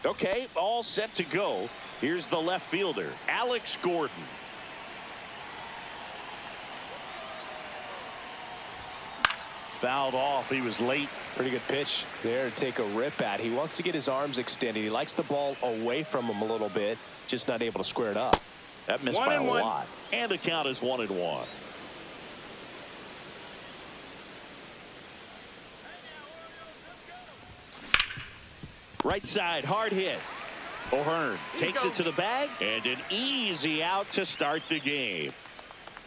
Okay, all set to go. Here's the left fielder, Alex Gordon. Fouled off. He was late. Pretty good pitch there to take a rip at. He wants to get his arms extended. He likes the ball away from him a little bit, just not able to square it up. That missed by a lot. And the count is 1-1. Right side, hard hit. O'Hearn takes it to the bag, and an easy out to start the game.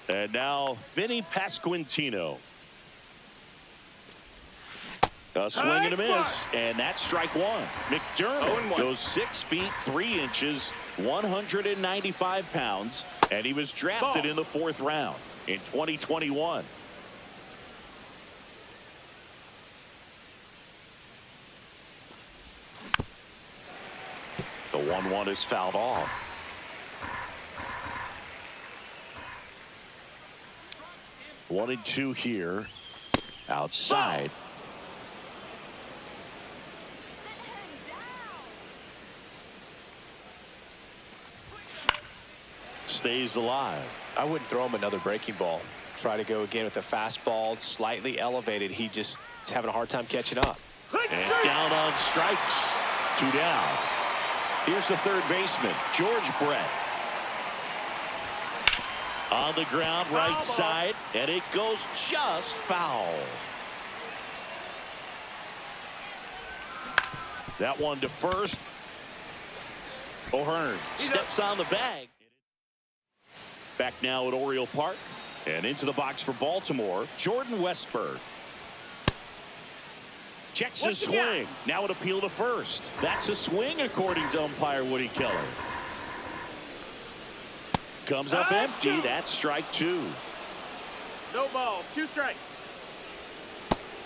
And now, Vinny Pasquantino. A swing and a miss, and that's strike one. McDermott goes 6 feet 3 inches, 195 pounds, and he was drafted in the 4th round in 2021. The 1-1 is fouled off. One and two here. Outside. Stays alive. I wouldn't throw him another breaking ball. Try to go again with the fastball, slightly elevated. He just is having a hard time catching up. And down on strikes. 2 down. Here's the third baseman, George Brett. On the ground, right side, and it goes just foul. That one to first. O'Hearn steps on the bag. Back now at Oriole Park, and into the box for Baltimore, Jordan Westburg. Checks his swing. Now an appeal to first. That's a swing, according to umpire Woody Keller. Comes up empty. That's strike two. No balls. 2 strikes.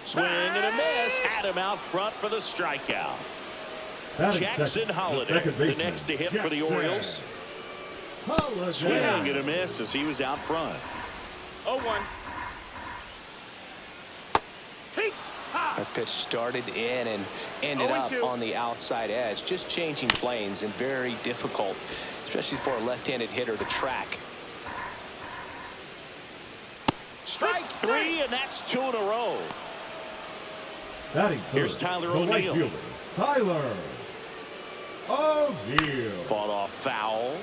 Swing and a miss. Had him out front for the strikeout. Jackson Holliday, the next to hit for the Orioles. Swing and a miss as he was out front. 0-1. That pitch started in and ended up on the outside edge. Just changing planes and very difficult, especially for a left-handed hitter to track. Strike 3, and that's 2 in a row. Here's Tyler O'Neill. Tyler O'Neill. Fought off foul.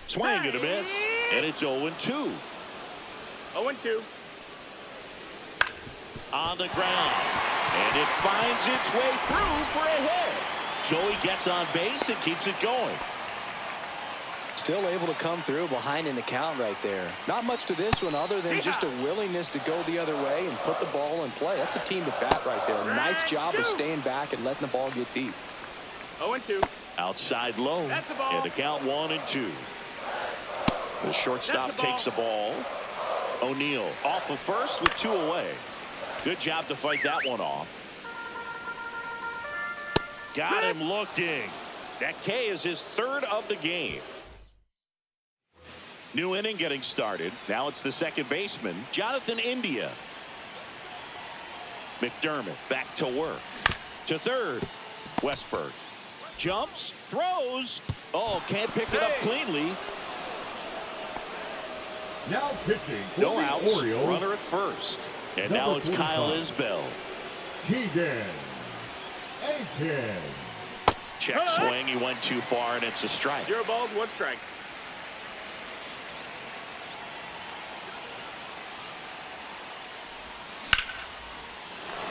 Swing and a miss, and it's 0-2. 0-2. On the ground, and it finds its way through for a hit. Joey gets on base and keeps it going. Still able to come through behind in the count right there. Not much to this one other than just a willingness to go the other way and put the ball in play. That's a team to bat right there. Nice job of staying back and letting the ball get deep. 0-2. Outside low, and the count 1-2. The shortstop takes the ball. O'Neill off of first with 2 away. Good job to fight that one off. Got him looking. That K is his 3rd of the game. New inning getting started. Now it's the second baseman, Jonathan India. McDermott back to work. To third, Westburg. Jumps, throws. Oh, can't pick it up cleanly. Now pitching for No the outs. Orioles. Runner at first. And Number now it's Kyle 45. Isbell. Keegan Aiken. Check swing. He went too far, and it's a strike. 0 balls, 1 strike.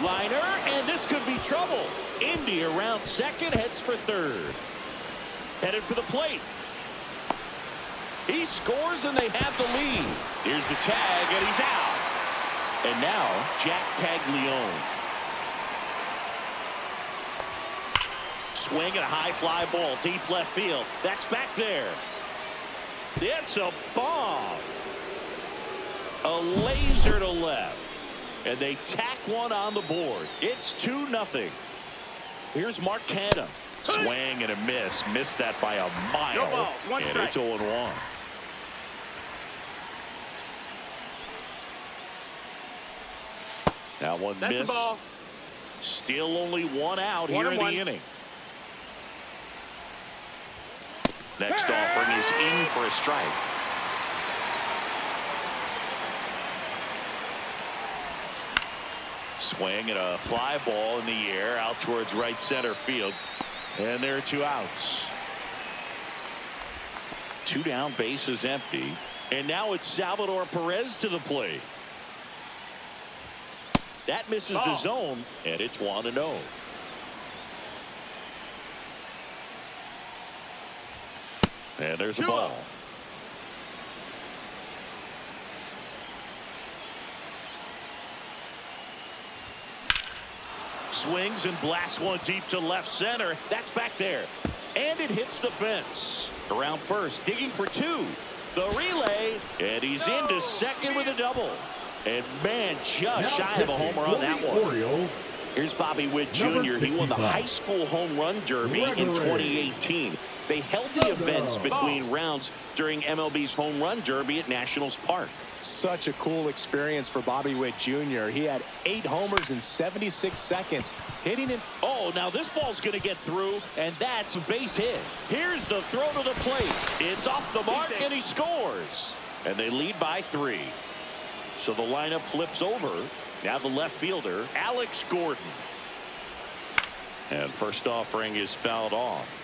Liner, and this could be trouble. Indy around second, heads for third. Headed for the plate. He scores, and they have the lead. Here's the tag, and he's out. And now, Jack Caglione. Swing and a high fly ball, deep left field. That's back there. It's a bomb. A laser to left. And they tack one on the board. It's 2-0. Here's Mark Canha. Swing and a miss. Missed that by a mile. No balls, 1 and strike. it's 0-1. That one That's missed. a ball. Still only one out here in the inning. Next offering is in for a strike. Swing and a fly ball in the air out towards right center field. And there are 2 outs. 2 down, bases empty. And now it's Salvador Perez to the plate. That misses the zone, and it's 1-0. And there's a ball. Swings and blasts one deep to left center. That's back there. And it hits the fence. Around first, digging for 2. The relay, and he's into second with a double. And man, just shy of a homer on that one. Here's Bobby Witt Jr. He won the high school home run derby in 2018. They held the events between rounds during MLB's home run derby at Nationals Park. Such a cool experience for Bobby Witt Jr. He had 8 homers in 76 seconds, hitting it. Oh, now this ball's going to get through, and that's a base hit. Here's the throw to the plate. It's off the mark, and he scores. And they lead by 3. So the lineup flips over. Now the left fielder, Alex Gordon. And first offering is fouled off.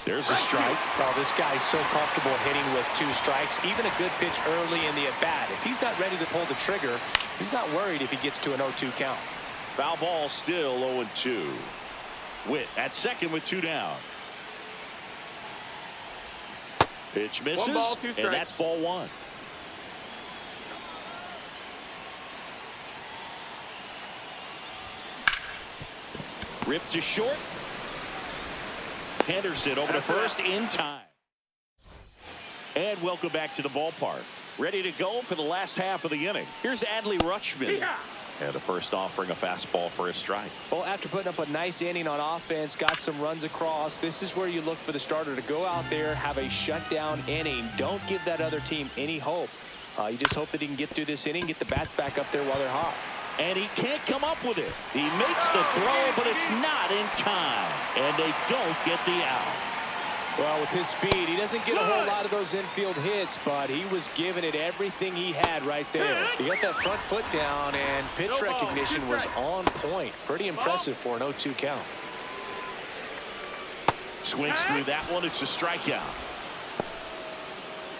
There's a strike. Well, this guy's so comfortable hitting with 2 strikes. Even a good pitch early in the at-bat. If he's not ready to pull the trigger, he's not worried if he gets to an 0-2 count. Foul ball, still 0-2. Witt at second with 2 down. Pitch misses, 1 ball, 2 strikes. and that's ball 1. Ripped to short. Henderson over to first in time. And welcome back to the ballpark. Ready to go for the last half of the inning. Here's Adley Rutschman. And the first offering a fastball for a strike. Well, after putting up a nice inning on offense, got some runs across, this is where you look for the starter to go out there, have a shutdown inning. Don't give that other team any hope. You just hope that he can get through this inning, get the bats back up there while they're hot. And he can't come up with it. He makes the throw, but it's not in time. And they don't get the out. Well, with his speed, he doesn't get a whole lot of those infield hits, but he was giving it everything he had right there. He got that front foot down, and pitch recognition was on point. Pretty impressive for an 0-2 count. Swings through that one. It's a strikeout.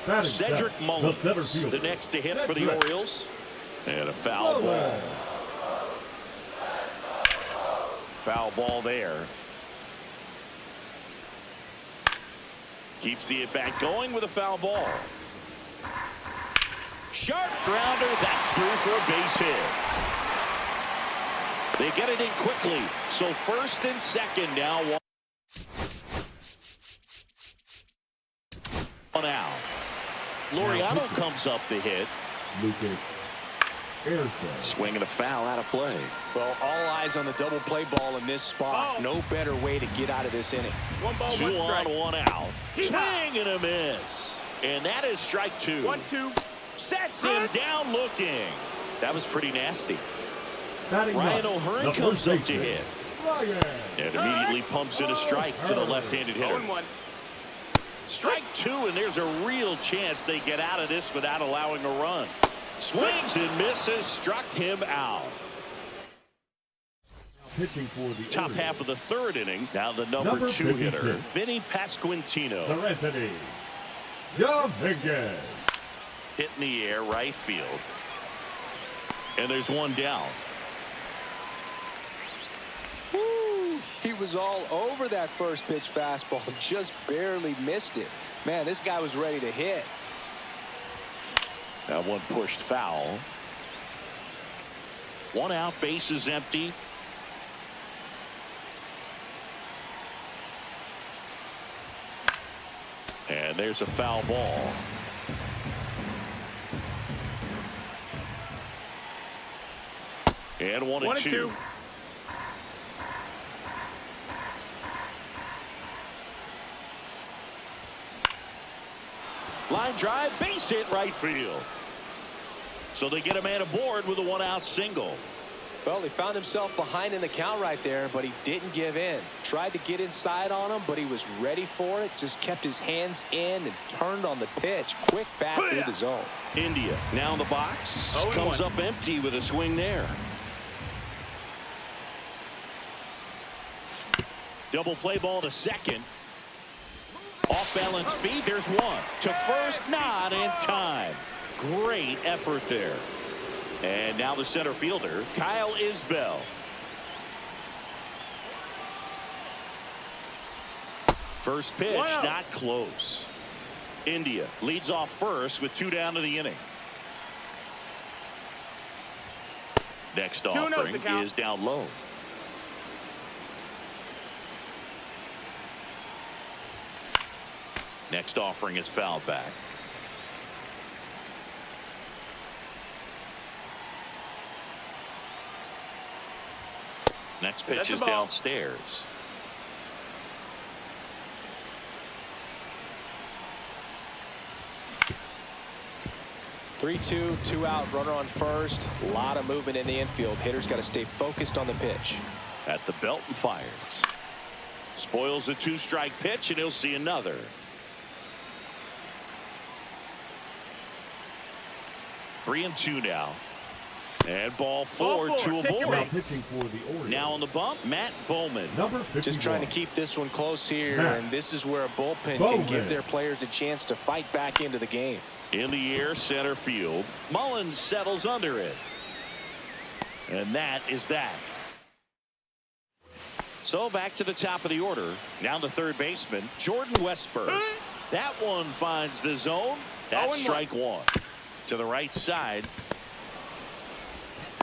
Batting Cedric center, Mullins, the center fielder, the next to hit for the Cedric Orioles. And a foul ball. Foul ball there. Keeps the at-bat going with a foul ball. Sharp grounder. That's through for a base hit. They get it in quickly. So first and second now. One out. Laureano comes up to hit. Lucas Erson. Swinging a foul out of play. Well, all eyes on the double play ball in this spot. No better way to get out of this inning. 1 ball, 1 2 strike. on, 1 out. Swing and a miss. And that is strike 2. 1-2. Sets him down looking. That was pretty nasty. Batting Ryan right, O'Hearn the comes first up to baseman, hit. Ryan. And immediately pumps in a strike to the left-handed hitter. 0-1. Strike 2, and there's a real chance they get out of this without allowing a run. Swings and misses, struck him out. Pitching for the Top Orioles, half of the 3rd inning. Now the number 2 hitter, 56. Vinny Pasquantino. Anthony Dominguez. Hit in the air, right field. And there's 1 down. Woo! He was all over that first pitch fastball, just barely missed it. Man, this guy was ready to hit. That one pushed foul. 1 out, bases empty. And there's a foul ball. And 1-2. Line drive, base hit right field. So they get a man aboard with a one-out single. Well, he found himself behind in the count right there, but he didn't give in. Tried to get inside on him, but he was ready for it. Just kept his hands in and turned on the pitch. Quick bat through the zone. India now in the box. Comes up empty with a swing there. Double play ball to second. Off balance feed. There's one. To first, not in time. Great effort there. And now the center fielder, Kyle Isbell. First pitch, not close. India leads off first with 2 down to the inning. Next offering is down low. Next offering is fouled back. Next pitch is downstairs. Three-two, 2 out, runner on first. A lot of movement in the infield. Hitter's got to stay focused on the pitch. At the belt and fires. Spoils a 2-strike pitch, and he'll see another. Three and 2 now. And ball 4, 2 aboard. Now on the bump, Matt Bowman. Just trying to keep this one close here, and this is where a bullpen can give their players a chance to fight back into the game. In the air, center field. Mullins settles under it. And that is that. So back to the top of the order. Now the third baseman, Jordan Westburg. That one finds the zone. That's strike one. To the right side.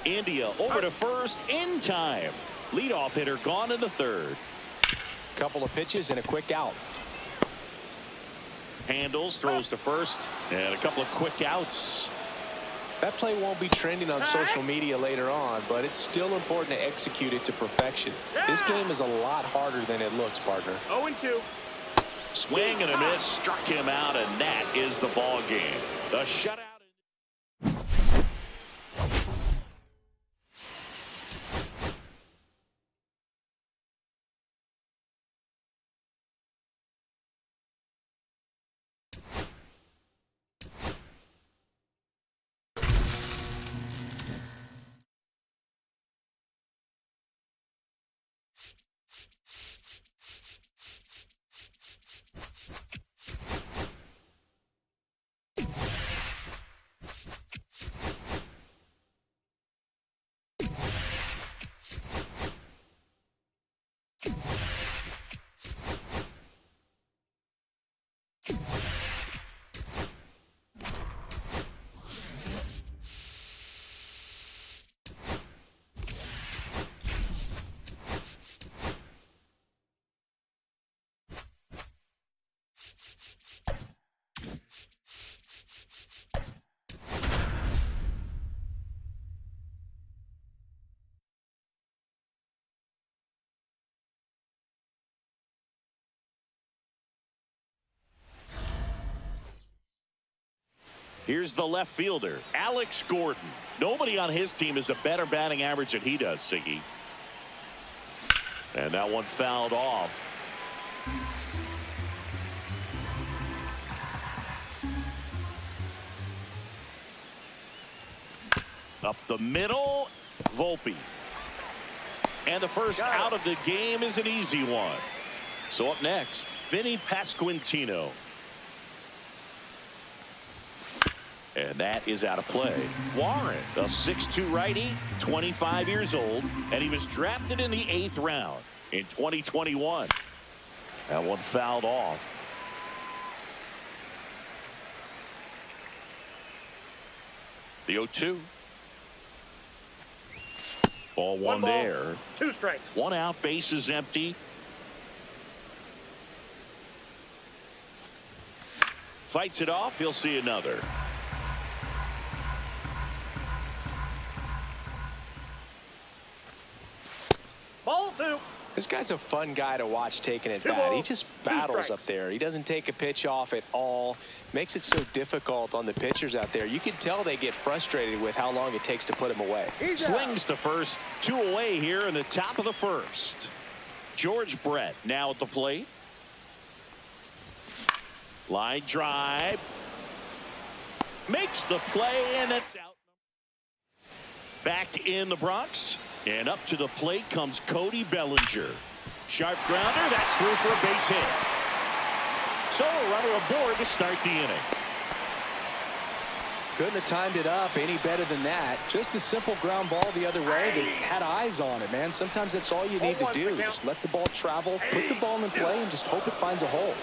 India over to first in time. Leadoff hitter gone in the third. Couple of pitches and a quick out. Handles, throws to first, and a couple of quick outs. That play won't be trending on social media later on, but it's still important to execute it to perfection. This game is a lot harder than it looks, partner. 0-2. Swing and a miss, struck him out, and that is the ball game. The shutout. Here's the left fielder, Alex Gordon. Nobody on his team has a better batting average than he does, Siggy. And that one fouled off. Up the middle, Volpe. And the first out of the game is an easy one. So up next, Vinny Pasquantino. And that is out of play. Warren, a 6'2 righty, 25 years old, and he was drafted in the 8th round in 2021. That one fouled off. The 0-2. Ball one there. 2 strikes. 1 out, base is empty. Fights it off, he'll see another. Ball 2. This guy's a fun guy to watch taking at bat. He just battles up there. He doesn't take a pitch off at all. Makes it so difficult on the pitchers out there. You can tell they get frustrated with how long it takes to put him away. Slings to first. 2 away here in the top of the first. George Brett now at the plate. Line drive. Makes the play, and it's out. Back in the Bronx. And up to the plate comes Cody Bellinger. Sharp grounder. That's through for a base hit. So a runner aboard to start the inning. Couldn't have timed it up any better than that. Just a simple ground ball the other way that had eyes on it, man. Sometimes that's all you need to do. Just let the ball travel, put the ball in play, and just hope it finds a hole.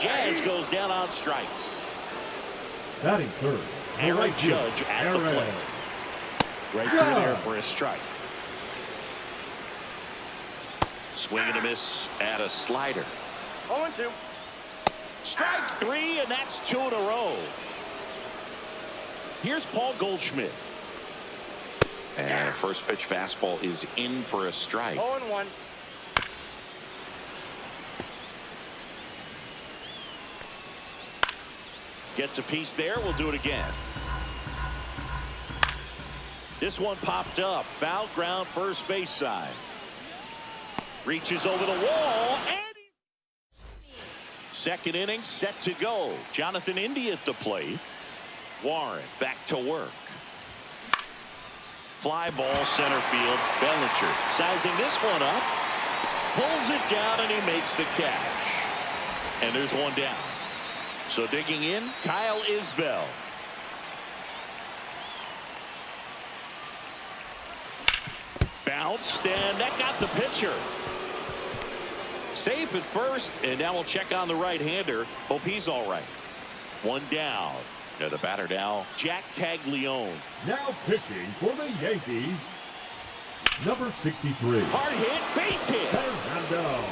Jazz goes down on strikes. Batting third. Aaron Judge at the plate. Right through there for a strike. Swing and a miss at a slider. 0-2. Strike 3, and that's 2 in a row. Here's Paul Goldschmidt. And a first pitch fastball is in for a strike. 0-1. Gets a piece there. We'll do it again. This one popped up. Foul ground first base side. Reaches over the wall. And second inning set to go. Jonathan India at the plate. Warren back to work. Fly ball center field. Bellinger sizing this one up. Pulls it down and he makes the catch. And there's one down. So digging in, Kyle Isbell. Bounced, and that got the pitcher. Safe at first, and now we'll check on the right-hander. Hope he's all right. One down. And the batter now, Jack Caglione. Now pitching for the Yankees, number 63. Hard hit, base hit. Fernando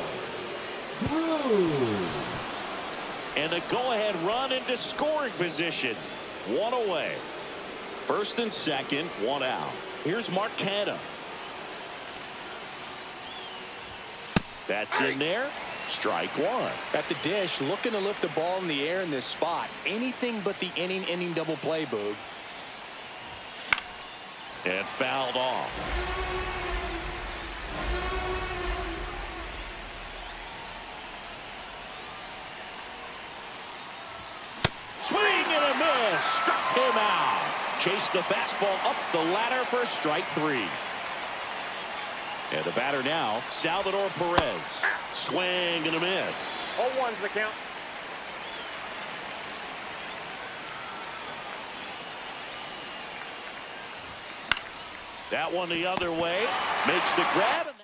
Cruz. And a go-ahead run into scoring position. One away. First and second, one out. Here's Mark Canha. That's in there. Strike 1. At the dish, looking to lift the ball in the air in this spot. Anything but the inning double play, Boog. And fouled off. Swing and a miss. Struck him out. Chased the fastball up the ladder for strike 3. And the batter now, Salvador Perez. Swing and a miss. 0-1's the count. That one the other way. Makes the grab. And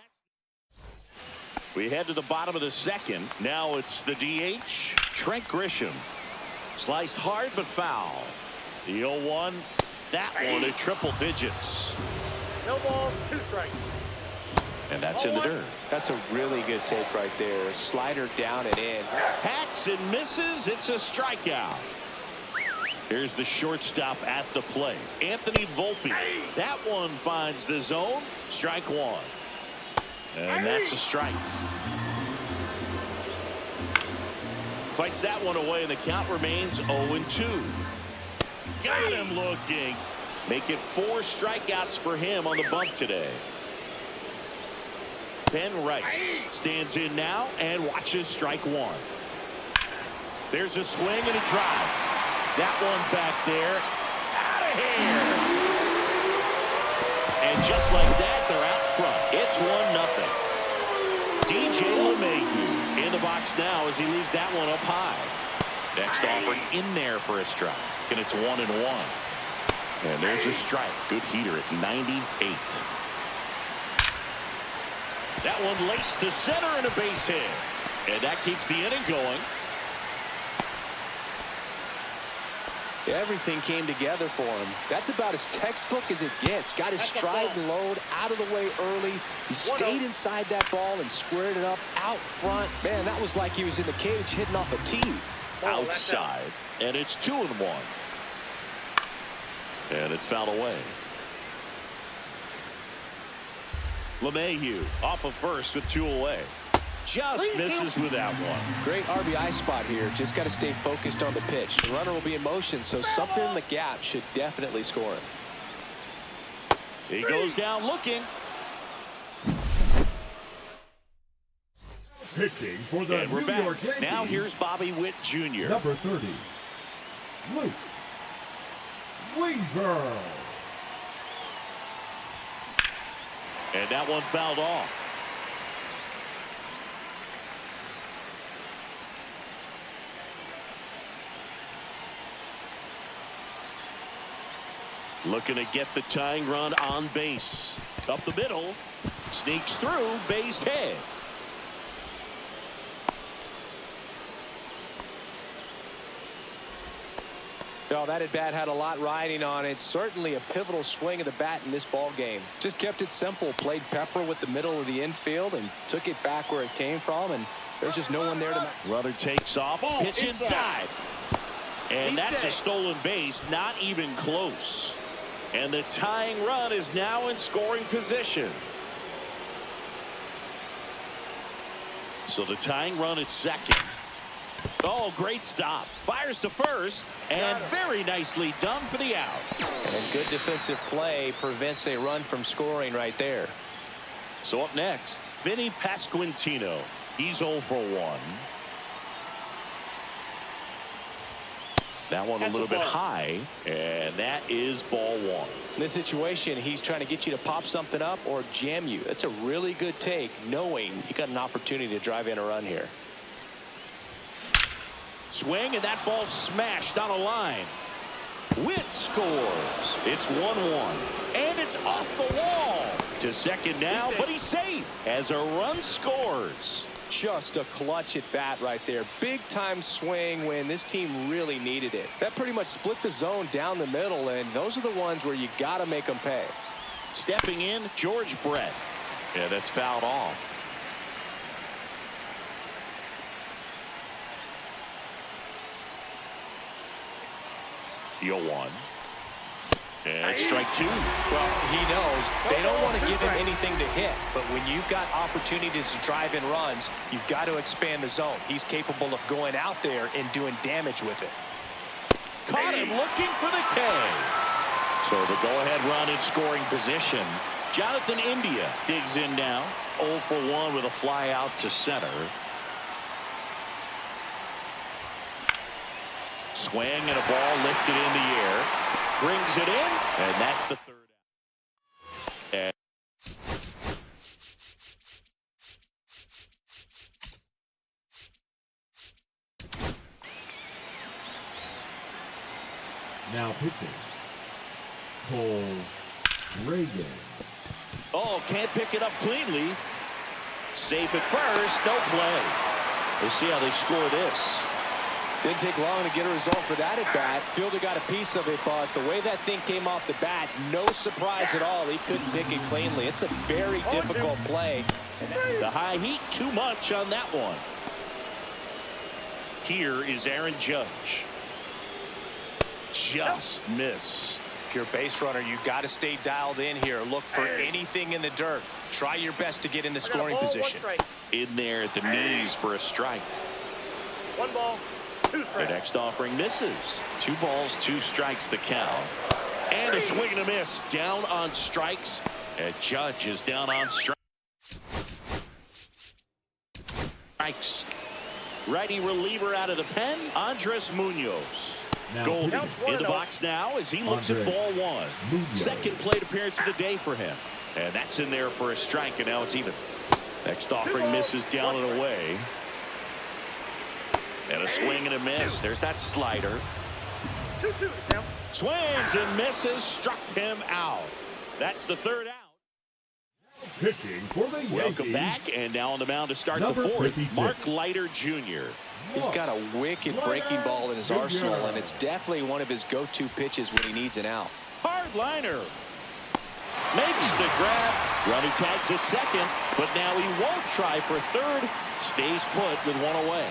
we head to the bottom of the second. Now it's the DH, Trent Grisham. Sliced hard but foul. The 0-1. That one at triple digits. No ball, 2 strikes. And that's in the dirt. That's a really good take right there. Slider down and in. Hacks and misses. It's a strikeout. Here's the shortstop at the plate, Anthony Volpe. That one finds the zone. Strike 1. And that's a strike. Fights that one away, and the count remains 0-2. Got him looking. Make it 4 strikeouts for him on the bump today. Ben Rice stands in now and watches strike 1. There's a swing and a drive. That one back there. Out of here. And just like that, they're out front. It's 1-0. DJ LeMahieu in the box now as he leaves that one up high. Next offering in there for a strike. And it's 1-1. And there's a strike. Good heater at 98. That one laced to center and a base hit. And that keeps the inning going. Everything came together for him. That's about as textbook as it gets. Got his stride and load out of the way early. He stayed inside that ball and squared it up out front. Man, that was like he was in the cage hitting off a tee. Outside. And it's 2-1. And it's fouled away. LeMahieu off of first with 2 away. Just misses with that one. Great RBI spot here. Just got to stay focused on the pitch. The runner will be in motion, so something in the gap should definitely score him. He goes down looking. Pitching for the And we're New back. York Yankees. Now here's Bobby Witt Jr. Number 30, Luke Weaver. And that one fouled off. Looking to get the tying run on base. Up the middle. Sneaks through. Base hit. Oh, that at-bat had a lot riding on it. Certainly a pivotal swing of the bat in this ball game. Just kept it simple. Played pepper with the middle of the infield and took it back where it came from. And there's just no one there to... Runner takes off. Pitch inside. And that's a stolen base. Not even close. And the tying run is now in scoring position. So the tying run at second. Oh, great stop. Fires to first. And very nicely done for the out. And good defensive play prevents a run from scoring right there. So up next, Vinny Pasquantino. He's 0 for 1. That one a little bit high, and that is ball 1. In this situation, he's trying to get you to pop something up or jam you. That's a really good take, knowing you got an opportunity to drive in a run here. Swing, and that ball smashed on a line. Witt scores. It's 1-1, and it's off the wall. To second now, but he's safe as a run scores. Just a clutch at bat right there. Big time swing when this team really needed it. That pretty much split the zone down the middle, and those are the ones where you got to make them pay. Stepping in, George Brett. Yeah, that's fouled off. Deal 1. And strike 2. Well, he knows they don't want to give him anything to hit, but when you've got opportunities to drive in runs, you've got to expand the zone. He's capable of going out there and doing damage with it. Caught him looking for the K. So the go-ahead run in scoring position. Jonathan India digs in now. 0 for 1 with a fly out to center. Swing and a ball lifted in the air. Brings it in, and that's the third out. And Now pitching, Cole Reagan. oh, can't pick it up cleanly. Safe at first, no play. We'll see how they score this. Didn't take long to get a result for that at bat. Fielder got a piece of it, but the way that thing came off the bat, no surprise at all. He couldn't pick it cleanly. It's a very difficult play. The high heat, too much on that one. Here is Aaron Judge. Just missed. If you're a base runner, you got to stay dialed in here. Look for anything in the dirt. Try your best to get in the scoring position. In there at the knees for a strike. 1 ball. The next offering misses. 2 balls, 2 strikes the count. And a swing and a miss. Down on strikes. And Judge is down on strikes. Righty reliever out of the pen, Andres Munoz. Goldie in the box now as he looks at ball 1. Second plate appearance of the day for him. And that's in there for a strike, and now it's even. Next offering misses down and away. And a swing and a miss. There's that slider. 2-2 now. Swings and misses. Struck him out. That's the third out. Pitching for the Yankees. Welcome back. And now on the mound to start Number the 4th. 56. Mark Leiter Jr. He's got a wicked breaking ball in his arsenal, and it's definitely one of his go-to pitches when he needs an out. Hard liner. Makes the grab. Runner tags at second. But now he won't try for third. Stays put with 1 away.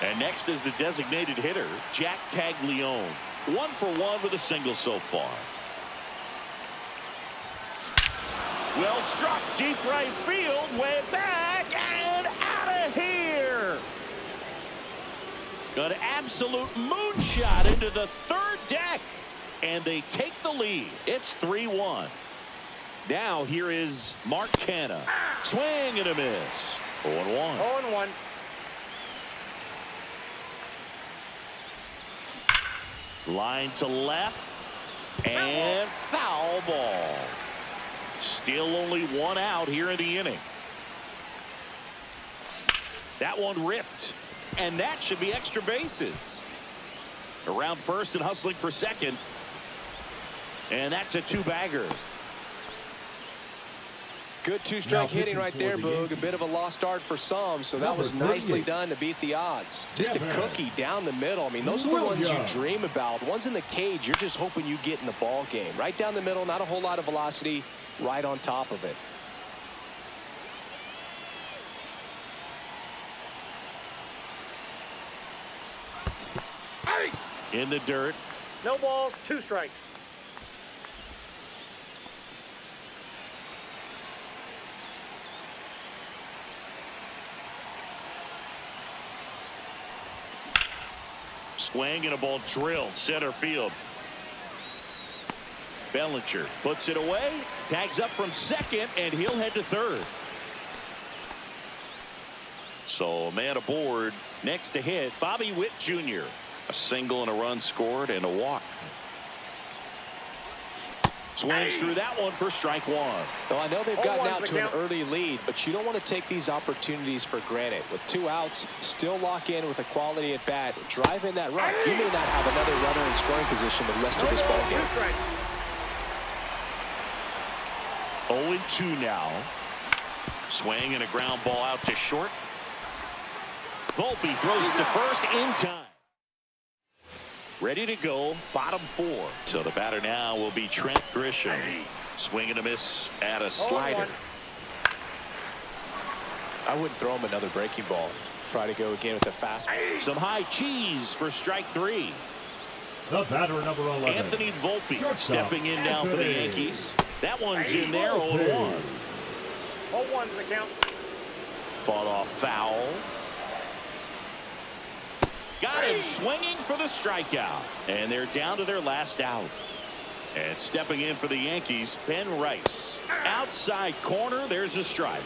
And next is the designated hitter, Jack Caglione. 1 for 1 with a single so far. Well struck, deep right field, way back and out of here. An absolute moonshot into the third deck, and they take the lead. It's 3-1. Now here is Mark Canha. Swing and a miss. 0-1. 0-1. Line to left and foul ball. Still only one out here in the inning. That one ripped, and that should be extra bases. Around first and hustling for second, and that's a two-bagger. Good two-strike hitting right there, Boog. A bit of a lost start for some, so that was nicely done to beat the odds. Just a cookie down the middle. I mean, those are the ones you dream about. Ones in the cage, you're just hoping you get in the ball game. Right down the middle, not a whole lot of velocity, right on top of it. In the dirt. No balls, 2 strikes. Swing and a ball drilled center field. Bellinger puts it away, tags up from second, and he'll head to third. So a man aboard. Next to hit, Bobby Witt Jr. A single and a run scored and a walk. Swings through that one for strike one. Well, I know they've gotten out to an early lead, but you don't want to take these opportunities for granted. With 2 outs, still lock in with a quality at bat. Drive in that run. You may not have another runner in scoring position the rest of this ball game. 0-2 now. Swing and a ground ball out to short. Volpe throws it to first in time. Ready to go, bottom 4. So the batter now will be Trent Grisham. Swing and a miss at a slider. I wouldn't throw him another breaking ball. Try to go again with a fastball. Some high cheese for strike 3. The batter, number 11. Anthony Volpe stepping in now for the Yankees. That one's in there, 0-1. 0-1's the count. Fought off foul. Got him swinging for the strikeout. And they're down to their last out. And stepping in for the Yankees, Ben Rice. Outside corner, there's a strike.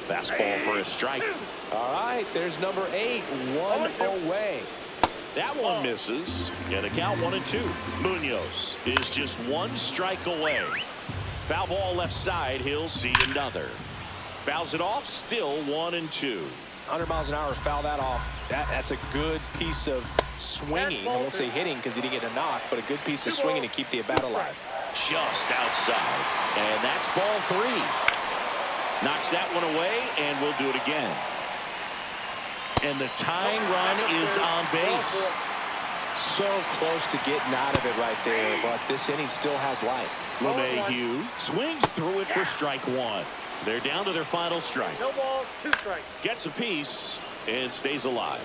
Fastball for a strike. All right, there's number 8, 1 away. That one misses. And the count 1-2. Munoz is just 1 strike away. Foul ball left side, he'll see another. Fouls it off, still 1-2. 100 miles an hour, foul that off. That's a good piece of swinging. I won't say hitting because he didn't get a knock, but a good piece of swinging to keep the at-bat alive. Just outside. And that's ball 3. Knocks that one away, and we'll do it again. And the tying run is on base. So close to getting out of it right there, but this inning still has life. LeMahieu swings through it for strike 1. They're down to their final strike. No balls, 2 strikes. Gets a piece and stays alive.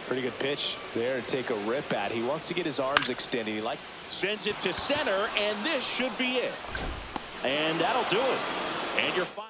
Pretty good pitch there to take a rip at. He wants to get his arms extended. He likes. Sends it to center, and this should be it. And that'll do it. And your final.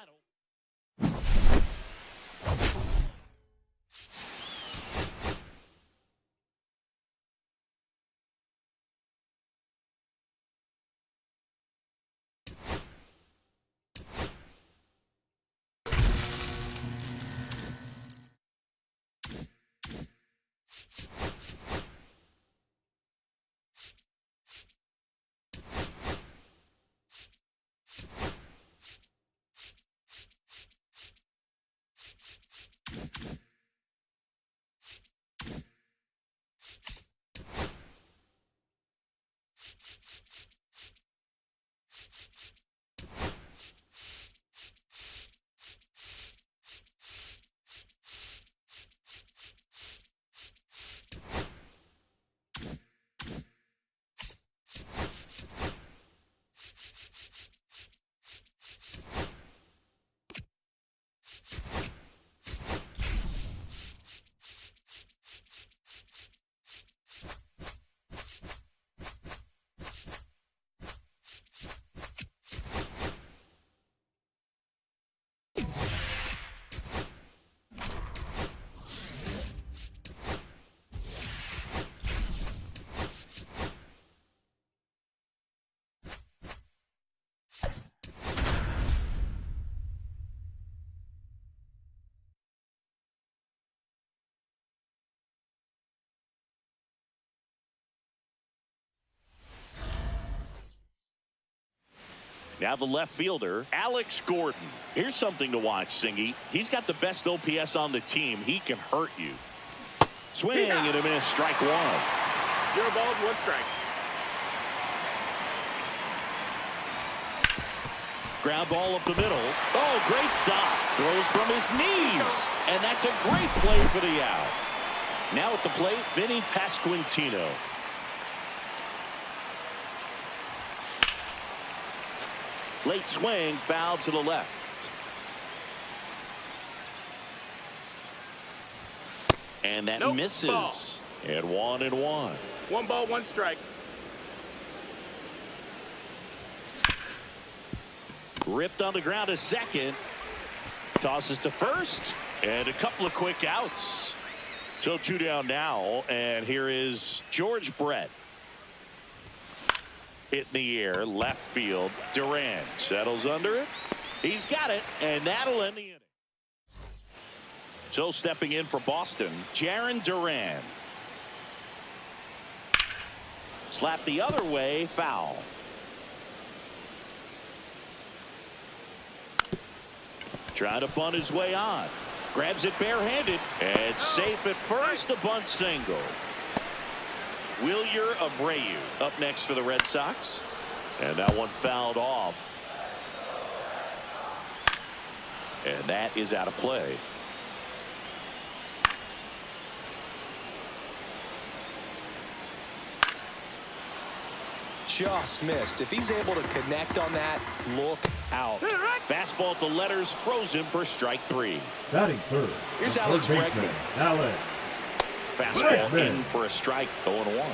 Now the left fielder, Alex Gordon. Here's something to watch, Singy. He's got the best OPS on the team. He can hurt you. Swing and a miss, strike one. 0 balls, 1 strike. Ground ball up the middle. Oh, great stop. Throws from his knees. And that's a great play for the out. Now at the plate, Vinny Pasquantino. Late swing, foul to the left. And that misses. Ball. And 1-1. 1 ball, 1 strike. Ripped on the ground to second. Tosses to first. And a couple of quick outs. So 2 down now. And here is George Brett. Hit in the air, left field. Duran settles under it. He's got it, and that'll end the inning. So stepping in for Boston, Jarren Duran. Slap the other way, foul. Trying to bunt his way on. Grabs it barehanded, and safe at first, a bunt single. Wilyer Abreu up next for the Red Sox. And that one fouled off. And that is out of play. Just missed. If he's able to connect on that, look out. Fastball at the letters, frozen for strike 3. Batting third. Here's the Alex third baseman, Bregman. Alex. Fastball Bregman. in for a strike, 0-1.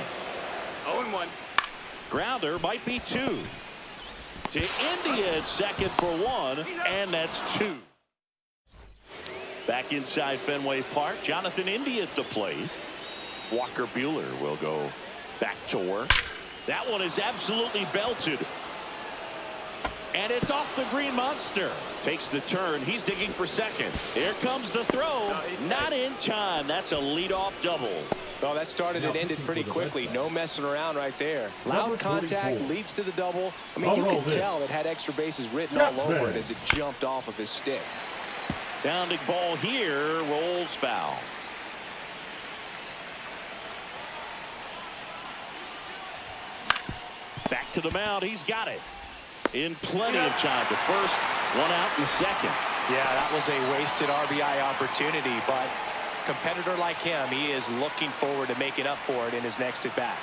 0-1. Grounder might be 2. To India at second for 1, and that's 2. Back inside Fenway Park, Jonathan India at the plate. Walker Buehler will go back to work. That one is absolutely belted. And it's off the green monster. Takes the turn. He's digging for second. Here comes the throw. Not in time. That's a leadoff double. Well, that started and ended pretty quickly. No messing around right there. Loud contact leads to the double. I mean, you could tell it had extra bases written all over it as it jumped off of his stick. Bounding ball here. Rolls foul. Back to the mound. He's got it. In plenty of time to first. 1 out in second. Yeah, that was a wasted RBI opportunity, but competitor like him, he is looking forward to making up for it in his next at bat.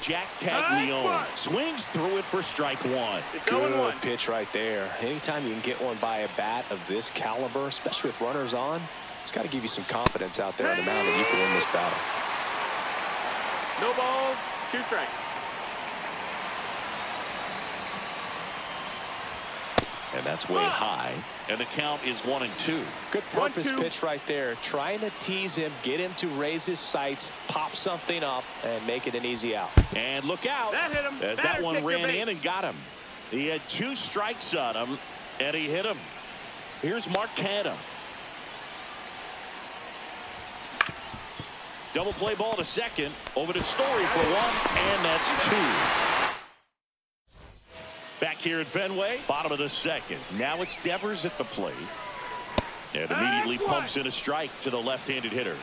Jack Caglione swings through it for strike 1. Good pitch right there. Anytime you can get one by a bat of this caliber, especially with runners on, it's got to give you some confidence out there on the mound that you can win this battle. No balls, 2 strikes. And that's way high. And the count is 1-2. Good purpose pitch right there. Trying to tease him, get him to raise his sights, pop something up, and make it an easy out. And look out. That hit him. As that one ran in and got him. He had 2 strikes on him, and he hit him. Here's Mark Canham. Double play ball to second. Over to Story for 1, and that's 2. Back here at Fenway, bottom of the second. Now it's Devers at the plate. And immediately pumps in a strike to the left-handed hitter.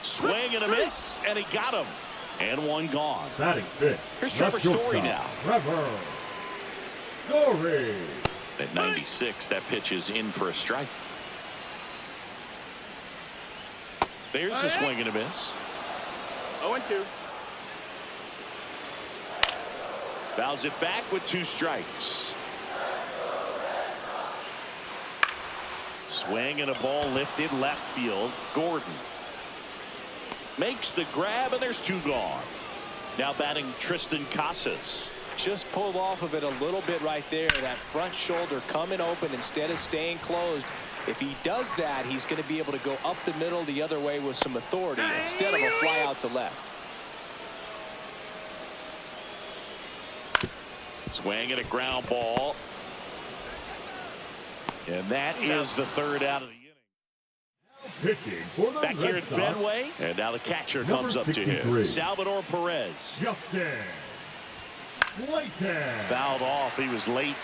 Swing and a miss, and he got him. And 1 gone. Batting fifth. Here's Trevor Story now. Trevor Story. At 96, that pitch is in for a strike. There's the swing and a miss. 0-2. Fouls it back with 2 strikes. Swing and a ball lifted left field. Gordon makes the grab, and there's 2 gone. Now batting Tristan Casas. Just pulled off of it a little bit right there. That front shoulder coming open instead of staying closed. If he does that, he's going to be able to go up the middle the other way with some authority instead of a fly out to left. Swing and a ground ball. And that is the 3rd out of the inning. Pitching for the Back here Red at Sox, Fenway, and now the catcher Number comes up to 63. him. Salvador Perez. Justin Slayton. Fouled off. He was late.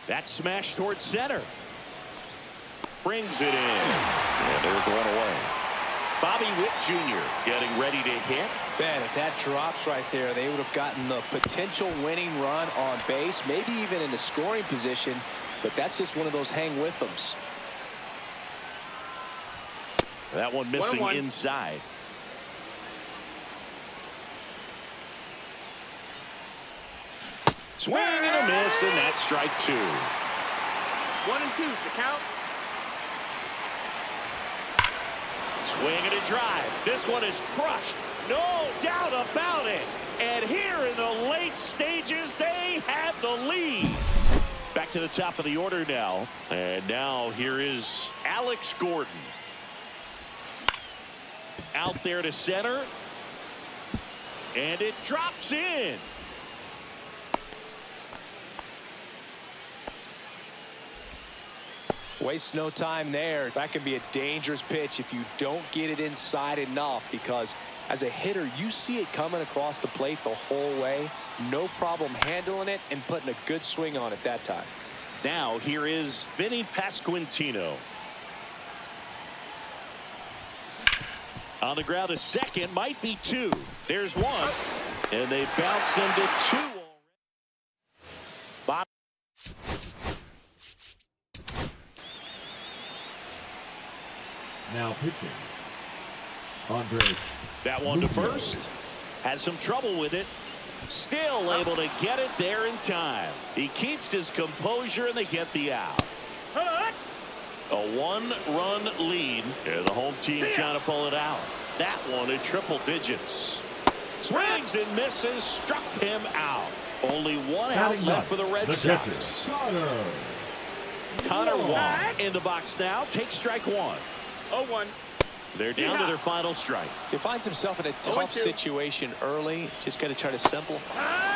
That smash towards center. Brings it in. And there's one away. Bobby Witt Jr. getting ready to hit. Man, if that drops right there, they would have gotten the potential winning run on base, maybe even in the scoring position, but that's just one of those hang with thems. That one missing 1-1. inside. Swing and a miss, and that's strike two. 1 and 2's the count. Swing and a drive. This one is crushed. No doubt about it. And here in the late stages, they have the lead. Back to the top of the order now. And now here is Alex Gordon. Out there to center. And it drops in. Waste no time there. That can be a dangerous pitch if you don't get it inside enough, because as a hitter, you see it coming across the plate the whole way. No problem handling it and putting a good swing on it that time. Now here is Vinny Pasquantino. On the ground, a second, might be two. There's one, and they bounce into two. Bob. Now pitching, Andres. That one to first. Has some trouble with it. Still able to get it there in time. He keeps his composure, and they get the out. A one-run lead. And the home team trying to pull it out. That one in triple digits. Swings and misses. Struck him out. Only one out Batting left for the Red catcher, Sox. Connor Connor Wong in the box now. Takes strike one. 0-1. They're down to their final strike. He finds himself in a tough 0-2. situation early. Just got to try to simplify.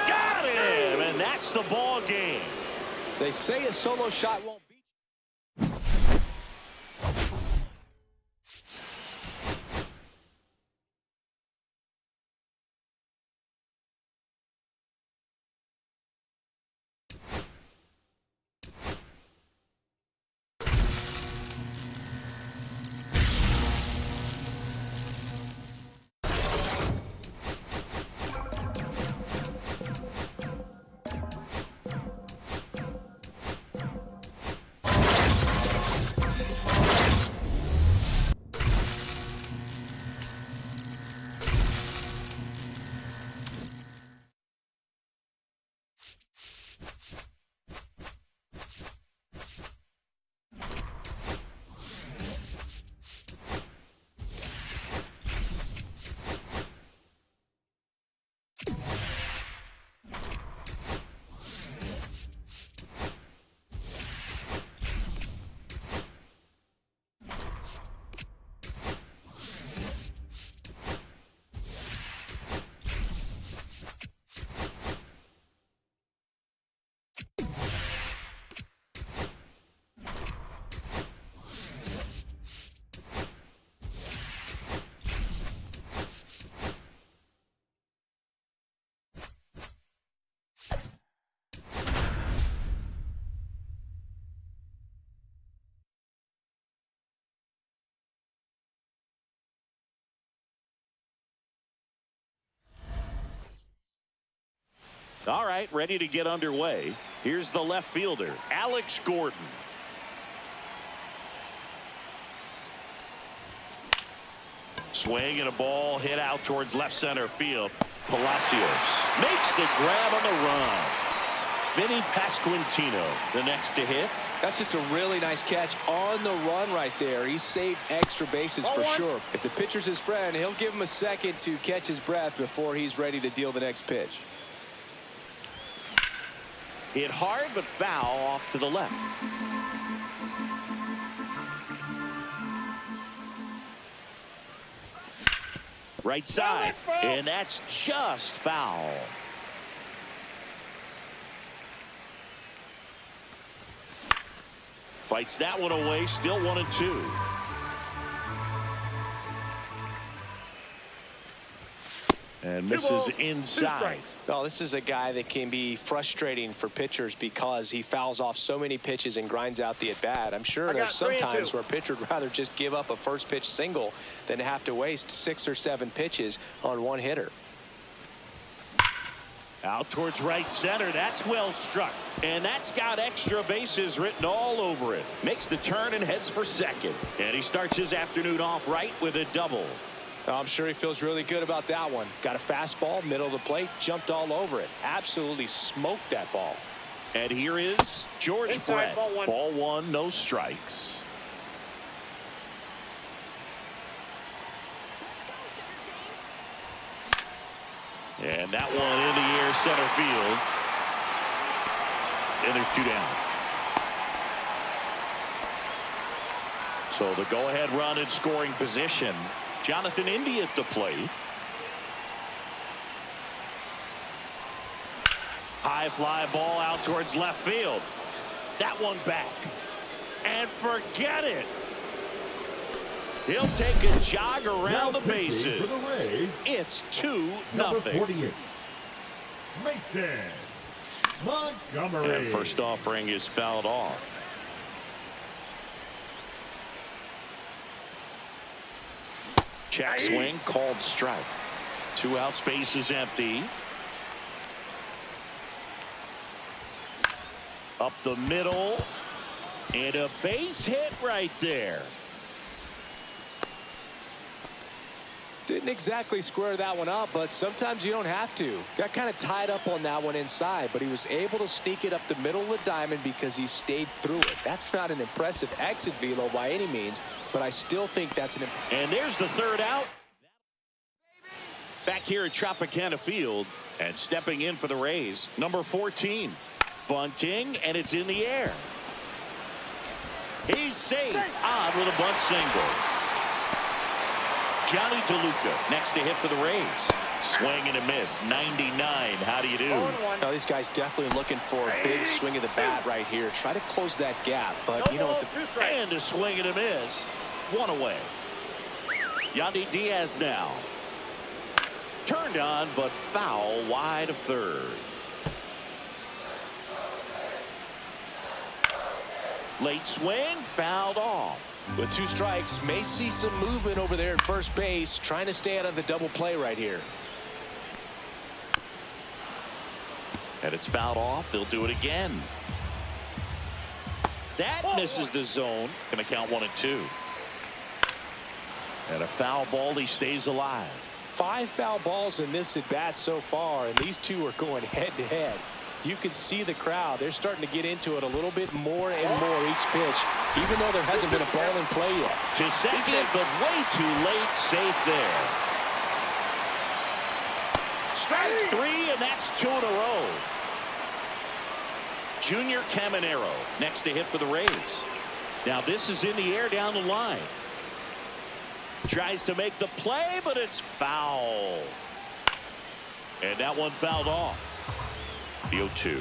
Got him, and that's the ball game. They say a solo shot won't beat you. All right, ready to get underway. Here's the left fielder, Alex Gordon. Swing and a ball hit out towards left center field. Palacios makes the grab on the run. Vinny Pasquantino, the next to hit. That's just a really nice catch on the run right there. He saved extra bases for sure. If the pitcher's his friend, he'll give him a second to catch his breath before he's ready to deal the next pitch. Hit hard but foul off to the left. Right side, and that's just foul. Fights that one away, still 1-2. And misses inside. Well, this is a guy that can be frustrating for pitchers because he fouls off so many pitches and grinds out the at-bat. I'm sure there's some times where a pitcher would rather just give up a first pitch single than have to waste 6 or 7 pitches on one hitter. Out towards right center. That's well struck. And that's got extra bases written all over it. Makes the turn and heads for second. And he starts his afternoon off right with a double. I'm sure he feels really good about that one. Got a fastball, middle of the plate, jumped all over it. Absolutely smoked that ball. And here is George Brett. Ball one, no strikes. And that one in the air, center field. And there's 2 down. So the go-ahead run in scoring position. Jonathan Indy at the plate. High fly ball out towards left field. That one back. And forget it. He'll take a jog around the bases. It's 2-0. Number 48, Mason Montgomery. And first offering is fouled off. Check swing, called strike. 2 outs, base is empty. Up the middle. And a base hit right there. Didn't exactly square that one up, but sometimes you don't have to. Got kind of tied up on that one inside, but he was able to sneak it up the middle of the diamond because he stayed through it. That's not an impressive exit velo by any means, but I still think that's an... And there's the 3rd out. Back here at Tropicana Field, and stepping in for the Rays, number 14. Bunting, and it's in the air. He's safe on with a bunt single. Johnny DeLuca next to hit for the Rays. Swing and a miss. 99. How do you do? Now, these guys definitely looking for a big swing of the bat right here. Try to close that gap, but you know what? And a swing and a miss. 1 away. Yandy Diaz now. Turned on, but foul wide of third. Late swing, fouled off. With 2 strikes, may see some movement over there at first base, trying to stay out of the double play right here. And it's fouled off. They'll do it again. That misses the zone. Gonna count 1-2. And a foul ball. He stays alive. 5 foul balls in this at bat so far, and these 2 are going head to head. You can see the crowd. They're starting to get into it a little bit more and more each pitch, even though there hasn't been a ball in play yet. To second, but way too late. Safe there. Strike 3, and that's 2 in a row. Junior Caminero next to hit for the Rays. Now this is in the air down the line. Tries to make the play, but it's foul. And that one fouled off. The 0-2.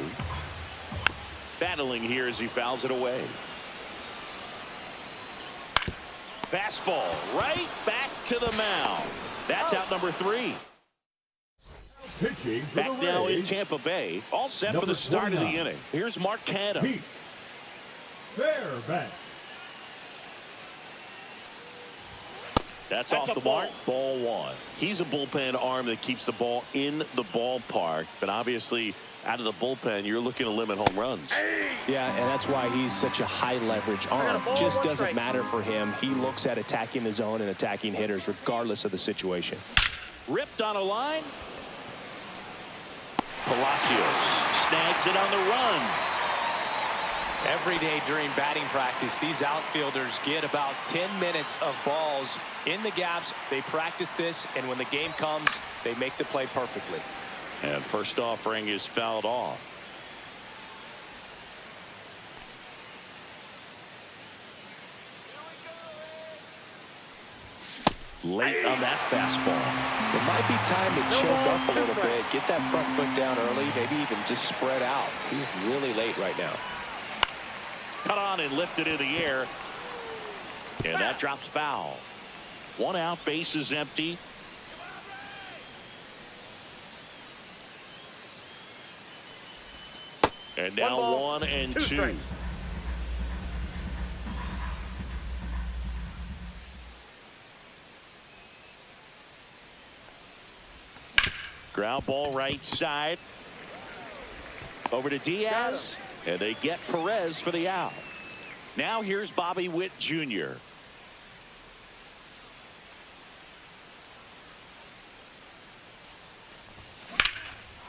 Battling here as he fouls it away. Fastball right back to the mound. That's out number 3. Pitching for Back the now in Rays, Tampa Bay. All set for the start of the inning. Here's Mark Canha. Pete Fairbanks. That's off the mark. Ball 1. He's a bullpen arm that keeps the ball in the ballpark. But obviously, out of the bullpen, you're looking to limit home runs. Yeah, and that's why he's such a high leverage arm. Just doesn't matter for him. He looks at attacking the zone and attacking hitters regardless of the situation. Ripped on a line. Palacios snags it on the run. Every day during batting practice, these outfielders get about 10 minutes of balls in the gaps. They practice this, and when the game comes, they make the play perfectly. And first offering is fouled off. late on that fastball. It might be time to choke up a little bit, get that front foot down early, maybe even just spread out. He's really late right now. Cut on and lifted in the air. And that drops foul. 1 out, base is empty. And now 1 and 2. Ground ball right side. Over to Diaz. And they get Perez for the out. Now here's Bobby Witt Jr.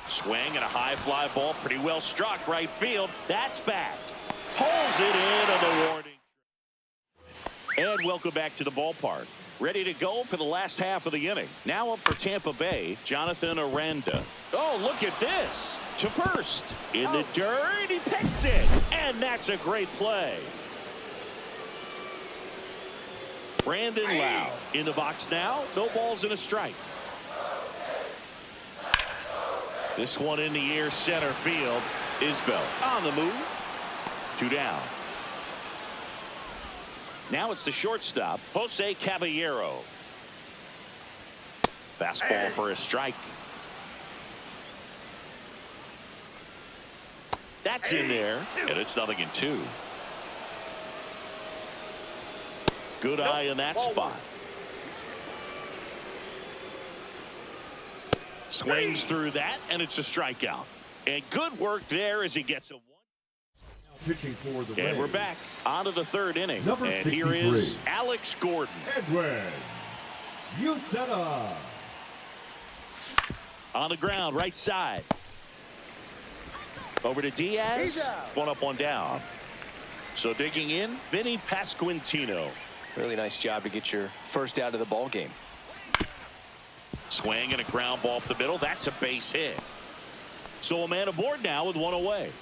Swing and a high fly ball. Pretty well struck right field. That's back. Pulls it in on the warning. And welcome back to the ballpark. Ready to go for the last half of the inning. Now up for Tampa Bay, Jonathan Aranda. Oh, look at this. To first. In the dirt, he picks it. And that's a great play. Brandon Lau in the box now. No balls and a strike. This one in the air, center field. Isbell on the move. 2 down. Now it's the shortstop, Jose Caballero. Fastball for a strike. That's in there, and it's 0-2. Good eye in that spot. Swings through that, and it's a strikeout. And good work there as he gets a 1. Pitching for the And we're Rays, back on to the 3rd inning. Number And here is 63. Alex Gordon. Edwin Uceta. On the ground, right side. Over to Diaz. 1 up, 1 down. So digging in, Vinny Pasquantino. Really nice job to get your first out of the ball game. Swing and a ground ball up the middle. That's a base hit. So a man aboard now with 1 away.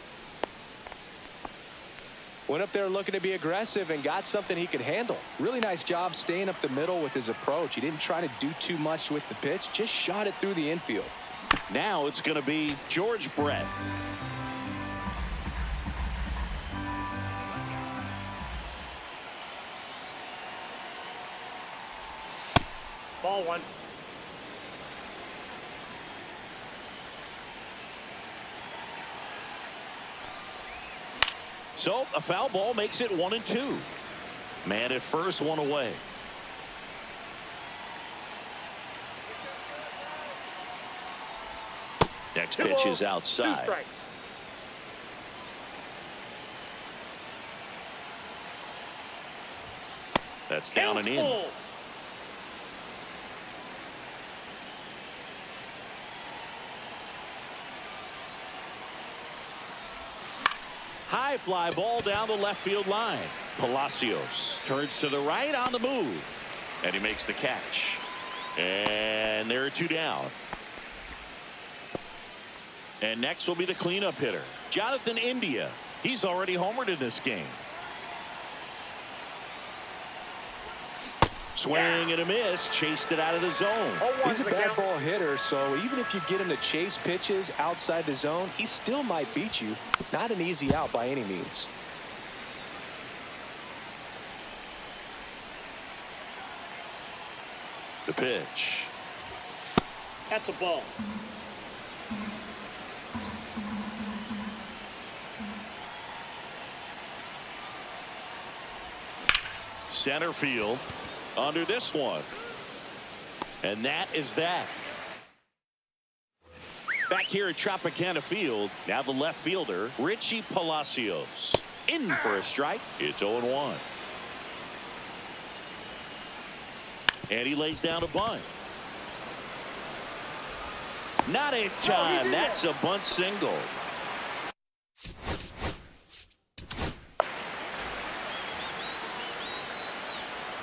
Went up there looking to be aggressive and got something he could handle. Really nice job staying up the middle with his approach. He didn't try to do too much with the pitch, just shot it through the infield. Now it's going to be George Brett. Ball 1. So a foul ball makes it 1 and 2. Man at first, 1 away. Next pitch is 2 outside. strikes. That's down and in. Full. High fly ball down the left field line. Palacios turns to the right on the move. And he makes the catch. And there are 2 down. And next will be the cleanup hitter, Jonathan India. He's already homered in this game. Swing and a miss. Chased it out of the zone. He's a bad ball hitter, so even if you get him to chase pitches outside the zone, he still might beat you. Not an easy out by any means. The pitch. That's a ball. Center field under this one. And that is that. Back here at Tropicana Field, now the left fielder, Richie Palacios. In for a strike. It's 0-1. And he lays down a bunt. Not in time. That's a bunt single.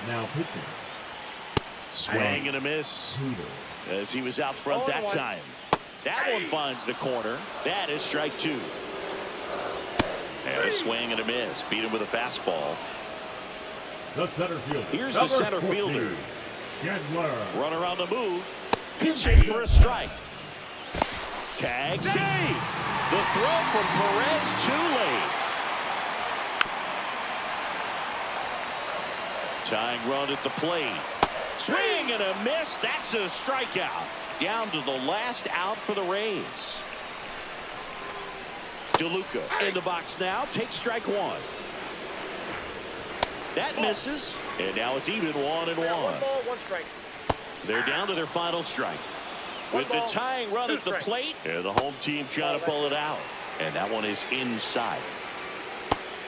Now pitching. Swing and a miss as he was out front that time. That one finds the corner. That is strike 2. And a swing and a miss. Beat him with a fastball. The center fielder. Here's the center fielder, Chandler. Runner on the move. Pitching for a strike. Tag save. The throw from Perez too late. Tying run at the plate. Swing and a miss. That's a strikeout. Down to the last out for the Rays. DeLuca in the box now. Takes strike one. That misses. And now it's even 1-1. 1 ball, 1 strike. They're down to their final strike. With the tying run at the plate, and the home team trying to pull it out. And that one is inside.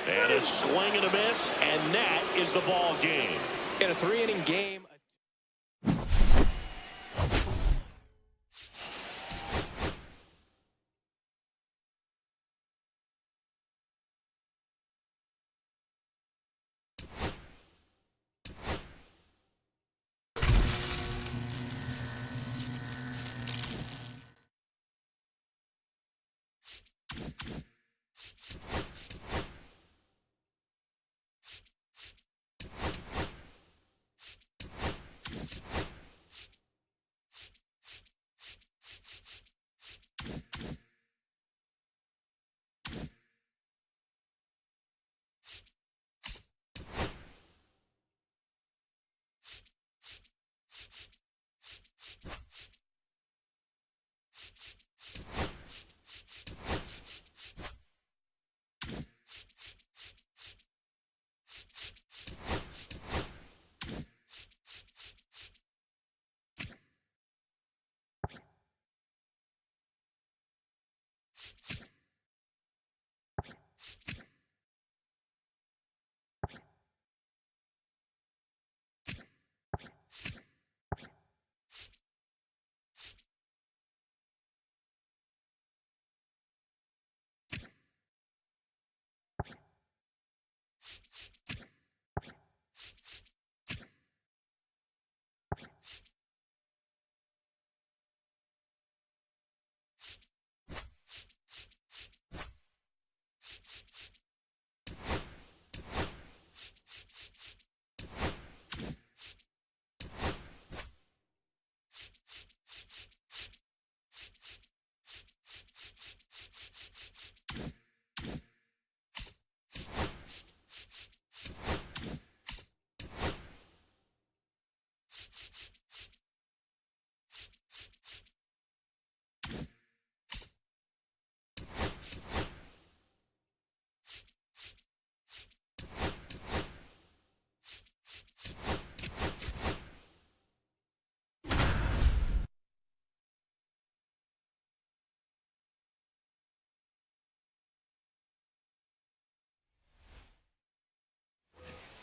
And a swing and a miss, and that is the ball game. In a 3-inning game.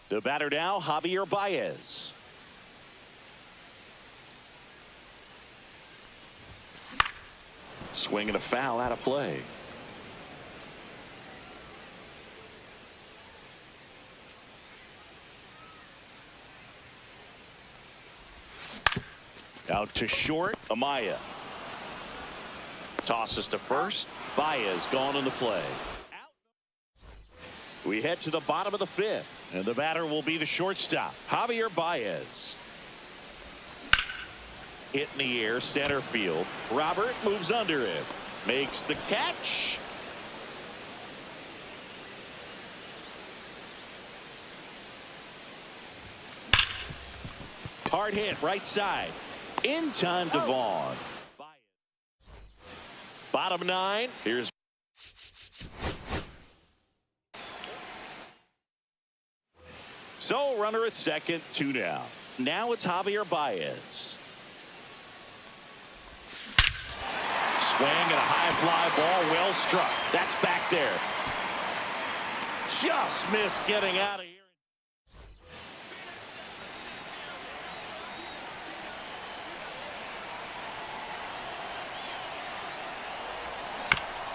The batter now, Javier Baez. Swing and a foul out of play. Out to short, Amaya. Tosses to first. Baez gone in the play. We head to the bottom of the 5th, and the batter will be the shortstop, Javier Baez. Hit in the air, center field. Robert moves under it, makes the catch. Hard hit, right side. In time to Vaughn. Bottom 9. Here's so runner at second, 2 down. Now it's Javier Baez. Swing and a high fly ball, well struck. That's back there. Just missed getting out of here.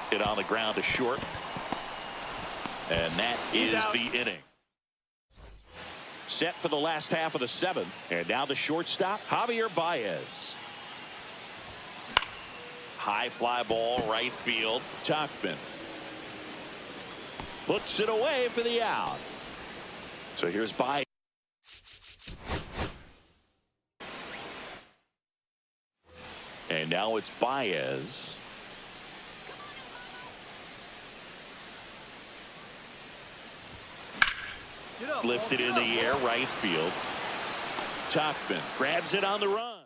Hit on the ground to short. And that is the inning. Set for the last half of the 7th. And now the shortstop, Javier Baez. High fly ball, right field. Tauchman puts it away for the out. So here's Baez. And now it's Baez. Lifted in the air, right field. Tuckman grabs it on the run.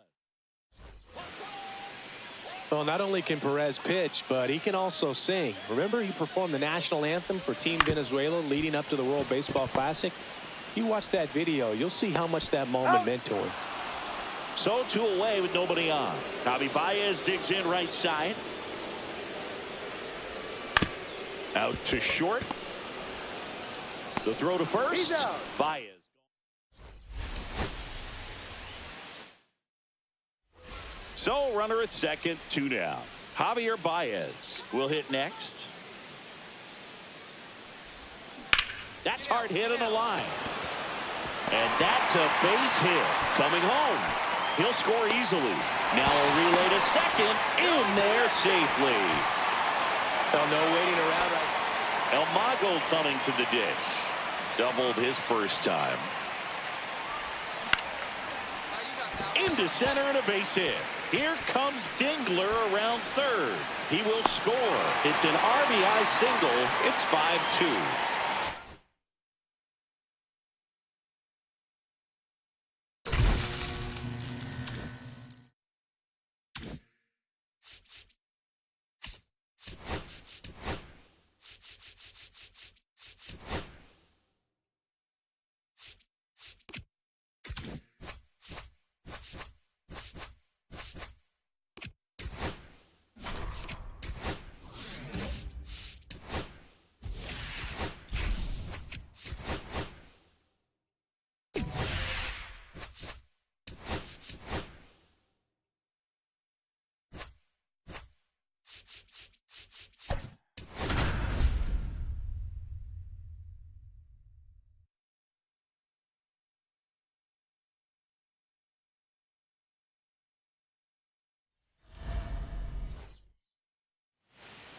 Well, not only can Perez pitch, but he can also sing. Remember, he performed the national anthem for Team Venezuela leading up to the World Baseball Classic. If you watch that video, you'll see how much that moment meant to him. So 2 away with nobody on. Javi Baez digs in right side. Out to short. The throw to first. Baez. So runner at second, 2 down. Javier Baez will hit next. That's hard hit on the line. And that's a base hit. Coming home. He'll score easily. Now a relay to second. In there safely. Oh, no waiting around. El Mago coming to the dish. Doubled his first time. Into center and a base hit. Here comes Dingler around third. He will score. It's an RBI single. It's 5-2.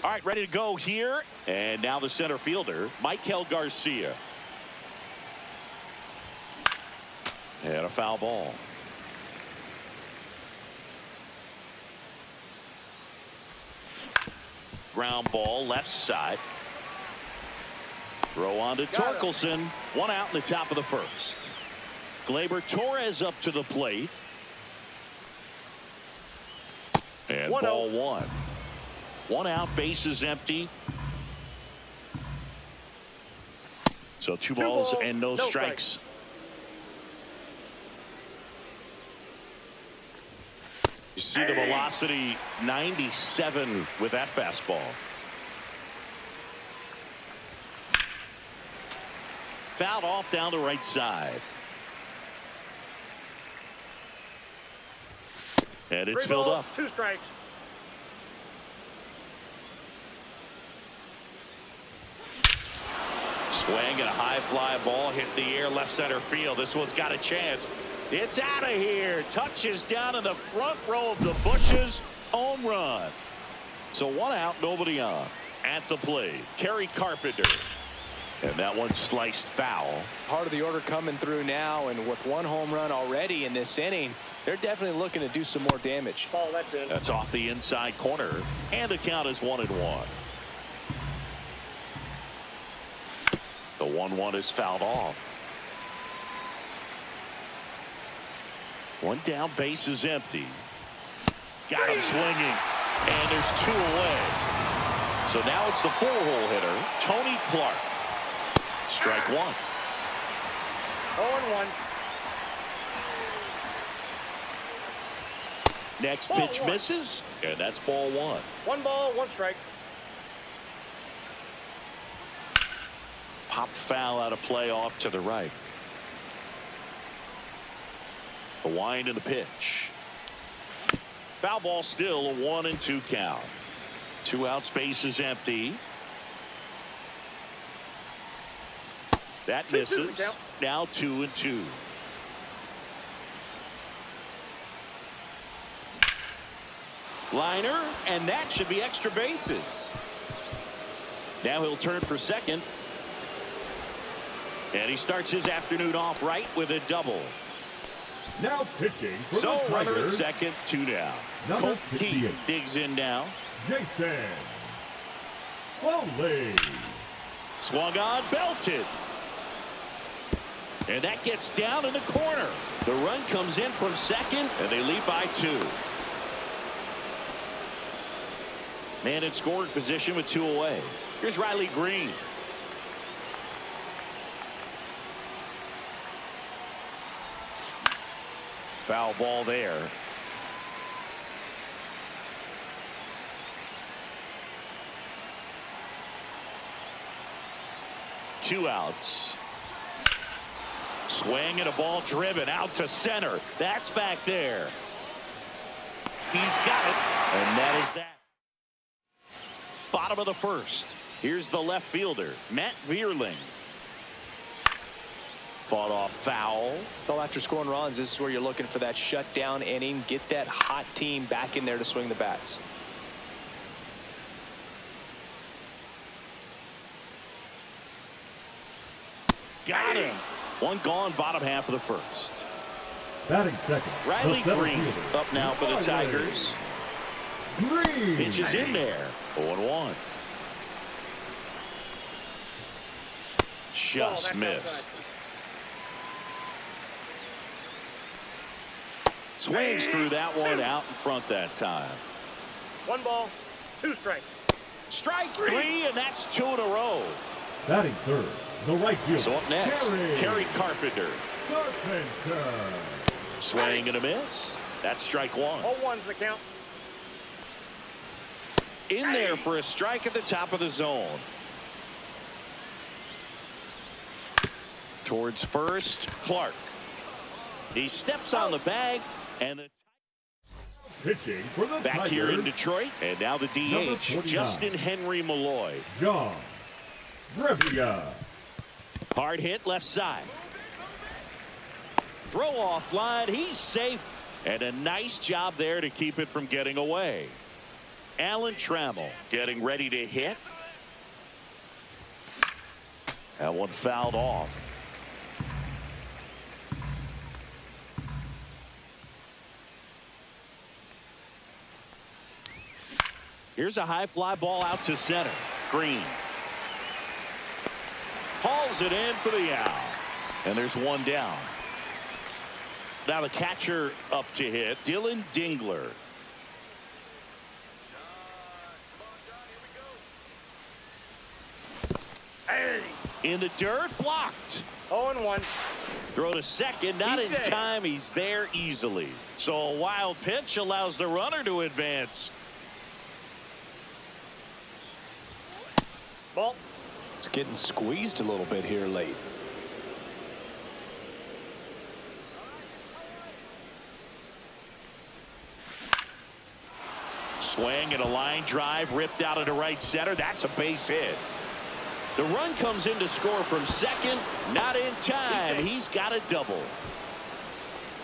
All right, ready to go here. And now the center fielder, Michael Garcia. And a foul ball. Ground ball, left side. Throw on to Torkelson. 1 out in the top of the first. Gleyber Torres up to the plate. And ball 1. 1 out, bases empty. So 2 balls and no strikes. You see the velocity 97 with that fastball. Fouled off down the right side. And it's filled up. 2 strikes. Swing and a high fly ball hit the air left center field. This one's got a chance. It's out of here. Touches down in the front row of the bushes. Home run. So 1 out, nobody on. At the plate, Kerry Carpenter. And that one sliced foul. Part of the order coming through now, and with 1 home run already in this inning, they're definitely looking to do some more damage. Ball, that's in. That's off the inside corner. And the count is 1-1. The 1-1 is fouled off. 1 down, base is empty. Got him swinging. And there's 2 away. So now it's the 4-hole hitter, Tony Clark. Strike 1. 0-1. Next pitch misses. And that's ball 1. 1 ball, 1 strike. Pop foul out of play off to the right. The wind and the pitch. Foul ball still, a 1-2 count. 2 outs, base is empty. That misses. Now 2-2. Liner, and that should be extra bases. Now he'll turn for second. And he starts his afternoon off right with a double. Now pitching for So the runner at Tigers, second, 2 down. Number Colt 68. Keith digs in now. Jason Foley. Swung on, belted. And that gets down in the corner. The run comes in from second, and they lead by 2. Man in scoring position with 2 away. Here's Riley Green. Foul ball there. Two outs. Swing and a ball driven out to center. That's back there. He's got it. And that is that. Bottom of the first. Here's the left fielder, Matt Vierling. Fought off foul. Well, after scoring runs, this is where you're looking for that shutdown inning. Get that hot team back in there to swing the bats. Got him. One gone, bottom half of the first. Batting second. Riley the Green fielder, up now for the Tigers. Green. Pitches in there. 0-1. Just that's missed. Swings through that one out in front that time. 1 ball, 2 strikes. Strike 3, and that's 2 in a row. Batting third. The right fielder. So up next, Kerry Carpenter. Carpenter. Swing and a miss. That's strike 1. 0-1's the count. In there for a strike at the top of the zone. Towards first, Clark. He steps on the bag, and the Pitching for the back Tigers. here in Detroit, and now the Number DH, 49. Justin Henry Malloy. John Brebbia. Hard hit left side. Throw off line. He's safe. And a nice job there to keep it from getting away. Alan Trammell getting ready to hit. That one fouled off. Here's a high fly ball out to center. Green. Hauls it in for the out. And there's one down. Now the catcher up to hit, Dylan Dingler. Hey. In the dirt, blocked. 0-1. Throw to second, not He's in there. time. He's there easily. So a wild pitch allows the runner to advance. Ball. It's getting squeezed a little bit here late. Swing and a line drive ripped out into right center. That's a base hit. The run comes in to score from second. Not in time. He's got a double.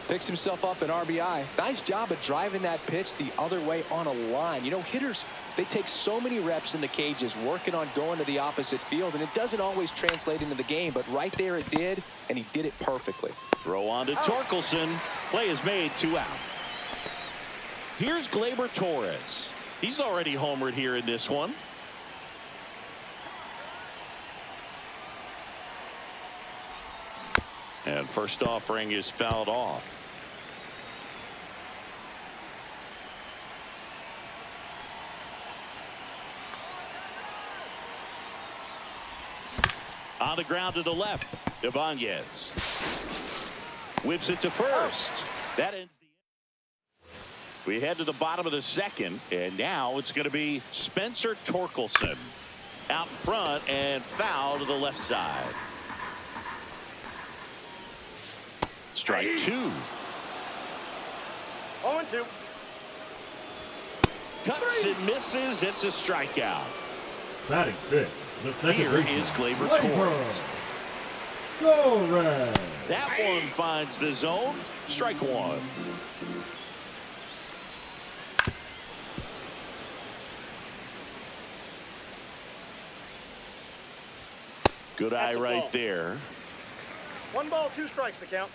Picks himself up an RBI. Nice job of driving that pitch the other way on a line. You know, hitters, they take so many reps in the cages working on going to the opposite field, and it doesn't always translate into the game, but right there it did, and he did it perfectly. Throw on to Torkelson. Play is made, 2 out. Here's Gleyber Torres. He's already homered here in this one. And first offering is fouled off. On the ground to the left, Ibanez. Whips it to first. That ends the inning. We head to the bottom of the second, and now it's going to be Spencer Torkelson out in front and foul to the left side. Strike 2. 0-2. Cuts and misses. It's a strikeout. Batting fifth. The second Here baseman, is Gleyber Torres. Torres. That one finds the zone. Strike 1. Good eye That's a right ball. there. 1 ball, 2 strikes the count.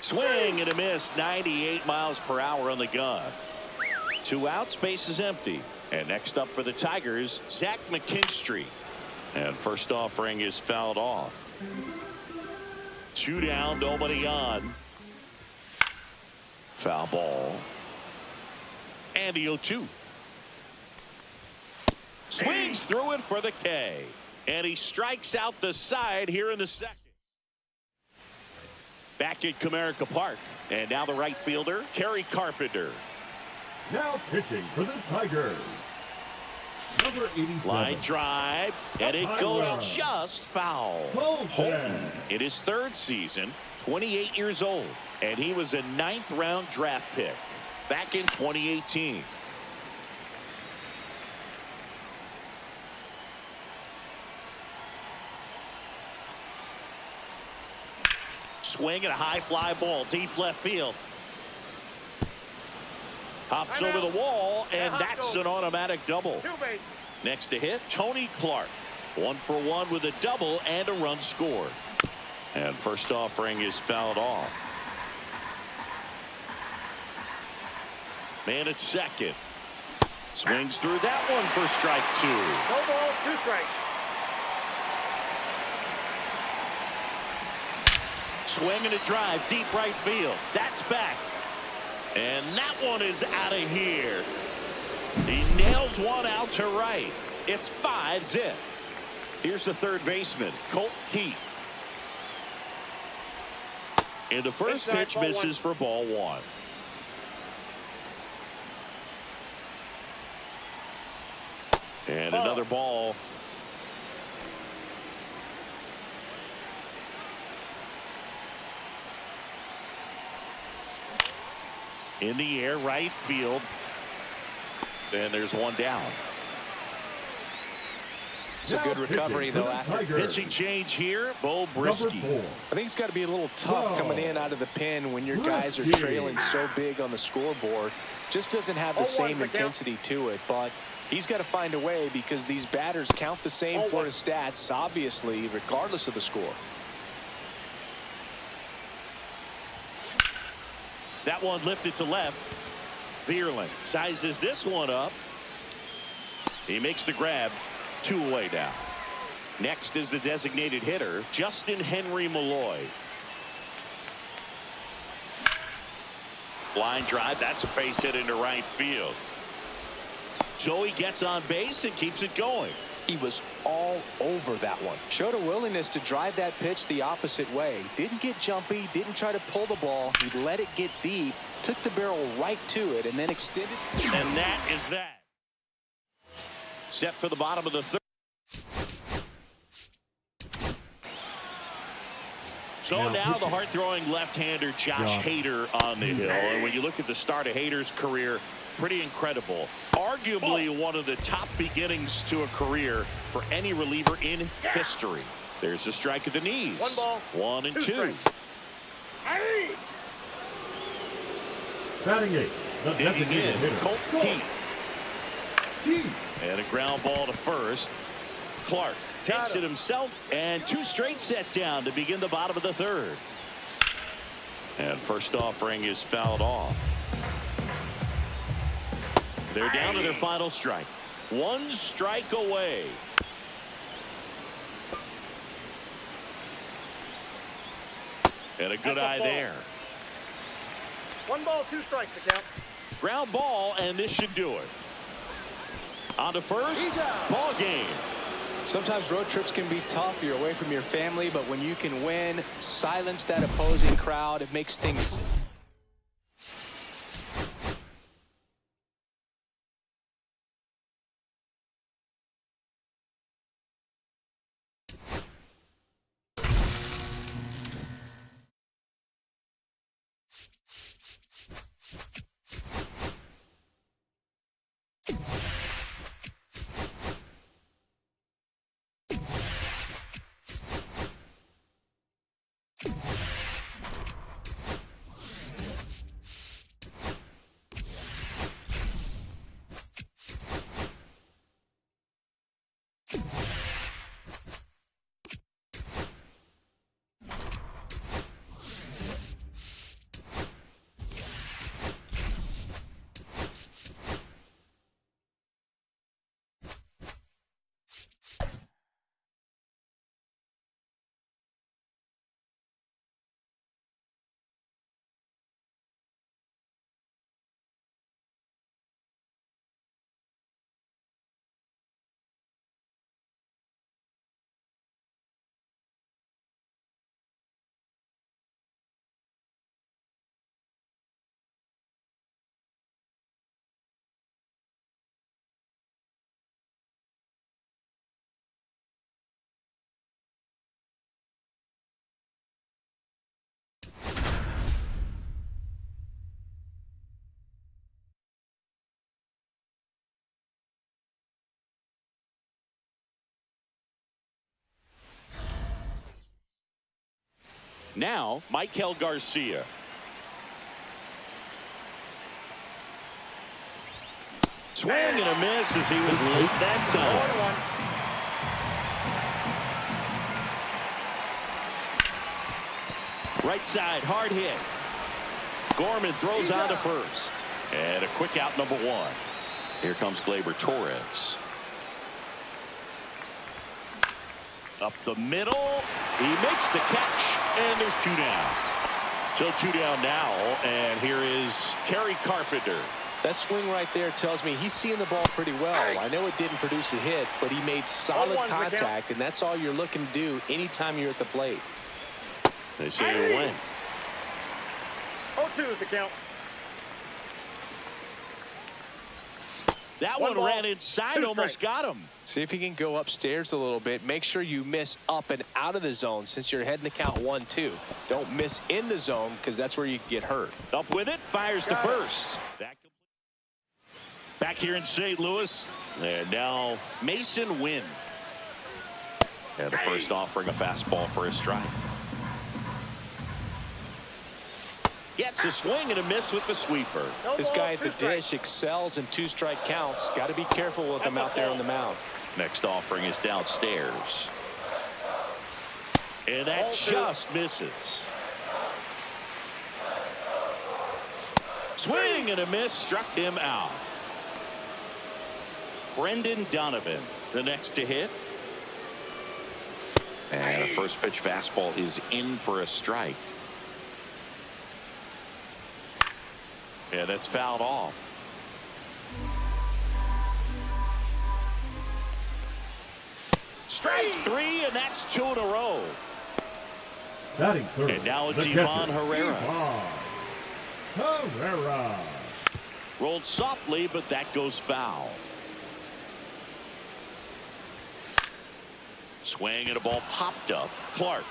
Swing and a miss. 98 miles per hour on the gun. 2 outs, base is empty. And next up for the Tigers, Zach McKinstry. And first offering is fouled off. 2 down, nobody on. Foul ball. And the 0-2. Swings through it for the K. And he strikes out the side here in the second. Back at Comerica Park. And now the right fielder, Kerry Carpenter. Now pitching for the Tigers, number 87. Line drive, and it goes just foul. Holton in his 3rd season, 28 years old, and he was a 9th round draft pick back in 2018. Swing and a high fly ball, deep left field. Hops over the wall, and that's an automatic double. Next to hit, Tony Clark. 1 for 1 with a double and a run scored. And first offering is fouled off. Man at second. Swings through that one for strike 2. No ball, 2 strikes. Swing and a drive, deep right field. That's back. And that one is out of here. He nails one out to right. It's 5-zip. Here's the third baseman, Colt Keith. And the first pitch misses for ball 1. And another ball. In the air, right field. And there's one down. It's a good recovery, though, after pitching change here. Bo Brisky. I think it's got to be a little tough coming in out of the pen when your guys are trailing so big on the scoreboard. Just doesn't have the same intensity to it, but he's got to find a way because these batters count the same for his stats, obviously, regardless of the score. That one lifted to left. Vierling sizes this one up. He makes the grab. 2 away now. Next is the designated hitter, Justin Henry Malloy. Line drive. That's a base hit into right field. Joey gets on base and keeps it going. He was all over that one. Showed a willingness to drive that pitch the opposite way. Didn't get jumpy, didn't try to pull the ball. He let it get deep, took the barrel right to it, and then extended. And that is that. Set for the bottom of the 3rd. So now the hard-throwing left-hander Josh Hader on the hill. And when you look at the start of Hader's career, pretty incredible. Arguably one of the top beginnings to a career for any reliever in history. There's a strike at the knees. 1 ball. 1 and 2. Batting 8, the Digging designated in, hitter, Colt Keith. And a ground ball to first. Clark takes it himself, and 2 straight set down to begin the bottom of the 3rd. And first offering is fouled off. They're down to their final strike. 1 strike away. And a good eye there. 1 ball, 2 strikes to count. Ground ball, and this should do it. On to first. Ball game. Sometimes road trips can be tough. You're away from your family, but when you can win, silence that opposing crowd, it makes things. Now, Michael Garcia. Swing and a miss as he was late that time. 0-1. Right side, hard hit. Gorman throws on to first. And a quick out, number one. Here comes Gleyber Torres. Up the middle. He makes the catch, and there's two down. So two down now, and here is Kerry Carpenter. That swing right there tells me he's seeing the ball pretty well. I know it didn't produce a hit, but he made solid contact, and that's all you're looking to do anytime you're at the plate. They say a win. 0-2 is the count. That one ran inside, almost got him. See if he can go upstairs a little bit. Make sure you miss up and out of the zone since you're heading to count 1-2. Don't miss in the zone because that's where you can get hurt. Up with it, fires to first. Back here in St. Louis, and now Mason Wynn. And the first offering a fastball for a strike. Gets a swing and a miss with the sweeper. This guy at the dish excels in two-strike counts. Got to be careful with him out there on the mound. Next offering is downstairs. And that just misses. Swing and a miss, struck him out. Brendan Donovan, the next to hit. And a first pitch fastball is in for a strike. And that's fouled off. Strike three, and that's two in a row. Batting third. And now it's the Ivan catcher, Herrera. Ivan Herrera. Rolled softly, but that goes foul. Swing and a ball popped up. Clark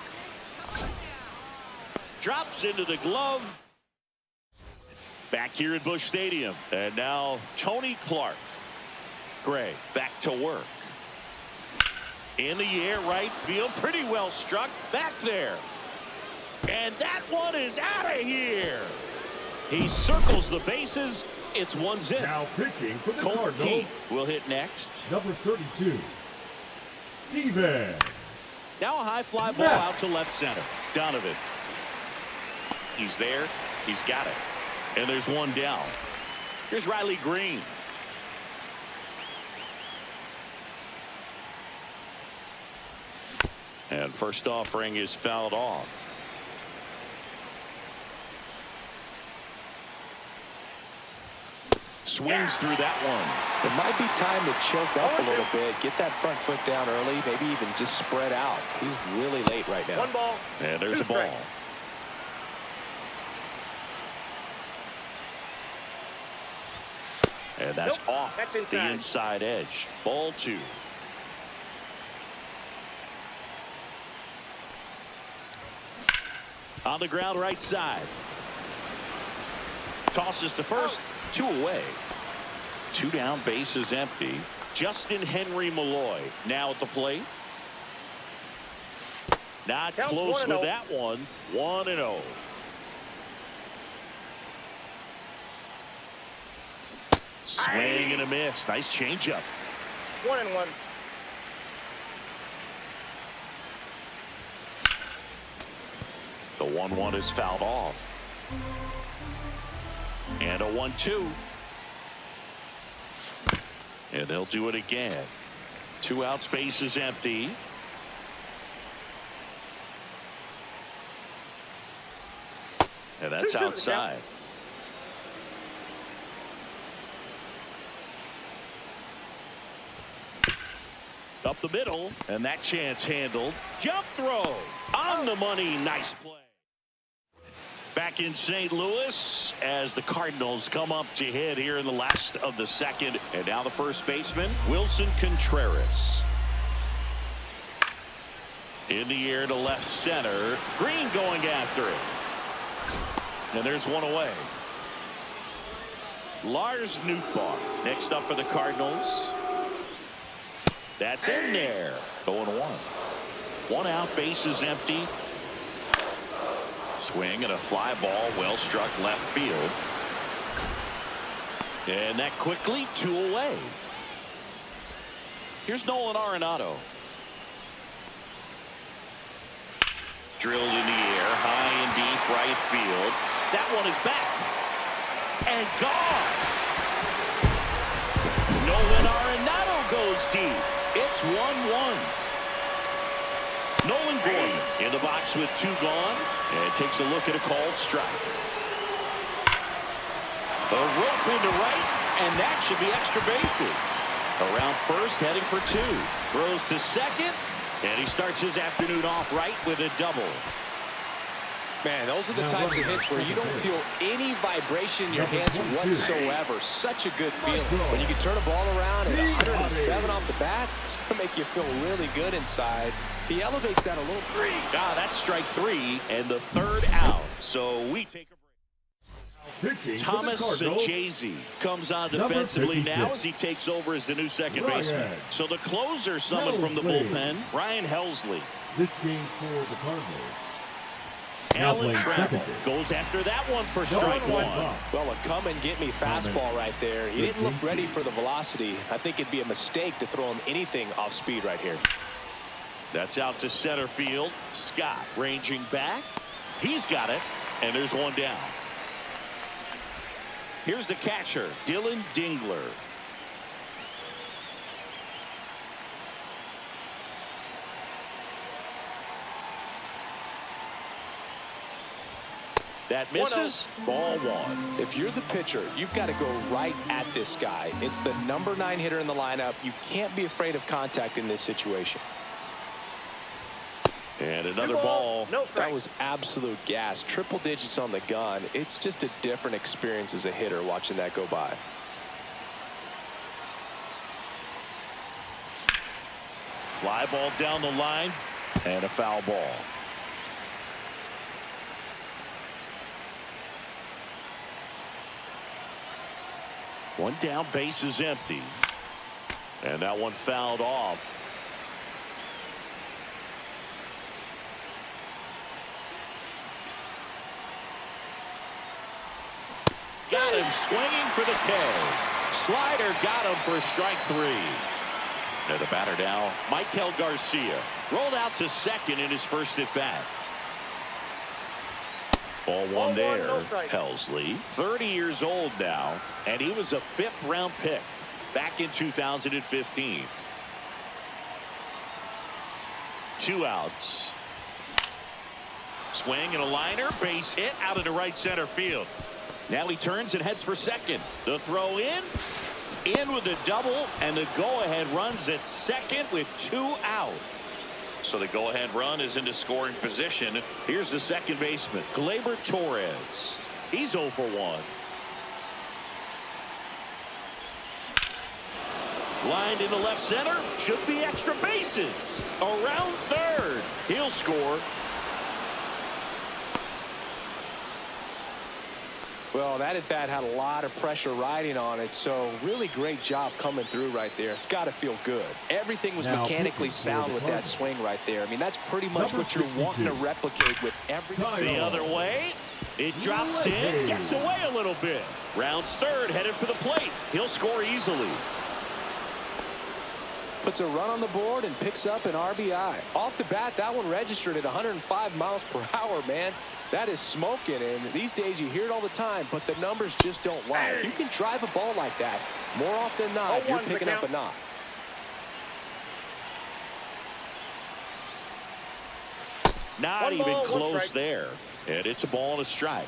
drops into the glove. Back here at Busch Stadium. And now Tony Clark. Gray back to work. In the air, right field. Pretty well struck. Back there. And that one is out of here. He circles the bases. It's one zip. Now pitching for the Colton Cardinals. Keith will hit next. Number 32. Steven. Now a high fly ball out to left center. Donovan. He's there. He's got it. And there's one down. Here's Riley Green. And first offering is fouled off. Swings through that one. It might be time to choke up a little bit, get that front foot down early, maybe even just spread out. He's really late right now. One ball. And there's a ball. And that's off the inside edge. Ball two. On the ground right side. Tosses to first. Two away. Two down, base is empty. Justin Henry Malloy now at the plate. Not close with that one. 1-0. Swing and a miss. Nice changeup. 1-1. The 1-1 is fouled off. And a 1-2. And they'll do it again. Two outs, base is empty. And that's outside. Up the middle, and that chance handled. Jump throw on the money. Nice play. Back in St. Louis as the Cardinals come up to hit here in the last of the second. And now the first baseman, Wilson Contreras. In the air to left center. Green going after it. And there's one away. Lars Nootbaar next up for the Cardinals. That's in there. 0-1. One out, base is empty. Swing and a fly ball well struck left field. And that quickly 2 away. Here's Nolan Arenado. Drilled in the air, high and deep right field. That one is back. And gone. Nolan Arenado goes deep. It's 1-1. Nolan Gordon in the box with 2 gone. And takes a look at a called strike. A rope into right, and that should be extra bases. Around first, heading for 2. Throws to second, and he starts his afternoon off right with a double. Man, those are the types of hits where you don't feel any vibration in your hands whatsoever. Such a good feeling. When you can turn a ball around at 107 off the bat, it's going to make you feel really good inside. He elevates that a little. That's strike 3 and the 3rd out. So we take a break. Thomas Sajazi comes on defensively now as he takes over as the new second baseman. So the closer summoned from the bullpen, Ryan Helsley. This game for the Cardinals. Alan Trammell goes after that one for strike 1. Well, a come-and-get-me fastball right there. He didn't look ready for the velocity. I think it'd be a mistake to throw him anything off speed right here. That's out to center field. Scott ranging back. He's got it, and there's one down. Here's the catcher, Dylan Dingler. That misses. Ball 1. If you're the pitcher, you've got to go right at this guy. It's the number 9 hitter in the lineup. You can't be afraid of contact in this situation. And another ball. No strike. That was absolute gas. Triple digits on the gun. It's just a different experience as a hitter watching that go by. Fly ball down the line and a foul ball. One down, base is empty. And that one fouled off. Got him swinging for the K. Slider got him for strike 3. And the batter now, Michael Garcia. Rolled out to second in his first at bat. Ball 1 there. No strike. Helsley, 30 years old now, and he was a 5th-round pick back in 2015. 2 outs. Swing and a liner, base hit out into right center field. Now he turns and heads for second. The throw in with a double, and the go-ahead runs at second with 2 out. So the go-ahead run is into scoring position. Here's the second baseman, Gleyber Torres. He's 0 for 1. Lined into left center, should be extra bases. Around third, he'll score. Well, that at-bat had a lot of pressure riding on it, so really great job coming through right there. It's got to feel good. Everything was mechanically sound with that swing right there. I mean, that's pretty much what you're wanting to replicate with every... The other way, it drops in, gets away a little bit. Rounds third, headed for the plate. He'll score easily. Puts a run on the board and picks up an RBI. Off the bat, that one registered at 105 miles per hour, man. That is smoking, and these days you hear it all the time, but the numbers just don't lie. If you can drive a ball like that, more often than not, you're picking up a knock. Not even close there, and it's a ball and a strike.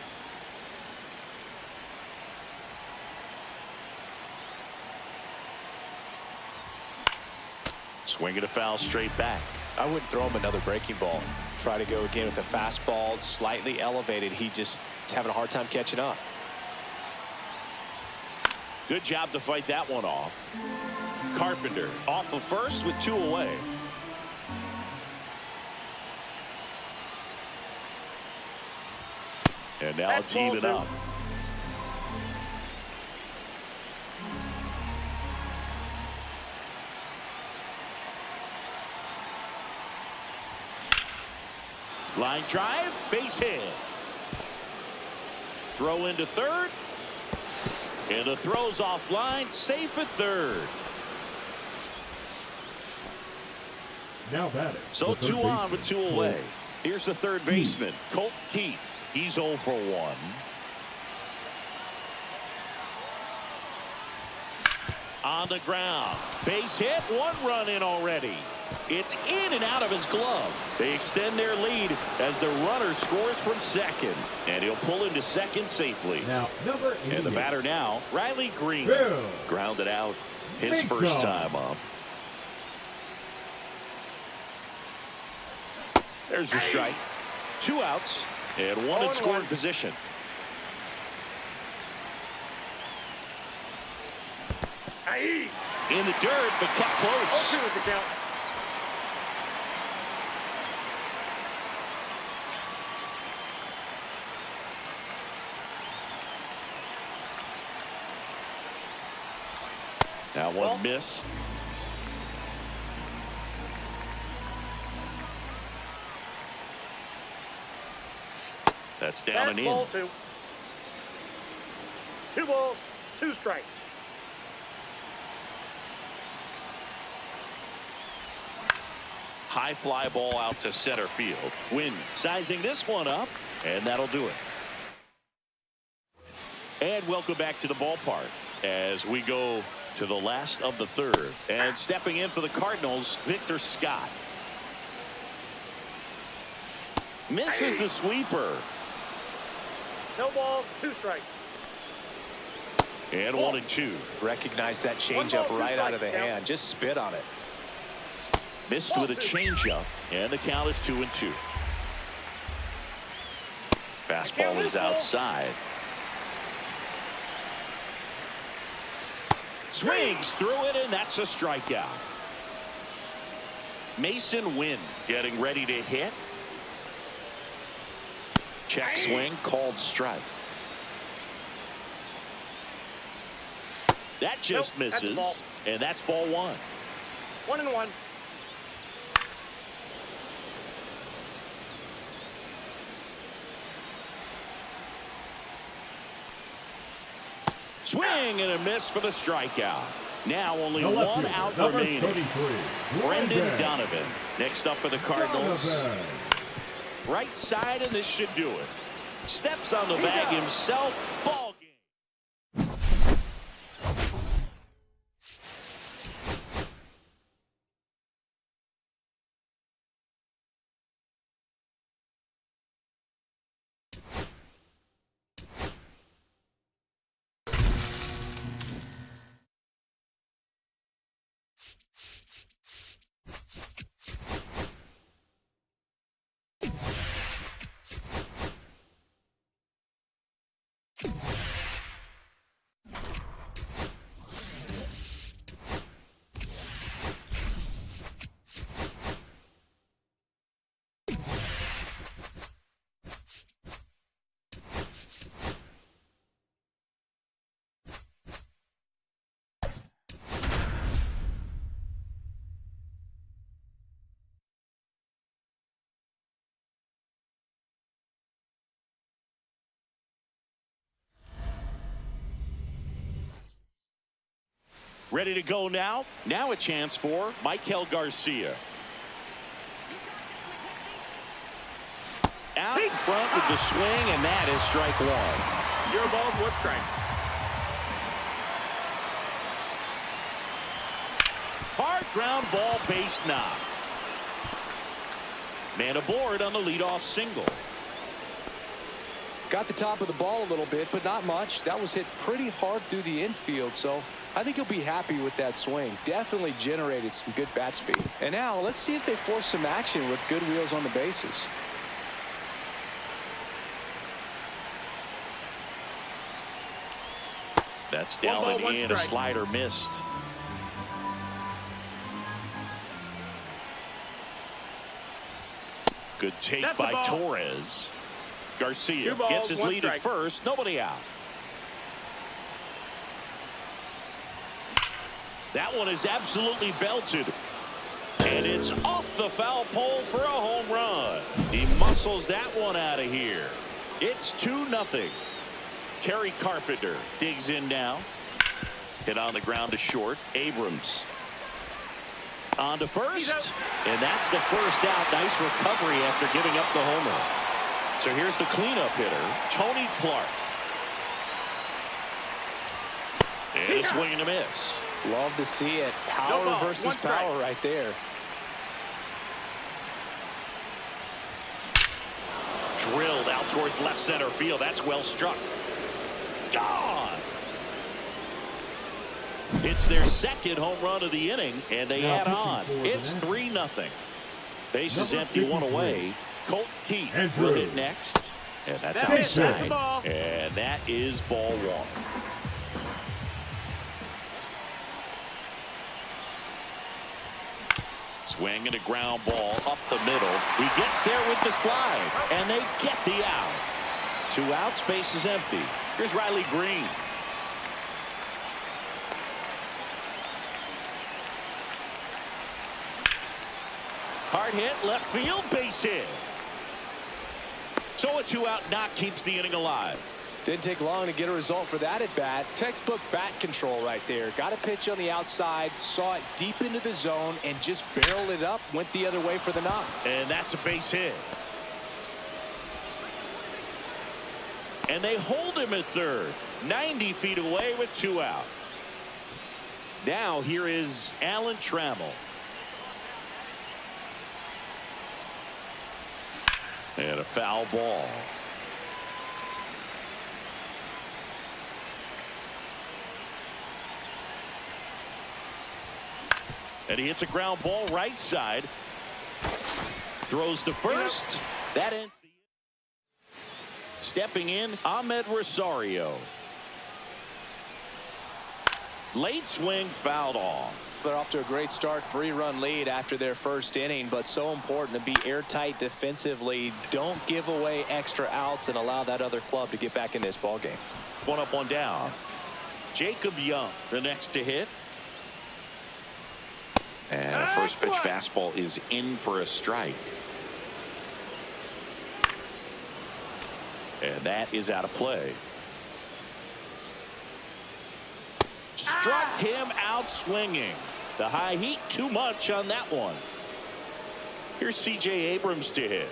Swinging a foul straight back. I wouldn't throw him another breaking ball. Try to go again with a fastball, slightly elevated. He just is having a hard time catching up. Good job to fight that one off. Carpenter off the first with 2 away. And now it's even up. Line drive, base hit. throw into third. And the throw's offline, safe at third. Now batting. So the 2 third on with 2 baseman, away. Here's the third baseman, Colt Keith. He's 0 for 1. On the ground. Base hit. 1 run in already. It's in and out of his glove. They extend their lead as the runner scores from second. And he'll pull into second safely. Now, number 88. And the batter now, Riley Green. Bill Grounded out his Big first time. time up. There's your strike. 2 outs and 1 in scoring position. In the dirt, but kept close. 0-2 with the count. That one missed. That's down and in. Ball 2. 2 balls, 2 strikes. High fly ball out to center field. Wynn sizing this one up, and that'll do it. And welcome back to the ballpark as we go to the last of the third. And stepping in for the Cardinals, Victor Scott. Misses the sweeper. No balls, 2 strikes. And 1 and 2. Recognize that 1 changeup ball, 2 right out of the strikes, hand. Just spit on it. Missed with a changeup, and the count is 2 and 2. Fastball is outside. Swings through it, and that's a strikeout. Mason Wynn getting ready to hit. Check swing, called strike. That just Nope, that's a misses, ball. and that's ball 1. 1-1. Swing and a miss for the strikeout. Now only The left 1 fielder, out number remaining. 33, Brendan Donovan. Donovan. Next up for the Cardinals. Donovan. Right side, and this should do it. Steps on the bag himself. Ball game. Ready to go now. Now a chance for Michael Garcia. Out in front with the swing, and that is strike 1. 0 balls, 1 strike. Hard ground ball, base knock. Man aboard on the leadoff single. Got the top of the ball a little bit, but not much. That was hit pretty hard through the infield, so I think he'll be happy with that swing. Definitely generated some good bat speed. And now let's see if they force some action with good wheels on the bases. That's down 1 ball, and 1 in. A strike. slider missed. Good take That's a by ball. Torres. Garcia 2 balls, gets his 1 lead at strike. first. Nobody out. That one is absolutely belted. And it's off the foul pole for a home run. He muscles that one out of here. It's 2-0. Kerry Carpenter digs in now. Hit on the ground to short. Abrams on to first. And that's the first out. Nice recovery after giving up the homer. So here's the cleanup hitter, Tony Clark. And a swing and a miss. Love to see it. Power versus power right there. Drilled out towards left center field. That's well struck. Gone. It's their second home run of the inning, and they add on. It's 3-0. Bases empty, one away. Colt Keith will hit next. And that's outside. And that is ball one. Swing and a ground ball up the middle. He gets there with the slide, and they get the out. 2 outs, base is empty. Here's Riley Green. Hard hit, left field, base hit. So a 2-out knock keeps the inning alive. Didn't take long to get a result for that at bat. Textbook bat control right there. Got a pitch on the outside, saw it deep into the zone, and just barreled it up, went the other way for the knock. And that's a base hit. And they hold him at third. 90 feet away with 2 out. Now here is Alan Trammell. And a foul ball. And he hits a ground ball right side. Throws to first. That ends the inning. Stepping in, Ahmed Rosario. Late swing, fouled off. They're off to a great start, 3-run lead after their first inning, but so important to be airtight defensively. Don't give away extra outs and allow that other club to get back in this ball game. 1 up, 1 down. Jacob Young, the next to hit. And a first pitch fastball is in for a strike. And that is out of play. Struck him out swinging. The high heat too much on that one. Here's C.J. Abrams to hit.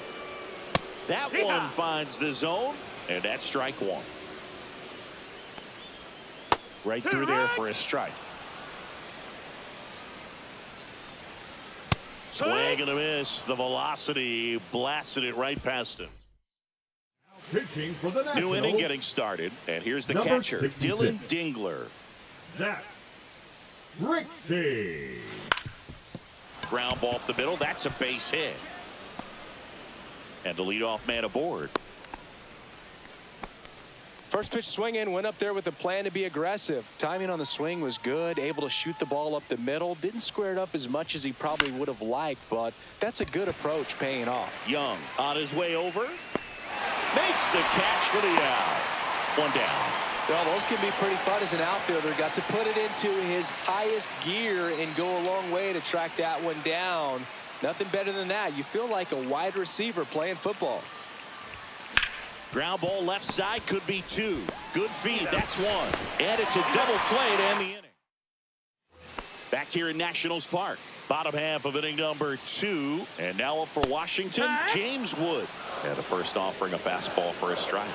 That one finds the zone, and that's strike 1. Right through there for a strike. Swing and a miss. The velocity blasted it right past him. Pitching for the Nationals. New inning getting started, and here's the Number catcher, 66. Dylan Dingler. Zach Rixey. Ground ball up the middle. That's a base hit. And the leadoff man aboard. First pitch swing in, went up there with a plan to be aggressive. Timing on the swing was good, able to shoot the ball up the middle. Didn't square it up as much as he probably would have liked, but that's a good approach paying off. Young on his way over. Makes the catch for the out. 1 down. Well, those can be pretty fun as an outfielder. Got to put it into his highest gear and go a long way to track that one down. Nothing better than that. You feel like a wide receiver playing football. Ground ball left side, could be 2. Good feed, that's 1. And it's a double play to end the inning. Back here in Nationals Park. Bottom half of inning number 2. And now up for Washington, James Wood. And the first offering a fastball for a strike.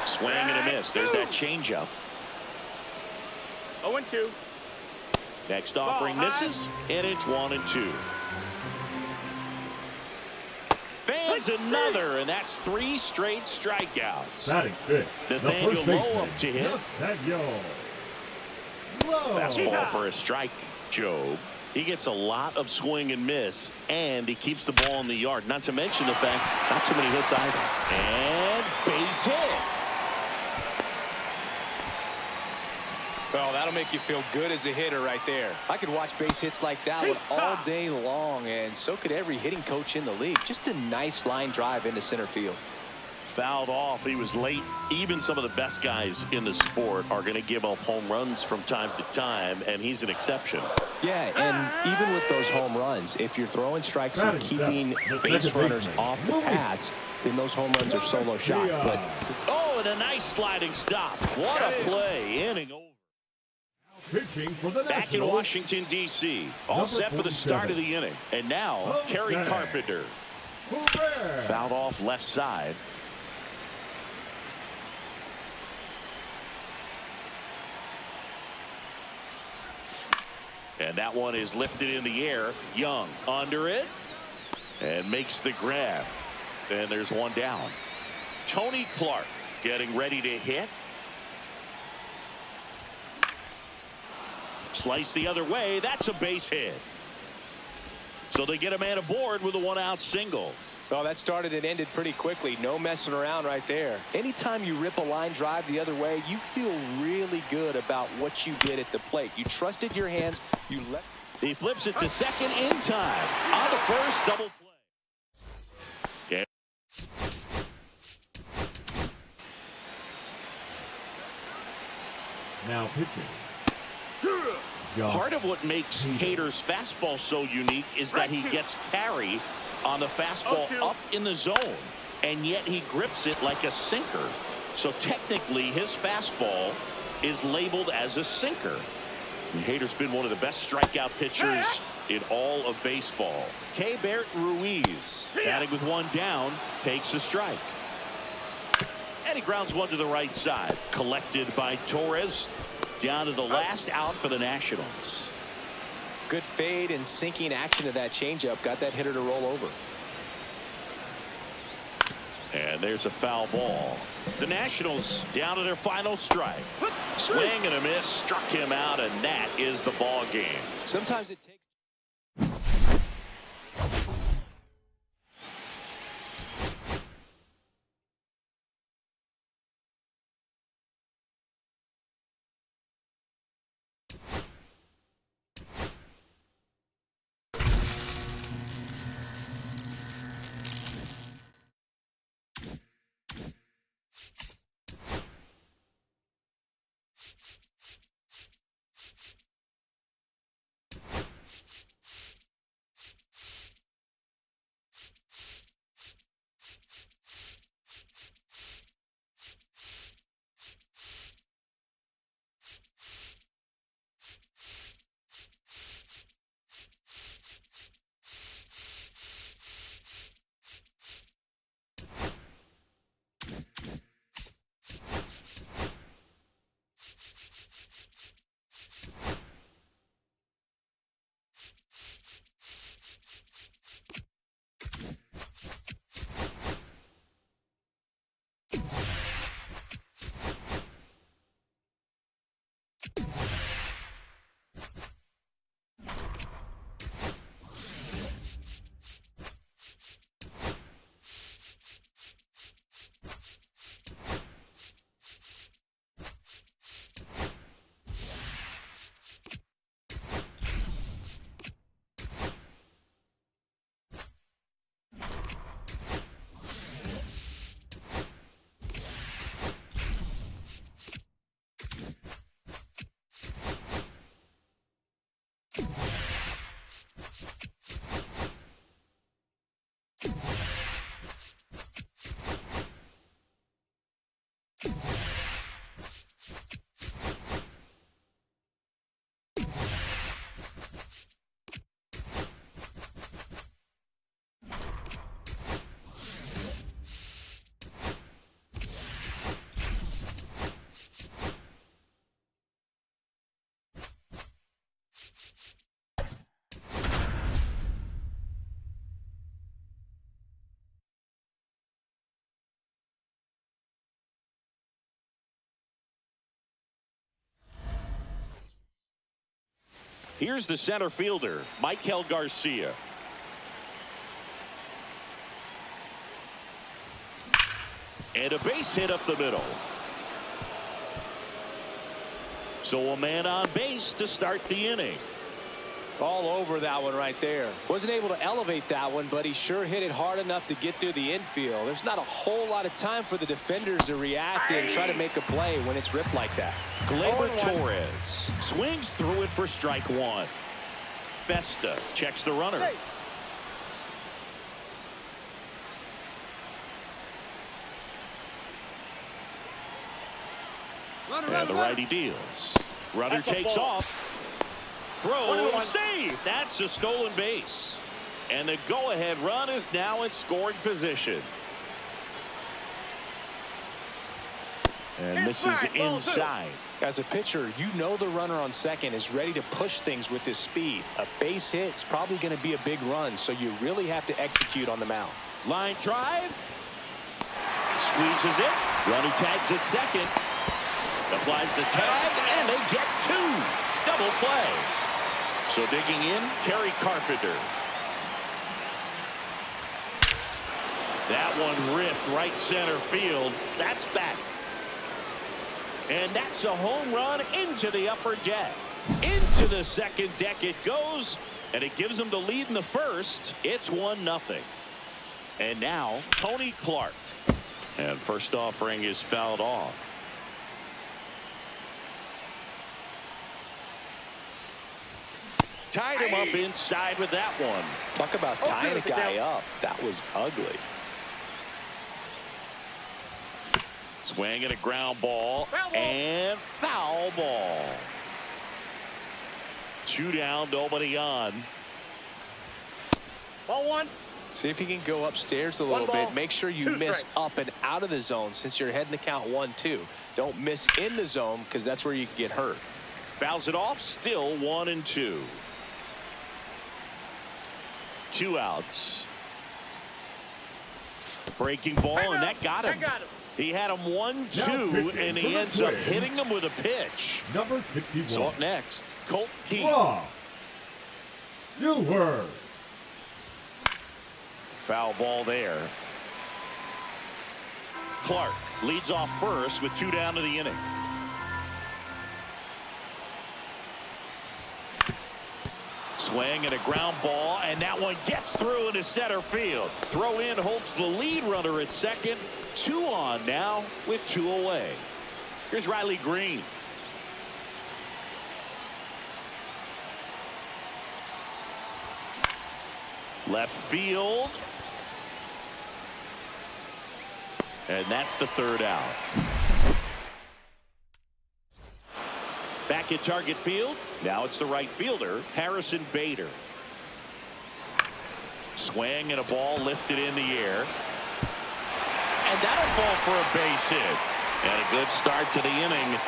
Swing and a miss. There's that changeup. 0-2. Next offering misses, and it's 1-2. Fans another, and that's 3 straight strikeouts. Batting fifth, Nathaniel Lowe up to hit. Nathaniel Lowe. Fastball for a strike, Job. He gets a lot of swing and miss, and he keeps the ball in the yard. Not to mention the fact, not too many hits either. And base hit. Well, that'll make you feel good as a hitter right there. I could watch base hits like that one all day long, and so could every hitting coach in the league. Just a nice line drive into center field. Fouled off. He was late. Even some of the best guys in the sport are going to give up home runs from time to time, and he's an exception. Yeah, and even with those home runs, if you're throwing strikes and keeping base runners off the paths, then those home runs are solo shots. But oh, Oh, and a nice sliding stop. What a play. Inning over. Pitching for the Back in Nationals, Washington, D.C. All Number set for the start 47. of the inning. And now, Kerry Okay. Carpenter. Hooray! Fouled off left side. And that one is lifted in the air. Young under it. And makes the grab. And there's one down. Tony Clark getting ready to hit. Slice the other way. That's a base hit. So they get a man aboard with a one-out single. Well, that started and ended pretty quickly. No messing around right there. Anytime you rip a line drive the other way, you feel really good about what you did at the plate. You trusted your hands. You let. He flips it to second in time. On the first double play. Yeah. Now pitching. Part of what makes Hader's fastball so unique is that he gets carry on the fastball up in the zone, and yet he grips it like a sinker. So technically his fastball is labeled as a sinker. And Hader's been one of the best strikeout pitchers in all of baseball. Keibert Ruiz, batting with one down, takes a strike. And he grounds one to the right side. Collected by Torres. Down to the last out for the Nationals. Good fade and sinking action of that changeup. Got that hitter to roll over. And there's a foul ball. The Nationals down to their final strike. Swing and a miss. Struck him out, and that is the ball game. Sometimes it takes. Here's the center fielder, Michael Garcia. And a base hit up the middle. So a man on base to start the inning. All over that one right there. Wasn't able to elevate that one, but he sure hit it hard enough to get through the infield. There's not a whole lot of time for the defenders to react and try to make a play when it's ripped like that. Gleyber Torres swings through it for strike one. Festa checks the runner. Hey. And the righty deals. Runner takes off. Throw, save. That's a stolen base. And the go-ahead run is now in scoring position. And this is inside. As a pitcher, you know the runner on second is ready to push things with his speed. A base hit is probably going to be a big run, so you really have to execute on the mound. Line drive. Squeezes it. Runner tags at second. Applies the tag, and they get two. Double play. So digging in, Kerry Carpenter. That one ripped right center field. That's back. And that's a home run into the upper deck. Into the second deck it goes, and it gives them the lead in the first. It's 1-0. And now, Tony Clark. And first offering is fouled off. Tied him up inside with that one. Talk about tying a guy up. That was ugly. Swing and a ground ball. And foul ball. 2 down, nobody on. Ball 1. See if you can go upstairs a little bit. Make sure you miss up and out of the zone since you're heading the count 1-2. Don't miss in the zone because that's where you can get hurt. Fouls it off. Still 1-2. 2 outs. Breaking ball, and that got him. He had him 1-2, and he ends up hitting him with a pitch. Number 61. So up next, Colt Keith. Stewart. Foul ball there. Clark leads off first with 2 down to the inning. Swing and a ground ball, and that one gets through into center field. Throw in Holtz, the lead runner at second. 2 on now with 2 away. Here's Riley Green. Left field. And that's the 3rd out. Back at target field. Now it's the right fielder, Harrison Bader. Swing and a ball lifted in the air. And that'll fall for a base hit. And a good start to the inning.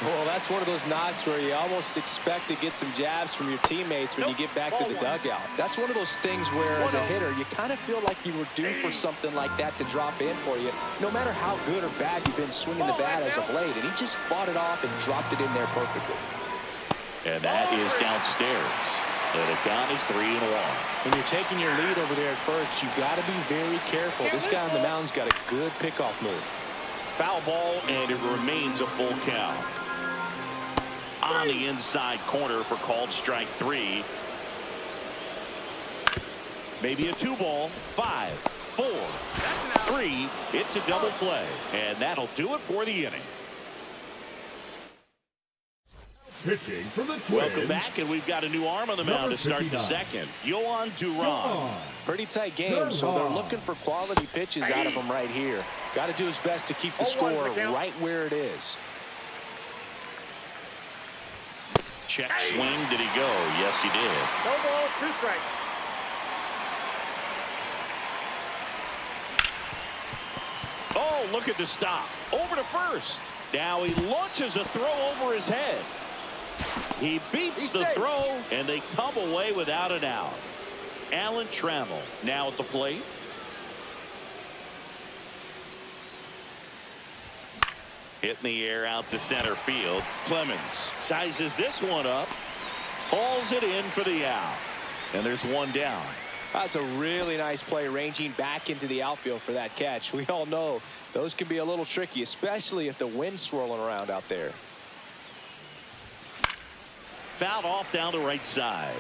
Well, that's one of those knocks where you almost expect to get some jabs from your teammates when you get back to the dugout. That's one of those things where, as a hitter, you kind of feel like you were due for something like that to drop in for you, no matter how good or bad you've been swinging the bat as of late. And he just fought it off and dropped it in there perfectly. And that is downstairs. And the count is 3-1. When you're taking your lead over there at first, you've got to be very careful. This guy on the mound's got a good pickoff move. Foul ball, and it remains a full count. On the inside corner for called strike 3. Maybe a 2-ball. 5, 4, 3. It's a double play. And that'll do it for the inning. Pitching for the Twins. Welcome back, and we've got a new arm on the mound to start the second. Yohan Duran. Pretty tight game, so they're looking for quality pitches out of him right here. Got to do his best to keep the score right where it is. Check swing. Did he go? Yes, he did. No ball, 2 strikes. Oh, look at the stop. Over to first. Now he launches a throw over his head. He beats the throw, and they come away without an out. Alan Trammell now at the plate. Hit in the air out to center field. Clemens sizes this one up. Hauls it in for the out. And there's 1 down. That's a really nice play, ranging back into the outfield for that catch. We all know those can be a little tricky, especially if the wind's swirling around out there. Fouled off down the right side.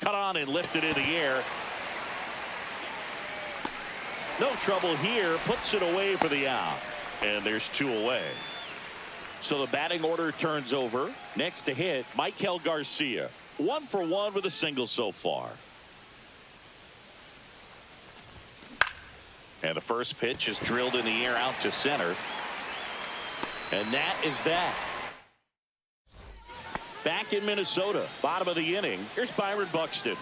Cut on and lifted in the air. No trouble here. Puts it away for the out. And there's 2 away. So the batting order turns over. Next to hit, Michael Garcia. 1 for 1 with a single so far. And the first pitch is drilled in the air out to center. And that is that. Back in Minnesota, bottom of the inning. Here's Byron Buxton.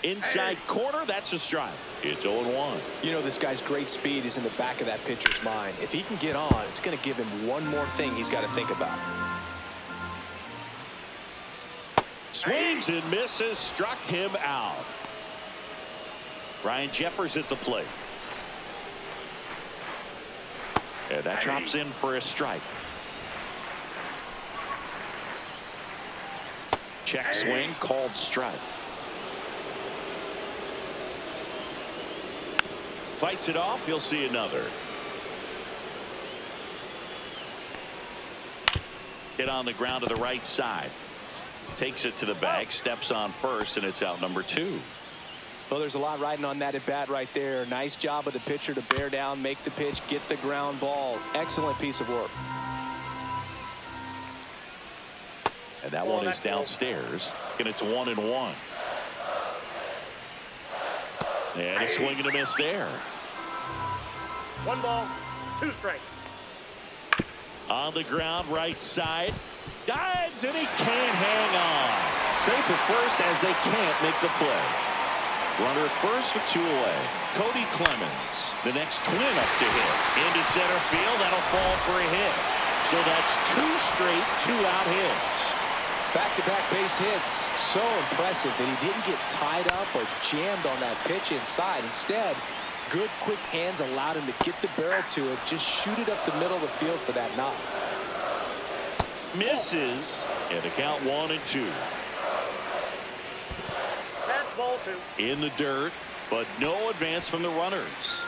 Inside corner, that's a strike. It's 0-1. You know, this guy's great speed is in the back of that pitcher's mind. If he can get on, it's going to give him one more thing he's got to think about. Swings and misses, struck him out. Ryan Jeffers at the plate. And that drops in for a strike. Check swing, called strike. Fights it off, you'll see another. Hit on the ground to the right side. Takes it to the bag, steps on first, and it's out number 2. Well, there's a lot riding on that at bat right there. Nice job of the pitcher to bear down, make the pitch, get the ground ball. Excellent piece of work. And that one is downstairs, and it's 1-1. And a swing and a miss there. 1 ball, 2 strikes. On the ground, right side. Dives, and he can't hang on. Safe at first as they can't make the play. Runner at first with 2 away. Cody Clemens, the next twin up to hit. Into center field, that'll fall for a hit. So that's 2 straight 2-out hits. Back-to-back base hits. So impressive that he didn't get tied up or jammed on that pitch inside. Instead, good quick hands allowed him to get the barrel to it, just shoot it up the middle of the field for that knock. Misses, and the count 1-2. That's ball 2. In the dirt, but no advance from the runners.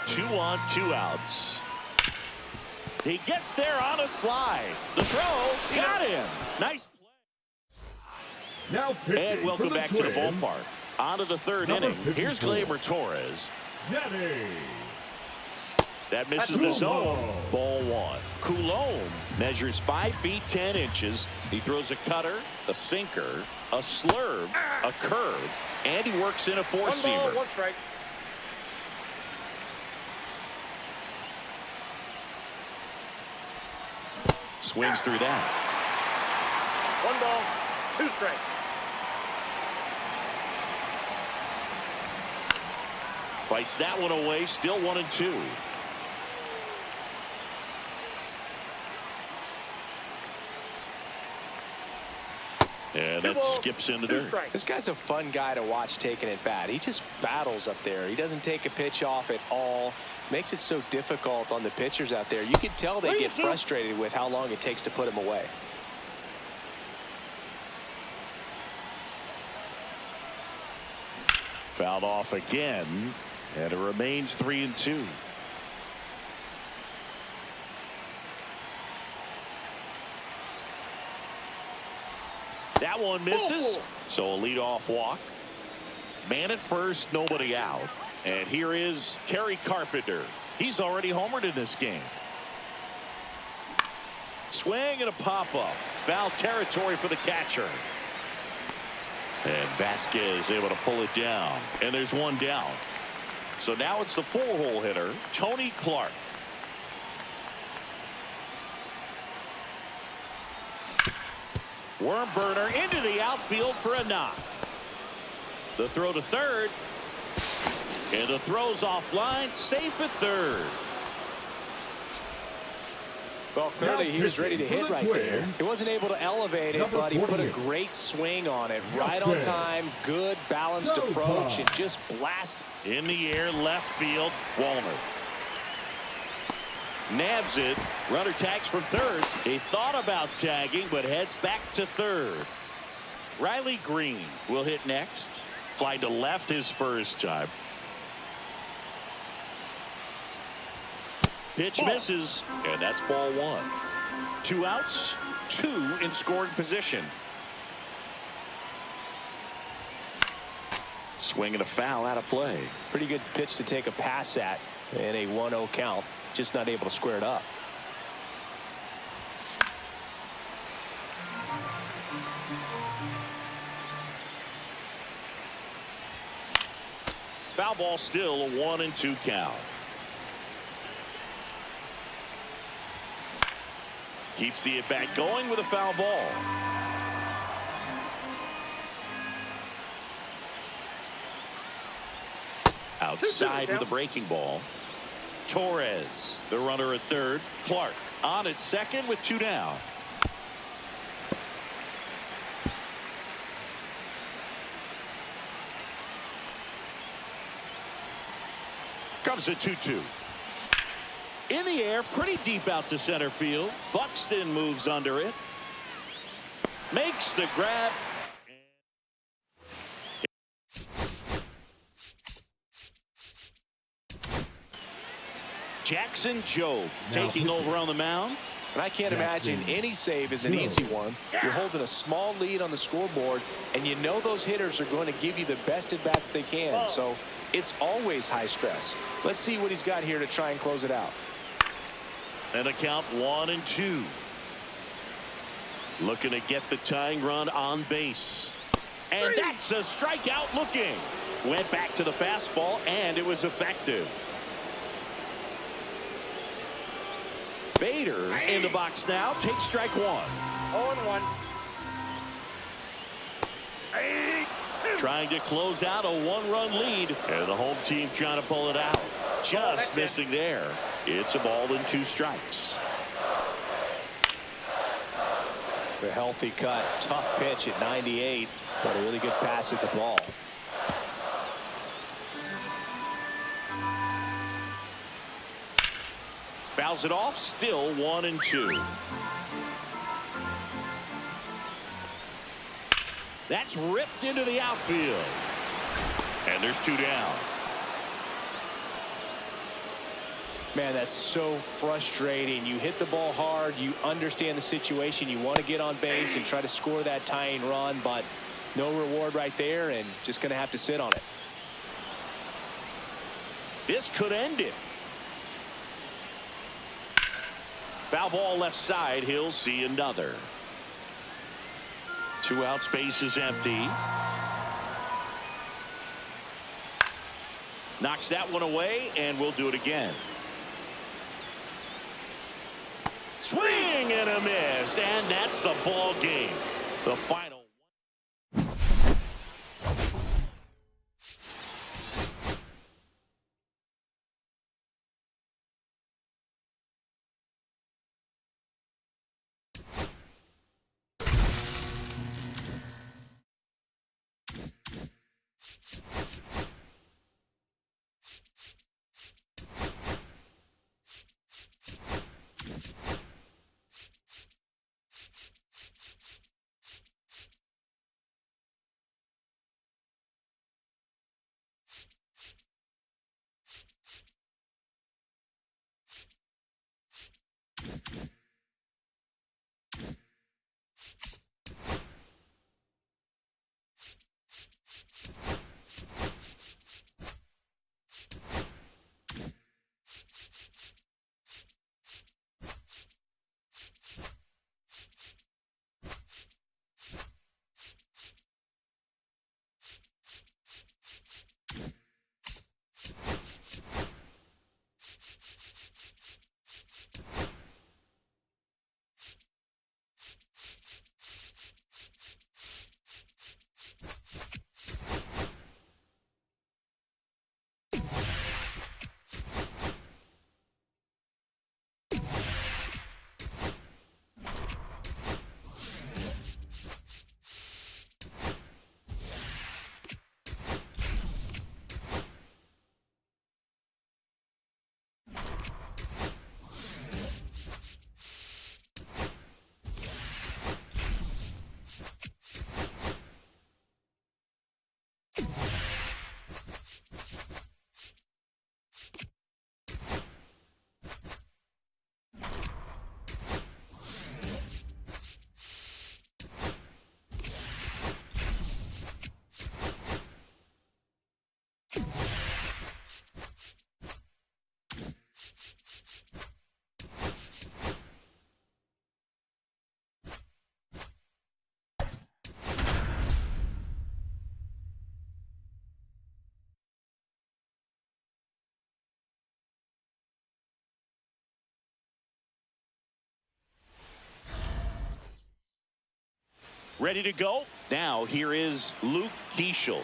2 on, 2 outs. He gets there on a slide. The throw, got him. Nice play. Now pitching And welcome for the back to the Twins, ballpark. On to the 3rd number inning. Here's 54. Gleyber Torres. Nettie. That misses the zone. Ball 1. Coulomb measures 5 feet 10 inches. He throws a cutter, a sinker, a slurve, a curve, and he works in a 1 ball, four-seamer. 1 strike. Swings through that. 1 ball, 2 strikes. Fights that one away. Still 1-2. And that skips into dirt. This guy's a fun guy to watch taking at bat. He just battles up there. He doesn't take a pitch off at all. Makes it so difficult on the pitchers out there. You can tell they get frustrated with how long it takes to put him away. Fouled off again, and it remains 3-2. That one misses. So a leadoff walk. Man at first, nobody out. And here is Kerry Carpenter. He's already homered in this game. Swing and a pop-up. Foul territory for the catcher. And Vasquez able to pull it down. And there's one down. So now it's the 4-hole hitter, Tony Clark. Worm burner into the outfield for a knock. The throw to third. And the throw's offline, safe at third. Well, clearly he was ready to hit right there. He wasn't able to elevate it, but he put a great swing on it. Right on time, good balanced approach, and just blast. In the air, left field, Walner. Nabs it. Runner tags from third. He thought about tagging, but heads back to third. Riley Green will hit next. Fly to left his first time. Pitch misses, and that's ball 1. 2 outs, 2 in scoring position. Swing and a foul out of play. Pretty good pitch to take a pass at in a 1-0 count. Just not able to square it up. Foul ball, still a 1-2 count. Keeps the at-bat going with a foul ball. Outside with a breaking ball. Torres, the runner at third. Clark on at second with 2 down. Comes a 2-2. In the air, pretty deep out to center field. Buxton moves under it. Makes the grab. Jackson Jobe taking over on the mound. And I can't imagine any save is an easy one. You're holding a small lead on the scoreboard, and you know those hitters are going to give you the best at-bats they can. So it's always high stress. Let's see what he's got here to try and close it out. And a count 1-2. Looking to get the tying run on base. And that's a strikeout looking. Went back to the fastball, and it was effective. Bader in the box now. Takes strike 1. 0-1. Trying to close out a 1-run lead. And the home team trying to pull it out. Just missing there. It's a ball and 2 strikes. The healthy cut. Tough pitch at 98, but a really good pass at the ball. Fouls it off. Still 1-2. That's ripped into the outfield. And there's 2 down. Man, that's so frustrating. You hit the ball hard. You understand the situation. You want to get on base and try to score that tying run, but no reward right there, and just going to have to sit on it. This could end it. Foul ball left side. He'll see another. 2 outs, base is empty. Knocks that one away, and we'll do it again. Swing and a miss, and that's the ball game. The final. Ready to go. Now here is Luke Keeschel.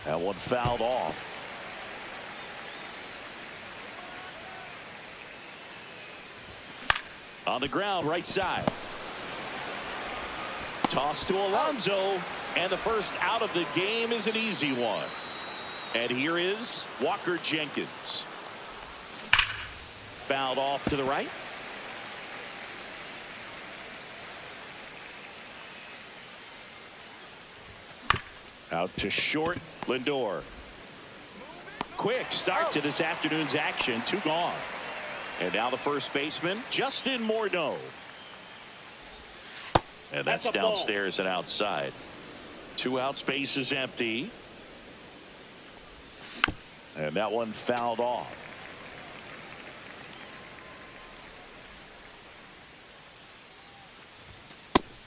That one fouled off. On the ground, right side. Toss to Alonso. And the first out of the game is an easy one. And here is Walker Jenkins. Fouled off to the right. Out to short, Lindor. Quick start to this afternoon's action. 2 gone. And now the first baseman, Justin Morneau. And that's downstairs and outside. 2 outs, base is empty. And that one fouled off.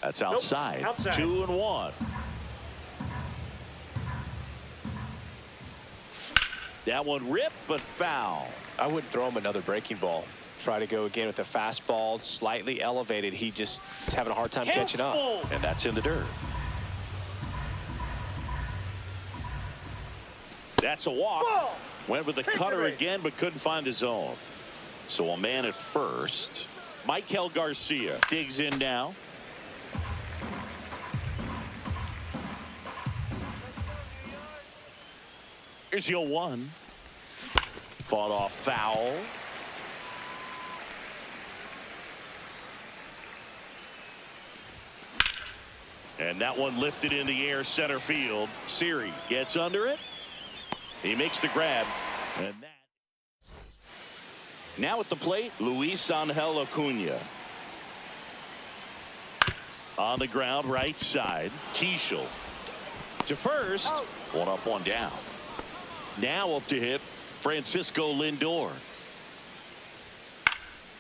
That's outside. Nope, outside. 2-1. That one ripped, but foul. I wouldn't throw him another breaking ball. Try to go again with the fastball, slightly elevated. He just is having a hard time catching up. And that's in the dirt. That's a walk. Ball. Went with the cutter again, but couldn't find his own. So a man at first. Michael Garcia digs in now. Here's your 1. Fought off foul. And that one lifted in the air, center field. Siri gets under it. He makes the grab. And that. Now at the plate, Luis Angel Acuna. On the ground, right side. Keeschel to first. Out. 1 up, 1 down. Now up to hit, Francisco Lindor.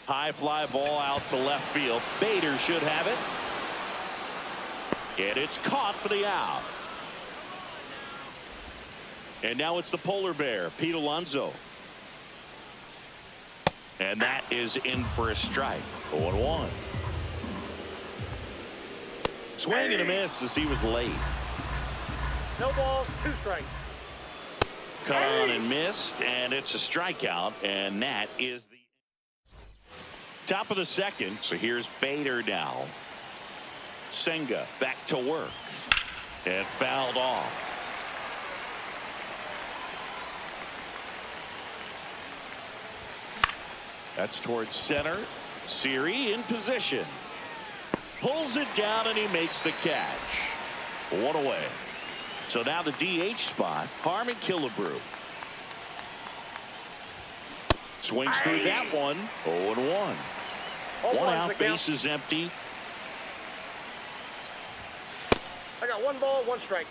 High fly ball out to left field. Bader should have it. And it's caught for the out. And now it's the polar bear, Pete Alonso. And that is in for a strike. 0-1. Swing and a miss as he was late. No balls, 2 strikes. Cut on and missed, and it's a strikeout, and that is the top of the second. So here's Bader now. Senga back to work and fouled off. That's towards center. Siri in position. Pulls it down and he makes the catch. 1 away. So now the DH spot, Harmon Killebrew. Swings through that one. 0-1. 1 out, base is empty. I got 1 ball, 1 strike.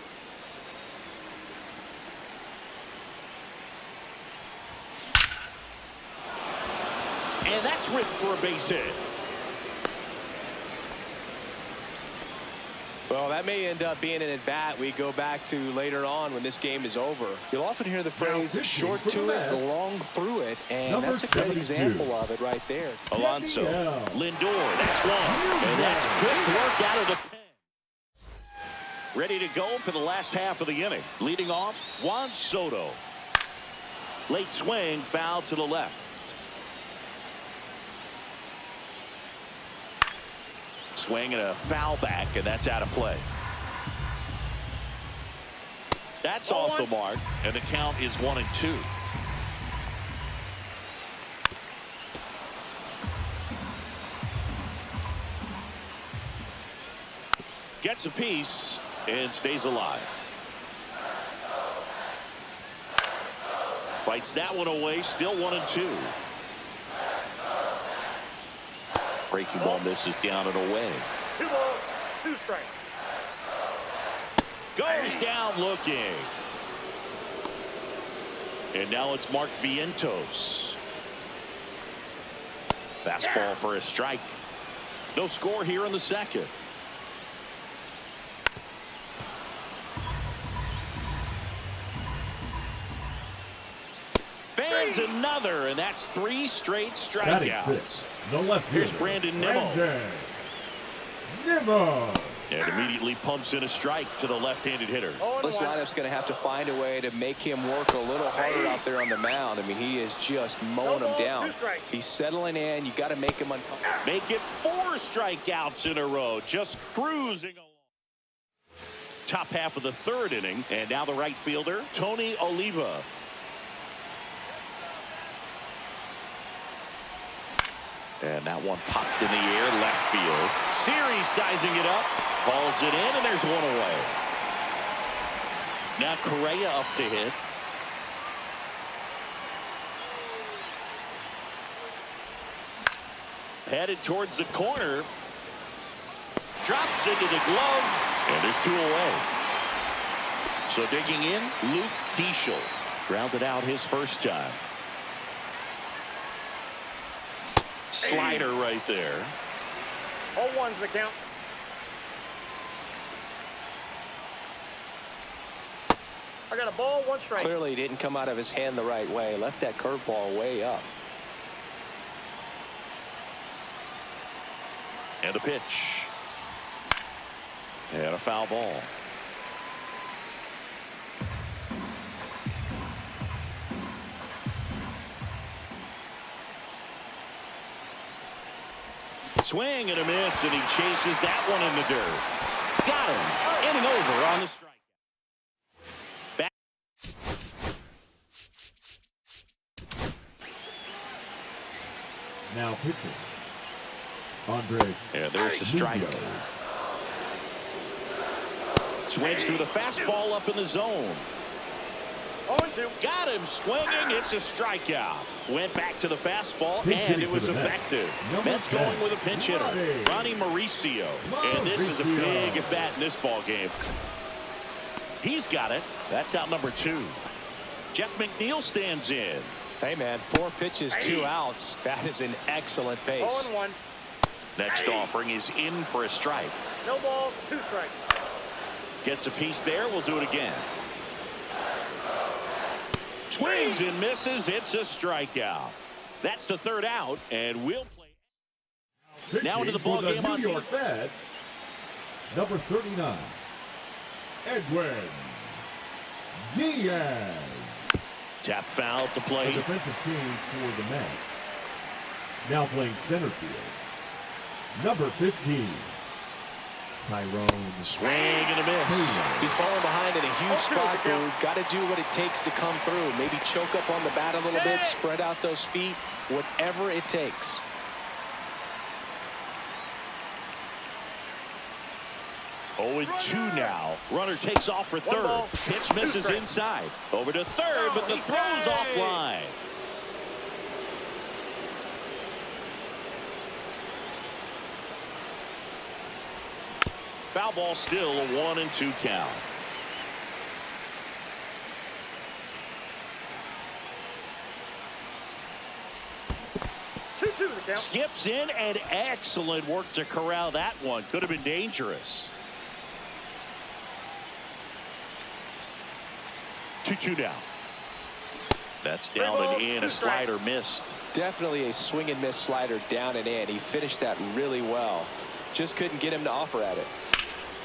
And that's ripped for a base hit. Well, that may end up being an at-bat we go back to later on when this game is over. You'll often hear the phrase short to it, long through it, and that's a great example of it right there. Alonso, Lindor, that's 1. And that's quick work out of the pen. Ready to go for the last half of the inning. Leading off, Juan Soto. Late swing, foul to the left. Swing and a foul back, and that's out of play. That's off the mark, and the count is 1-2. Gets a piece and stays alive. Fights that one away, still 1-2. Breaking ball misses down and away. 2 balls, 2 strikes. Goes down looking. And now it's Mark Vientos. Fastball for a strike. No score here in the second. Fans another, and that's 3 straight strikeouts. The left Here's fielder, Brandon Nimmo. Nimmo. And immediately pumps in a strike to the left-handed hitter. This lineup's going to have to find a way to make him work a little harder out there on the mound. I mean, he is just mowing him down. He's settling in. You got to make him uncomfortable. Make it 4 strikeouts in a row. Just cruising along. Top half of the 3rd inning. And now the right fielder, Tony Oliva. And that one popped in the air, left field. Series sizing it up, hauls it in, and there's one away. Now Correa up to hit. Headed towards the corner. Drops into the glove, and there's 2 away. So digging in, Luke Diesel. Grounded out his first time. Slider right there. 0-1's the count. I got a ball, 1 strike. Clearly, he didn't come out of his hand the right way. Left that curveball way up. And a pitch. And a foul ball. Swing and a miss, and he chases that one in the dirt. Got him. Inning over on the strike. Back. Now pitching. Andres. Yeah, there's the strike. Munoz. Swings through the fastball up in the zone. 0-2. Got him swinging. It's a strikeout. Went back to the fastball, Pinch and hitting it was for the Mets. effective. Number Mets 10, going with a pinch hitter, Ronnie. Ronnie Mauricio. And this is a big at bat in this ball game. He's got it. That's out number 2. Jeff McNeil stands in. Hey, man, 4 pitches, 2 outs. That is an excellent pace. 0-1. Next offering is in for a strike. No balls, 2 strikes. Gets a piece there. We'll do it again. Swings and misses. It's a strikeout. That's the 3rd out, and we'll play. Pitching Now into the ball for the game New on York Mets, number 39, Edwin Diaz. Tap foul at the A plate. defensive change for the Mets. Now playing center field, number 15, Tyrone. Swing and a miss. He's falling behind in a huge spot, dude. Got to do what it takes to come through. Maybe choke up on the bat a little bit, spread out those feet, whatever it takes. Oh, 2 now. Runner takes off for 3rd. Pitch misses inside. Over to 3rd, but the throw's offline. Foul ball, still a 1-2 count. The count. Skips in, and excellent work to corral that one. Could have been dangerous. 2-2 now. That's down and in. A slider missed. Definitely a swing and miss slider down and in. He finished that really well. Just couldn't get him to offer at it.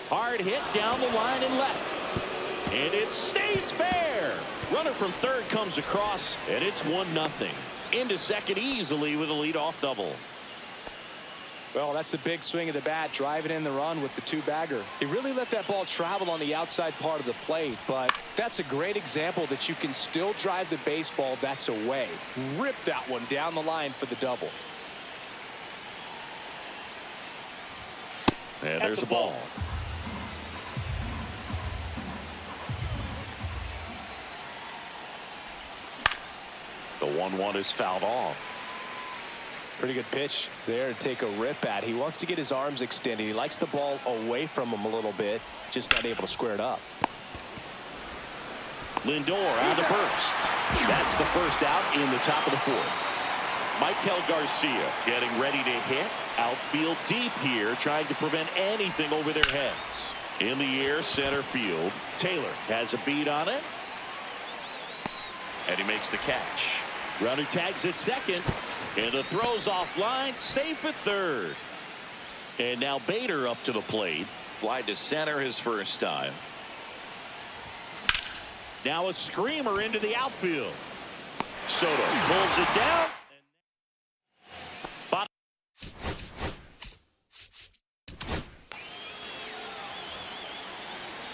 Hard hit down the line and left. And it stays fair. Runner from 3rd comes across, and it's 1-0. Into 2nd easily with a leadoff double. Well, that's a big swing of the bat, driving in the run with the 2-bagger. He really let that ball travel on the outside part of the plate, but that's a great example that you can still drive the baseball that's away. Rip that one down the line for the double. And there's the ball. The 1-1 is fouled off. Pretty good pitch there to take a rip at. He wants to get his arms extended. He likes the ball away from him a little bit, just not able to square it up. Lindor on the 1st. That's the 1st out in the top of the 4th. Michael Garcia getting ready to hit. Outfield deep here, trying to prevent anything over their heads. In the air, center field. Taylor has a beat on it. And he makes the catch. Runner tags at 2nd. And the throw's offline. Safe at 3rd. And now Bader up to the plate. Fly to center his first time. Now a screamer into the outfield. Soto pulls it down.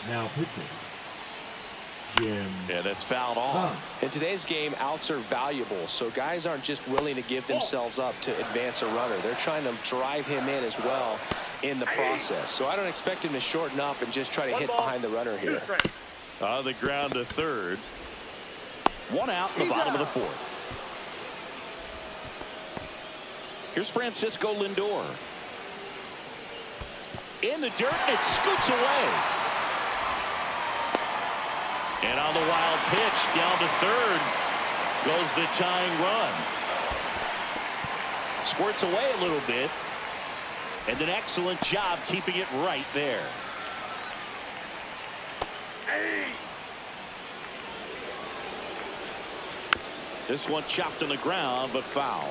Now pitching. Jim. Yeah, that's fouled off. In today's game, outs are valuable, so guys aren't just willing to give themselves up to advance a runner. They're trying to drive him in as well in the process. So I don't expect him to shorten up and just try to hit behind the runner here. On the ground to third. One out in the bottom of the fourth. Here's Francisco Lindor. In the dirt, it scoots away. And on the wild pitch, down to third, goes the tying run. Squirts away a little bit. And an excellent job keeping it right there. This one chopped on the ground, but foul.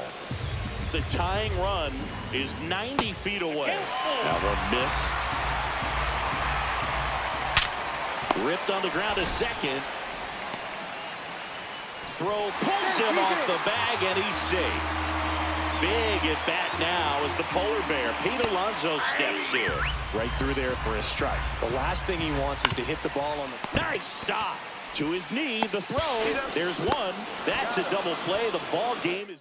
The tying run is 90 feet away. Now one missed. Ripped on the ground to second. Throw pulls him off the bag, and he's safe. Big at bat now as the polar bear, Pete Alonso, steps in. Right through there for a strike. The last thing he wants is to hit the ball on the... Nice stop. To his knee, the throw. There's one. That's a double play. The ball game is...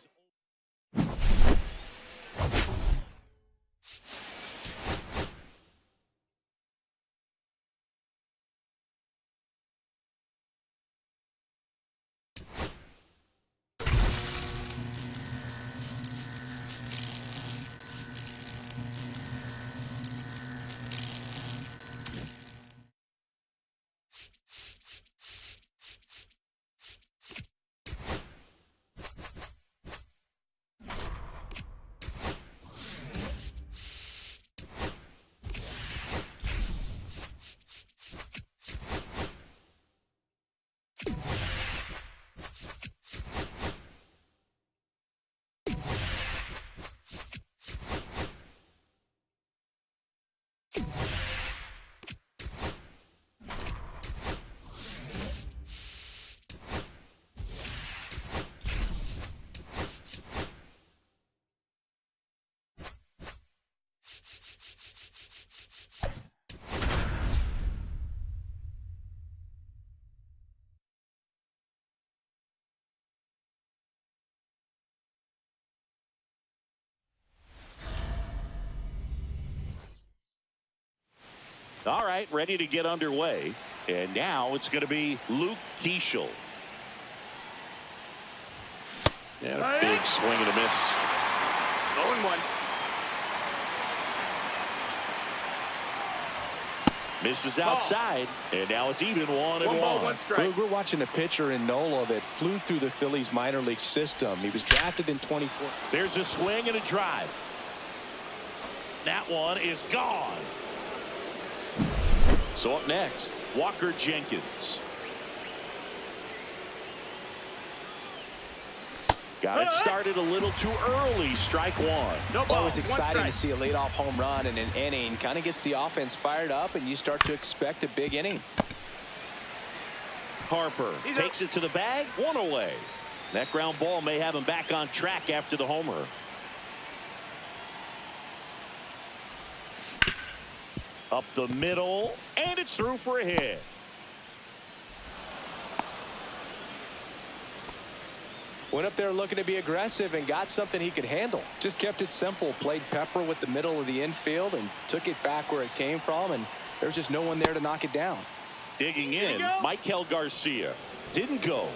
All right, ready to get underway. And now it's going to be Luke Keeschel. And a big swing and a miss. 0-1. Misses outside, and now it's even 1-1. 1 ball, 1 strike. We're watching a pitcher in Nola that flew through the Phillies minor league system. He was drafted in 24. There's a swing and a drive. That one is gone. So up next, Walker Jenkins. Got it started a little too early. Strike one. No ball. Always 1 exciting to strike. see a leadoff home run in an inning. Kind of gets the offense fired up, and you start to expect a big inning. Harper takes it to the bag. 1 away. That ground ball may have him back on track after the homer. Up the middle, and it's through for a hit. Went up there looking to be aggressive and got something he could handle. Just kept it simple. Played pepper with the middle of the infield and took it back where it came from, and there's just no one there to knock it down. Digging in, Michael Garcia. Didn't go.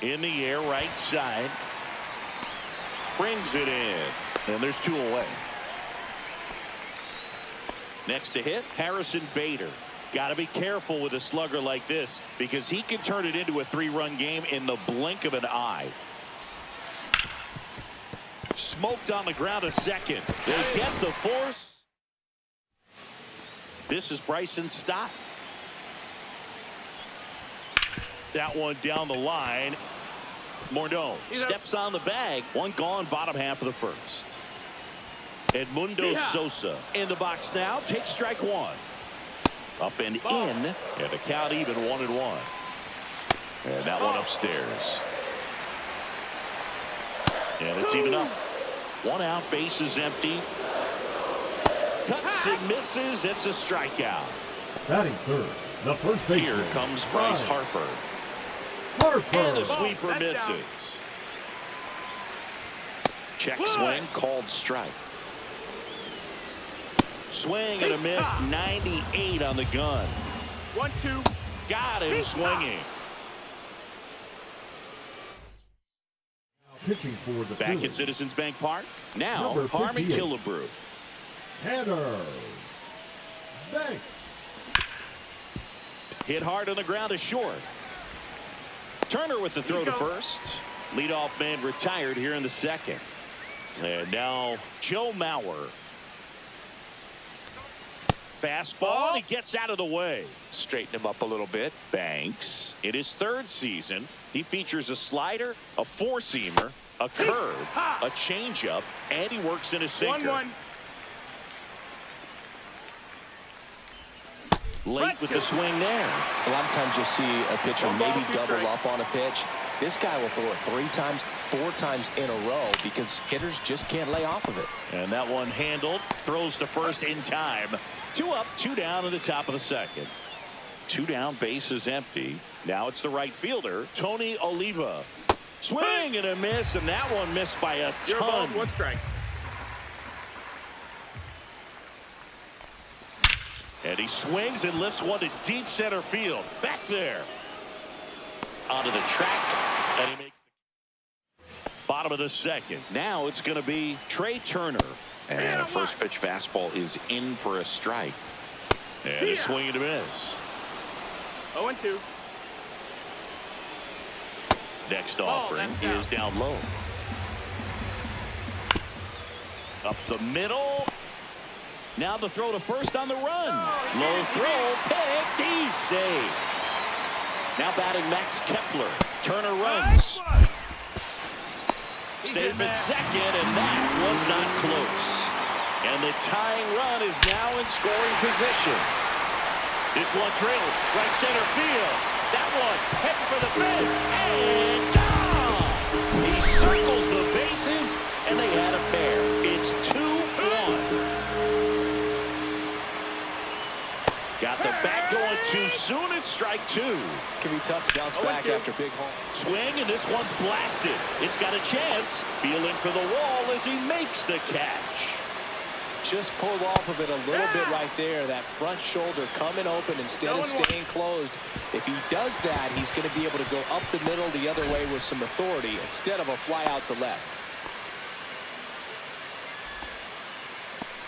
In the air, right side. Brings it in. And there's 2 away. Next to hit, Harrison Bader. Got to be careful with a slugger like this because he can turn it into a 3-run game in the blink of an eye. Smoked on the ground a second. They get the force. This is Bryson Stott. That one down the line. Morneau steps on the bag. One gone, bottom half of the first. Edmundo Sosa in the box now. Takes strike one. Up and in. And the count even 1-1. And that one upstairs. And it's even up. One out, bases empty. Cuts and misses. It's a strikeout. Batting third, the first baseman. Here comes Bryce Harper. And the sweeper misses. Check swing, called strike. Swing and a miss, 98 on the gun. 1-2. Got him swinging. Pitching for the Back Phillies. at Citizens Bank Park. Now, Number Harmon 58. Killebrew. Tanner Banks. Hit hard on the ground to short. Turner with the throw to first. Leadoff man retired here in the second. And now Joe Mauer. Fastball, and he gets out of the way. Straighten him up a little bit. Banks, in his third season, he features a slider, a four-seamer, a curve, a changeup, and he works in a sinker. 1-1. Late with the swing there. A lot of times you'll see a pitcher maybe double up on a pitch. This guy will throw it 3 times, 4 times in a row because hitters just can't lay off of it. And that one handled. Throws to first in time. 2 up, 2 down in the top of the second. 2 down, bases empty. Now it's the right fielder, Tony Oliva. Swing and a miss, and that one missed by a You're ball, ton. 1 strike. And he swings and lifts one to deep center field. Back there. Onto the track. And he makes the bottom of the second. Now it's going to be Trey Turner. And a first pitch fastball is in for a strike. And a swing and a miss. 0-2. Next offering is down low. Up the middle. Now the throw to first on the run. Low throw, picked, he's safe. Now batting Max Kepler. Turner runs. Safe at second, and that was not close. And the tying run is now in scoring position. This one trailed right center field. That one heading for the fence and gone. He circles the bases, and they had a pair. It's 2-1. Got the bat going too soon. It's strike 2. Can be tough to bounce back after big home. Swing, and this one's blasted. It's got a chance. Feeling for the wall as he makes the catch. Just pulled off of it a little bit right there. That front shoulder coming open instead of staying closed. If he does that, he's going to be able to go up the middle the other way with some authority instead of a fly out to left.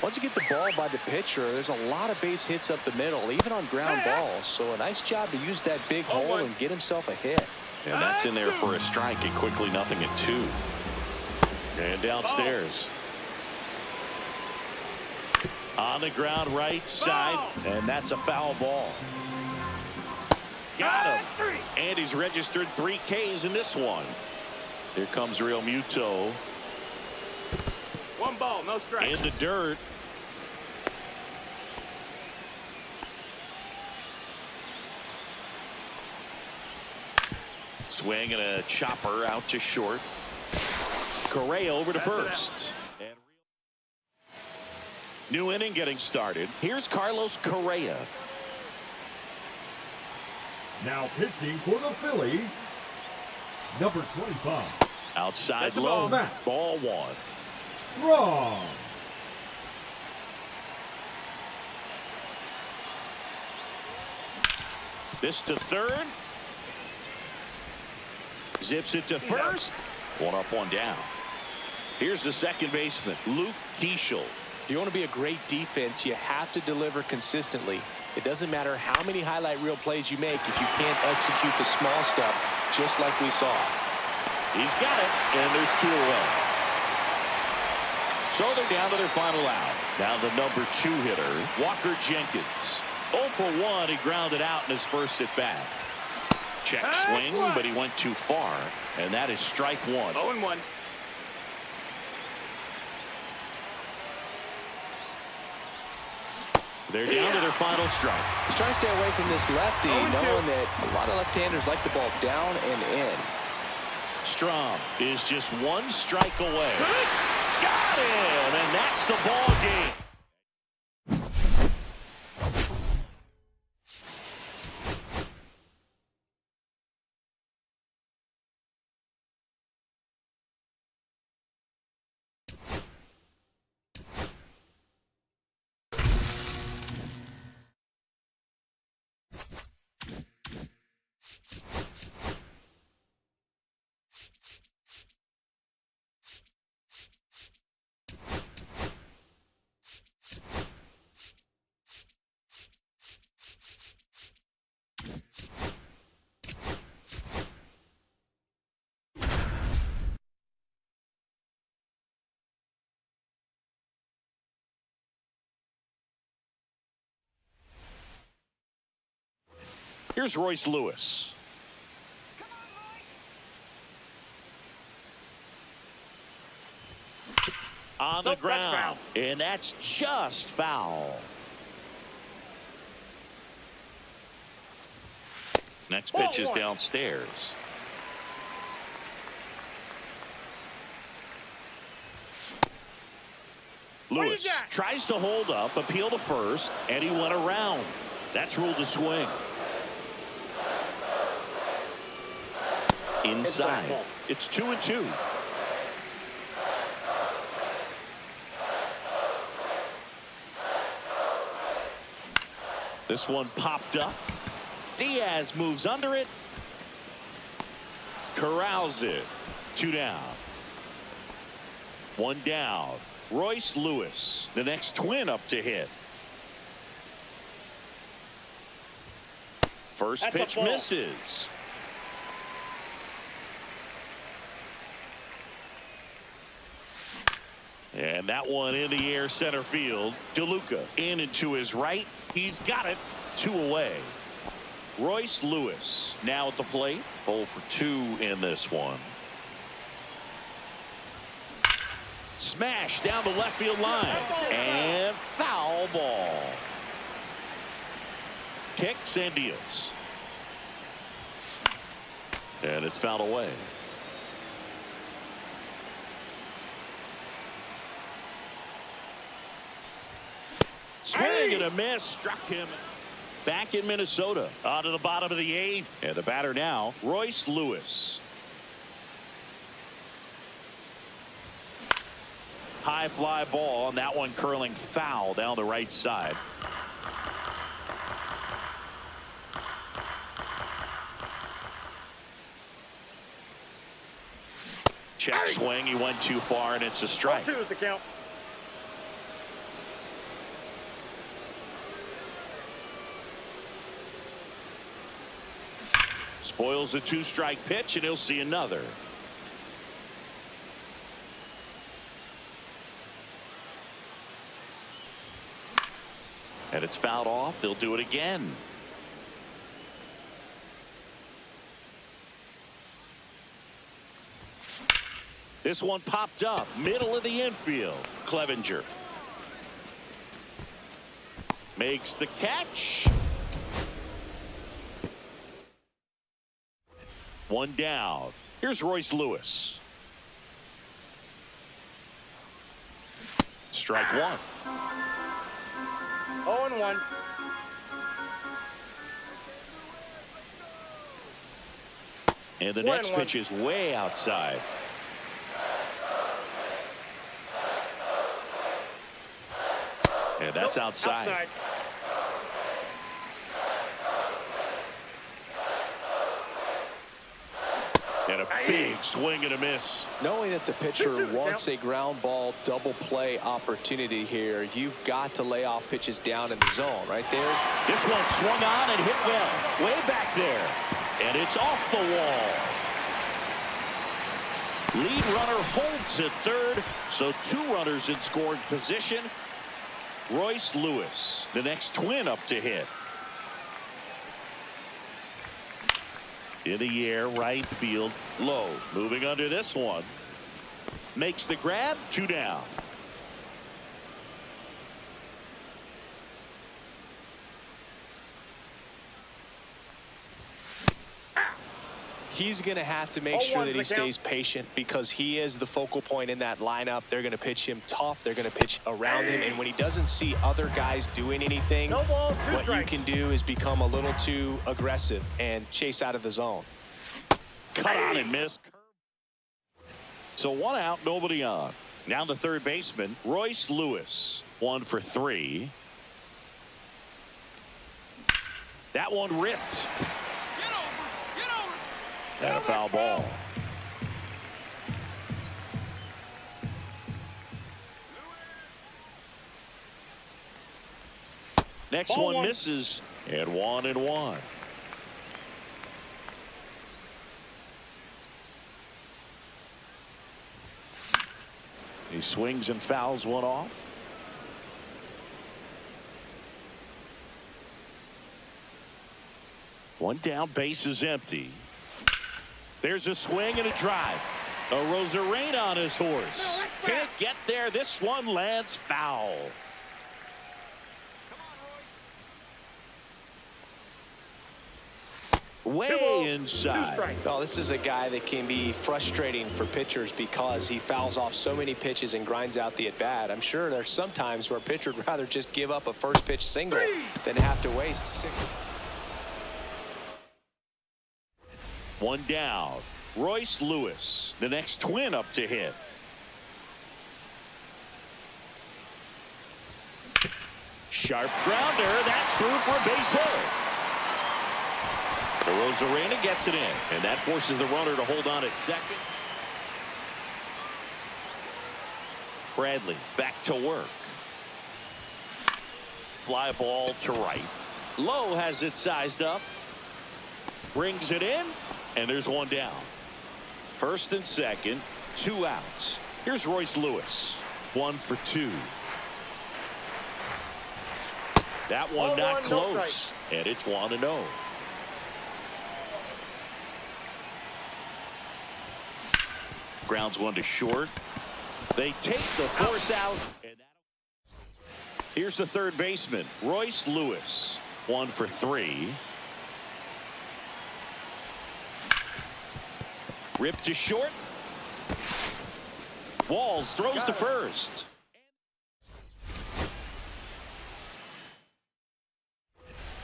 Once you get the ball by the pitcher, there's a lot of base hits up the middle, even on ground balls. So a nice job to use that big hole and get himself a hit. And that's in there for a strike. And quickly 0-2. And downstairs. On the ground right side. And that's a foul ball. Got him. And he's registered 3 Ks in this one. Here comes Real Muto. 1 ball, no strike. In the dirt. Swing and a chopper out to short. Correa over to first. And new inning getting started. Here's Carlos Correa. Now pitching for the Phillies, number 25. Outside low. Ball 1. Wrong. This to third. Zips it to first. 1 up, 1 down. Here's the second baseman, Luke Keeschel. If you want to be a great defense, you have to deliver consistently. It doesn't matter how many highlight reel plays you make if you can't execute the small stuff, just like we saw. He's got it, and there's 2 away. So they're down to their final out. Now the number 2 hitter, Walker Jenkins. 0 for 1, he grounded out in his first at bat. Check swing, but he went too far, and that is strike one. 0-1. They're down to their final strike. He's trying to stay away from this lefty, knowing that a lot of left-handers like the ball down and in. Strom is just one strike away. Got him, and that's the ball game. Here's Royce Lewis. On the ground, and that's just foul. Next pitch is downstairs. Lewis tries to hold up, appeal to first, and he went around. That's ruled a swing. Inside. It's 2-2. This one popped up. Diaz moves under it. Corrals it. 2 down. 1 down. Royce Lewis, the next twin up to hit. First pitch misses. And that one in the air center field. DeLuca in and to his right. He's got it. 2 away. Royce Lewis now at the plate. 0 for 2 in this one. Smash down the left field line. And foul ball. Kicks and deals. And it's fouled away. Swing and a miss. Struck him. Back in Minnesota. On to the bottom of the 8th. And the batter now, Royce Lewis. High fly ball, and that one curling foul down the right side. Check swing. He went too far, and it's a strike. 2 is the count. Spoils the 2-strike pitch, and he'll see another. And it's fouled off. They'll do it again. This one popped up. Middle of the infield. Clevenger makes the catch. 1 down. Here's Royce Lewis. Strike 1. 0-1. And the next pitch is way outside. And that's outside. And a big swing and a miss. Knowing that the pitcher wants a ground ball double play opportunity here, you've got to lay off pitches down in the zone right there. This one swung on and hit well. Way back there. And it's off the wall. Lead runner holds at third. So 2 runners in scoring position. Royce Lewis, the next twin up to hit. In the air, right field, low. Moving under this one. Makes the grab, 2 down. He's going to have to make sure that he stays patient because he is the focal point in that lineup. They're going to pitch him tough. They're going to pitch around him. And when he doesn't see other guys doing anything, what you can do is become a little too aggressive and chase out of the zone. Cut on and miss. So 1 out, nobody on. Now the third baseman, Royce Lewis. 1 for 3. That one ripped. And a foul ball. Next one misses. And 1-1. He swings and fouls one off. One down, base is empty. There's a swing and a drive. A Rosarena on his horse. Can't get there. This one lands foul. Way inside. Oh, this is a guy that can be frustrating for pitchers because he fouls off so many pitches and grinds out the at-bat. I'm sure there's some times where a pitcher would rather just give up a first pitch single than have to waste 6. 1 down. Royce Lewis, the next twin up to hit. Sharp grounder. That's through for a base hit. The Rosarena gets it in, and that forces the runner to hold on at second. Bradley back to work. Fly ball to right. Lowe has it sized up. Brings it in, and there's 1 down. First and second, 2 outs. Here's Royce Lewis. 1 for 2. That one not close, and it's 1-0. Grounds one to short. They take the force out. And here's the third baseman, Royce Lewis. 1 for 3. Ripped to short. Walls throws to first.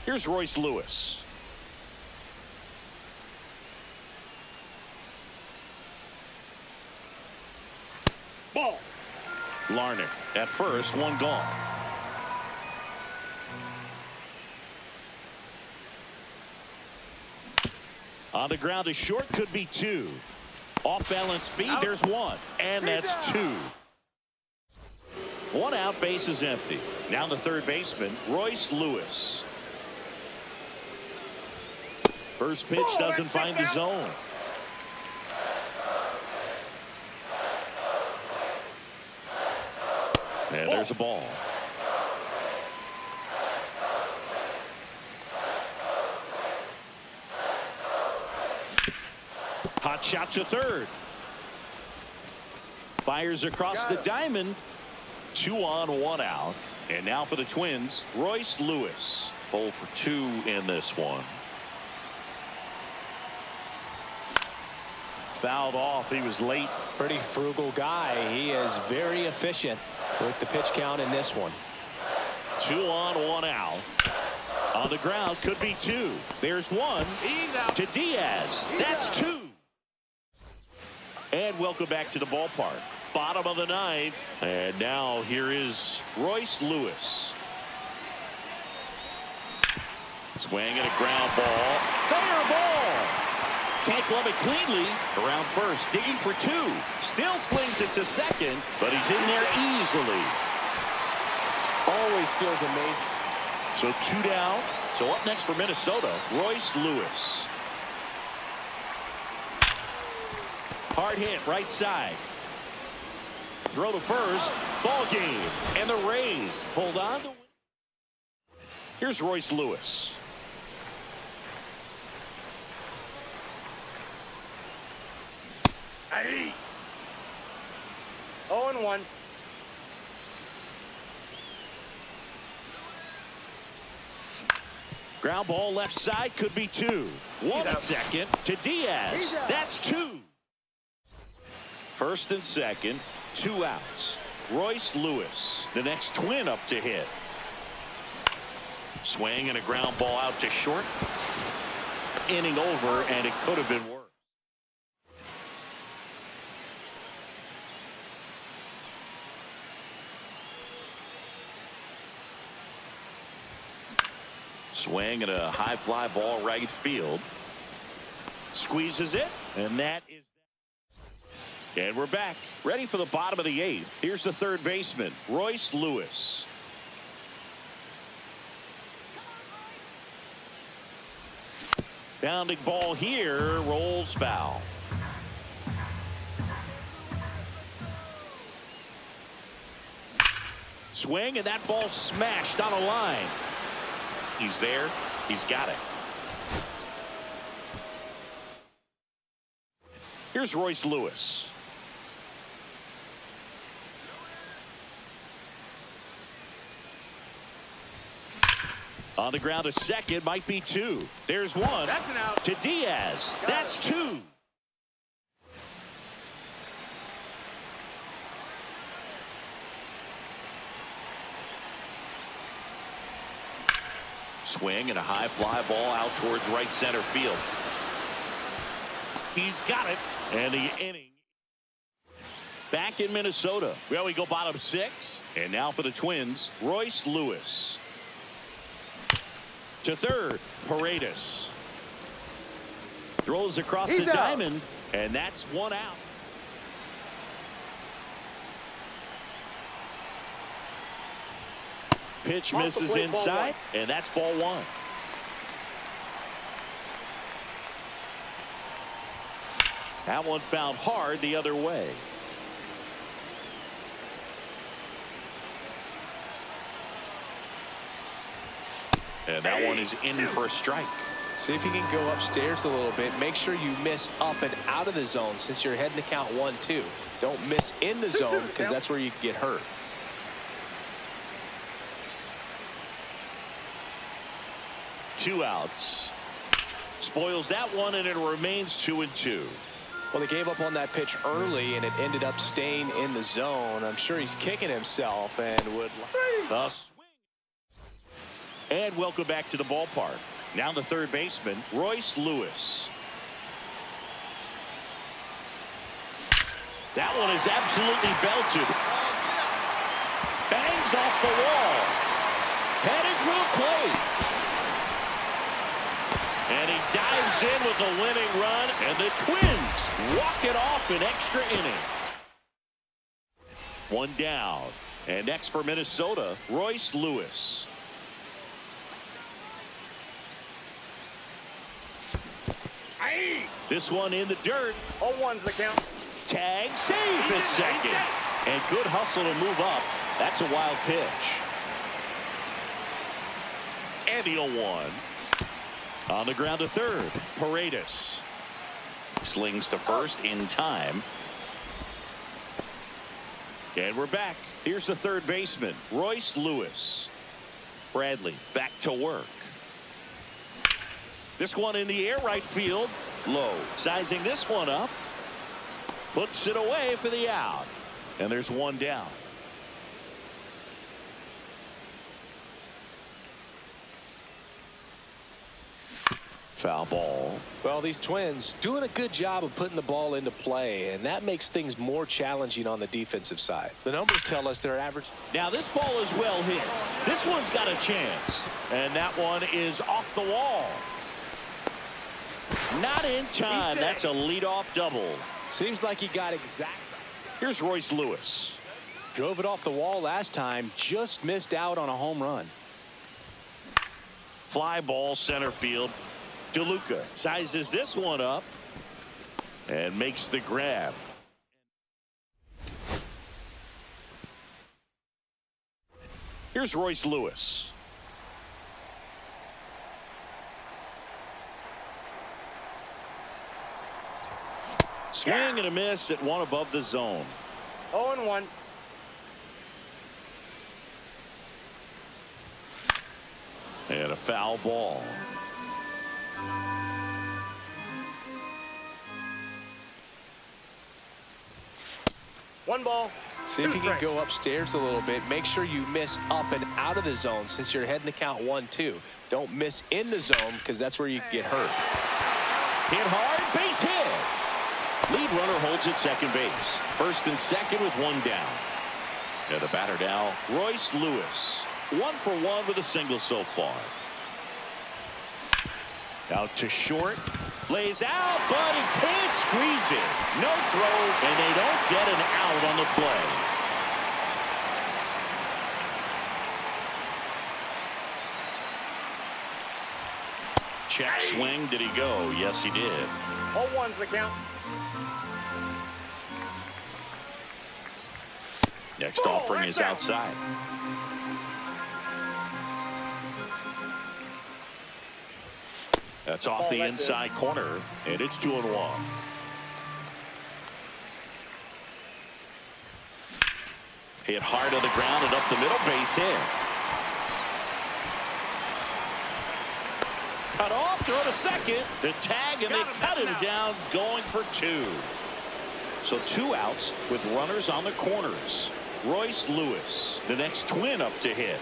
Here's Royce Lewis. Ball. Larnach at first, 1 gone. On the ground to short, could be 2. Off balance speed, there's 1. And that's 2. 1 out, base is empty. Now the third baseman, Royce Lewis. First pitch doesn't find the zone. And there's a ball. Hot shot to third. Fires across the diamond. 2 on, 1 out. And now for the Twins, Royce Lewis. 0 for 2 in this one. Fouled off. He was late. Pretty frugal guy. He is very efficient with the pitch count in this one. 2 on, 1 out. On the ground, could be 2. There's 1. He's out to Diaz. That's 2. And welcome back to the ballpark. Bottom of the 9th. And now here is Royce Lewis. Swing and a ground ball. Fair ball. Can't glove it cleanly. Around first, digging for 2. Still slings it to second, but he's in there easily. Always feels amazing. So 2 down. So up next for Minnesota, Royce Lewis. Hard hit, right side. Throw to first. Ball game. And the Rays hold on to win. Here's Royce Lewis. Hey. 0-1. Ground ball left side, could be 2. 1 at second to Diaz. That's 2. First and second, 2 outs. Royce Lewis, the next twin up to hit. Swing and a ground ball out to short. Inning over, and it could have been worse. Swing and a high fly ball right field. Squeezes it, and that is. And we're back, ready for the bottom of the 8th. Here's the third baseman, Royce Lewis. Bounding ball here, rolls foul. Swing, and that ball smashed on a line. He's there. He's got it. Here's Royce Lewis. On the ground to second, might be 2. There's 1. That's an out. To Diaz. That's 2. Swing and a high fly ball out towards right center field. He's got it. And the inning. Back in Minnesota. Well, we go bottom 6. And now for the Twins, Royce Lewis. To third, Paredes. Throws across the diamond, and that's 1 out. Pitch misses inside, and that's ball 1. That one found hard the other way. And that one is in for a strike. See if you can go upstairs a little bit. Make sure you miss up and out of the zone since you're heading to count 1-2. Don't miss in the zone because that's where you get hurt. Two outs. Spoils that one, and it remains 2-2. Well, they gave up on that pitch early, and it ended up staying in the zone. I'm sure he's kicking himself and would. The swing. And welcome back to the ballpark. Now the third baseman, Royce Lewis. That one is absolutely belted. Bangs off the wall. Heading for the plate. And he dives in with a winning run, and the Twins walk it off an extra inning. 1 down. And next for Minnesota, Royce Lewis. This one in the dirt. 0-1's the count. Tag, save at second. And good hustle to move up. That's a wild pitch. And the 0-1. On the ground to third, Paredes. Slings to first in time. And we're back. Here's the third baseman, Royce Lewis. Bradley back to work. This one in the air, right field. Low. Sizing this one up. Puts it away for the out. And there's 1 down. Foul ball. Well, these Twins doing a good job of putting the ball into play, and that makes things more challenging on the defensive side. The numbers tell us they're average. Now this ball is well hit. This one's got a chance. And that one is off the wall. Not in time. That's a leadoff double. Seems like he got exact. Here's Royce Lewis. Drove it off the wall last time. Just missed out on a home run. Fly ball center field. DeLuca sizes this one up and makes the grab. Here's Royce Lewis. Swing and a miss at one above the zone. 0-1. And a foul ball. One ball. See if you can go upstairs a little bit. Make sure you miss up and out of the zone since you're heading to count 1-2. Don't miss in the zone because that's where you get hurt. Hit hard, base hit. Lead runner holds at second base. First and second with one down. And the batter now, Royce Lewis. 1 for 1 with a single so far. Out to short. Lays out, but he can't squeeze it. No throw, and they don't get an out on the play. Check swing. Did he go? Yes, he did. 0-1's the count. Next offering is outside. That's off the inside corner, and it's 2-1. Hit hard on the ground and up the middle, base hit. Cut off, throw to second. The tag, and they cut him down, going for 2. So 2 outs with runners on the corners. Royce Lewis, the next twin up to hit.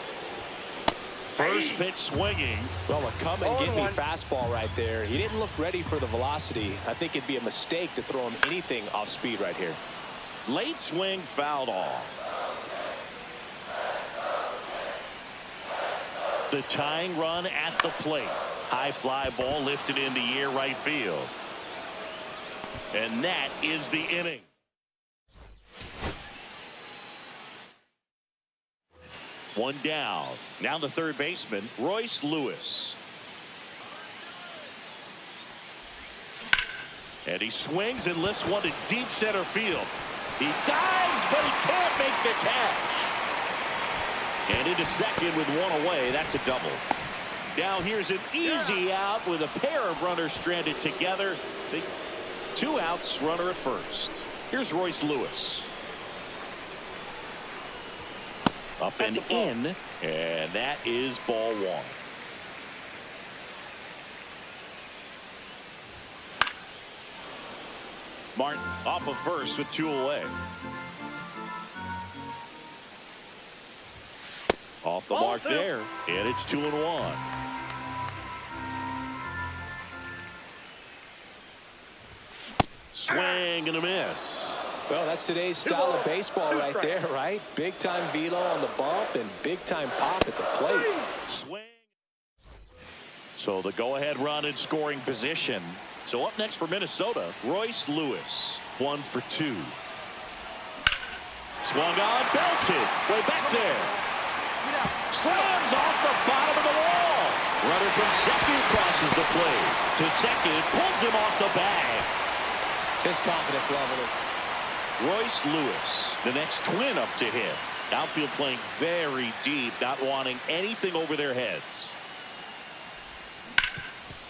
First pitch swinging. Well, a come and get me fastball right there. He didn't look ready for the velocity. I think it'd be a mistake to throw him anything off speed right here. Late swing fouled off. The tying run at the plate. High fly ball lifted into air right field. And that is the inning. One down. Now the third baseman, Royce Lewis. And he swings and lifts one to deep center field. He dives, but he can't make the catch. And into second with one away. That's a double. Now here's an easy out with a pair of runners stranded together. 2 outs, runner at first. Here's Royce Lewis. Up and in, and that is ball 1. Martin off of first with 2 away. Off the mark there, and it's 2-1. Swing and a miss. Well, that's today's style of baseball right there, right? Big time velo on the bump and big time pop at the plate. Swing. So the go-ahead run in scoring position. So up next for Minnesota, Royce Lewis. 1 for 2. Swung on, belted. Way back there. Slams off the bottom of the wall. Runner from second crosses the plate. To second, pulls him off the bag. His confidence level is... Royce Lewis, the next twin up to hit. Outfield playing very deep, not wanting anything over their heads.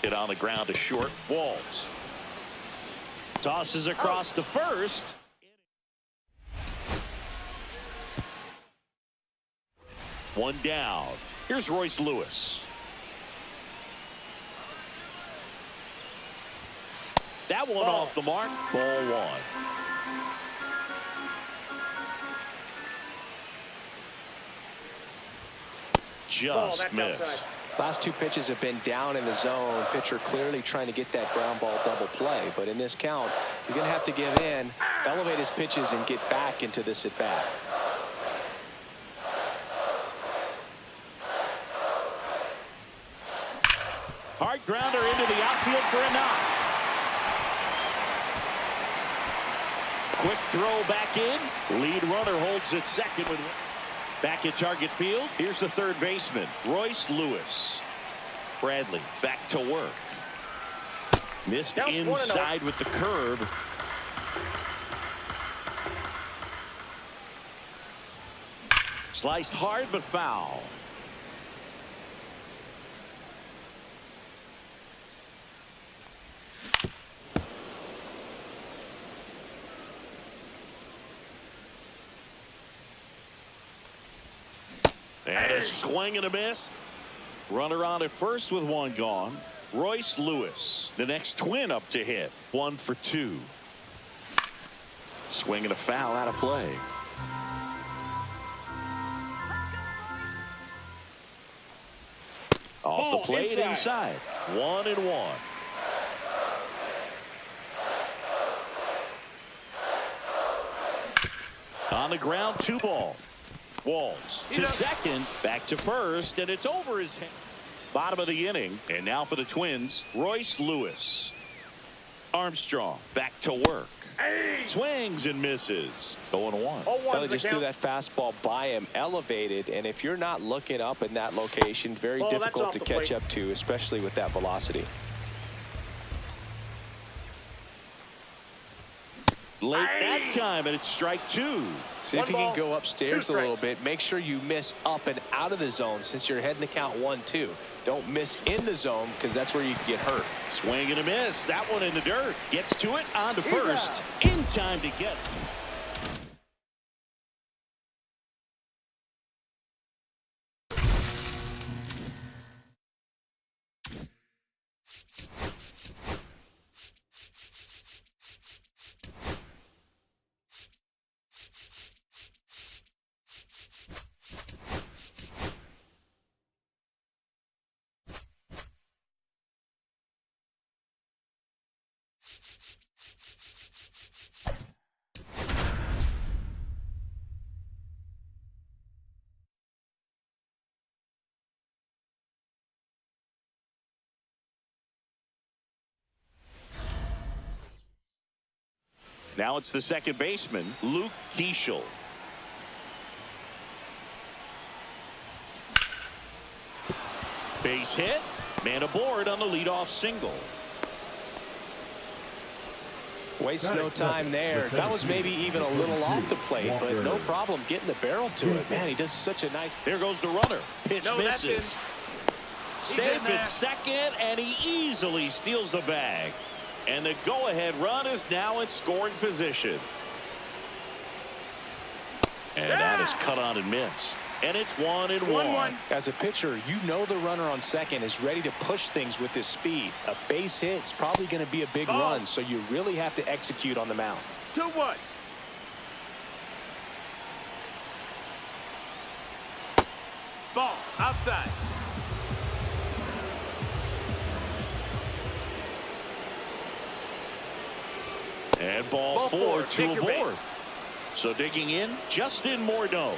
Hit on the ground to short. Walls. Tosses across to first. One down. Here's Royce Lewis. That one off the mark. Ball 1. Just missed. Last 2 pitches have been down in the zone. Pitcher clearly trying to get that ground ball double play. But in this count, you're going to have to give in, elevate his pitches, and get back into this at bat. Hard grounder into the outfield for a knock. Quick throw back in. Lead runner holds at second with... Back at target field, here's the third baseman, Royce Lewis. Bradley back to work. Missed inside with the curve. Sliced hard but foul. A swing and a miss. Runner on at first with one gone. Royce Lewis, the next twin up to hit. 1 for 2. Swing and a foul out of play. Off the plate inside. 1-1. On the ground, 2 ball. Walls to second, back to first, and it's over his head. Bottom of the inning, and now for the Twins, Royce Lewis. Armstrong back to work. Swings and misses. 0-1. They just threw that fastball by him, elevated, and if you're not looking up in that location, very difficult to catch up to, especially with that velocity. Late that time, and it's strike 2. See if you can go upstairs a little bit. Make sure you miss up and out of the zone since you're heading to count 1-2. Don't miss in the zone because that's where you can get hurt. Swing and a miss. That one in the dirt. Gets to it on to first. In time to get it. Now it's the second baseman, Luke Keeschel. Base hit. Man aboard on the leadoff single. Waste no time there. That was maybe even a little off the plate, but no problem getting the barrel to it. Man, he does such a nice. There goes the runner. Pitch misses. Safe at second, and he easily steals the bag. And the go-ahead run is now in scoring position. And that is cut on and missed. And it's 1-1. As a pitcher, you know the runner on second is ready to push things with his speed. A base hit is probably going to be a big run, so you really have to execute on the mound. 2-1. Ball outside. And ball 4, 2 aboard. So digging in, Justin Morneau.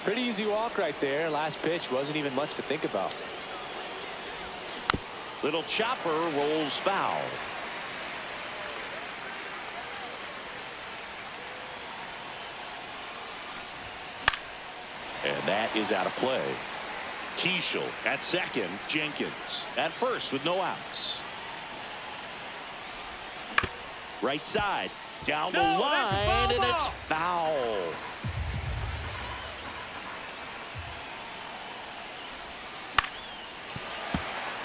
Pretty easy walk right there. Last pitch wasn't even much to think about. Little chopper rolls foul. And that is out of play. Keeschel at second. Jenkins at first with no outs. Right side, down the line, and it's foul.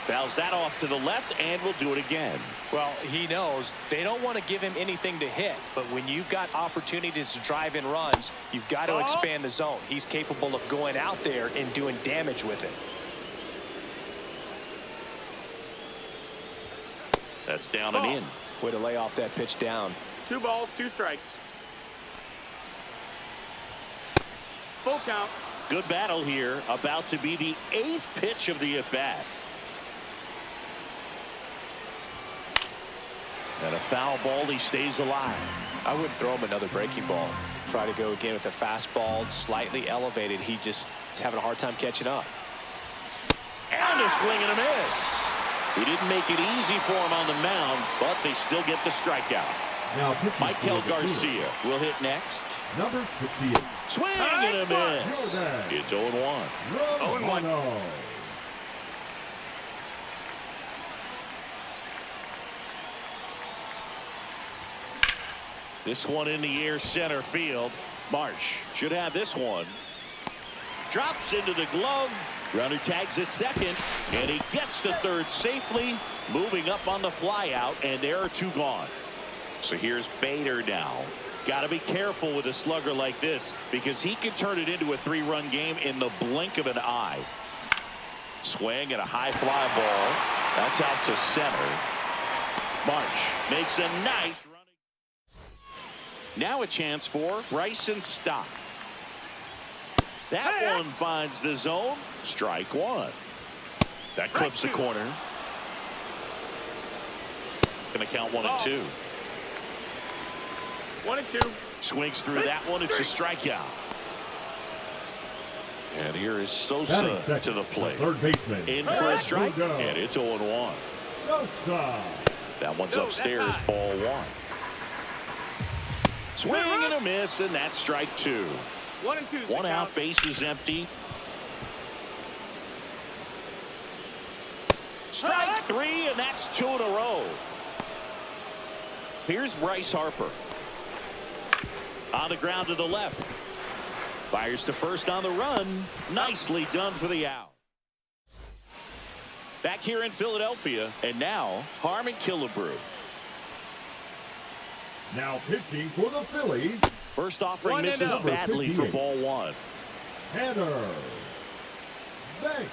Fouls that off to the left, and we'll do it again. Well, he knows they don't want to give him anything to hit, but when you've got opportunities to drive in runs, you've got to expand the zone. He's capable of going out there and doing damage with it. That's down and in. Way to lay off that pitch down. 2 balls, 2 strikes. Full count. Good battle here. About to be the 8th pitch of the at-bat. And a foul ball. He stays alive. I wouldn't throw him another breaking ball. Try to go again with the fastball, slightly elevated. He just is having a hard time catching up. And a swing and a miss. He didn't make it easy for him on the mound, but they still get the strikeout. Now Michael Garcia will hit next. Number 68. Swing and a miss. It's 0-1. 0-1. This one in the air, center field. Marsh should have this one. Drops into the glove. Runner tags at second, and he gets to third safely, moving up on the flyout, and there are 2 gone. So here's Bader now. Got to be careful with a slugger like this because he can turn it into a 3-run game in the blink of an eye. Swing and a high fly ball. That's out to center. March makes a nice running. Now a chance for Bryson Stott. That one finds the zone. Strike one. That clips the corner. Gonna count 1 and 2. 1 and 2. Swings through that one. It's a strikeout. And here is Sosa to the plate. Third baseman. In for a strike. And it's 0-1. Sosa. That one's upstairs. Ball 1. Swing and a miss, and that's strike 2. 1 and 2. 1 out, base is empty. Strike 3, and that's 2 in a row. Here's Bryce Harper. On the ground to the left. Fires to first on the run. Nicely done for the out. Back here in Philadelphia, and now Harmon Killebrew. Now pitching for the Phillies. First offering misses badly for ball 1. Tanner Banks.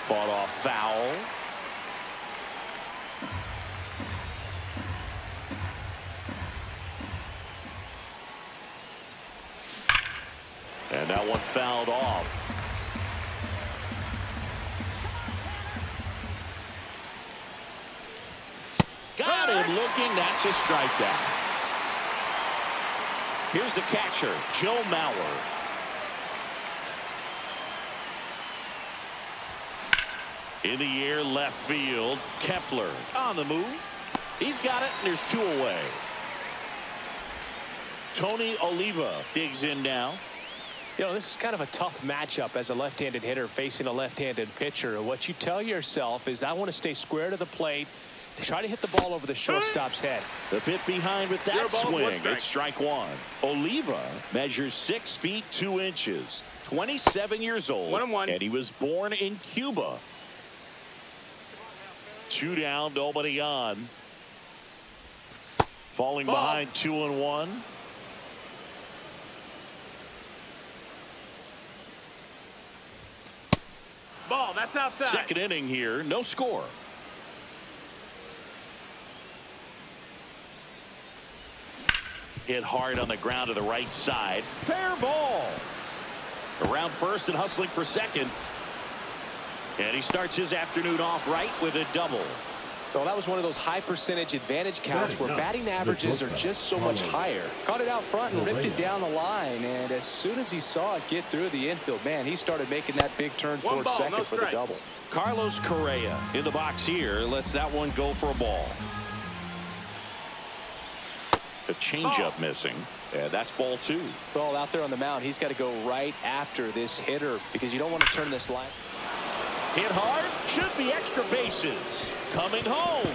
Fought off foul. And that one fouled off. Got him looking. That's a strikeout. Here's the catcher, Joe Mauer. In the air, left field. Kepler on the move. He's got it, and there's 2 away. Tony Oliva digs in now. You know, this is kind of a tough matchup as a left-handed hitter facing a left-handed pitcher. What you tell yourself is, I want to stay square to the plate, try to hit the ball over the shortstop's head. The bit behind with that swing. It's strike 1. Oliva measures 6 feet 2 inches, 27 years old, 1-1. and he was born in Cuba. 2 down, nobody on. Falling behind 2-1. Ball, that's outside. Second inning here, no score. Hit hard on the ground to the right side. Fair ball. Around first and hustling for second. And he starts his afternoon off right with a double. Well, that was one of those high percentage advantage counts where batting averages are just so much higher. Caught it out front and ripped it down the line. And as soon as he saw it get through the infield, man, he started making that big turn towards second for the double. Carlos Correa in the box here. Lets that one go for a ball. The changeup missing. And that's ball 2. Well, out there on the mound, he's got to go right after this hitter because you don't want to turn this line. Hit hard. Should be extra bases. Coming home.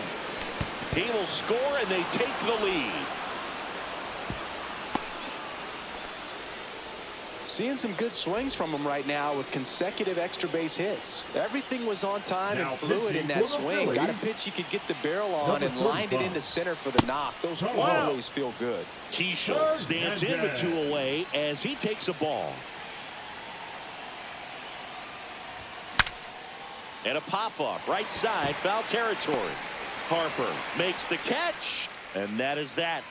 He will score, and they take the lead. Seeing some good swings from him right now with consecutive extra base hits. Everything was on time and fluid in that swing. Got a pitch he could get the barrel on and lined it into center for the knock. Those always feel good. Keishel stands in with 2 away as he takes a ball. And a pop-up right side, foul territory. Harper makes the catch, and that is that.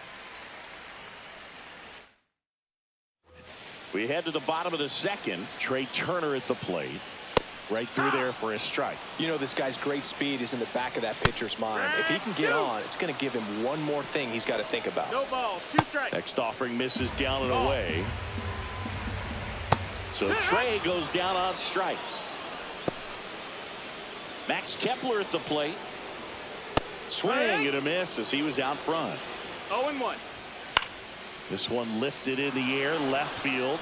We head to the bottom of the second. Trey Turner at the plate. Right through there for a strike. You know, this guy's great speed is in the back of that pitcher's mind. If he can get on, it's going to give him one more thing he's got to think about. No ball, 2 strikes. Next offering misses down and away. So Trey goes down on strikes. Max Kepler at the plate. Swing and a miss as he was out front. 0-1. This one lifted in the air, left field.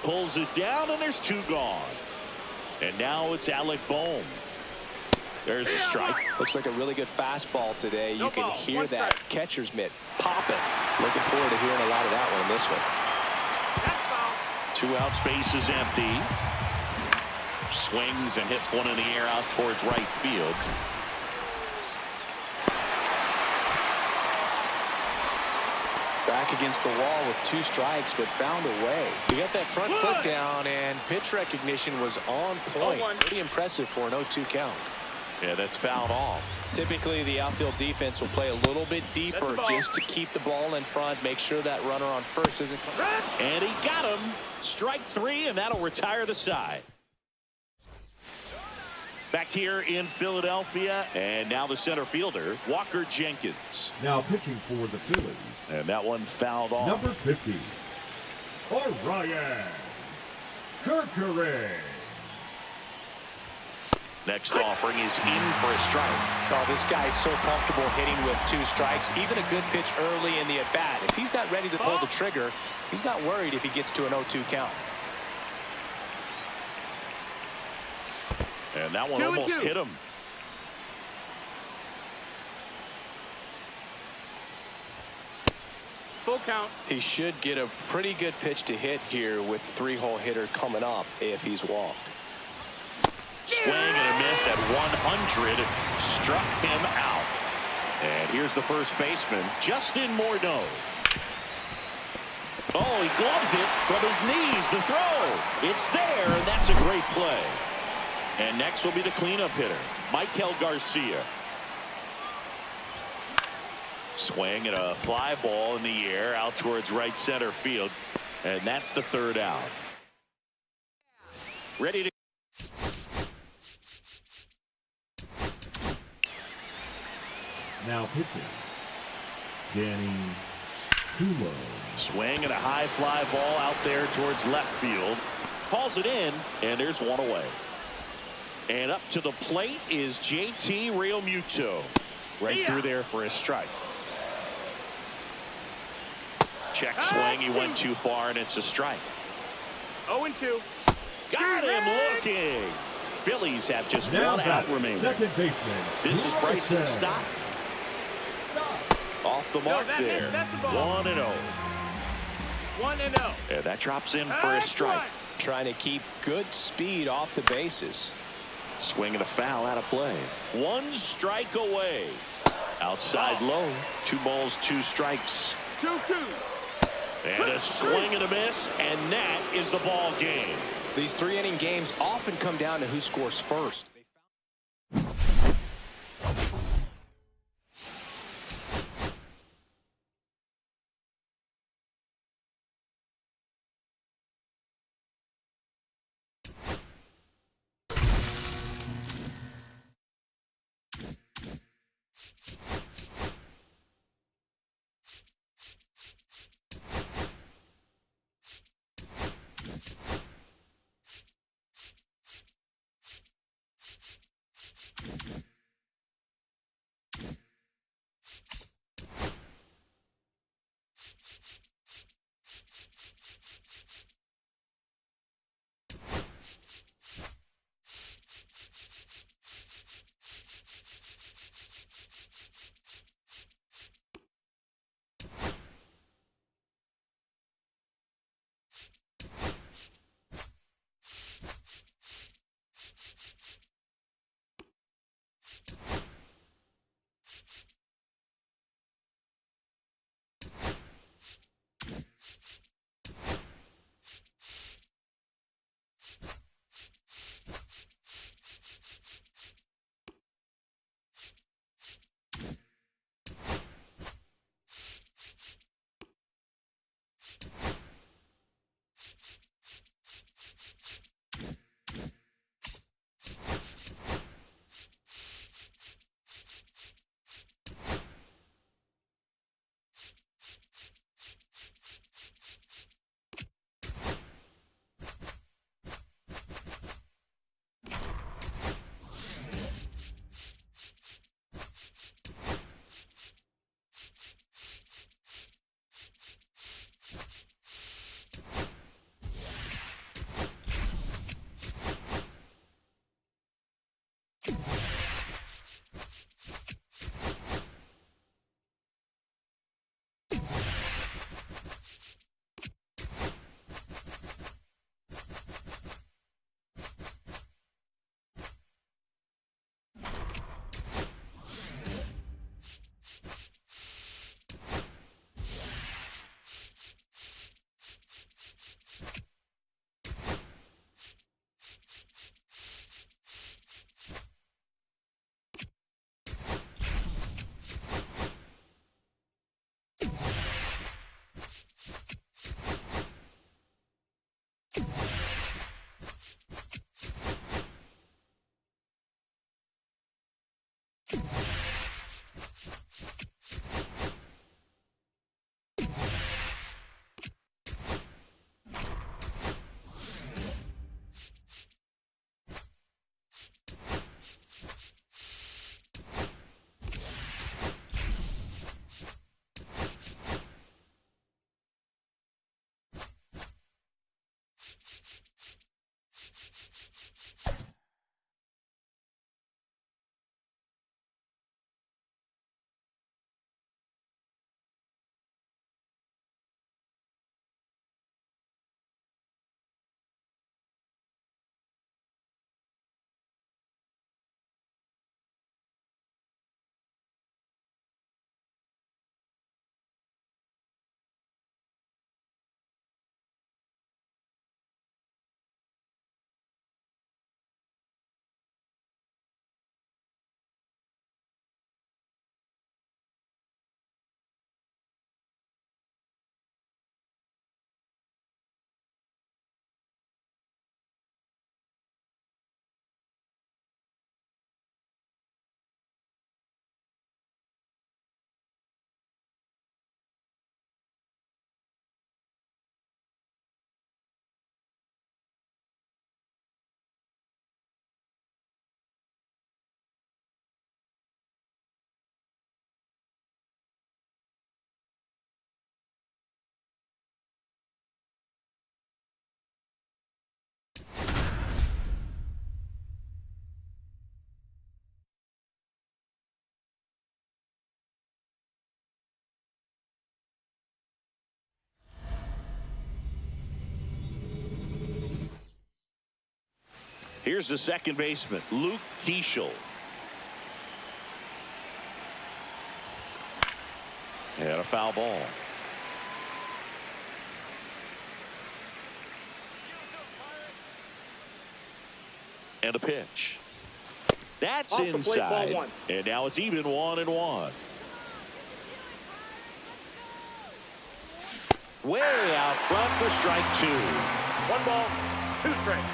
Pulls it down, and there's 2 gone. And now it's Alec Bohm. There's a strike. Looks like a really good fastball today. You can hear that catcher's mitt popping. Looking forward to hearing a lot of that one in this one. 2 outs, base is empty. Swings and hits one in the air out towards right field. back against the wall with 2 strikes, but found a way. He got that front foot down, and pitch recognition was on point. Pretty impressive for an 0-2 count. Yeah, that's fouled off. Typically, the outfield defense will play a little bit deeper just to keep the ball in front, make sure that runner on first isn't coming. And he got him. Strike 3, and that'll retire the side. Back here in Philadelphia, and now the center fielder, Walker Jenkins. Now pitching for the Phillies, And that one fouled off. number 50, Orion Kerkering. Next offering is in for a strike. Oh, this guy's so comfortable hitting with 2 strikes. Even a good pitch early in the at-bat. If he's not ready to pull the trigger, he's not worried if he gets to an 0-2 count. And that one almost hit him. Full count. He should get a pretty good pitch to hit here with 3-hole hitter coming up if he's walked. Swing and a miss at 100. Struck him out. And here's the first baseman, Justin Morneau. Oh, he gloves it from his knees. The throw. It's there, and that's a great play. And next will be the cleanup hitter, Michael Garcia. Swing and a fly ball in the air out towards right center field. And that's the 3rd out. Ready to. Now pitching, Danny Tulo. Swing and a high fly ball out there towards left field. Calls it in, and there's one away. And up to the plate is JT Realmuto. Right through there for a strike. Check swing. He went too far, and it's a strike. 0-2. Got him looking. Phillies have just Now one out batting, remaining. second baseman. This is Bryson Stott. Off the mark there. That's a ball. 1-0. 1-0. And that drops in for a strike. Trying to keep good speed off the bases. Swing and a foul out of play. 1 strike away. Outside low. 2 balls, 2 strikes. 2-2. And a swing and a miss, and that is the ball game. These 3-inning games often come down to who scores first. Here's the second baseman, Luke Keeschel. And a foul ball. And a pitch. That's Off the plate, ball inside. one. And now it's even 1-1. Way out front for strike 2. 1 ball, 2 strikes.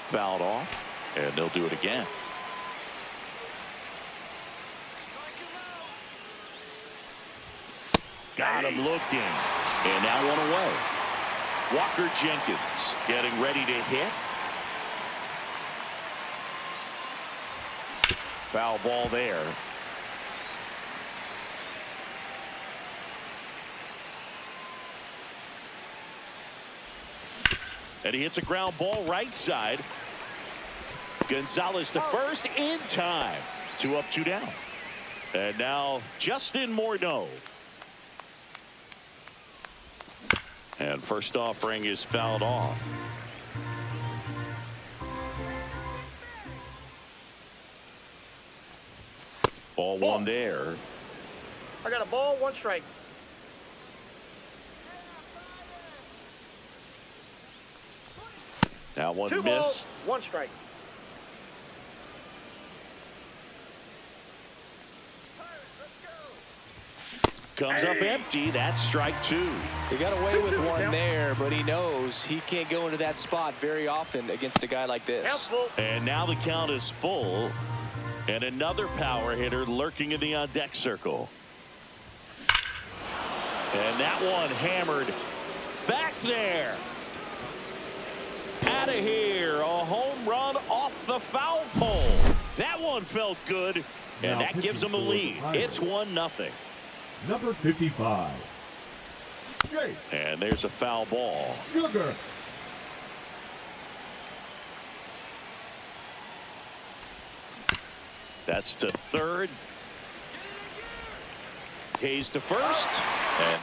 Fouled off. And they'll do it again. Got him looking. And now 1 away. Walker Jenkins getting ready to hit. Foul ball there. And he hits a ground ball right side. Gonzalez to first in time. 2 up, 2 down. And now Justin Morneau. And first offering is fouled off. Ball 1 there. I got a ball, 1 strike. Now 1 2 missed. balls, 1 strike. Comes up empty. That's strike 2. He got away with 2-2 one count. there, but he knows he can't go into that spot very often against a guy like Count's this. full. And now the count is full. And another power hitter lurking in the on-deck circle. And that one hammered back there. Out of here. A home run off the foul pole. That one felt good. And Now that gives them a pitching for lead. the Pirates. It's 1-0. Number 55. Chase And there's a foul ball. Sugar. That's to third. Hayes to first. And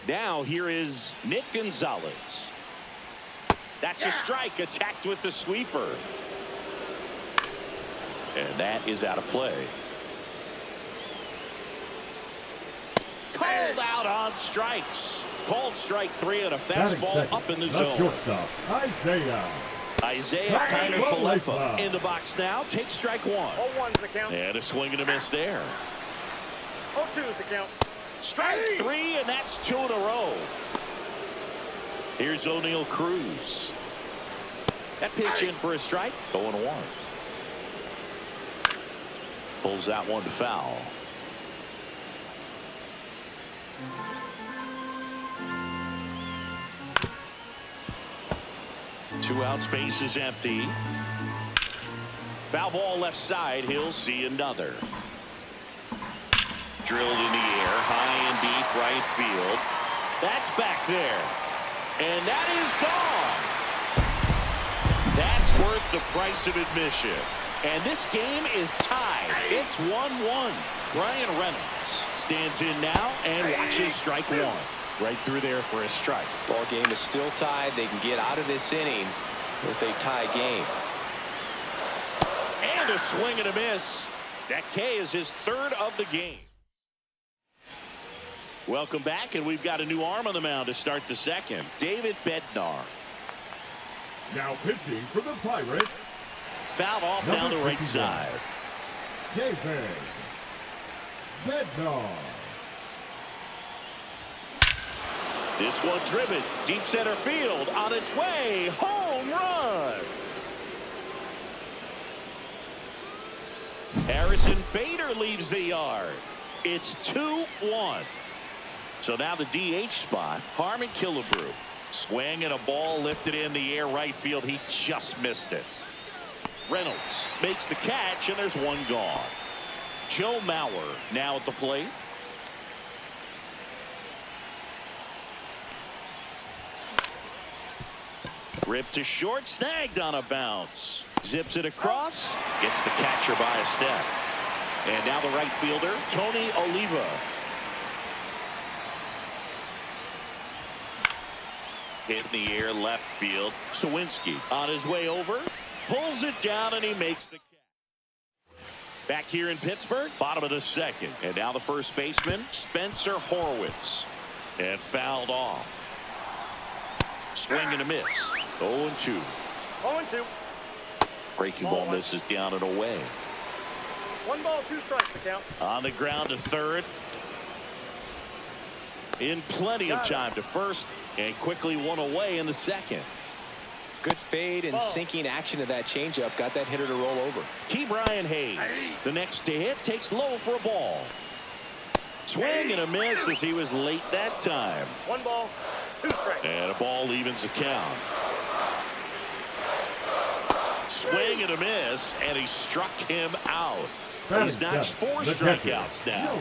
now here is Nick Gonzalez. That's a strike, attacked with the sweeper. And that is out of play. Called out on strikes. Called strike 3 and a Batting fastball second, up in the the zone. shortstop, Isaiah. Isaiah Batting Kiner-Falefa Falefa. in the box now. Takes strike 1. 0-1's the count. And a swing and a miss there. 0-2's the count. Strike 3, and that's 2 in a row. Here's O'Neal Cruz. That pitch in for a strike. 0-1. Pulls that one foul. Two out, space is empty. Foul ball left side. He'll see another. Drilled in the air, high and deep right field. That's back there. And that is gone. That's worth the price of admission. And this game is tied. It's 1-1. Ryan Reynolds stands in now and watches strike 1. Right through there for a strike. Ball game is still tied. They can get out of this inning with a tie game. And a swing and a miss. That K is his 3rd of the game. Welcome back, and we've got a new arm on the mound to start the second. David Bednar. Now pitching for the Pirates, Fouled off Number down the right 51. side. David Bednar. This one driven deep center field on its way. Home run. Harrison Bader leaves the yard. It's 2-1. So now the DH spot, Harmon Killebrew. Swing and a ball lifted in the air right field. He just missed it. Reynolds makes the catch, and there's one gone. Joe Mauer now at the plate. Ripped to short, snagged on a bounce. Zips it across, gets the catcher by a step. And now the right fielder, Tony Oliva. Hit in the air left field. Sawinski on his way over. Pulls it down and he makes the catch. Back here in Pittsburgh, bottom of the second. And now the first baseman, Spencer Horwitz. And fouled off. Swing and a miss. 0-2. 0-2. Breaking ball misses down and away. 1 ball, 2 strikes the count. On the ground to third. In plenty of time to first. And quickly one away in the second. Good fade and sinking action of that changeup. Got that hitter to roll over. Key Brian Hayes. The next to hit takes low for a ball. Swing and a miss as he was late that time. 1 ball, 2 strikes. And a ball evens the count. Swing and a miss, and he struck him out. He's notched 4 strikeouts now.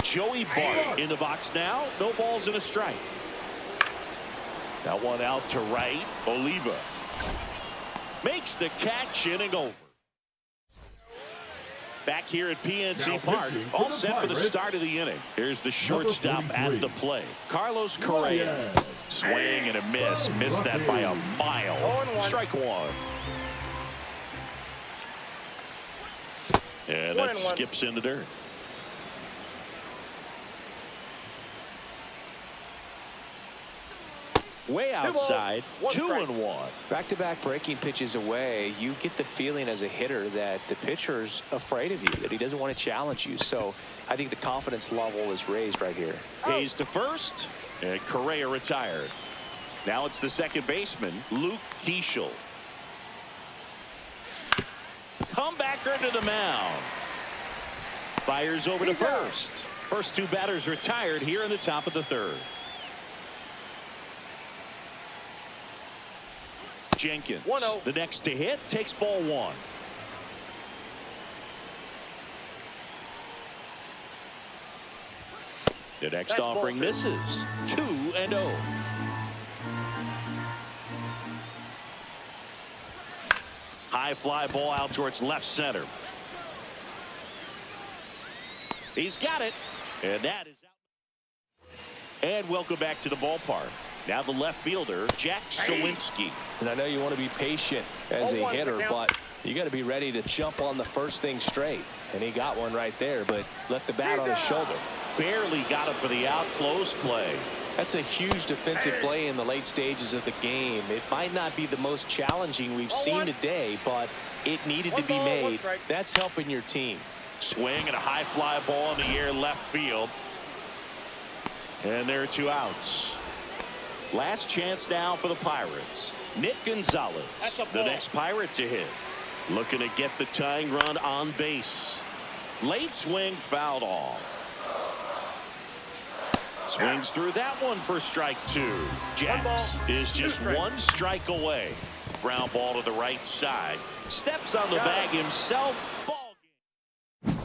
Joey Bart in the box now. No balls and a strike. That one out to right. Oliva makes the catch, inning over. Back here at PNC Park, all set for the start of the inning. Here's the shortstop at the plate, Carlos Correa. Swing and a miss. Missed that by a mile. Strike one. And that skips into dirt. Way outside, 2-1. Back-to-back breaking pitches away, you get the feeling as a hitter that the pitcher's afraid of you, that he doesn't want to challenge you. So I think the confidence level is raised right here. Hayes to first, and Correa retired. Now it's the second baseman, Luke Keeschel. Comebacker to the mound. Fires over to first. First 2 batters retired here in the top of the third. Jenkins, 1-0. the next to hit, takes ball 1. The next offering misses. 2-0. High fly ball out towards left center. He's got it, and that is out. And welcome back to the ballpark. Now the left fielder, Jack Sawinski. And I know you want to be patient as a hitter, but you got to be ready to jump on the first thing straight. And he got one right there, but left the bat on his shoulder. Barely got him for the out close play. That's a huge defensive play in the late stages of the game. It might not be the most challenging we've seen today, but it needed to be made. That's helping your team. Swing and a high fly ball in the air left field. And there are 2 outs. Last chance now for the Pirates. Nick Gonzalez, the next Pirate to hit. Looking to get the tying run on base. Late swing fouled off. Swings through that one for strike 2. Jax is just 1 strike away. Ground ball to the right side. Steps on the bag himself. Ball game.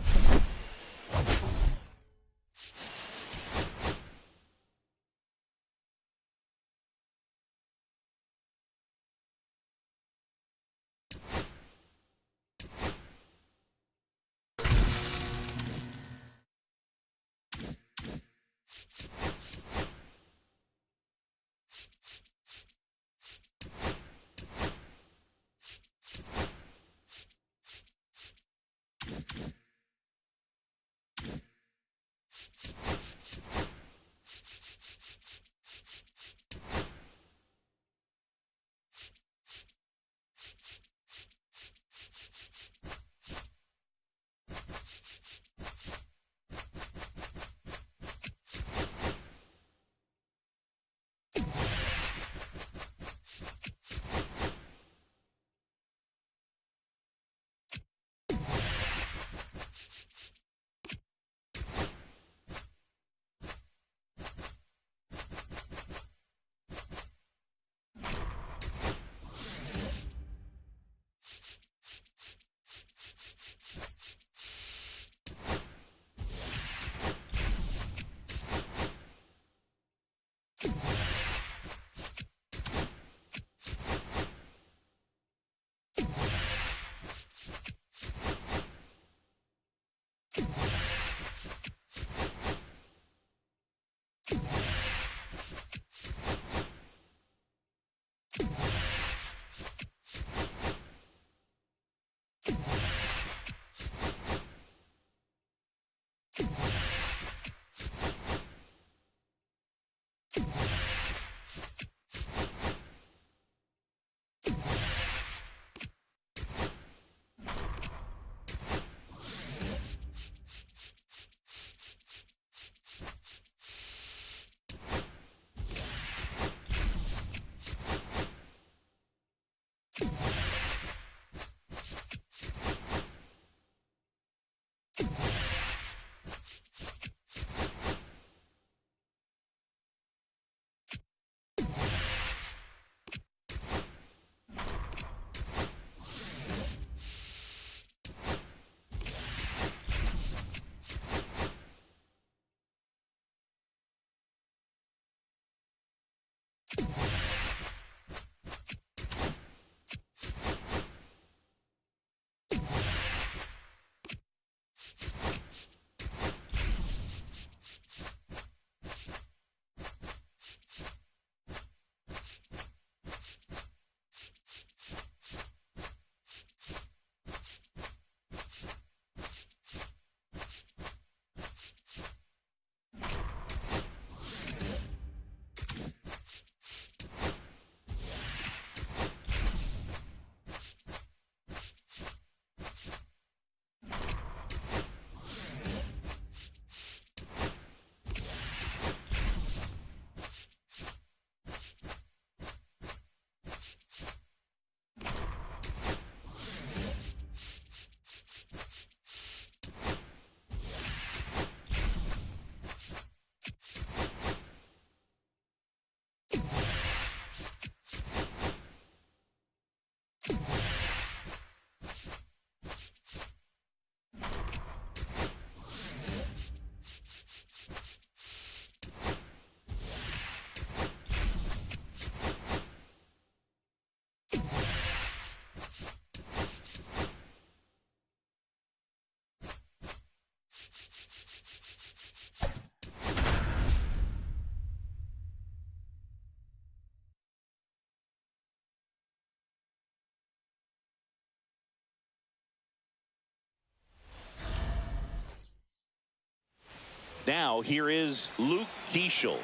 Now here is Luke Keeschel.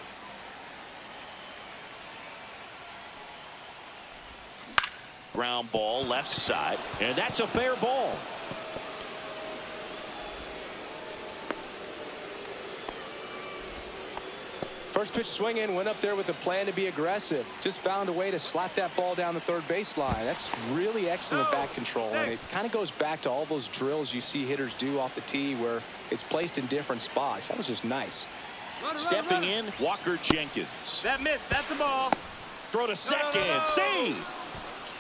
Ground ball left side, and that's a fair ball. First pitch swing in, went up there with a plan to be aggressive. Just found a way to slap that ball down the third baseline. That's really excellent back control, and it kind of goes back to all those drills you see hitters do off the tee where it's placed in different spots. That was just nice. Stepping in, Walker Jenkins. That missed. That's the ball. Throw to second. Save.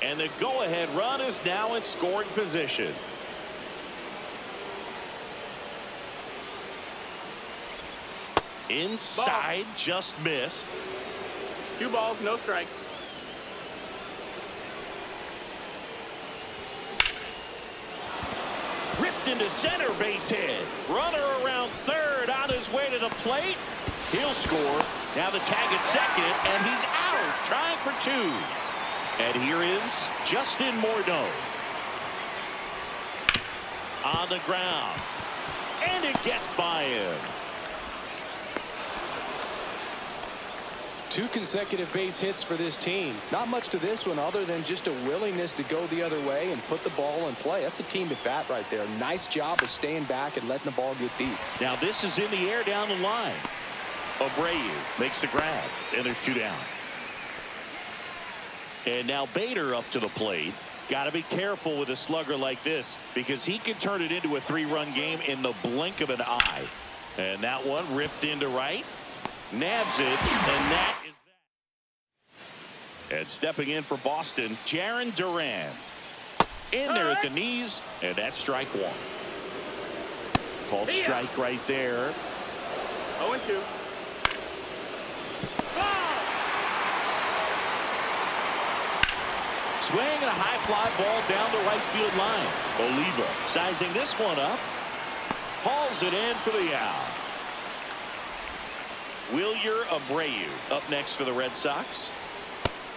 And the go-ahead run is now in scoring position. Inside, just missed. 2 balls, no strikes. Ripped into center, base hit. Runner around third, on his way to the plate. He'll score. Now the tag at second, and he's out, trying for 2. And here is Justin Morneau. On the ground. And it gets by him. 2 consecutive base hits for this team. Not much to this one other than just a willingness to go the other way and put the ball in play. That's a team at bat right there. Nice job of staying back and letting the ball get deep. Now this is in the air down the line. Abreu makes the grab, and there's 2 down. And now Bader up to the plate. Got to be careful with a slugger like this because he can turn it into a 3-run game in the blink of an eye. And that one ripped into right. Nabs it, and that is that. And stepping in for Boston, Jarren Duran. In there at the knees, and that's strike 1. Called strike right there. 0-2. Swing and a high fly ball down the right field line. Oliva sizing this one up. Hauls it in for the out. Wilyer Abreu up next for the Red Sox.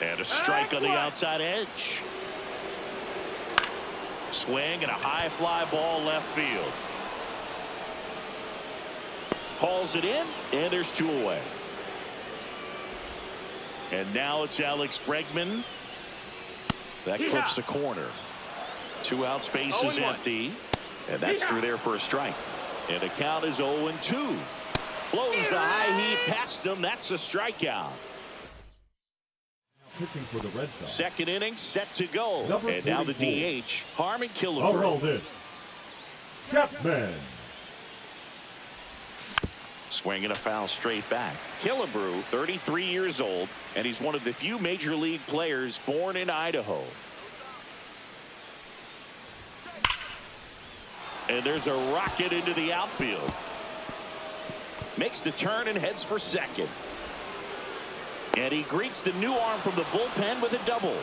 And a strike on the outside edge. Swing and a high fly ball left field. Hauls it in, and there's 2 away. And now it's Alex Bregman. That clips the corner. 2 out, space is empty. And that's through there for a strike. And the count is 0-2. Blows the high heat past him. That's a strikeout. Pitching for the Red Sox. Second inning set to go. Number And now the 44. DH, Harmon All Killebrew. rolled in. Chapman. Swinging a foul straight back. Killebrew, 33 years old, and he's one of the few major league players born in Idaho. And there's a rocket into the outfield. Makes the turn and heads for second. And he greets the new arm from the bullpen with a double.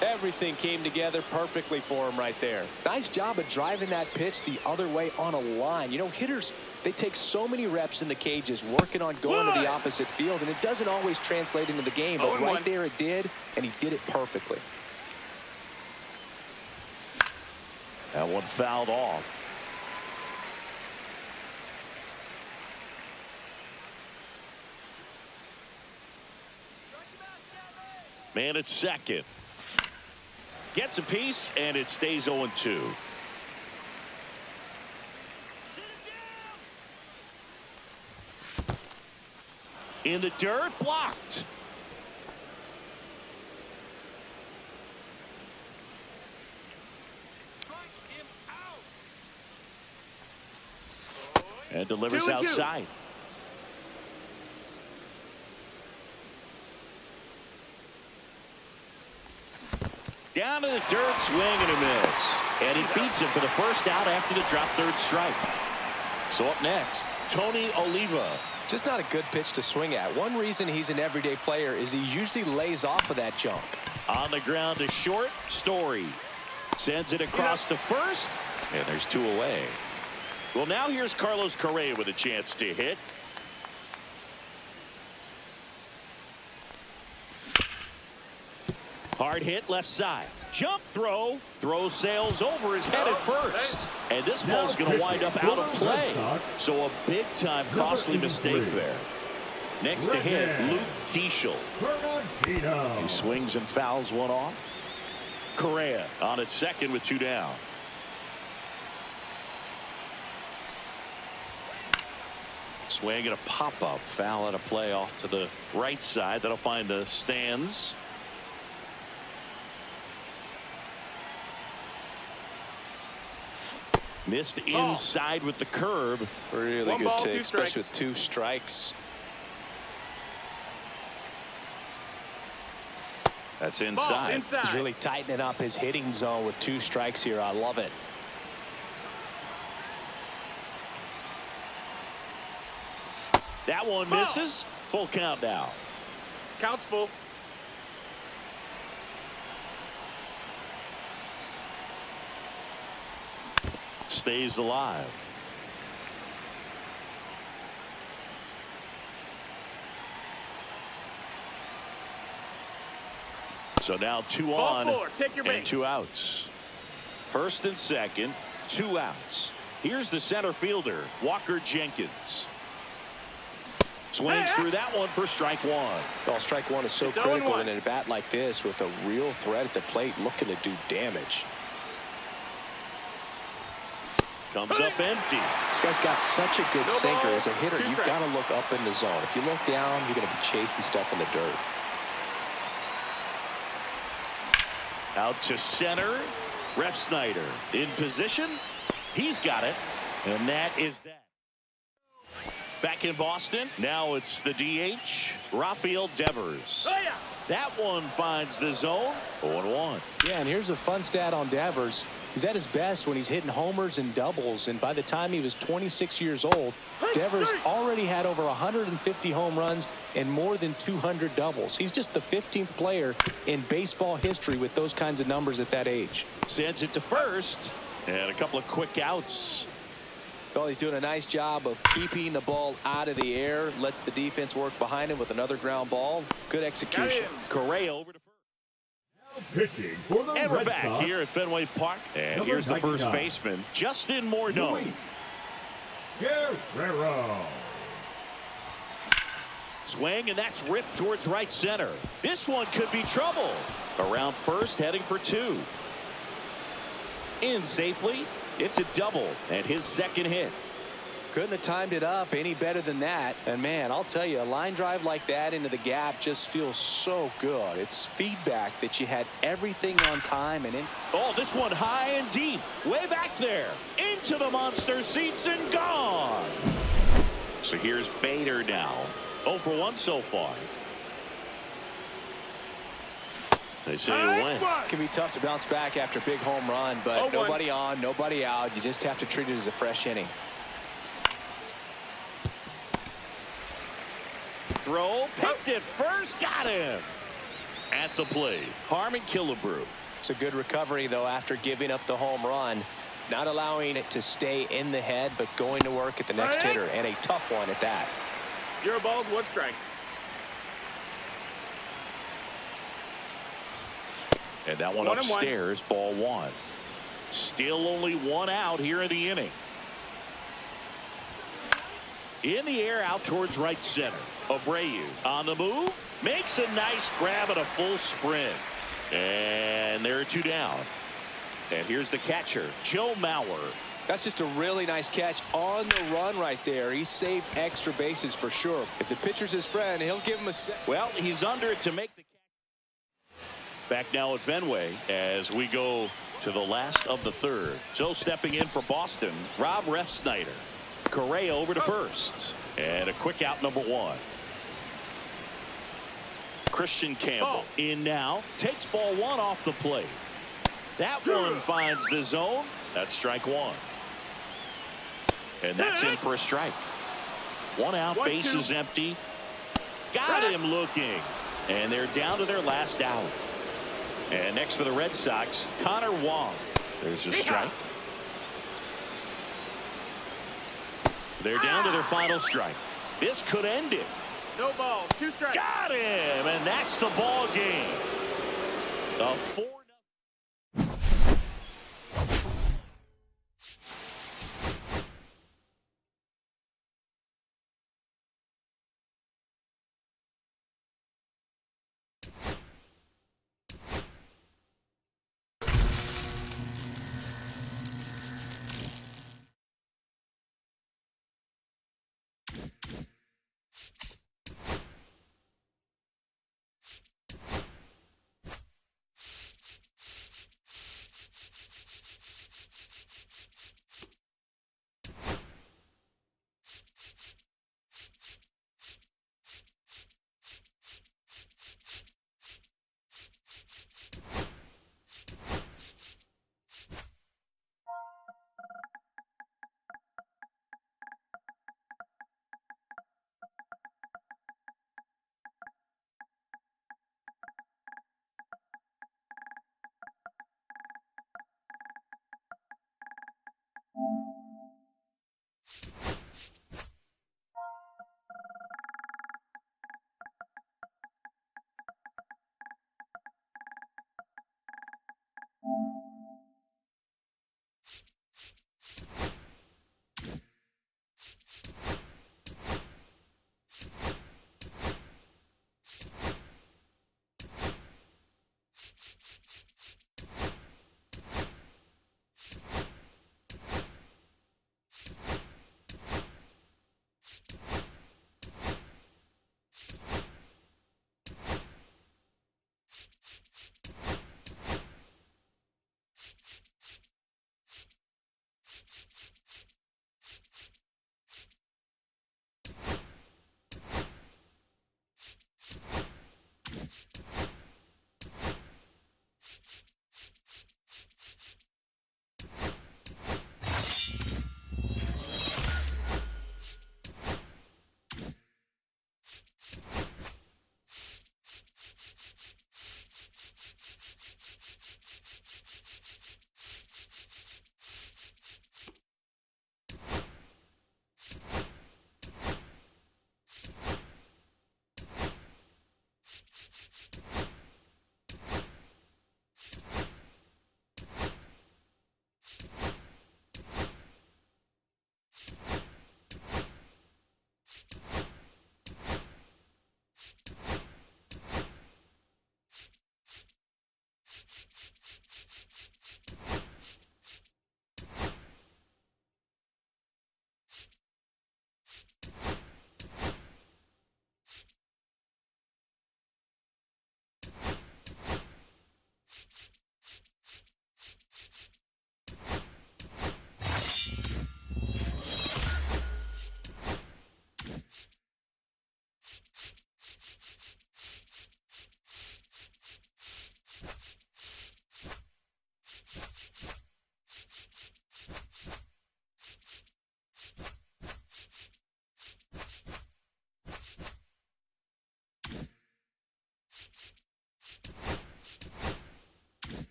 Everything came together perfectly for him right there. Nice job of driving that pitch the other way on a line. You know, hitters, they take so many reps in the cages working on going to the opposite field, and it doesn't always translate into the game, but right there it did, and he did it perfectly. That one fouled off. Man at second. Gets a piece, and it stays 0-2. In the dirt, blocked. And delivers outside. Down to the dirt, swing and a miss. And he beats him for the first out after the drop third strike. So up next, Tony Oliva. Just not a good pitch to swing at. One reason he's an everyday player is he usually lays off of that junk. On the ground to short, Story. Sends it across to first, and there's 2 away. Well, now here's Carlos Correa with a chance to hit. Hard hit left side. Jump throw. Throw sails over his head at first. And this ball's going to wind up out of play. So a big-time costly mistake there. Next to hit, Luke Keeschel. He swings and fouls one off. Correa on at second with 2 down. Swing and a pop-up. Foul at a play off to the right side. That'll find the stands. Missed inside with the curve. Really good take, especially with 2 strikes. That's inside. He's really tightening up his hitting zone with 2 strikes here. I love it. That one misses. Full count now. Count's full. Stays alive. So now 2 on Take your and base. 2 outs. First and second, 2 outs. Here's the center fielder, Walker Jenkins. Swings through that one for strike 1. Well, strike 1 is so critical in a bat like this with a real threat at the plate looking to do damage. Comes up empty. This guy's got such a good sinker. As a hitter, you've got to look up in the zone. If you look down, you're going to be chasing stuff in the dirt. Out to center. Ref Snyder in position. He's got it. And that is that. Back in Boston. Now it's the DH, Rafael Devers. That one finds the zone. 0-1. Yeah, and here's a fun stat on Devers. He's at his best when he's hitting homers and doubles, and by the time he was 26 years old, Devers already had over 150 home runs and more than 200 doubles. He's just the 15th player in baseball history with those kinds of numbers at that age. Sends it to first, and a couple of quick outs. Well, he's doing a nice job of keeping the ball out of the air, lets the defense work behind him with another ground ball. Good execution. Correa over to first. Pitching for the And we're Red back Sox. here at Fenway Park. And Number here's the first 99. baseman, Justin Morneau. Guerrero. Swing, and that's ripped towards right center. This one could be trouble. Around first, heading for 2. In safely. It's a double and his second hit. Couldn't have timed it up any better than that. And man, I'll tell you, a line drive like that into the gap just feels so good. It's feedback that you had everything on time and in. Oh, this one high and deep, way back there, into the monster seats and gone. So here's Bader now. 0 for 1 so far. They say you win. It can be tough to bounce back after a big home run, but nobody on, nobody out. You just have to treat it as a fresh inning. Throw, picked it first, got him. At the plate, Harmon Killebrew. It's a good recovery, though, after giving up the home run. Not allowing it to stay in the head, but going to work at the next hitter, and a tough one at that. 0 balls, 1 strike. And that one upstairs, ball 1. Still only 1 out here in the inning. In the air, out towards right center. Abreu on the move, makes a nice grab at a full sprint. And there are 2 down. And here's the catcher, Joe Mauer. That's just a really nice catch on the run right there. He saved extra bases for sure. If the pitcher's his friend, he'll give him a set. Well, he's under it to make the catch. Back now at Fenway as we go to the last of the 3rd. So stepping in for Boston, Rob Refsnyder. Correa over to first. And a quick out, number 1. Christian Campbell in now. Takes ball 1 off the plate. That one finds the zone. That's strike 1. And that's in for a strike. 1 out, bases empty. Got him looking. And they're down to their last out. And next for the Red Sox, Connor Wong. There's a strike. They're down to their final strike. This could end it. No balls, 2 strikes. Got him, and that's the ball game. A 4-0.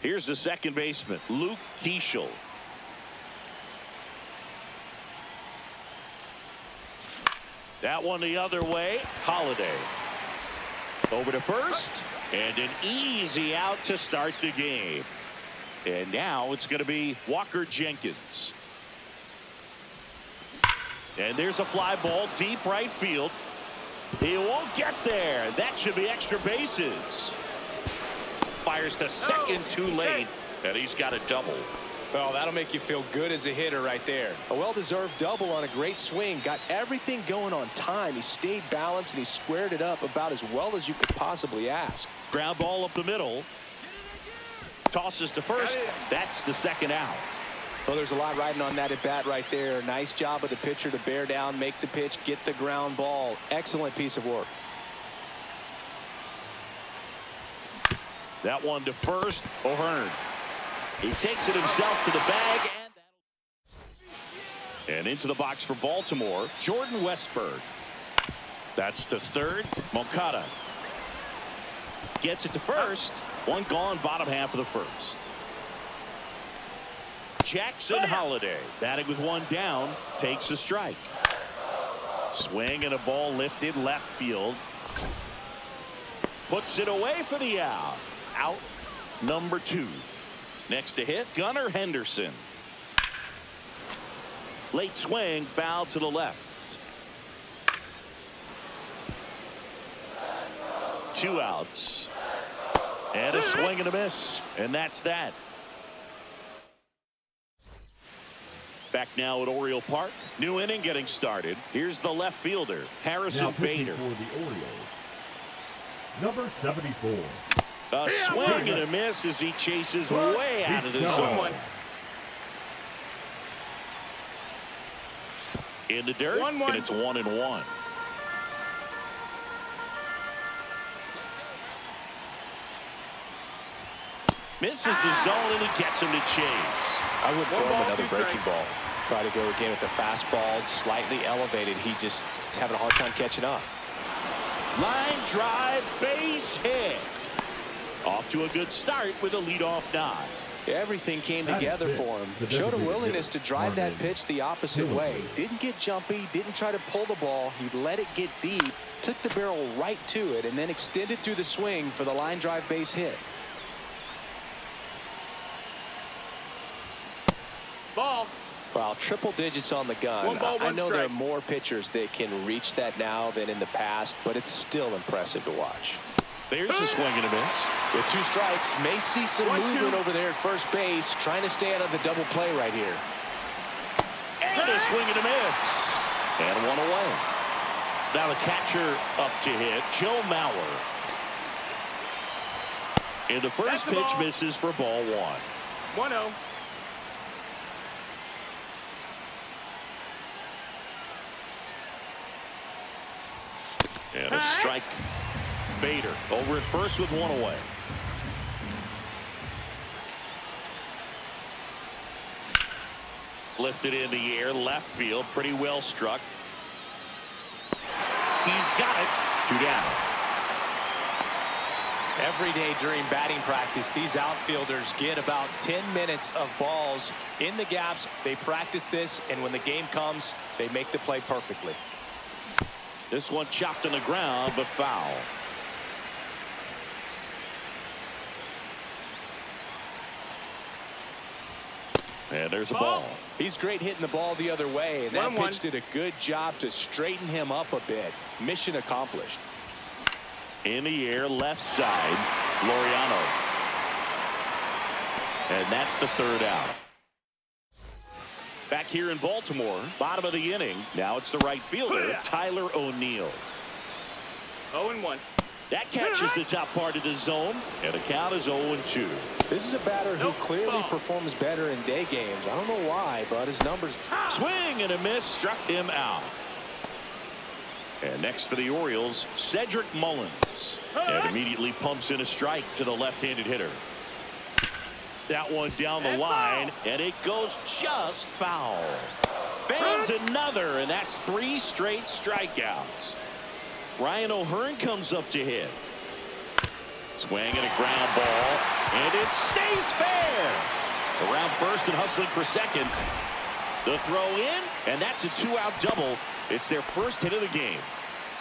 Here's the second baseman, Luke Keeschel. That one the other way, Holiday. Over to first, and an easy out to start the game. And now it's going to be Walker Jenkins. And there's a fly ball deep right field. He won't get there. That should be extra bases. Fires to second too late, and he's got a double. Well, that'll make you feel good as a hitter right there. A well-deserved double on a great swing. Got everything going on time. He stayed balanced, and he squared it up about as well as you could possibly ask. Ground ball up the middle. Tosses to first. That's the second out. Well, there's a lot riding on that at bat right there. Nice job of the pitcher to bear down, make the pitch, get the ground ball. Excellent piece of work. That one to first, O'Hearn. He takes it himself to the bag, and into the box for Baltimore, Jordan Westburg. That's to third, Moncada. Gets it to first. One gone, bottom half of the first. Jackson Holiday, batting with one down, takes a strike. Swing and a ball lifted left field. Puts it away for the out. Out number 2. Next to hit, Gunnar Henderson. Late swing, foul to the left. 2 outs. And a swing and a miss. And that's that. Back now at Oriole Park. New inning getting started. Here's the left fielder, Harrison Now pitching Bader. for the Orioles, number 74. A swing and a miss as he chases way out of the zone. In the dirt, and it's 1-1. Misses the zone, and he gets him to chase. I would throw him another breaking ball. Try to go again with the fastball, slightly elevated. He just is having a hard time catching up. Line drive, base hit. Off to a good start with a leadoff nod. Everything came together for him. Showed a willingness to drive that pitch the opposite way. Didn't get jumpy, didn't try to pull the ball. He let it get deep, took the barrel right to it, and then extended through the swing for the line drive base hit. Ball. Wow, triple digits on the gun. I know there are more pitchers that can reach that now than in the past, but it's still impressive to watch. There's a swing and a miss. With 2 strikes, may see some movement over there at first base, trying to stay out of the double play right here. And a swing and a miss. And one away. Now the catcher up to hit, Joe Mauer. And the first pitch misses for ball 1. 1-0. And a strike. Bader over at first with 1 away. Lifted in the air, left field, pretty well struck. He's got it. 2 down. Every day during batting practice, these outfielders get about 10 minutes of balls in the gaps. They practice this, and when the game comes, they make the play perfectly. This one chopped on the ground, but foul. And there's a ball. He's great hitting the ball the other way, and that pitch did a good job to straighten him up a bit. Mission accomplished. In the air, left side, Laureano. And that's the 3rd out. Back here in Baltimore, bottom of the inning. Now it's the right fielder, Tyler O'Neill. 0-1. That catches the top part of the zone, and the count is 0-2. This is a batter who clearly performs better in day games. I don't know why, but his numbers. Swing and a miss, struck him out. And next for the Orioles, Cedric Mullins. And immediately pumps in a strike to the left-handed hitter. That one down the line, and it goes just foul. Fans another, and that's 3 straight strikeouts. Ryan O'Hearn comes up to hit. Swing and a ground ball, and it stays fair. Around first and hustling for second. The throw in, and that's a 2-out double. It's their first hit of the game.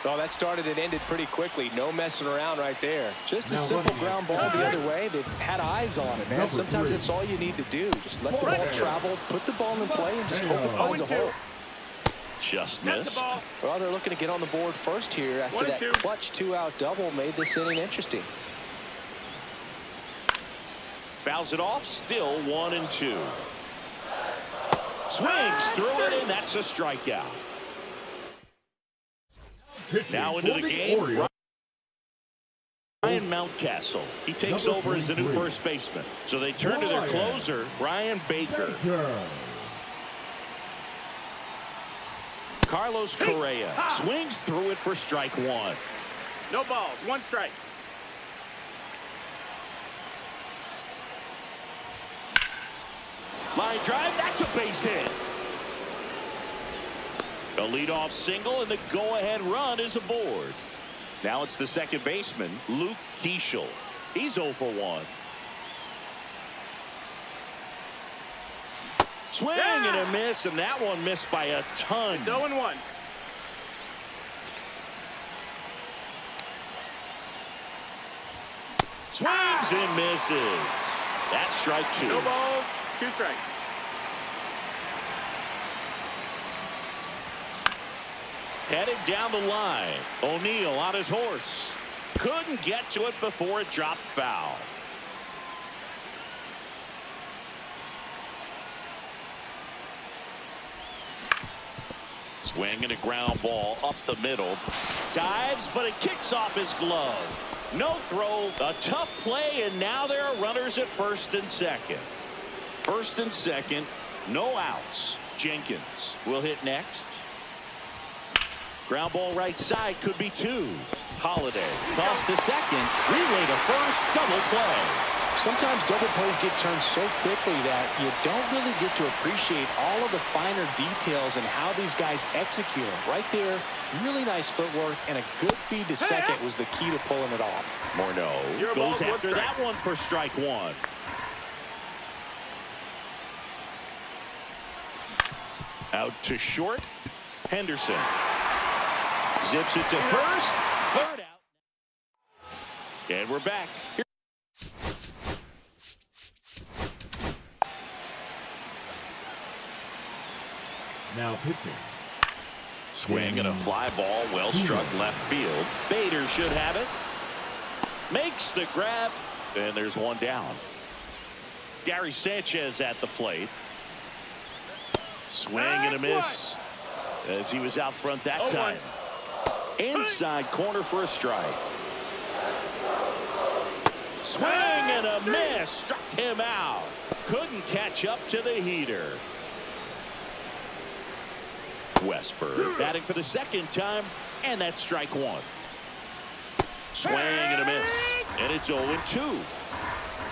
Oh, that started and ended pretty quickly. No messing around right there. Just a Now simple running ground ball the other way. They've had eyes on it, man. Number Sometimes 3. that's all you need to do. Just let the ball travel, put the ball in play, and just hope it finds a hole. Just That's the missed. ball. Well, they're looking to get on the board first here after that 1-2. clutch 2-out double made this inning interesting. Fouls it off, still 1-2. Swings through it, and that's a strikeout. Pitching Now into for the game, Orioles, Ryan Mountcastle. He takes Number over as the new 23. first baseman. So they turn to their Ryan closer, Brian Baker. Baker. Carlos Correa swings through it for strike one. No balls. 1 strike. Line drive, that's a base hit. A leadoff single, and the go-ahead run is aboard. Now it's the second baseman, Luke Keeschel. He's 0 for 1. Swing and a miss, and that one missed by a ton. It's 0-1. Swings and misses. That's strike 2. No balls. 2 strikes. Headed down the line. O'Neill on his horse. Couldn't get to it before it dropped foul. Swing and a ground ball up the middle. Dives, but it kicks off his glove. No throw, a tough play, and now there are runners at first and second. First and second, no outs. Jenkins will hit next. Ground ball right side, could be 2. Holiday toss to second, relay to first, double play. Sometimes double plays get turned so quickly that you don't really get to appreciate all of the finer details and how these guys execute them. Right there, really nice footwork, and a good feed to second was the key to pulling it off. Morneau Your goes ball's 1 after strike. that one for strike 1. Out to short. Henderson zips it to first. Third out. And we're back. Now pitching. Swing and a fly ball, well struck left field. Bader should have it. Makes the grab, and there's one down. Gary Sanchez at the plate. Swing and a miss as he was out front that time. Inside corner for a strike. Swing and a miss, struck him out. Couldn't catch up to the heater. Westberg batting for the second time, and that's strike 1. Swing and a miss, and it's 0-2.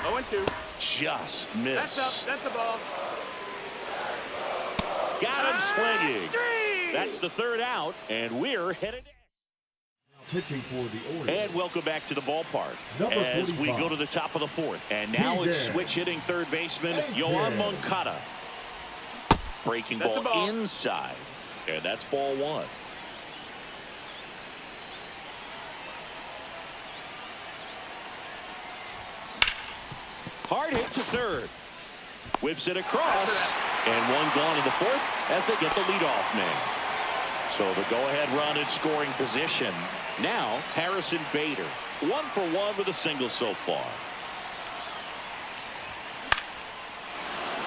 0-2. Just missed. That's up. That's a ball. Got him swinging. 3. That's the third out, and we're headed. Pitching for the Orioles. And welcome back to the ballpark Number as we 45. go to the top of the 4th. And now it's Hey, switch hitting third baseman Hey, Yohan there. Moncada. Breaking That's a ball ball. inside, and that's ball 1. Hard hit to third. Whips it across, and one gone in the 4th as they get the leadoff man. So the go-ahead run in scoring position. Now Harrison Bader, 1 for 1 with a single so far.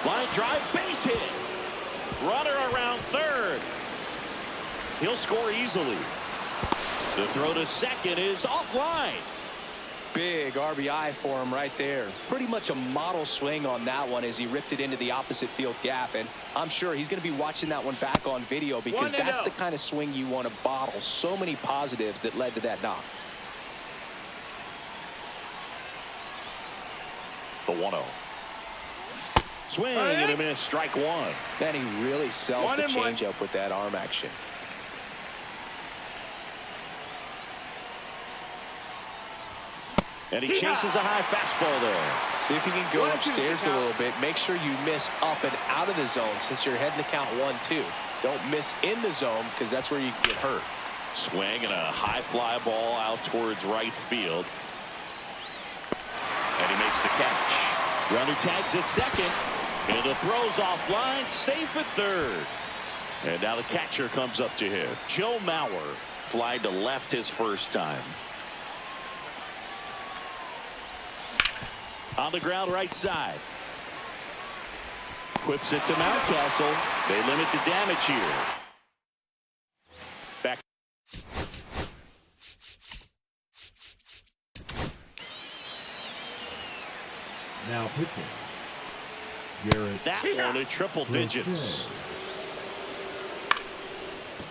Line drive, base hit. Runner around third. He'll score easily. The throw to second is offline. Big RBI for him right there. Pretty much a model swing on that one as he ripped it into the opposite field gap. And I'm sure he's going to be watching that one back on video because that's the kind of swing you want to bottle. So many positives that led to that knock. The 1-0. Swing and a miss, strike 1. Then he really sells the 1-1. changeup with that arm action. And he chases a high fastball there. See if you can go upstairs a little bit. Make sure you miss up and out of the zone since you're heading to count 1-2. Don't miss in the zone because that's where you can get hurt. Swing and a high fly ball out towards right field. And he makes the catch. Runner tags at second. And the throw's offline. Safe at third. And now the catcher comes up to him. Joe Mauer fly to left his first time. On the ground right side. Whips it to Mountcastle. They limit the damage here. Back. Now pitching. Garrett. That one at triple digits.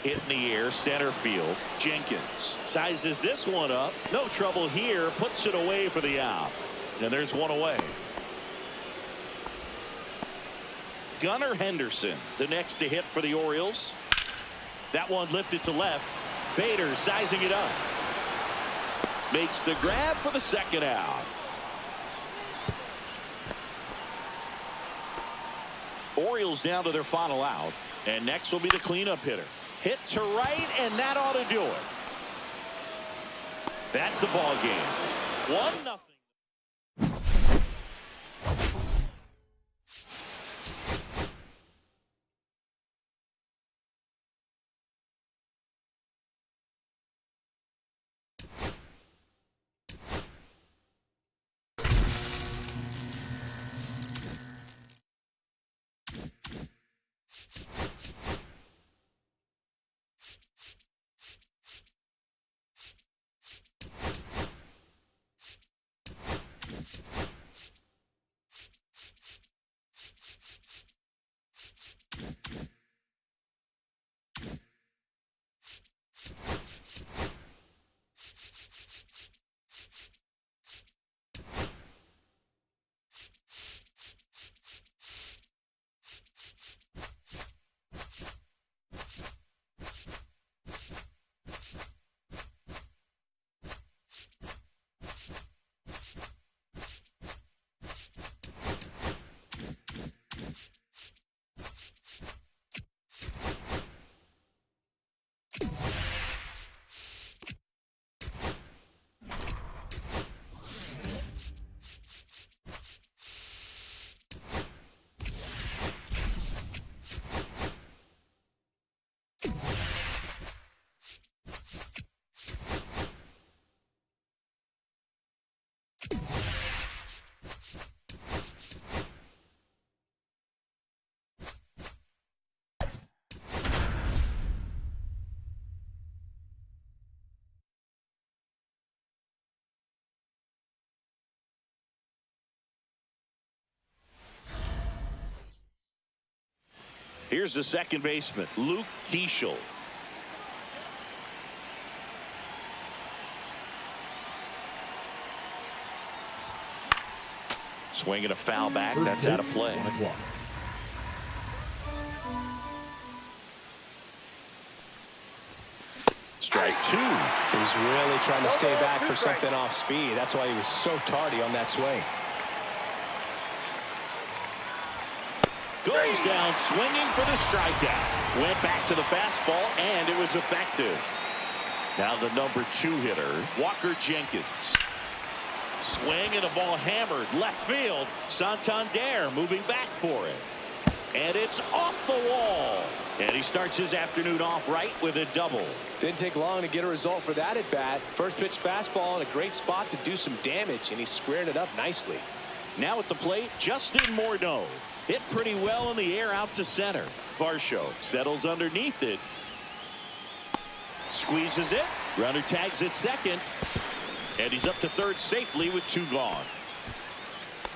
Hit in the air, center field. Jenkins sizes this one up. No trouble here. Puts it away for the out. And there's one away. Gunnar Henderson, the next to hit for the Orioles. That one lifted to left. Bader sizing it up. Makes the grab for the second out. Orioles down to their final out. And next will be the cleanup hitter. Hit to right, and that ought to do it. That's the ball game. 1-0. Here's the second baseman, Luke Keeschel. Swinging a foul back. That's out of play. Strike two. He's really trying to stay back for something off speed. That's why he was so tardy on that swing. Goes down swinging for the strikeout. Went back to the fastball, and it was effective. Now the number 2 hitter, Walker Jenkins. Swing and a ball hammered left field. Santander moving back for it. And it's off the wall. And he starts his afternoon off right with a double. Didn't take long to get a result for that at bat. First pitch fastball in a great spot to do some damage, and he squared it up nicely. Now at the plate, Justin Morneau. Hit pretty well in the air out to center. Varsho settles underneath it. Squeezes it. Runner tags at second. And he's up to third safely with 2 gone.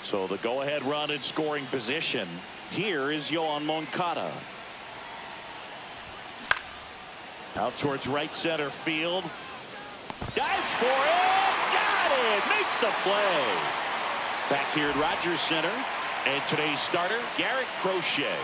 So the go-ahead run in scoring position. Here is Yoan Moncada. Out towards right center field. Dives for it. Got it. Makes the play. Back here at Rogers Center. And today's starter, Garrett Crochet.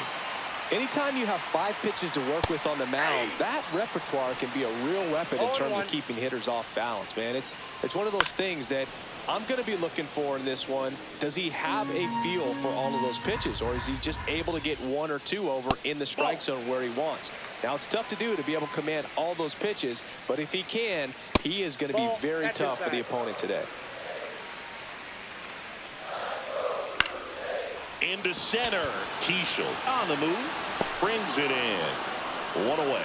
Anytime you have 5 pitches to work with on the mound, that repertoire can be a real weapon in terms of keeping hitters off balance, man. It's one of those things that I'm going to be looking for in this one. Does he have a feel for all of those pitches, or is he just able to get 1 or 2 over in the strike zone where he wants? Now, it's tough to do to be able to command all those pitches, but if he can, he is going to be very tough for the opponent today. Into center. Keishel on the move. Brings it in. 1 away.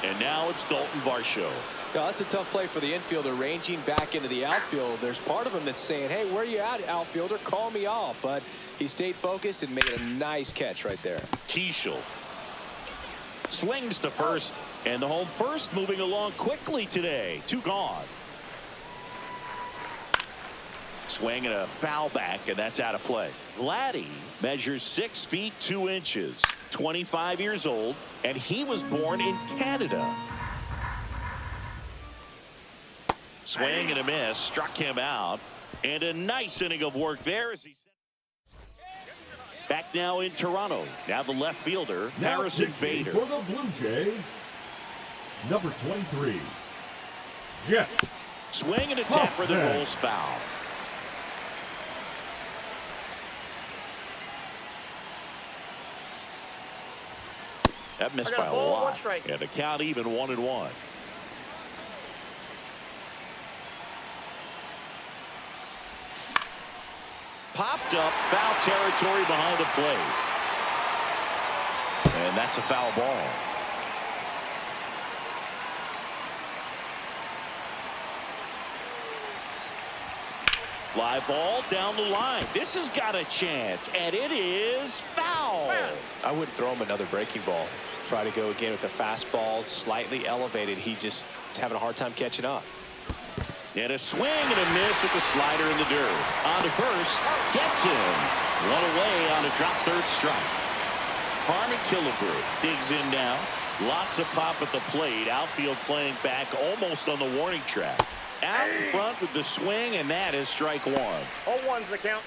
And now it's Dalton Varsho. Yeah, that's a tough play for the infielder, ranging back into the outfield. There's part of him that's saying, hey, where you at, outfielder? Call me off. But he stayed focused and made a nice catch right there. Keishel slings to first, and the home first moving along quickly today. 2 gone. Swing and a foul back, and that's out of play. Vladdy measures 6 feet 2 inches, 25 years old, and he was born in Canada. Swing and a miss, struck him out, and a nice inning of work there as he back now in Toronto. Now the left fielder, Now Harrison pitching Bader. for the Blue Jays, number 23, Jeff. Swing and a tapper that rolls foul. That missed by a lot. And the count even 1-1. Popped up, foul territory behind the plate. And that's a foul ball. Fly ball down the line. This has got a chance, and it is foul. I wouldn't throw him another breaking ball. Try to go again with the fastball, slightly elevated. He just is having a hard time catching up. And a swing and a miss at the slider in the dirt. On to first, gets him. 1 away on a drop third strike. Harmon Killebrew digs in now. Lots of pop at the plate. Outfield playing back almost on the warning track. Out in front with the swing, and that is strike 1. 0-1's the count.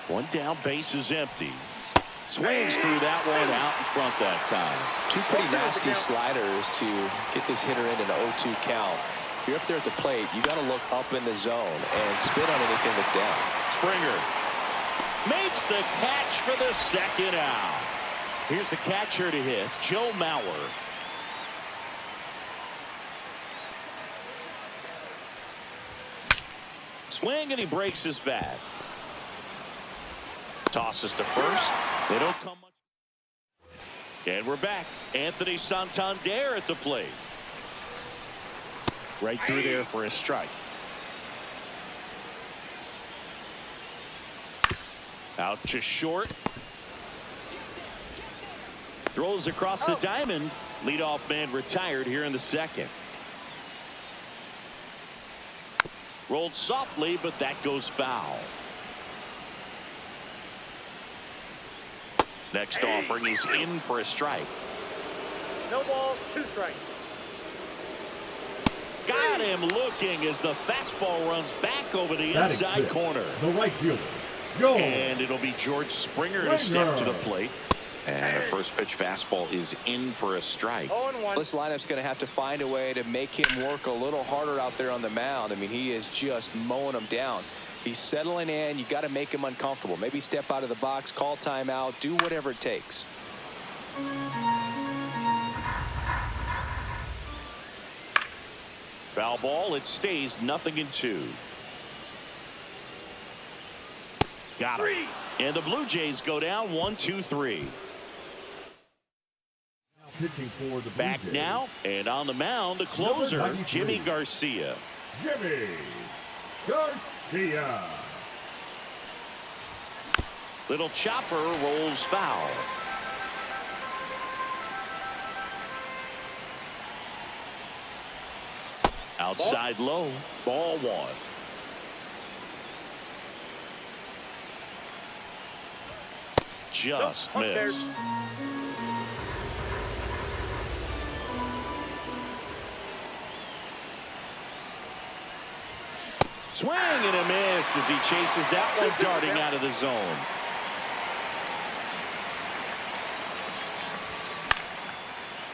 One down, base is empty. Swings through that one out in front that time. 2 pretty nasty sliders to get this hitter into an 0-2 count. If you're up there at the plate, you got to look up in the zone and spit on anything that's down. Springer makes the catch for the second out. Here's the catcher to hit, Joe Mauer. Swing and he breaks his bat. Tosses to first. They don't come much. And we're back. Anthony Santander at the plate. Right through there for a strike. Out to short. Throws across the diamond. Leadoff man retired here in the second. Rolled softly, but that goes foul. Next offering is in for a strike. No ball, 2 strikes. Got him looking as the fastball runs back over the inside corner. The right fielder, Joe. And it'll be George Springer to step to the plate. And a first pitch fastball is in for a strike. 0-1. This lineup's going to have to find a way to make him work a little harder out there on the mound. I mean, he is just mowing them down. He's settling in. You got to make him uncomfortable. Maybe step out of the box, call timeout, do whatever it takes. Foul ball. It stays 0-2. Got him. And the Blue Jays go down 1-2-3. Pitching for the Blue Back Jays, now and on the mound, the closer, 93. Jimmy Garcia. Jimmy Garcia. Little chopper rolls foul. Outside low, ball 1. Just missed. Swing and a miss as he chases that one darting out of the zone.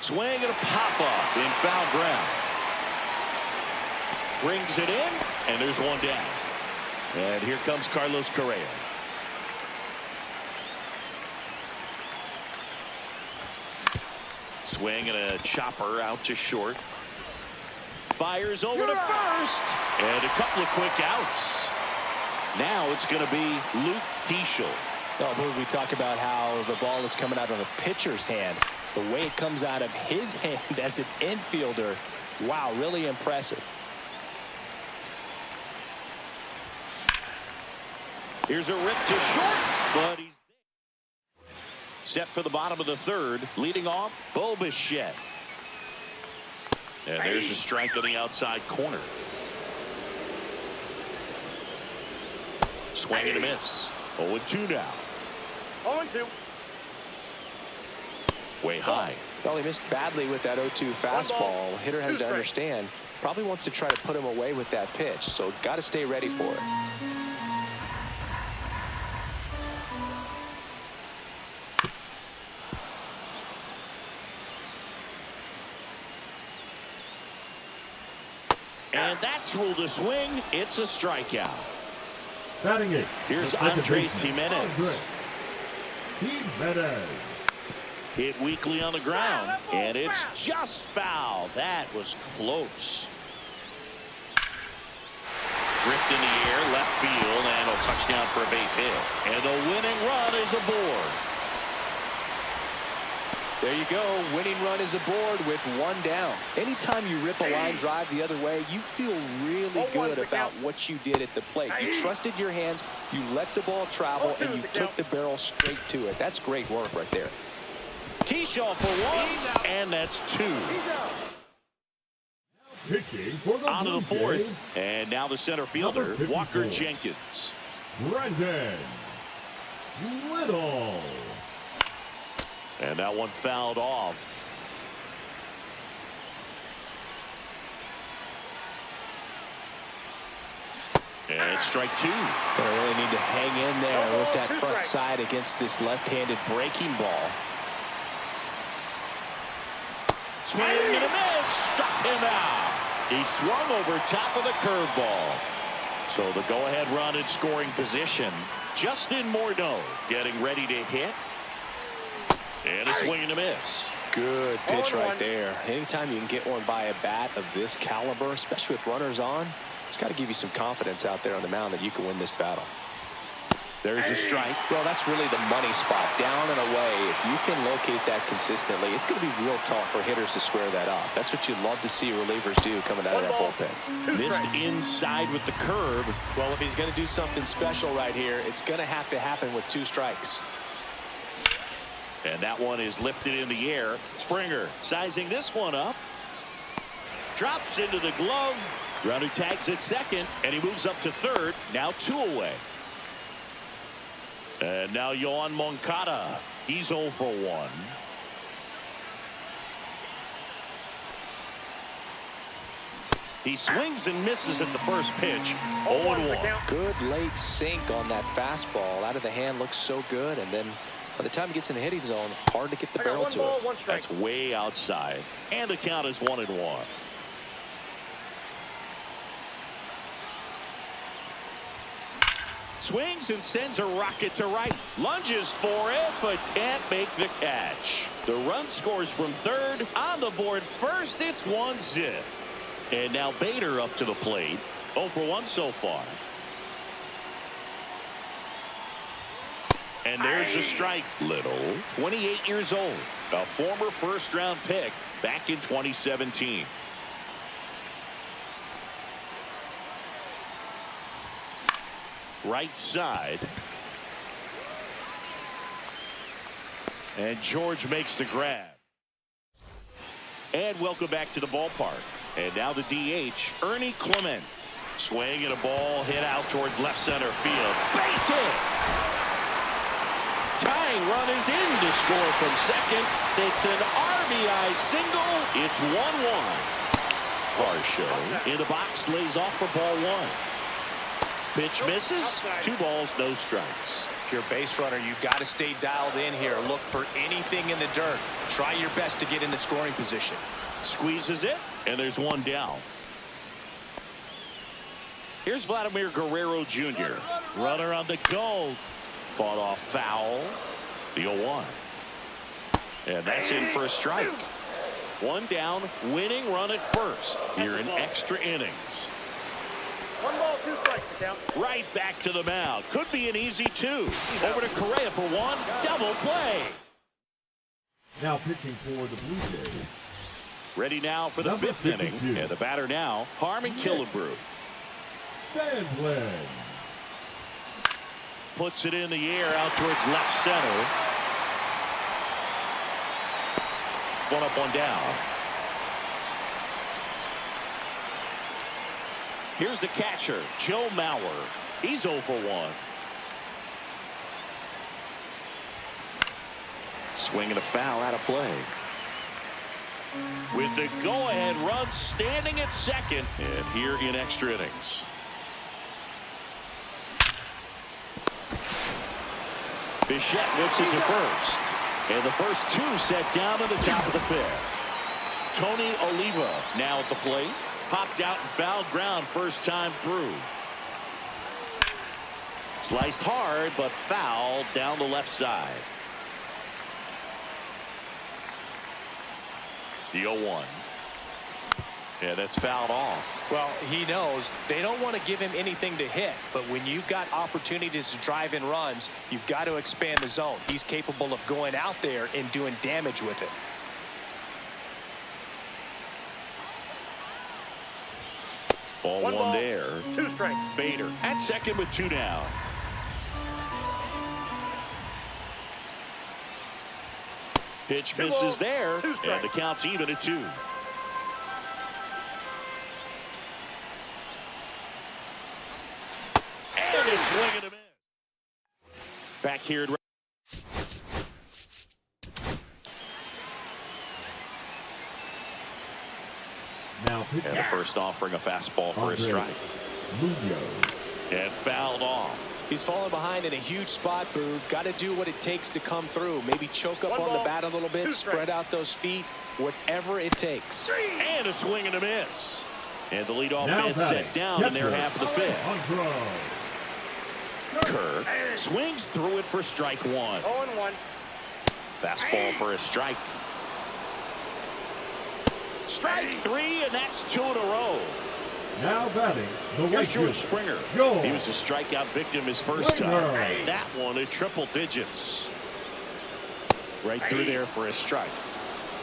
Swing and a pop-up in foul ground. Brings it in, and there's one down. And here comes Carlos Correa. Swing and a chopper out to short. Fires over to first. And a couple of quick outs. Now it's going to be Luke Keeschel. Oh, we talk about how the ball is coming out of a pitcher's hand. The way it comes out of his hand as an infielder. Wow, really impressive. Here's a rip to short, but he's set for the bottom of the third. Leading off, Bo Bichette. And there's a strike on the outside corner. Swing and a miss. 0-2 now. 0-2. Way high. Well, he missed badly with that 0-2 fastball. Hitter has to understand. Probably wants to try to put him away with that pitch. So got to stay ready for it. And that's ruled a swing. It's a strikeout. Batting eighth. Here's the second Andres baseman, Jimenez. Jimenez. Hit weakly on the ground. And it's just foul. That was close. Ripped in the air, left field, and a touchdown for a base hit. And the winning run is aboard. There you go. Winning run is aboard with one down. Anytime you rip a line drive the other way, you feel really good about what you did at the plate. You trusted your hands, you let the ball travel, and you took the barrel straight to it. That's great work right there. Keeschel for one, and that's two. Pitching for the On to the Blue fourth. Jays, And now the center fielder, Number 54. Walker Jenkins. Brendan Little. And that one fouled off. And it's strike two. Gonna really need to hang in there with that front side against this left-handed breaking ball. Swing and a miss. Struck him out. He swung over top of the curveball. So the go-ahead run in scoring position. Justin Morneau getting ready to hit. And a swing and a miss. Good pitch right there. Anytime you can get one by a bat of this caliber, especially with runners on, it's got to give you some confidence out there on the mound that you can win this battle. There's a strike. Well, that's really the money spot. Down and away. If you can locate that consistently, it's going to be real tough for hitters to square that up. That's what you'd love to see relievers do coming out of that bullpen. Missed inside with the curve. Well, if he's going to do something special right here, it's going to happen with two strikes. And that one is lifted in the air. Springer sizing this one up. Drops into the glove. Runner tags at second, and he moves up to third. Now two away. And now Yoan Moncada. He's 0 for 1. He swings and misses at the first pitch. 0-1. Good late sink on that fastball. Out of the hand looks so good, and then by the time he gets in the hitting zone, hard to get the barrel to it. That's way outside. And the count is 1-1. Swings and sends a rocket to right. Lunges for it, but can't make the catch. The run scores from third. On the board first, it's 1-0. And now Bader up to the plate. 0 for 1 so far. And there's a strike. Little, 28 years old, a former first-round pick back in 2017. Right side. And George makes the grab. And welcome back to the ballpark. And now the DH, Ernie Clement. Swing and a ball hit out towards left center field. Base hit! Tying run is in to score from second. It's an RBI single. It's 1-1. Varsho in the box lays off for ball one. Pitch misses. 2 balls, no strikes. If you're a base runner, you've got to stay dialed in here. Look for anything in the dirt. Try your best to get in the scoring position. Squeezes it, and there's 1 down. Here's Vladimir Guerrero Jr. Runner on the go. Fought off foul. The 0-1. And that's in for a strike. 1 down, winning run at first here in extra innings. 1 ball, 2 strikes to count. Right back to the mound. Could be an easy 2. Over to Correa for 1. Double play. Now pitching for the Blue Jays. Ready now for the Number 5th inning. 52. And the batter now, Harmon Killebrew. Sandlin. Puts it in the air out towards left center. 1 up, 1 down. Here's the catcher, Joe Mauer. He's 0 for 1. Swinging a foul out of play. With the go-ahead run standing at second, and here in extra innings. Bichette whips it to first. And the first 2 set down at the top of the 5th. Tony Oliva now at the plate. Popped out and fouled ground first time through. Sliced hard, but fouled down the left side. The 0-1. Yeah, that's fouled off. Well, he knows they don't want to give him anything to hit, but when you've got opportunities to drive in runs, you've got to expand the zone. He's capable of going out there and doing damage with it. Ball 1 ball, there. 2 strikes. Bader at second with 2 down. Pitch misses balls, there, 2 and strikes. the count's even at 2. And a swing and a miss. Back here at Now pitching. and the first offering a fastball for a Andres strike. Munoz. And fouled off. He's fallen behind in a huge spot, Boog. Got to do what it takes to come through. Maybe choke up 1 on ball, the bat a little 2 bit, strikes. spread out those feet, whatever it takes. And a swing and a miss. And the leadoff Now man batting, set down in their catcher, half of the 5th. Alejandro. Kerr swings through it for strike 1. 0-1. Fastball for a strike. Strike 3, and that's 2 in a row. Now batting the Here's right George fielder, Springer. Joel He was a strikeout victim his first Springer. time. That one in triple digits. Right through there for a strike.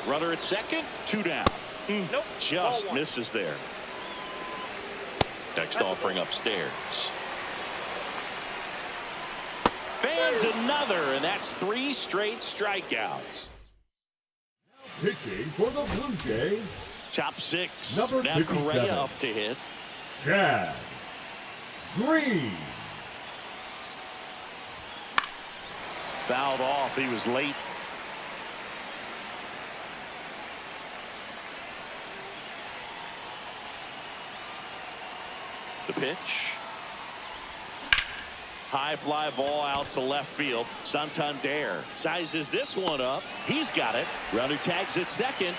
Runner at second, 2 down. Nope. Just Ball 1. misses there. Next offering upstairs. Fans another, and that's 3 straight strikeouts. pitching for the Blue Jays, Top 6. Number Now 57. Correa up to hit. Chad Green. Fouled off. He was late. The pitch. High fly ball out to left field. Santander sizes this one up. He's got it. Runner tags at second.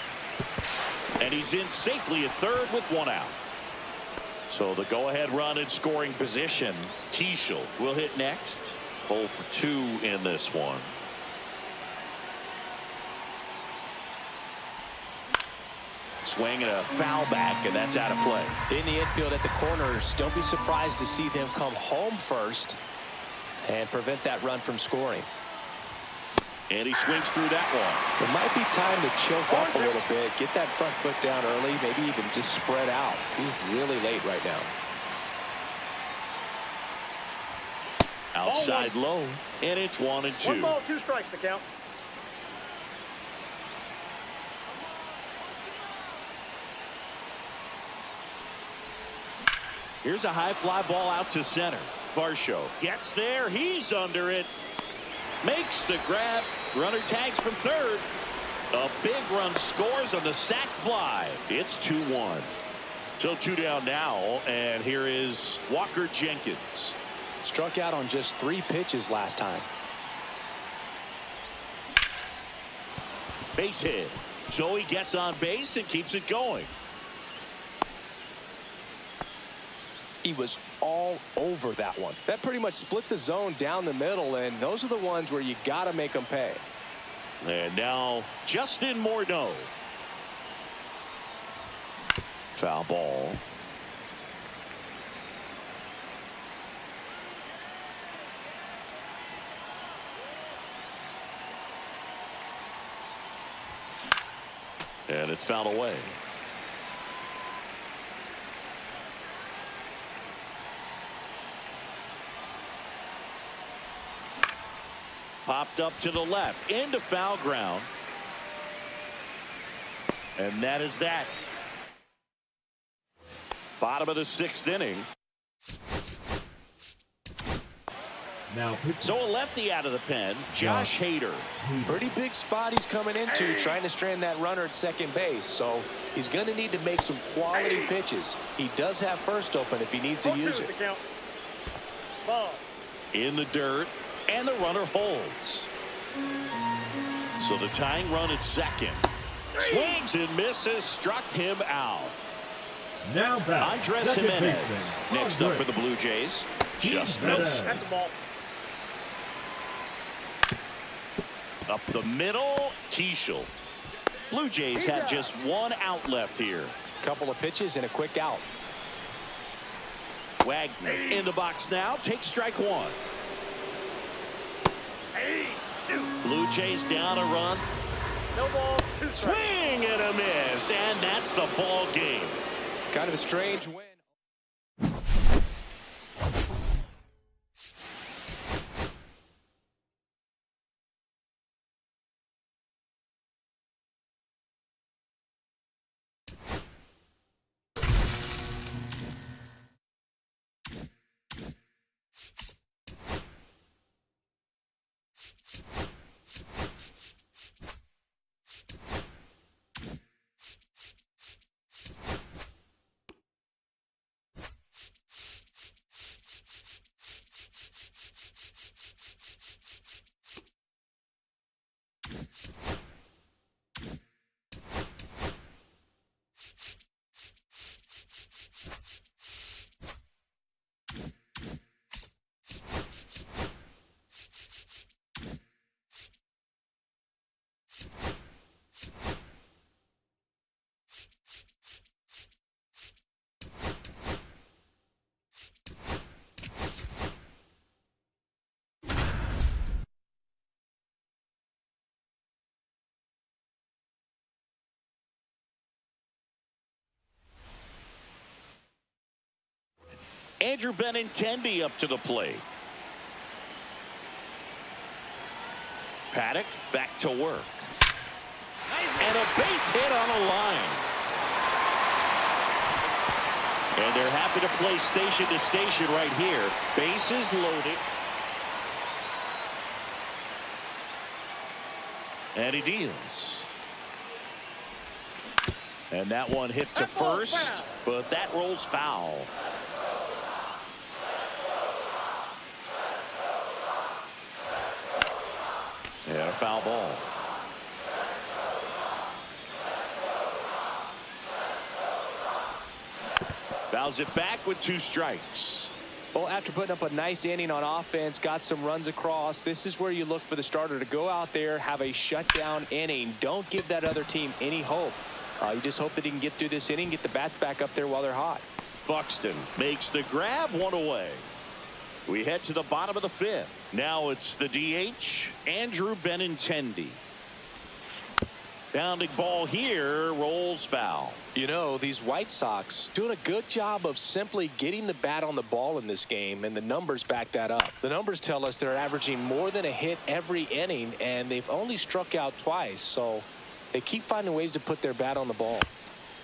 And he's in safely at third with 1 out. So the go-ahead run in scoring position. Keishel will hit next. 0 for 2 in this one. Swing and a foul back, and that's out of play. In the infield at the corners, don't be surprised to see them come home first and prevent that run from scoring. And he swings through that one. It might be time to choke up a little bit, get that front foot down early, maybe even just spread out. He's really late right now. Outside low, and it's 1 and 2. 1 ball, 2 strikes to count. Here's a high fly ball out to center. Varsho gets there. He's under it. Makes the grab. Runner tags from third. A big run scores on the sac fly. It's 2-1. So 2 down now, and here is Walker Jenkins. Struck out on just 3 pitches last time. Base hit. So he gets on base and keeps it going. He was all over that one. That pretty much split the zone down the middle, and those are the ones where you got to make them pay. And now Justin Morneau. Foul ball. And it's fouled away. Popped up to the left into foul ground. And that is that. Bottom of the 6th inning. Now pitching. So a lefty out of the pen, Josh Hader. Pretty big spot he's coming into, trying to strand that runner at second base. So he's going to need to make some quality pitches. He does have first open if he needs to use it. Ball. In the dirt, and the runner holds. So the tying run at second. Swings and misses, struck him out. Now back. Andres second Jimenez baseman, next up Andres. for the Blue Jays. Just Jimenez. missed. That's the ball. Up the middle, Keishel. Blue Jays have just 1 out left here. Couple of pitches and a quick out. Wagner in the box now, takes strike 1. Blue Jays down a run. No ball, 2 strikes. Swing and a miss, and that's the ball game. Kind of a strange win. Andrew Benintendi up to the plate. Paddock back to work. And a base hit on a line. And they're happy to play station to station right here. Bases loaded. And he deals. And that one hit to first, but that rolls foul. And a foul ball. Fouls it back with 2 strikes. Well, after putting up a nice inning on offense, got some runs across, this is where you look for the starter to go out there, have a shutdown inning. Don't give that other team any hope. You just hope that he can get through this inning, get the bats back up there while they're hot. Buxton makes the grab, 1 away. We head to the bottom of the 5th. Now it's the DH, Andrew Benintendi. Bounding ball here, rolls foul. You know, these White Sox doing a good job of simply getting the bat on the ball in this game, and the numbers back that up. The numbers tell us they're averaging more than a hit every inning, and they've only struck out twice, so they keep finding ways to put their bat on the ball.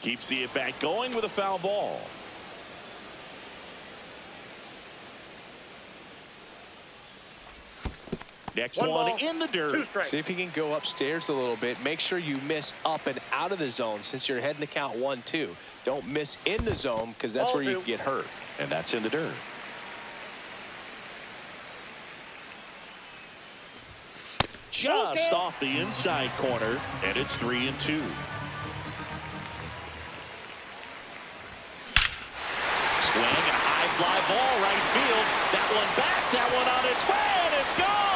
Keeps the at-bat going with a foul ball. Next One one ball, in the two dirt. strikes. See if you can go upstairs a little bit. Make sure you miss up and out of the zone since you're heading to count 1-2. Don't miss in the zone because that's Ball where you two. get hurt. And that's in the dirt. Just off the inside corner, and it's 3-2. Swing and a high fly ball right field. That one back, that one on its way, and it's gone.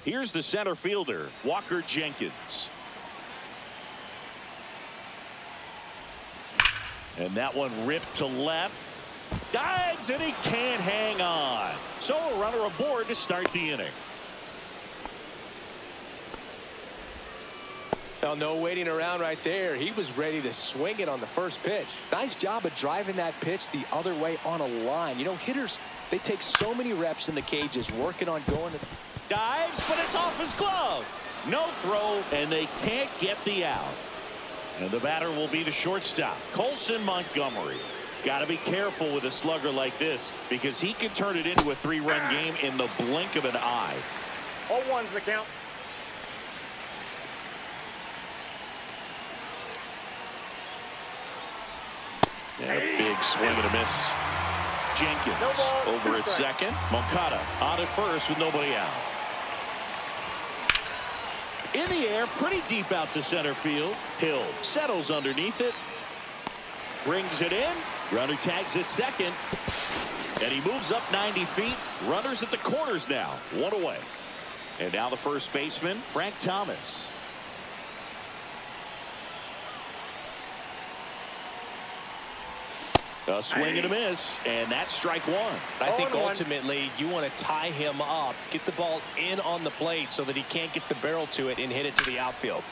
Here's the center fielder, Walker Jenkins. And that one ripped to left. Dives, and he can't hang on. So a runner aboard to start the inning. Now, no waiting around right there. He was ready to swing it on the first pitch. Nice job of driving that pitch the other way on a line. You know, hitters, they take so many reps in the cages working on going to... Dives, but it's off his glove. No throw, and they can't get the out. And the batter will be the shortstop, Colson Montgomery. Got to be careful with a slugger like this because he can turn it into a 3-run game in the blink of an eye. 0-1's the count. And a big swing and a miss. Jenkins No ball, over two at strikes. second. Moncada on at first with nobody out. In the air, pretty deep out to center field. Hill settles underneath it. Brings it in. Runner tags at second. And he moves up 90 feet. Runners at the corners now. One away. And now the first baseman, Frank Thomas. A swing and a miss, and that's strike one. I think 0-1. ultimately you want to tie him up, get the ball in on the plate so that he can't get the barrel to it and hit it to the outfield.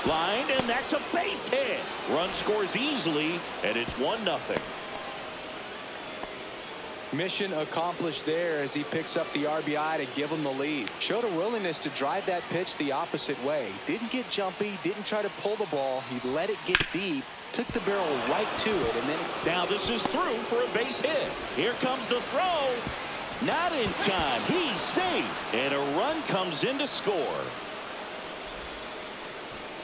Line, and that's a base hit. Run scores easily, and it's 1-0. Mission accomplished there as he picks up the RBI to give him the lead. Showed a willingness to drive that pitch the opposite way. Didn't get jumpy, didn't try to pull the ball. He let it get deep, took the barrel right to it, and then... Now this is through for a base hit. Here comes the throw. Not in time. He's safe, and a run comes in to score.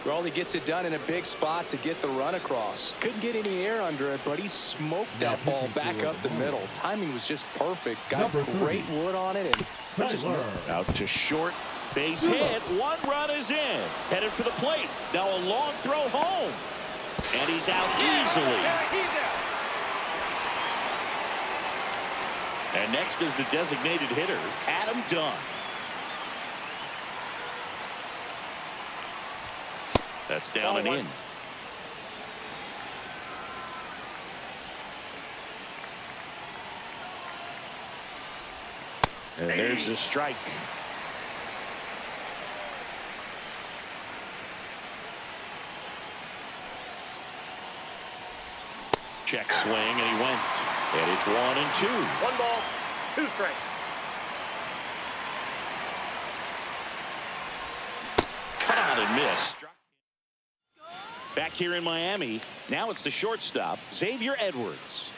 Well, he gets it done in a big spot to get the run across. Couldn't get any air under it, but he smoked that ball back up the middle. Timing was just perfect. Got great wood on it. And just Out to short. Base hit. One run is in. Headed for the plate. Now a long throw home. And he's out easily. And next is the designated hitter, Adam Dunn. That's down and in. And there's the strike. Check swing, and he went. And it's 1-2. 1 ball, 2 strikes. Cut out and miss. Back here in Miami, now it's the shortstop, Xavier Edwards.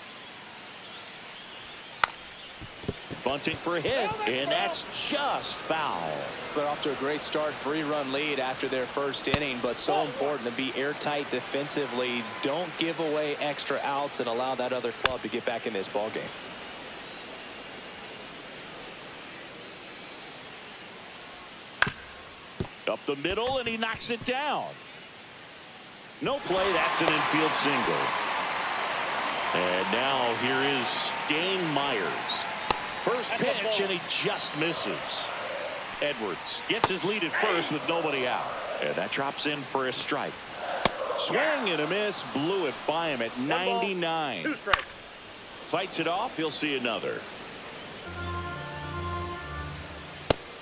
Bunting for a hit, and that's just foul. They're off to a great start, 3-run lead after their first inning, but so important to be airtight defensively. Don't give away extra outs and allow that other club to get back in this ballgame. Up the middle, and he knocks it down. No play, that's an infield single. And now here is Dane Myers. First pitch, and he just misses. Edwards gets his lead at first with nobody out. And that drops in for a strike. Swing and a miss, blew it by him at 99. 2 strikes. Fights it off, he'll see another.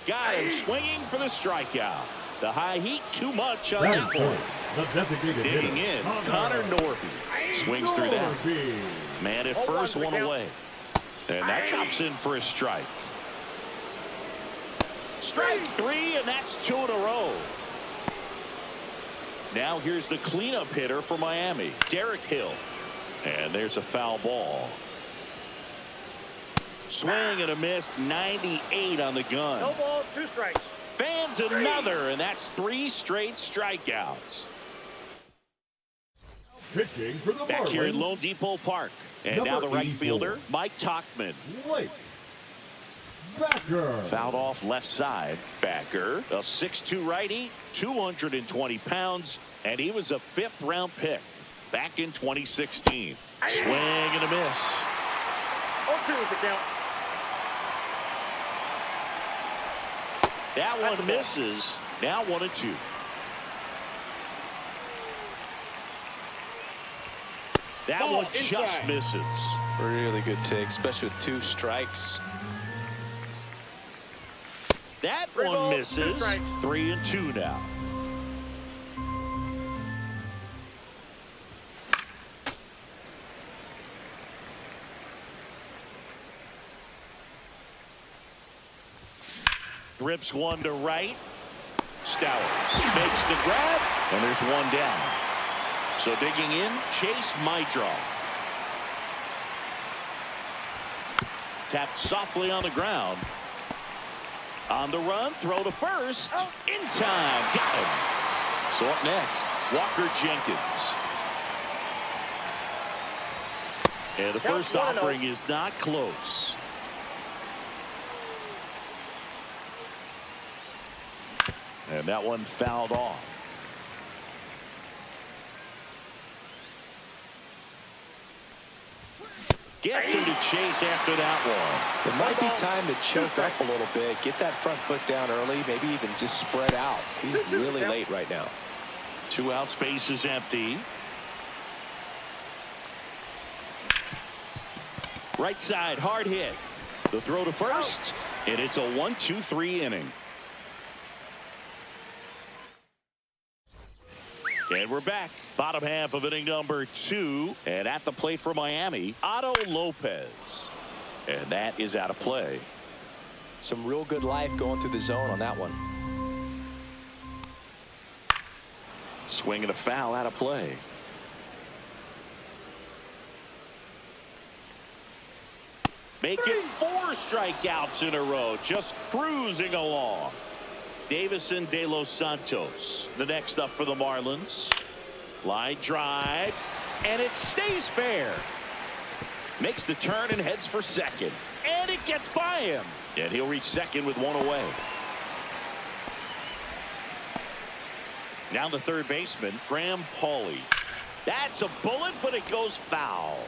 Got him swinging for the strikeout. The high heat, too much on that Batting one. point, the designated Digging hitter, in, Connor Norby swings through that. Norby. Man at Hold first, on, one count. away. And that drops in for a strike. Strike 3, and that's 2 in a row. Now here's the cleanup hitter for Miami, Derek Hill. And there's a foul ball. Swing and a miss, 98 on the gun. No balls, 2 strikes. Fans another, and that's 3 straight strikeouts. Pitching for the Back here at Marlins, Lone Depot Park. And Number now the right 84. fielder, Mike Tauchman. Blake Backer. Fouled off left side. Backer, a 6'2 righty, 220 pounds, and he was a 5th-round pick back in 2016. Swing and a miss. 0-2 is the count. That one misses. Now 1-2. That Ball one just inside. misses. Really good take, especially with 2 strikes. That 3 one balls, 2 misses. strikes. 3-2 now. Rips one to right. Stowers makes the grab, and there's one down. So digging in, Chase Mydra. Tapped softly on the ground. On the run, throw to first. In time, got him. So up next, Walker Jenkins. And the Count first 1-0. offering is not close. And that one fouled off. Gets him to chase after that one. It might be time to choke up a little bit, get that front foot down early, maybe even just spread out. He's really late right now. 2 out, space is empty. Right side, hard hit. The throw to first, and it's a 1-2-3 inning. And we're back. Bottom half of inning number 2. And at the plate for Miami, Otto Lopez. And that is out of play. Some real good life going through the zone on that one. Swing and a foul, out of play. Making 4 strikeouts in a row. Just cruising along. Davison De Los Santos, the next up for the Marlins. Line drive, and it stays fair. Makes the turn and heads for second. And it gets by him. And he'll reach second with 1 away. Now the third baseman, Graham Pauley. That's a bullet, but it goes foul.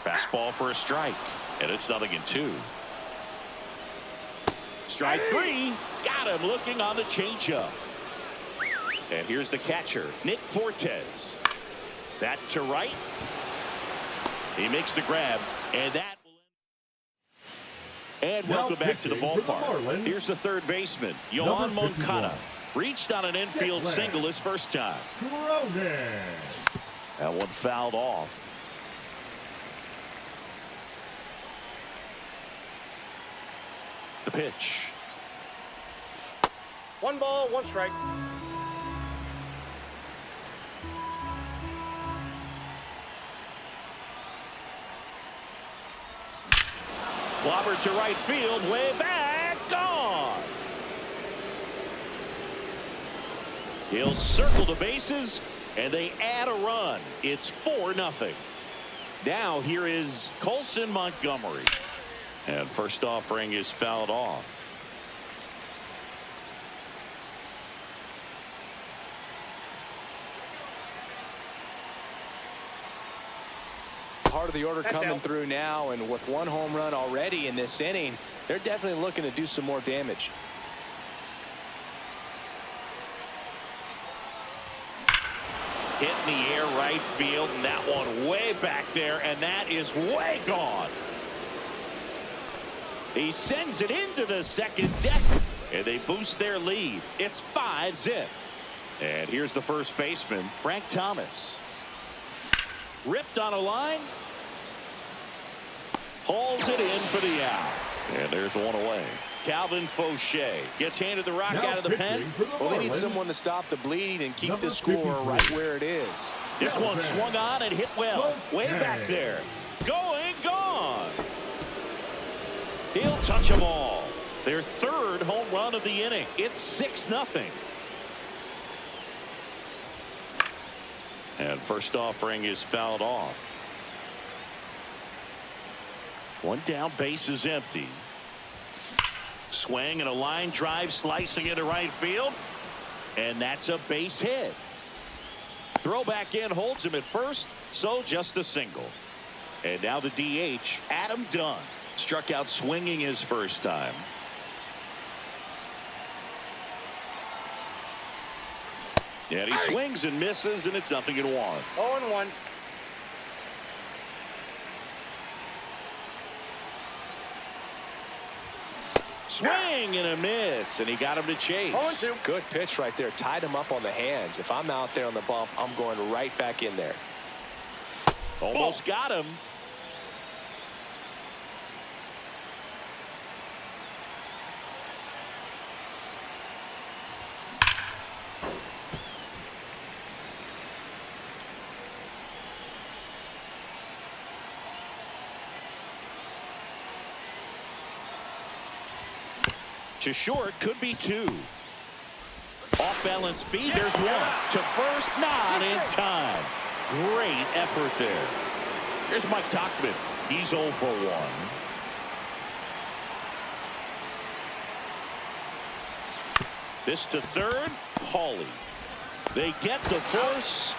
Fastball for a strike. And it's 0-2. Strike 3. Got him looking on the changeup. And here's the catcher, Nick Fortes. That to right. He makes the grab, and that And Now welcome back to the pitching for the ballpark. Marlins, Here's the third baseman, Yohan number 51. Moncada. Reached on an infield left. single his first time. Cronin. That one fouled off. The pitch. 1 ball, 1 strike. Clobbered to right field, way back, gone. He'll circle the bases, and they add a run. It's 4-0. Now here is Colson Montgomery. And first offering is fouled off. Part of the order That's coming out. through now, and with 1 home run already in this inning, they're definitely looking to do some more damage. Hit in the air right field, and that one way back there, and that is way gone. He sends it into the second deck, and they boost their lead. It's 5-0. And here's the first baseman, Frank Thomas. Ripped on a line. Hauls it in for the out. And there's one away. Calvin Fauché gets handed the rock Now out of the pen. pitching for the Well, they need Marlins, someone to stop the bleed and keep number the score 53. right where it is. This one Okay. swung on and hit well. Way Okay. back there. Going, gone. He'll touch them all. Their third home run of the inning. It's 6-0. And first offering is fouled off. One down, base is empty. Swing and a line drive slicing into right field. And that's a base hit. Throw back in holds him at first, so just a single. And now the DH, Adam Dunn. Struck out swinging his first time. And he swings and misses, and it's 0-1. 0-1. Swing and a miss, and he got him to chase. 0-2. Good pitch right there. Tied him up on the hands. If I'm out there on the bump, I'm going right back in there. Almost got him. To short, could be 2. Off balance feed, there's 1. To first, not in time. Great effort there. Here's Mike Tauchman. He's 0 for 1. This to third, Pauly. They get the force.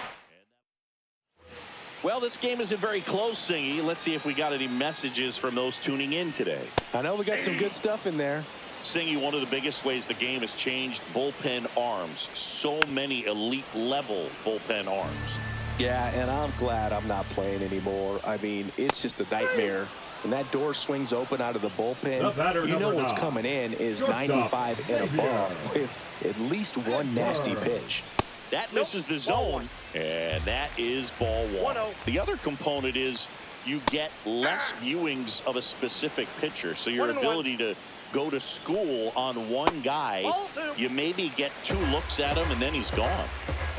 Well, this game isn't very close, Singy. Let's see if we got any messages from those tuning in today. I know we got some good stuff in there. Singy, one of the biggest ways the game has changed, bullpen arms. So many elite level bullpen arms. Yeah, and I'm glad I'm not playing anymore. I mean, it's just a nightmare. When that door swings open out of the The bullpen, batter, you know number what's 9. coming in is Shortstop, 95 and Xavier. above with at least one nasty pitch. That misses the zone, and that is ball 1. 1-0. The other component is you get less viewings of a specific pitcher, so your 1-1. ability to go to school on one guy, Ball 2. you maybe get 2 looks at him, and then he's gone.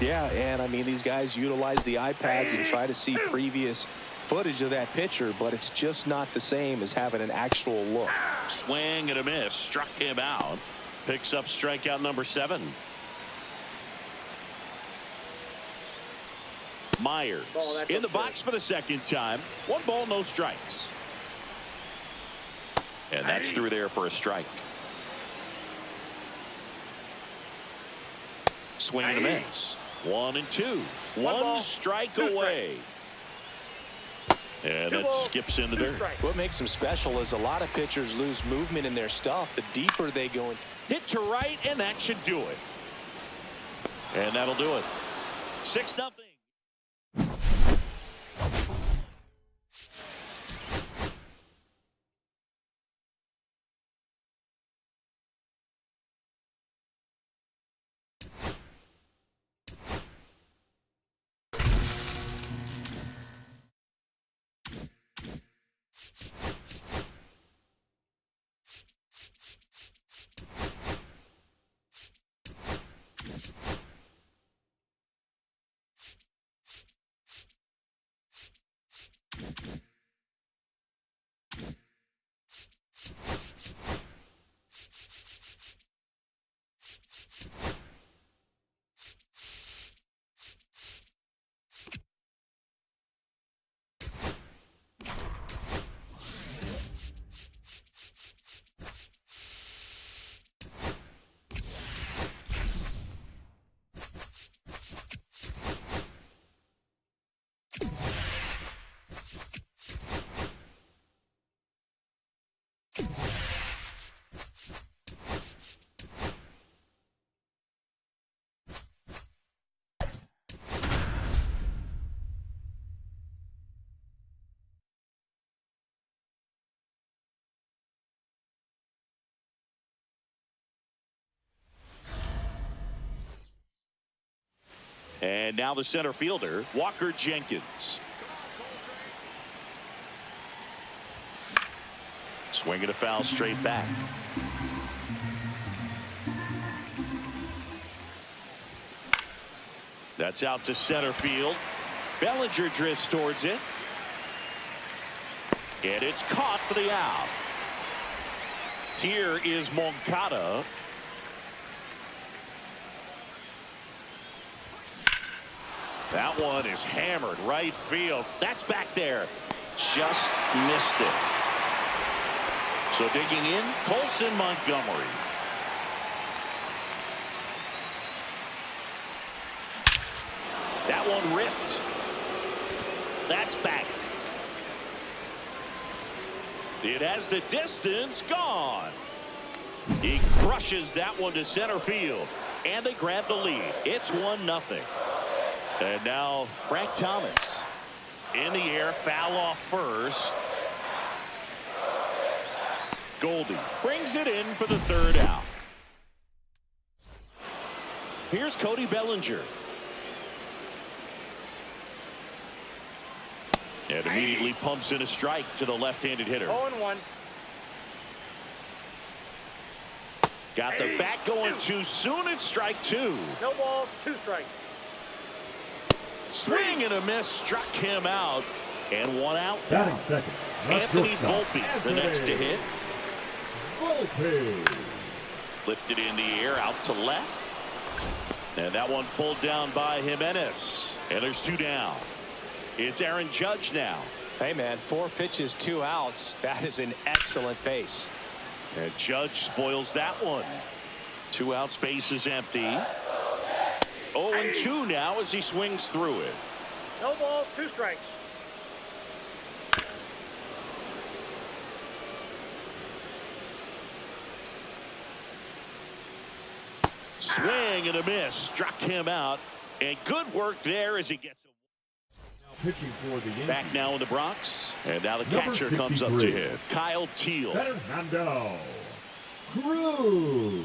Yeah, and I mean, these guys utilize the iPads and try to see previous footage of that pitcher, but it's just not the same as having an actual look. Swing and a miss, struck him out. Picks up strikeout number 7. Myers Oh, that's in the okay. box for the second time. 1 ball, no strikes. And that's through there for a strike. Swing and a miss. 1 and 2. One ball, strike 2 away. And 2 that balls, skips in the 2 dirt. strikes. What makes them special is a lot of pitchers lose movement in their stuff. The deeper they go in. Hit to right, and that should do it. And that'll do it. 6-0. And now the center fielder, Walker Jenkins. Swinging a foul straight back. That's out to center field. Bellinger drifts towards it. And it's caught for the out. Here is Moncada. That one is hammered right field. That's back there. Just missed it. So digging in, Colson Montgomery. That one ripped. That's back. It has the distance gone. He crushes that one to center field. And they grab the lead. It's 1-0. And now Frank Thomas in the air, foul off first. Goldie brings it in for the third out. Here's Cody Bellinger. And immediately pumps in a strike to the left-handed hitter. 0-1. Got the bat going too soon. It's strike two. No balls, 2 strikes. Swing and a miss struck him out. And 1 out. Batting second. Anthony shortstop, Volpe, the next to hit. Volpe. Lifted in the air out to left. And that one pulled down by Jimenez. And there's 2 down. It's Aaron Judge now. Hey, man, 4 pitches, 2 outs. That is an excellent pace. And Judge spoils that one. 2 outs, base is empty. 0-2 now as he swings through it. No balls, 2 strikes. Swing and a miss. Struck him out. And good work there as he gets a Pitching for the Yankees. back now in the Bronx. And now the Number catcher comes up to 63. hit. Kyle Teal. Fernando Cruz.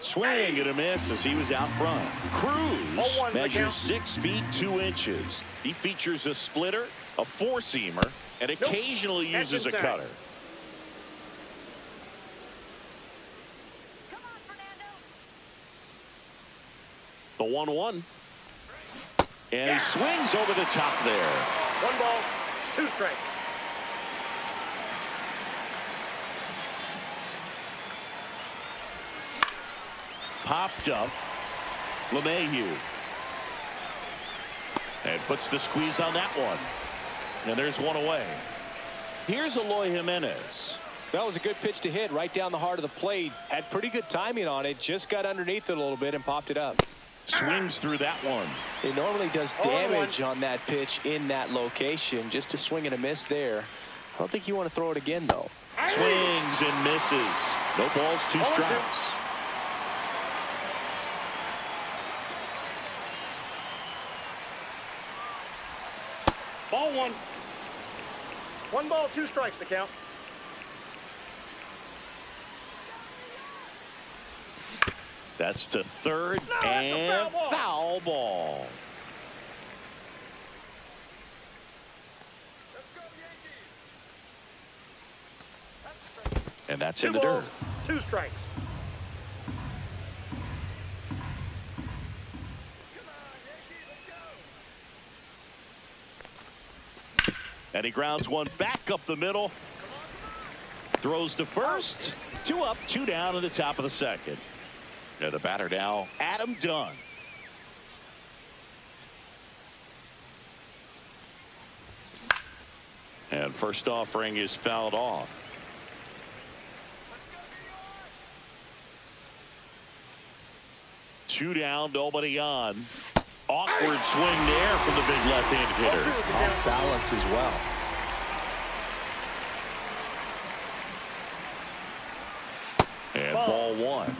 Swing and a miss as he was out front. Cruz 0-1 the measures count. 6 feet 2 inches. He features a splitter, a 4-seamer, and occasionally That's uses a inside. cutter. The 1-1. And he swings over the top there. 1 ball, 2 strikes. Popped up. LeMahieu. And puts the squeeze on that one. And there's 1 away. Here's Eloy Jimenez. That was a good pitch to hit right down the heart of the plate. Had pretty good timing on it. Just got underneath it a little bit and popped it up. Swings through that one. It normally does damage on that pitch in that location. Just a swing and a miss there. I don't think you want to throw it again, though. Swings and misses. No balls, 2 strikes. Ball 1. 1 ball, 2 strikes the count. That's to third No, that's a and foul ball. foul ball. And that's 2 in the balls, dirt. 2 strikes. And he grounds one back up the middle. Throws to first. 2 up, 2 down in the top of the second. And the batter now, Adam Dunn. And first offering is fouled off. Two down, nobody on. Awkward swing there from the big left-handed hitter. Off balance as well. And ball 1.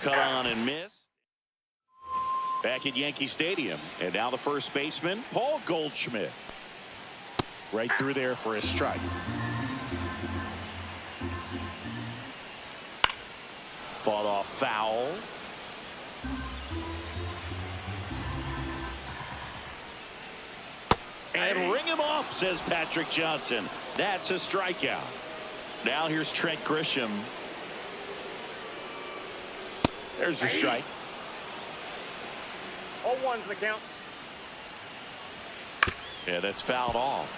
Cut on and miss. Back at Yankee Stadium. And now the first baseman, Paul Goldschmidt. Right through there for a strike. Fought off foul. And ring him off, says Patrick Johnson. That's a strikeout. Now here's Trent Grisham. There's the strike. 0-1's the count. Yeah, that's fouled off.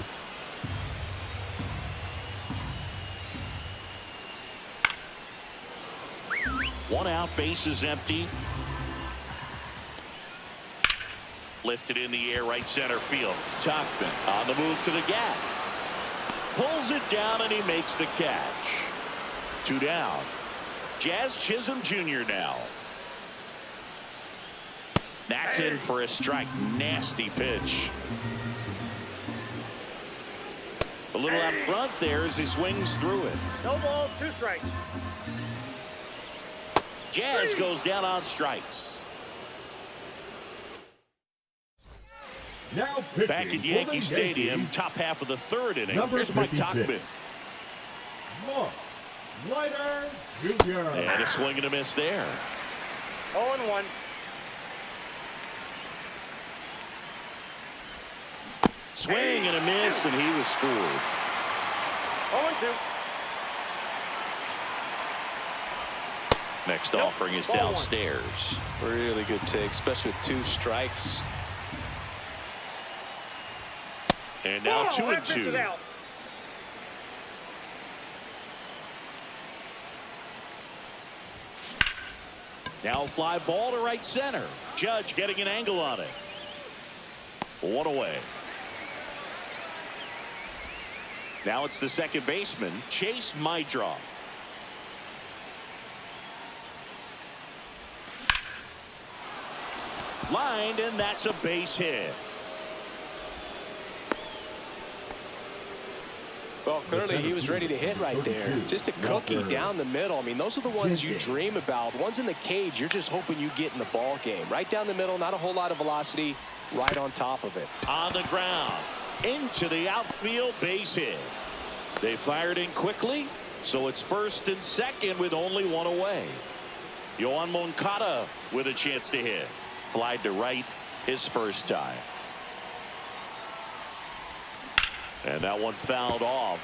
One out, base is empty. Lifted in the air, right center field. Topman on the move to the gap. Pulls it down and he makes the catch. 2 down. Jazz Chisholm Jr. now. That's in for a strike. Nasty pitch. A little out front there as he swings through it. No balls, 2 strikes. Jazz goes down on strikes. Now pitching Back at for the Yankee Stadium, Yankees, top half of the 3rd inning. Number Here's Mike 56. Topman. Mark Leiter Jr. And a swing and a miss there. 0-1. Swing and a miss, and he was fooled. 0-2. Next Nope. offering is Ball one. downstairs. Really good take, especially with 2 strikes. And now 2 and That pitch 2. is out. Now a fly ball to right center. Judge getting an angle on it. 1 away. Now it's the second baseman, Chase Mydroff. Lined, and that's a base hit. Well, clearly he was ready to hit right there. Just a cookie down the middle. I mean, those are the ones you dream about. Ones in the cage, you're just hoping you get in the ball game. Right down the middle, not a whole lot of velocity, right on top of it. On the ground, into the outfield, base hit. They fired in quickly, so it's 1st and 2nd with only 1 away. Yoan Moncada with a chance to hit. Flied to right his first time. And that one fouled off.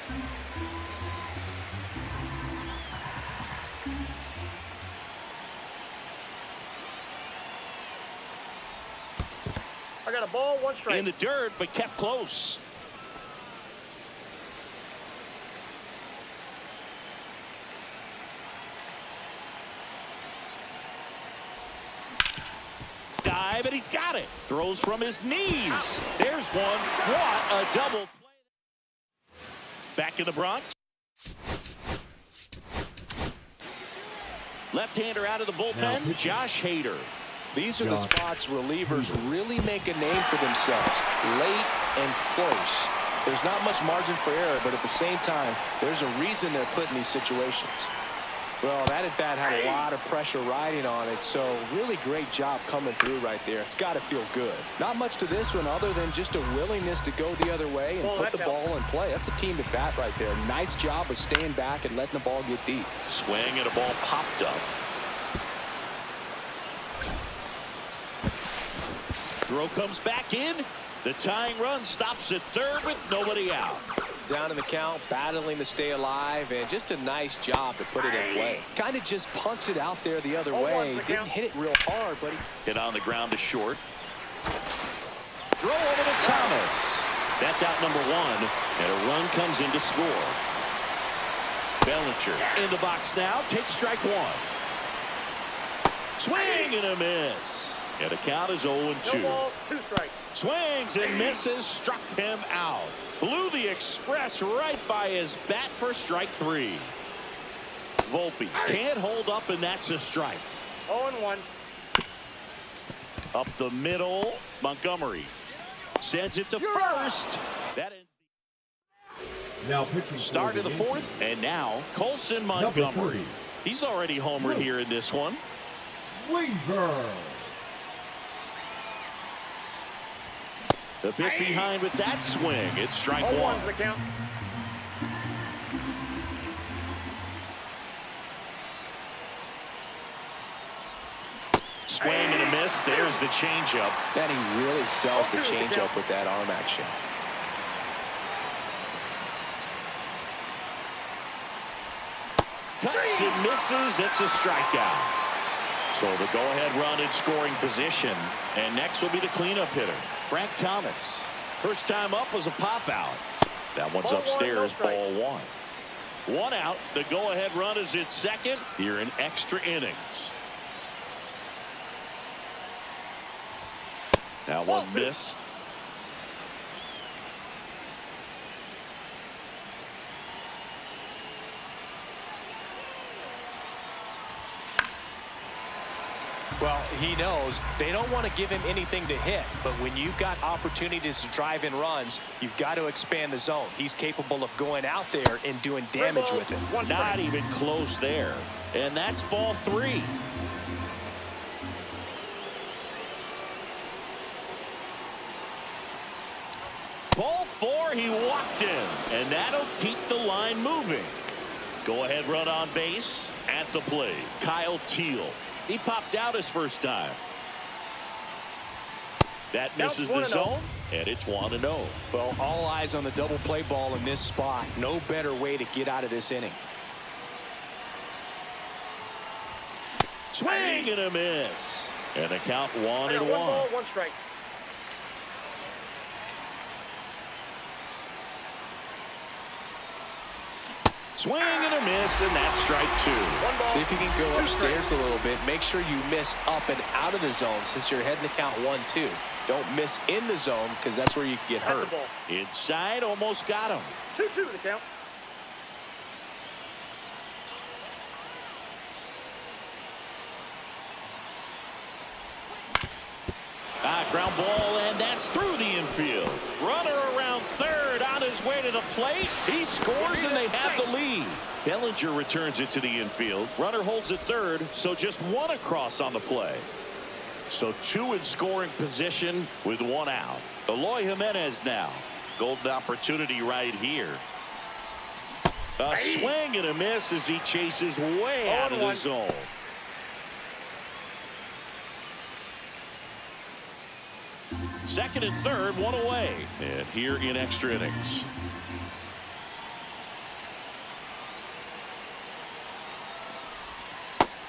I got a ball, 1 strike. In the dirt, but kept close. Dive, and he's got it. Throws from his knees. There's one. What a double play. Back in the Bronx. Left-hander out of the bullpen, Josh Hader. These are the spots relievers really make a name for themselves. Late and close. There's not much margin for error, but at the same time, there's a reason they're put in these situations. Well, that at bat had a lot of pressure riding on it, so really great job coming through right there. It's got to feel good. Not much to this one other than just a willingness to go the other way and put the ball in play. That's a team at bat right there. Nice job of staying back and letting the ball get deep. Swing and a ball popped up. Throw comes back in. The tying run stops at 3rd with nobody out. Down in the count, battling to stay alive, and just a nice job to put it in play. Kind of just punts it out there the other way. Didn't hit it real hard, but he hit on the ground to short. Throw over to Thomas. That's out number 1, and a run comes in to score. Bellinger in the box now, takes strike 1. Swing and a miss. And the count is 0-2. No ball, 2 strikes. Swings and misses, struck him out. Blew the express right by his bat for strike 3. Volpe can't hold up, and that's a strike. 0-1. Up the middle, Montgomery sends it to first. That ends Now pitching the start of the 4th, and now Colson Montgomery. 3. He's already homered here in this one. Weaver. The bit behind with that swing. It's strike Oh, one. one's the count. Swing and a miss. There's the changeup. And he really sells the changeup with that arm action. Cuts and misses. It's a strikeout. So the go-ahead run in scoring position. And next will be the cleanup hitter, Frank Thomas. First time up was a pop-out. That one's upstairs, ball one. One out. The go-ahead run is at second here in extra innings. That one missed. Well, he knows they don't want to give him anything to hit, but when you've got opportunities to drive in runs, you've got to expand the zone. He's capable of going out there and doing damage with it. Not even close there. And that's ball three. Ball four, he walked in, and that'll keep the line moving. Go ahead run on base at the plate. Kyle Teal. He popped out his first time. That misses the zone, and it's 1-0. Well, all eyes on the double play ball in this spot. No better way to get out of this inning. Swing and a miss. And the count 1-1. One ball, one strike. Swing and a miss, and that's strike two. See if you can go upstairs a little bit. Make sure you miss up and out of the zone since you're heading to count 1-2. Don't miss in the zone because that's where you can get hurt. Inside, almost got him. 2-2 the count. Ground ball, and that's through the infield. Runner around third on his way to the plate. He scores, and they have the lead. Bellinger returns it to the infield. Runner holds at third, so just one across on the play. So two in scoring position with one out. Eloy Jimenez now. Golden opportunity right here. A swing and a miss as he chases way out of the zone. Second and third, one away. And here in extra innings.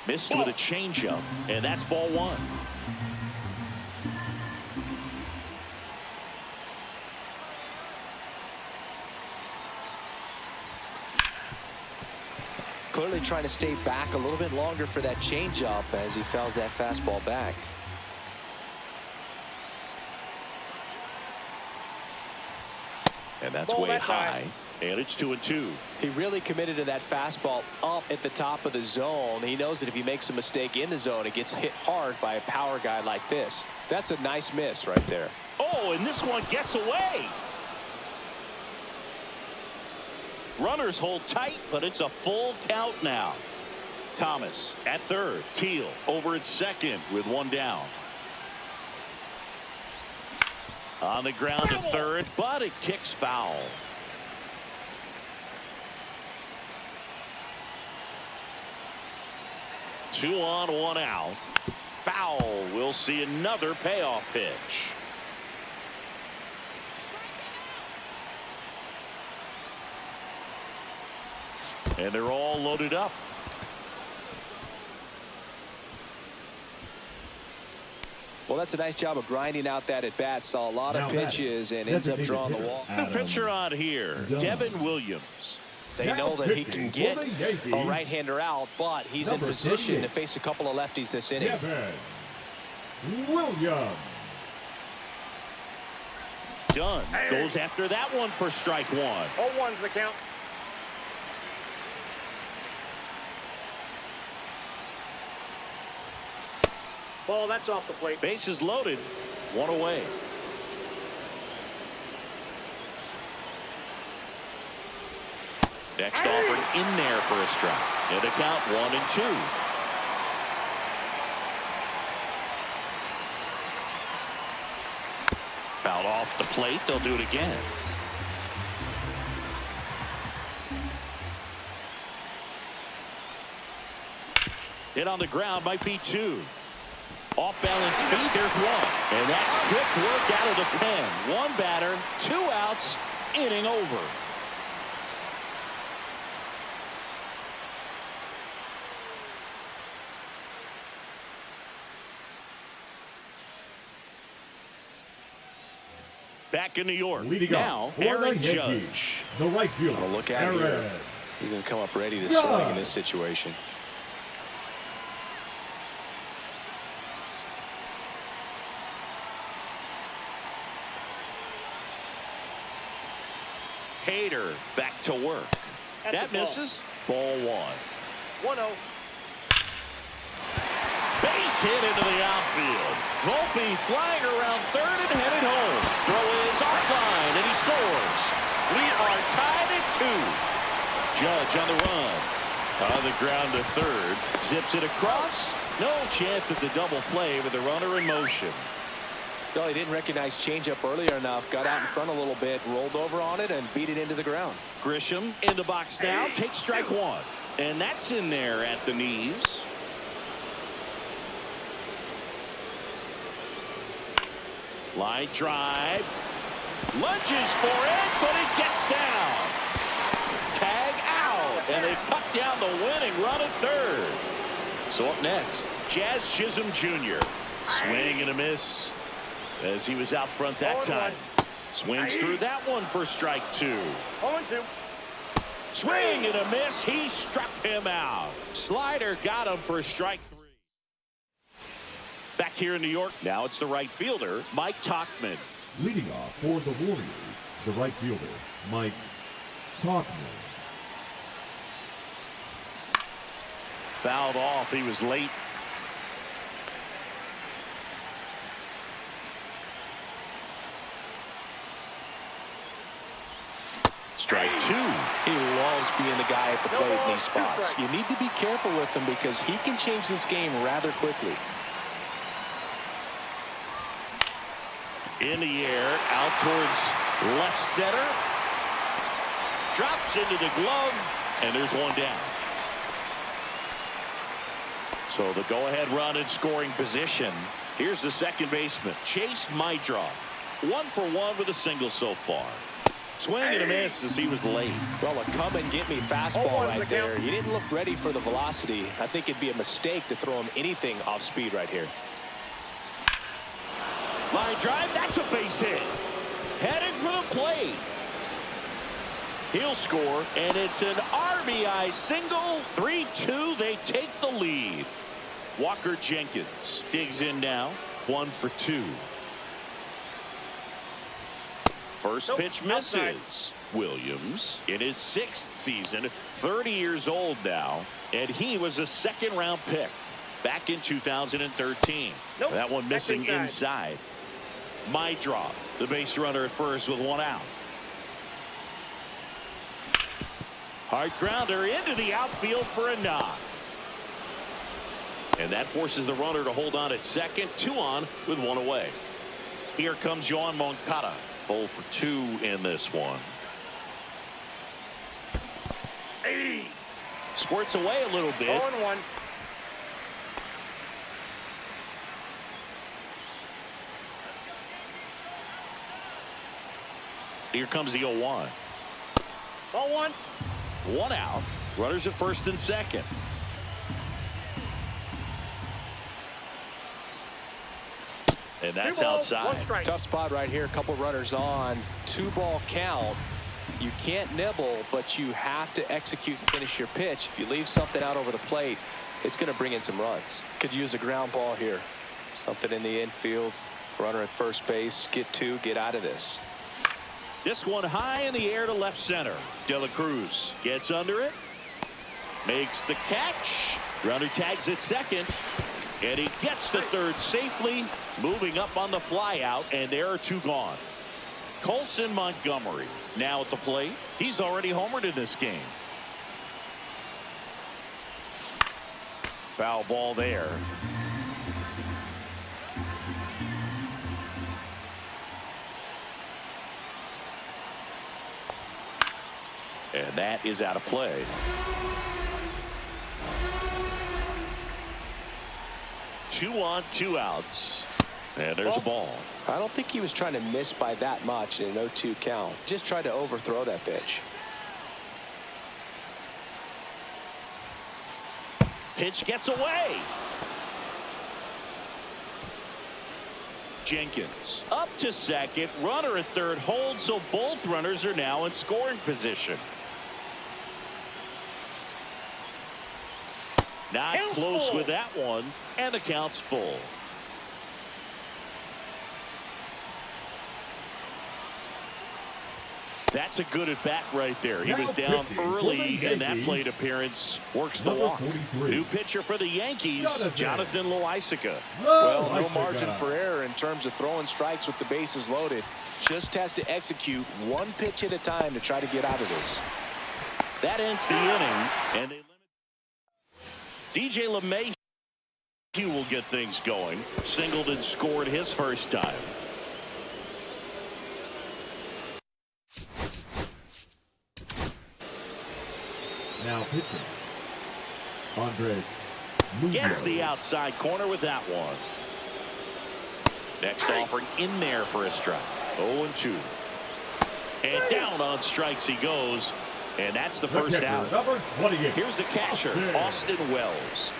Missed with a changeup, and that's ball one. Clearly trying to stay back a little bit longer for that changeup as he fouls that fastball back. And that's way high. And it's 2-2. He really committed to that fastball up at the top of the zone. He knows that if he makes a mistake in the zone, it gets hit hard by a power guy like this. That's a nice miss right there. Oh, and this one gets away. Runners hold tight, but it's a full count now. Thomas at third. Teal over at second with one down. On the ground to third, but it kicks foul. Two on, one out. Foul. We'll see another payoff pitch. And they're all loaded up. Well, that's a nice job of grinding out that at bat. Saw a lot of pitches and ends up drawing the wall. New pitcher on here, Devin Williams. They know that he can get a right-hander out, but he's in position to face a couple of lefties this inning. Devin Williams. Dunn goes after that one for strike one. 0-1's the count. Ball, that's off the plate. Bases loaded, one away. Next offered in there for a strike. And the count 1-2. Fouled off the plate. They'll do it again. Hit on the ground might be 2. Off balance feet. There's 1. And that's quick work out of the pen. 1 batter, 2 outs, inning over. Back in New York. Leading now, off for Aaron the Yankees, Judge. the right fielder, Well, look at it Aaron. here. He's going to come up ready to swing in this situation. Hader back to work. At That the ball. misses. Ball 1. 1-0. Base hit into the outfield. Volpe flying around third and headed home. Throw is offline and he scores. We are tied at 2. Judge on the run. On the ground to third. Zips it across. No chance at the double play with the runner in motion. No, he didn't recognize changeup earlier enough. Got out in front a little bit, rolled over on it, and beat it into the ground. Grisham in the box now. Takes strike 1. And that's in there at the knees. Line drive. Lunges for it, but it gets down. Tag out. And they cut down the winning run at third. So up next, Jazz Chisholm Jr. Swing and a miss as he was out front that time. Swings through that one for strike 2. 0-2. Swing and a miss. He struck him out. Slider got him for strike 3. Back here in New York, now it's the right fielder, Mike Tauchman. Leading off for the Warriors, the right fielder, Mike Tauchman. Fouled off. He was late. Strike 2. He loves being the guy at the plate in these spots. You need to be careful with him because he can change this game rather quickly. In the air, out towards left center. Drops into the glove, and there's 1 down. So the go-ahead run in scoring position. Here's the second baseman, Chase Mydroff. 1 for 1 with a single so far. Swing and a miss as he was late. Well, a come-and-get-me fastball right there. He didn't look ready for the velocity. I think it'd be a mistake to throw him anything off speed right here. Line drive, that's a base hit. Heading for the plate. He'll score, and it's an RBI single. 3-2, they take the lead. Walker Jenkins digs in now. 1 for 2. First pitch misses. Williams in his 6th season, 30 years old now, and he was a 2nd-round pick back in 2013. That one missing inside. Mydroff, the base runner at first with 1 out. Hard grounder into the outfield for a knock. And that forces the runner to hold on at second. 2 on with 1 away. Here comes Yoan Moncada. 0 for 2 in this one. Squirts away a little bit. 0-1. Here comes the 0-1. Ball 1. 1 out. Runners at first and second. And that's 2 balls, outside. 1 strike. Tough spot right here. A couple runners on. 2-ball count. You can't nibble, but you have to execute and finish your pitch. If you leave something out over the plate, it's going to bring in some runs. Could use a ground ball here. Something in the infield. Runner at first base. Get 2. Get out of this. This one high in the air to left center. De La Cruz gets under it. Makes the catch. Runner tags at second. And he gets to third safely. Moving up on the flyout. And there are 2 gone. Colson Montgomery now at the plate. He's already homered in this game. Foul ball there. And that is out of play. Two on, two outs. And there's a ball. I don't think he was trying to miss by that much in an 0-2 count. Just tried to overthrow that pitch. Pitch gets away. Jenkins up to second. Runner at third holds, so both runners are now in scoring position. Not close with that one, and the count's full. That's a good at bat right there. He was down early, and that plate appearance works the walk. New pitcher for the Yankees, Jonathan Loaisiga. Well, no margin for error in terms of throwing strikes with the bases loaded. Just has to execute one pitch at a time to try to get out of this. That ends the inning, and they limit. DJ LeMahieu will get things going. Singleton scored his first time. Now pitching. Andres Gets the outside corner with that one. Next offering in there for a strike. 0-2. And down on strikes he goes. And that's the first out. Number 28. Here's the catcher, Austin Wells.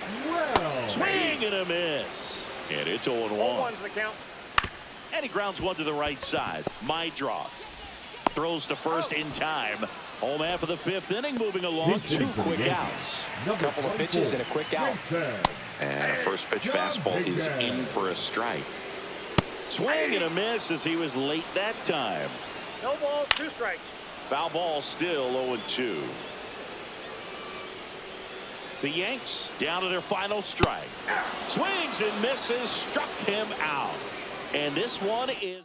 Swing and a miss. And it's 0-1. 0-1's the count. And he grounds one to the right side. Maedroff throws to first in time. Home half of the fifth inning, moving along. Two quick outs. A couple of pitches and a quick out. And a first pitch fastball is in for a strike. Swing and a miss as he was late that time. No ball, 2 strikes. Foul ball still 0-2. The Yanks down to their final strike. Swings and misses, struck him out. And this one is.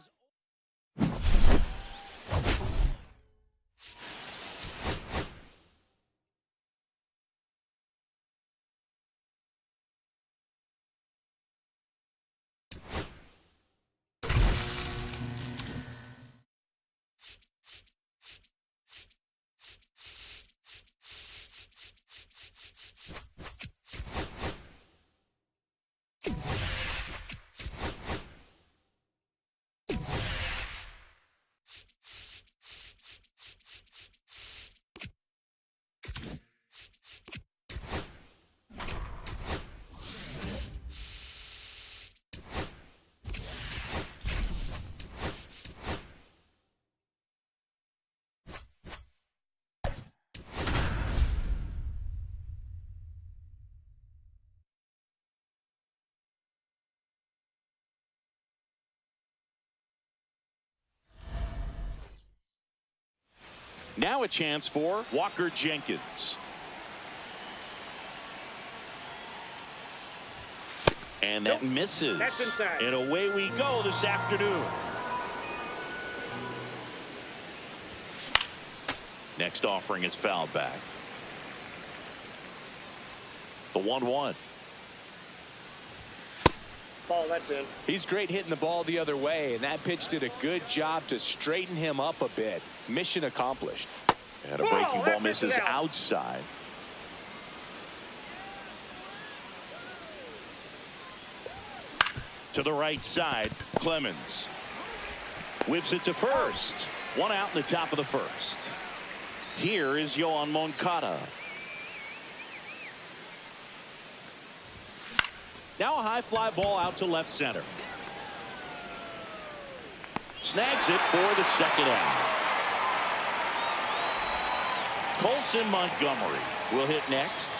Now a chance for Walker Jenkins. And that misses. That's inside. And away we go this afternoon. Next offering is fouled back. The 1-1. Ball, that's in. He's great hitting the ball the other way, and that pitch did a good job to straighten him up a bit. Mission accomplished. And a breaking ball misses outside. To the right side, Clemens whips it to first. One out in the top of the first. Here is Yoan Moncada. Now a high fly ball out to left center. Snags it for the second out. Colson Montgomery will hit next.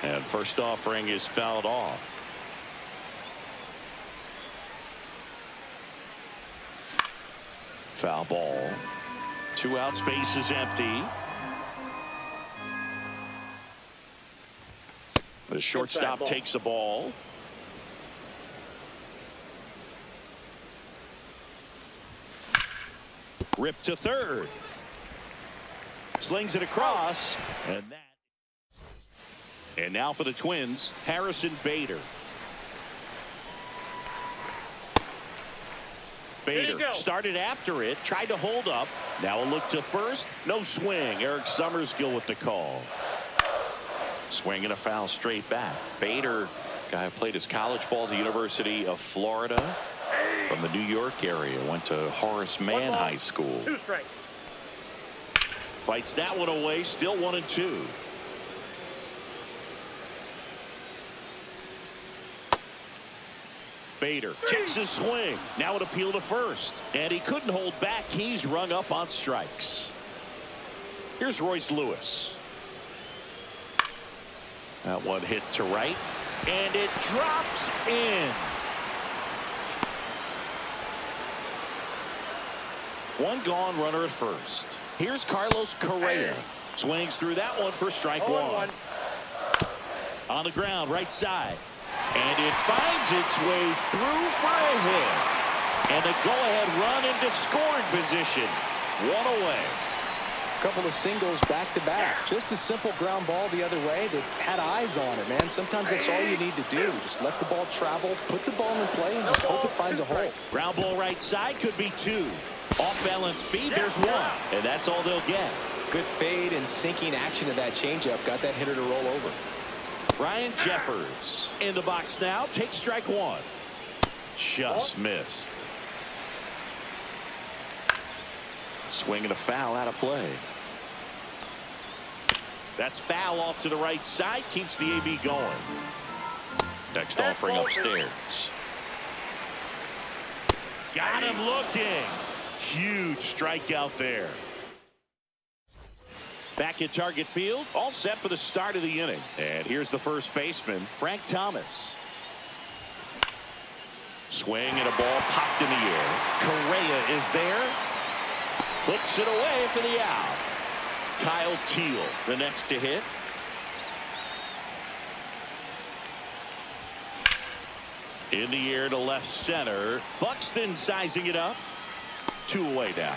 And first offering is fouled off. Foul ball. 2 out, space is empty. The shortstop takes the ball. Ripped to third. Slings it across. And now for the Twins, Harrison Bader. Bader started after it, tried to hold up. Now a look to first. No swing. Eric Summerskill with the call. Swing and a foul straight back. Bader, guy who played his college ball at the University of Florida. From the New York area. Went to Horace Mann High School. 2 strike. Fights that one away. Still 1-2. Bader checks his swing. Now an appeal to first. And he couldn't hold back. He's rung up on strikes. Here's Royce Lewis. That one hit to right. And it drops in. One gone, runner at first. Here's Carlos Correa. Swings through that one for strike 1. On the ground, right side. And it finds its way through for a hit. And a go-ahead run into scoring position. 1 away. Couple of singles back-to-back. Just a simple ground ball the other way that had eyes on it, man. Sometimes that's all you need to do. Just let the ball travel, put the ball in play, and just hope it finds a hole. Ground ball right side could be 2. Off-balance speed, there's 1. And that's all they'll get. Good fade and sinking action of that changeup. Got that hitter to roll over. Ryan Jeffers in the box now. Takes strike 1. Just missed. Swing and a foul out of play. That's foul off to the right side. Keeps the AB going. Next offering upstairs. Got him looking. Huge strikeout there. Back at Target Field, all set for the start of the inning. And here's the first baseman, Frank Thomas. Swing and a ball popped in the air. Correa is there. Puts it away for the out. Kyle Teal, the next to hit. In the air to left center. Buxton sizing it up. 2 away now.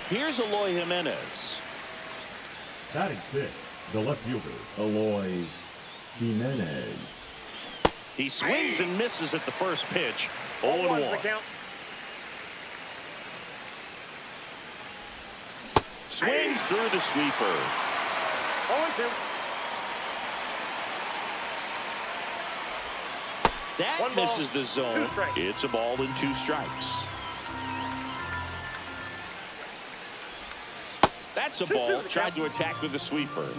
Here's Eloy Jimenez. Batting 6, the left fielder, Eloy Jimenez. He swings and misses at the first pitch. 0-1. Swings through the sweeper. 0-2. That misses the zone. It's a ball and 2 strikes. That's a ball. Tried to attack with the sweeper.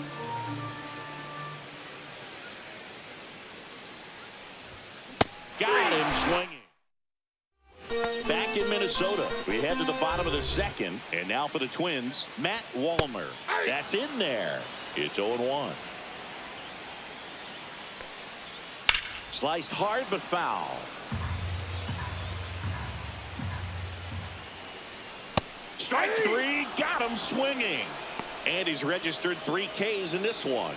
Got him swinging. Back in Minnesota, we head to the bottom of the second. And now for the Twins, Matt Wallner. That's in there. It's 0-1. Sliced hard but foul. Strike 3, got him swinging. And he's registered 3 Ks in this one.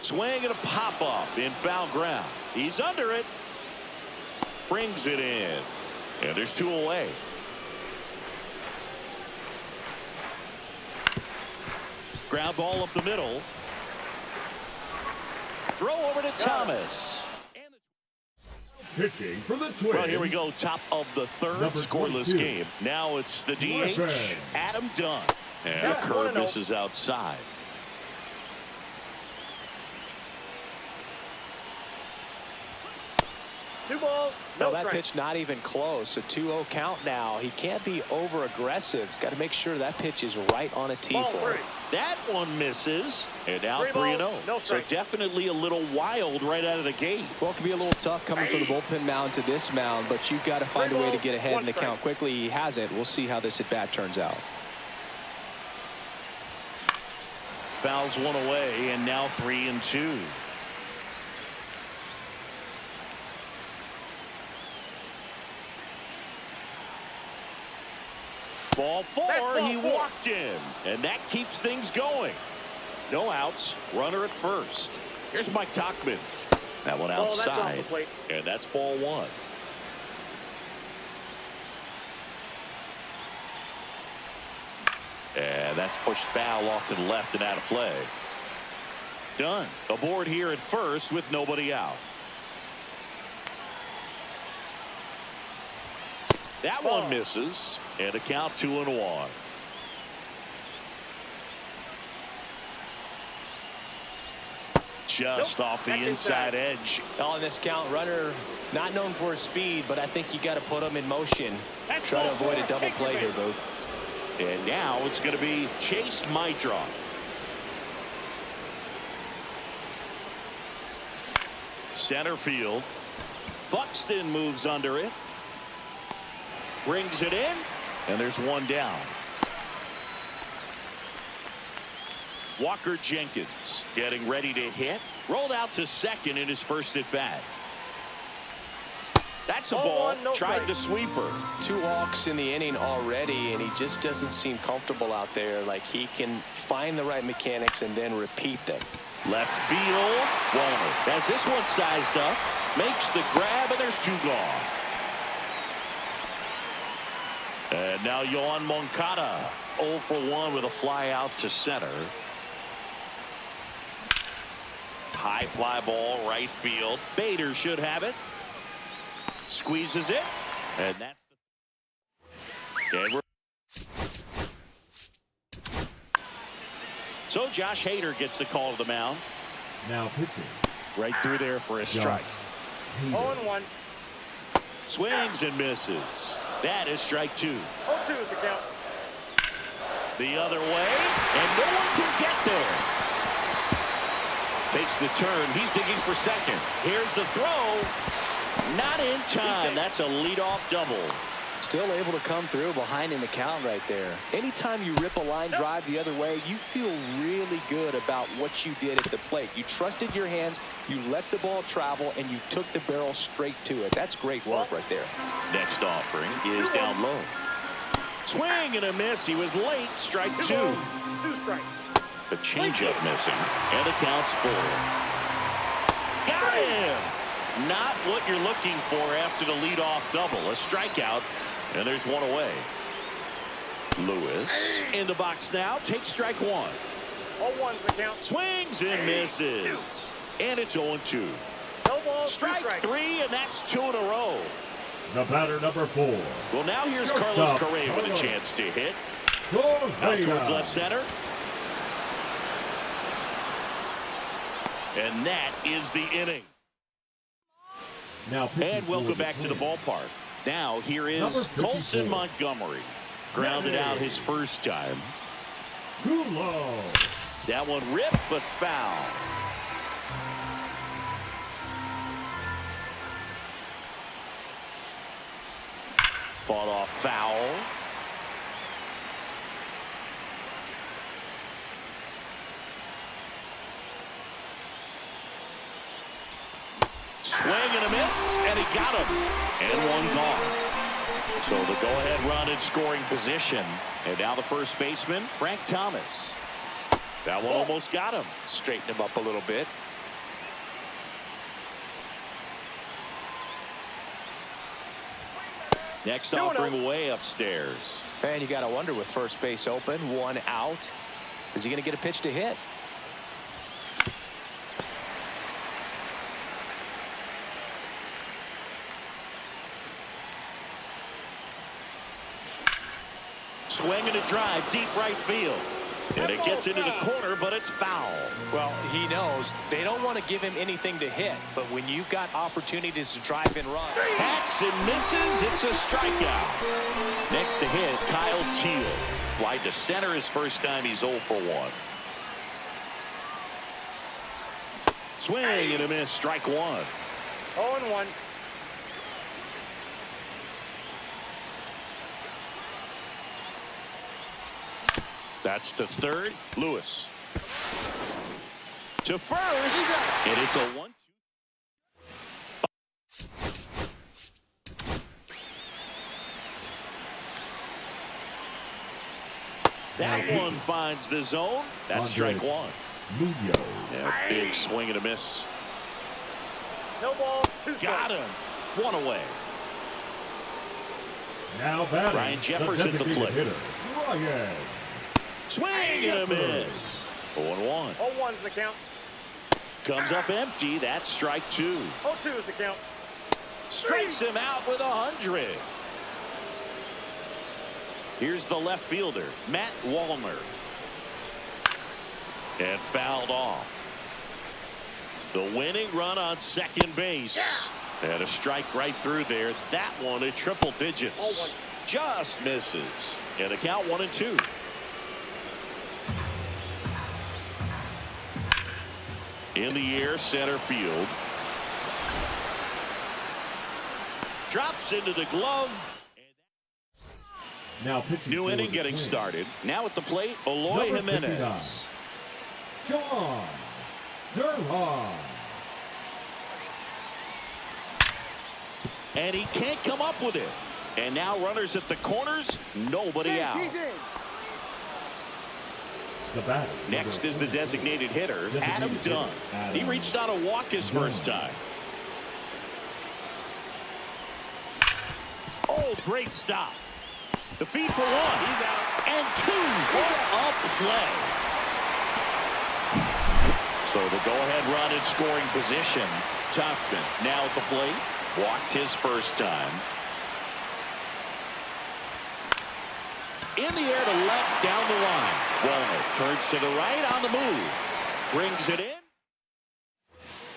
Swing and a pop-up in foul ground. He's under it. Brings it in. And there's 2 away. Ground ball up the middle. Throw over to Thomas. Pitching for the Twins. Well, here we go. Top of the third, Number scoreless 22. game. Now it's the DH, Weapon. Adam Dunn. And a curve misses outside. Two balls. No, that pitch not even close. A 2-0 count now. He can't be over aggressive. He's got to make sure that pitch is right on a tee for him. That one misses. And now 3-0. No So definitely a little wild right out of the gate. Well, it can be a little tough coming from the bullpen mound to this mound, but you've got to find a way to get ahead in the count quickly. He hasn't. We'll see how this at-bat turns out. Fouls one away, and now 3-2. Ball 4, he walked in, and that keeps things going. No outs, runner at first. Here's Mike Tauchman. That one outside, and that's ball 1. And that's pushed foul off to the left and out of play. Done. Aboard here at first with nobody out. That one misses, and a count 2-1. Just off the inside edge. On this count, runner not known for his speed, but I think you got to put him in motion. Try to avoid a double play here, Boo. And now it's going to be Chase Mydrock. Center field. Buxton moves under it. Brings it in, and there's one down. Walker Jenkins getting ready to hit. Rolled out to second in his first at bat. That's a ball. Tried the sweeper. 2 walks in the inning already, and he just doesn't seem comfortable out there. Like he can find the right mechanics and then repeat them. Left field. Walner has this one sized up. Makes the grab, and there's 2 gone. And now Yohan Moncada 0 for 1 with a fly out to center. High fly ball right field. Bader should have it. Squeezes it. And that's the... So Josh Hader gets the call to the mound. Now pitching. Right through there for a strike. 0-1. Swings and misses. That is strike 2. 0-2 is the count. The other way, and no one can get there. Takes the turn. He's digging for second. Here's the throw. Not in time. That's a leadoff double. Still able to come through behind in the count right there. Anytime you rip a line drive the other way, you feel really good about what you did at the plate. You trusted your hands, you let the ball travel, and you took the barrel straight to it. That's great work right there. Next offering is down low. Swing and a miss. He was late. Strike 2. 2 strikes. The changeup missing, and the count's full. Got him. Not what you're looking for after the leadoff double. A strikeout, and there's one away. Lewis in the box now. Takes strike 1. 0-1's the count. Swings and misses. And it's 0-2. No ball. Strike 3, and that's 2 in a row. The batter, number 4. Well, now here's Shortstop, Carlos Correa with a Carlos. chance to hit. Correa. Out towards left center. And that is the inning. Now pitching And for welcome the back to the Twins. ballpark. Now here is Number 54. Colson Montgomery. Grounded out his first time. Kulo. That one ripped, but foul. Fought off foul. Swing and a miss, and he got him. And one gone. So the go-ahead run in scoring position. And now the first baseman, Frank Thomas. That one almost got him. Straighten him up a little bit. Next offering way upstairs. And you got to wonder, with first base open, 1 out, is he going to get a pitch to hit? Swing and a drive, deep right field. And it gets into the corner, but it's foul. Well, he knows they don't want to give him anything to hit, but when you've got opportunities to drive and run. Hacks and misses. It's a strikeout. Next to hit, Kyle Teal. Fly to center his first time. He's 0 for 1. Swing and a miss. Strike 1. 0-1. That's to third. Lewis. To first. And it's a 1-2. That one finds the zone. That's strike 1. Munoz. Yeah, big swing and a miss. No ball. 2 strikes. Got him. 1 away. Now batting. Ryan Jefferson to designated plate. hitter, Ryan. Swing and a miss. 0-1. 0-1's the count. Comes up empty. That's strike 2. 0-2 is the count. Strikes him out with 100. Here's the left fielder, Matt Wallner. And fouled off. The winning run on second base. And a strike right through there. That one at triple digits. Just misses. And a count 1-2. In the air, center field. Drops into the glove. Now pitching. New inning getting started. Now at the plate, Eloy Number 59. Jimenez. John Durham. And he can't come up with it. And now runners at the corners, nobody out. The batter. Next is the designated hitter, Adam Dunn. He reached out a walk his first time. Oh, great stop. The feed for 1. He's out. And 2. What a play. So the go-ahead run in scoring position. Topman now at the plate. Walked his first time. In the air to left, down the line. Wallner turns to the right on the move. Brings it in.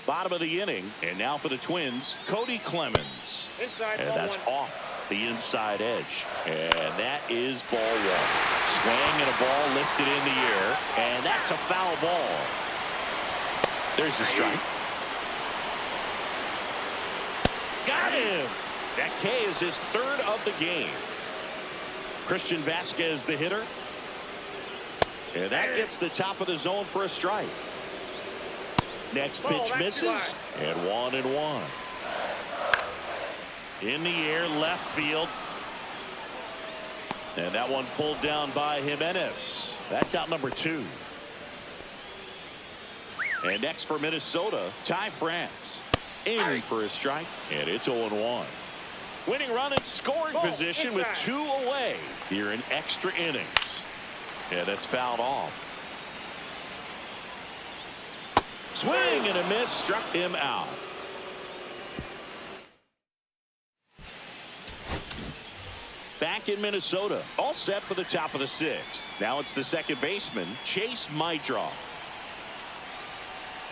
Bottom of the inning. And now for the Twins, Cody Clemens. Inside, And ball that's 1. off the inside edge. And that is ball 1. Swing and a ball lifted in the air. And that's a foul ball. There's the strike. Got him. That K is his 3rd of the game. Christian Vasquez, the hitter. And that gets the top of the zone for a strike. Next pitch misses. And 1-1. In the air, left field. And that one pulled down by Jimenez. That's out number 2. And next for Minnesota, Ty France. In for a strike. And it's 0-1. Winning run in scoring position with 2 away here in extra innings. And that's fouled off. Swing and a miss, struck him out. Back in Minnesota, all set for the top of the 6th. Now it's the second baseman, Chase Maidroff.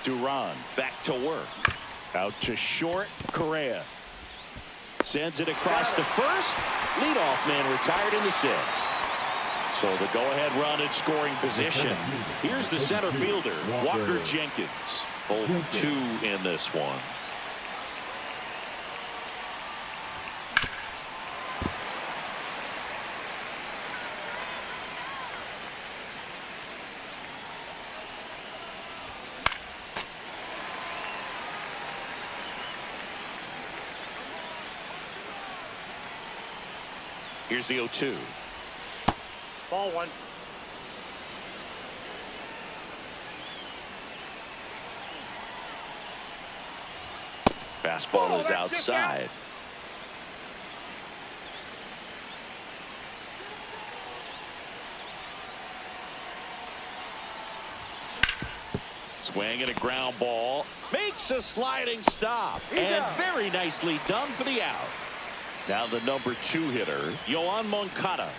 Duran back to work. Out to short, Correa. Sends it across to first. Leadoff man retired in the 6th. So the go-ahead run in scoring position. Here's the center fielder, Walker Jenkins. Both 2 in this one. Here's the 0-2. Ball 1. Fastball is outside. Swing and a ground ball. Makes a sliding stop. And very nicely done for the out. Now the number 2 hitter, Yoan Moncada.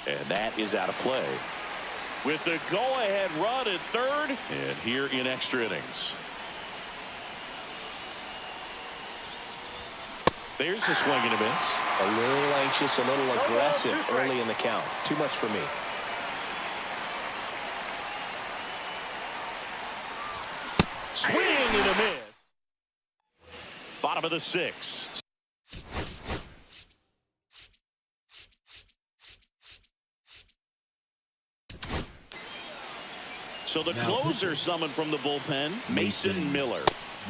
And that is out of play. With the go-ahead run at 3rd, and here in extra innings. There's the swing and a miss. A little anxious, a little aggressive early in the count. Too much for me. Swing and a miss. Bottom of the 6th. So the closer summoned from the bullpen, Mason Miller.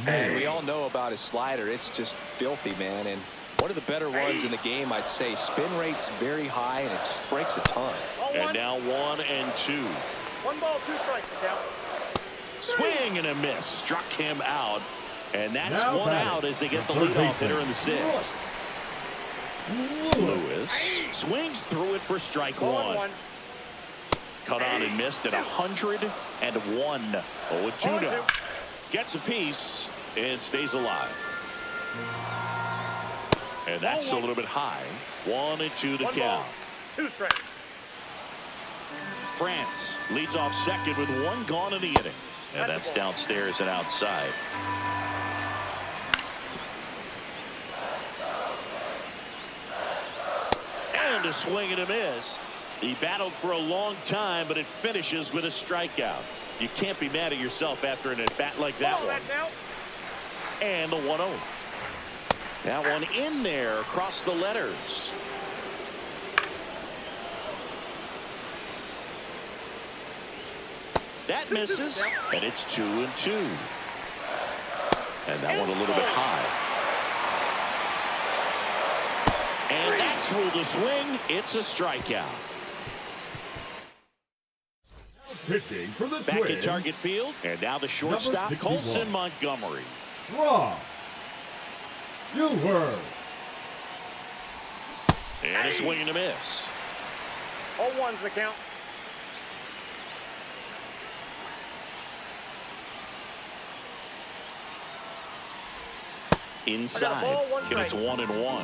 And we all know about his slider. It's just filthy, man. And one of the better ones in the game, I'd say. Spin rate's very high, and it just breaks a ton. And now 1 and 2. 1 ball, 2 strikes. Count. Swing and a miss. Struck him out. And that's Now 1 out as they get the leadoff hitter in the 6th. Lewis swings through it for strike 1. cut on and missed at 101. 0-2 now. Gets a piece and stays alive. And that's a little bit high. 1-2 to count. 2 straight. France leads off second with 1 gone in the inning. And that's downstairs and outside. And a swing and a miss. He battled for a long time, but it finishes with a strikeout. You can't be mad at yourself after an at-bat like that one. And the 1-0. That one in there across the letters. That misses, and it's 2-2. And that one a little bit high. And that's ruled a swing. It's a strikeout. Pitching for the Back Twins. at target field, and now the shortstop, Colson Montgomery. Raw. You were. And a swing and a miss. 0-1's the count. Inside, and it's 1-1.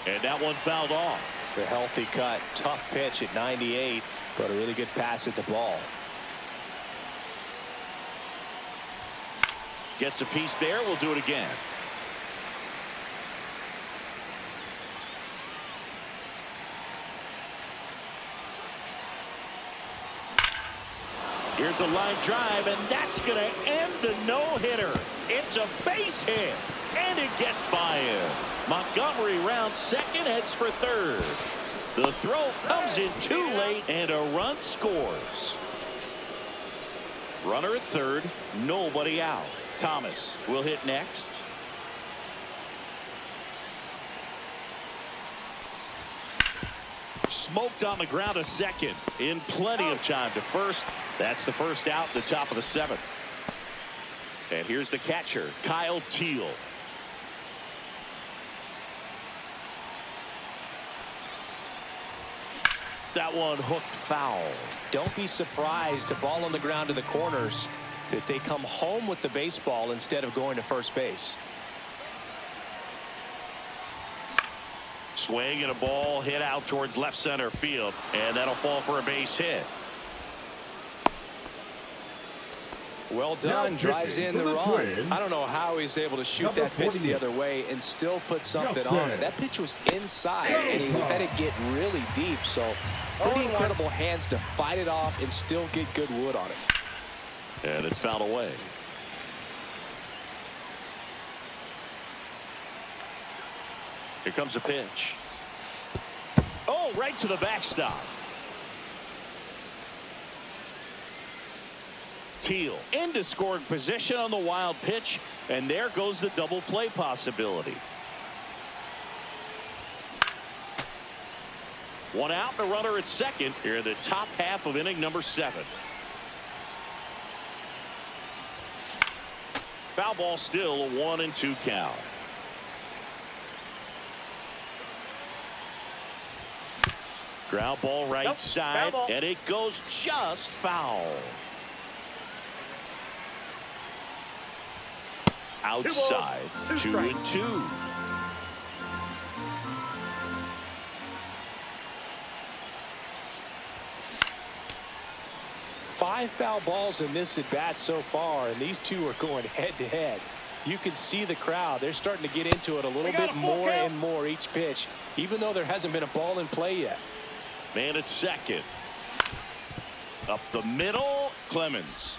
And that one fouled off. The healthy cut, tough pitch at 98, but a really good pass at the ball. Gets a piece there. We'll do it again. Here's a line drive, and that's going to end the no-hitter. It's a base hit, and it gets by him. Montgomery rounds second, heads for third. The throw comes in too late, and a run scores. Runner at third, nobody out. Thomas will hit next. Smoked on the ground a second. In plenty of time to first. That's the first out, the top of the 7th. And here's the catcher, Kyle Teal. That one hooked foul. Don't be surprised, a ball on the ground to the corners, that they come home with the baseball instead of going to first base. Swing and a ball hit out towards left center field, and that'll fall for a base hit. Well done, Now drives in the pitching for the run. Twins, I don't know how he's able to shoot number that pitch 48. the other way and still put something Now on it. That pitch was inside, and he let it get really deep, so pretty incredible hands to fight it off and still get good wood on it. And it's fouled away. Here comes a pitch. Oh, right to the backstop. Teal into scoring position on the wild pitch, and there goes the double play possibility. One out, and a runner at second here in the top half of inning number 7. Foul ball, still a 1-2 count. Ground ball right side, and it goes just foul. Outside, 2-2. Five foul balls in this at bat so far, and these two are going head to head. You can see the crowd. They're starting to get into it a little bit more and more each pitch, even though there hasn't been a ball in play yet. Man at second. Up the middle, Clemens.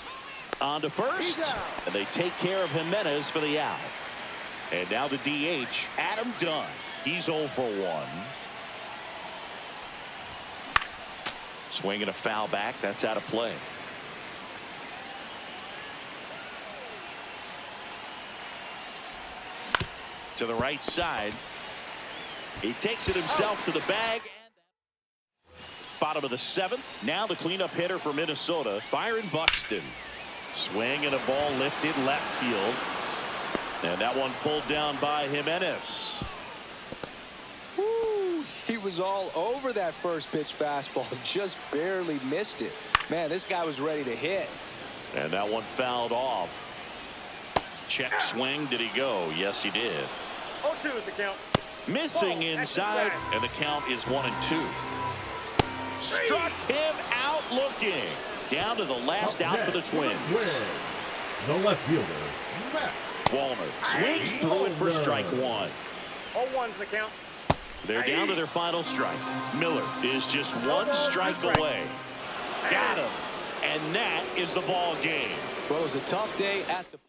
On to first, and they take care of Jimenez for the out. And now the DH, Adam Dunn. He's 0 for 1. Swinging a foul back. That's out of play. To the right side. He takes it himself to the bag. Bottom of the 7th. Now the cleanup hitter for Minnesota, Byron Buxton. Swing and a ball lifted left field. And that one pulled down by Jimenez. Woo, he was all over that first pitch fastball, just barely missed it. Man, this guy was ready to hit. And that one fouled off. Check swing. Did he go? Yes, he did. 0-2 is the count. Missing Ball, inside, and the count is 1-2. Struck him out looking. Down to the last out for the Twins. The left fielder, Matt Wallner swings through it for strike one. 0-1's the count. They're down to their final strike. Miller is just one strike away. Got him. And that is the ball game. Well, it was a tough day at the plate.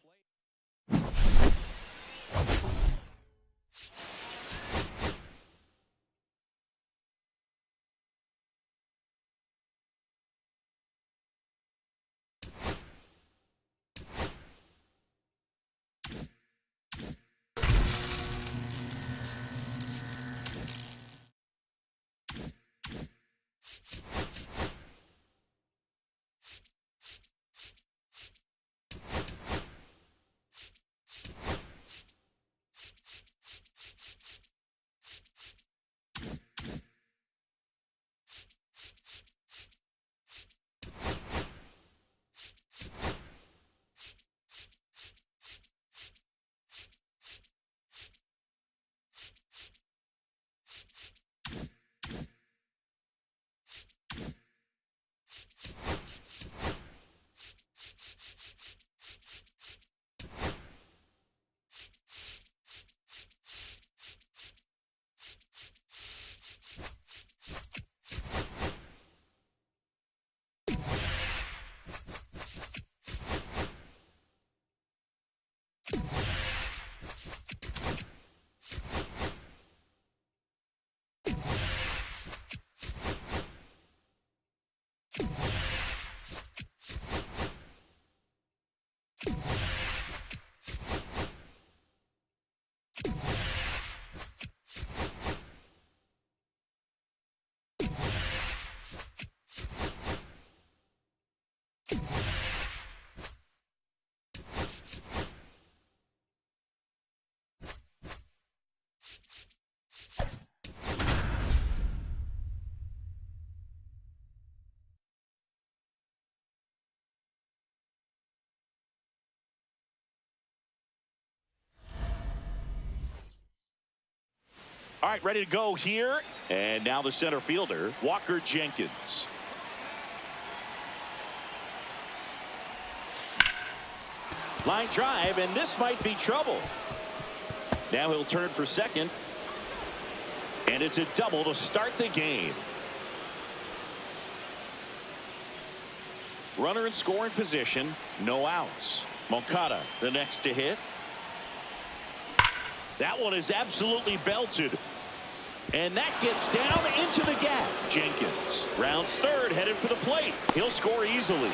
All right, ready to go here. And now the center fielder, Walker Jenkins. Line drive, and this might be trouble. Now he'll turn for second. And it's a double to start the game. Runner in scoring position, no outs. Moncada, the next to hit. That one is absolutely belted. And that gets down into the gap. Jenkins rounds third, headed for the plate. He'll score easily.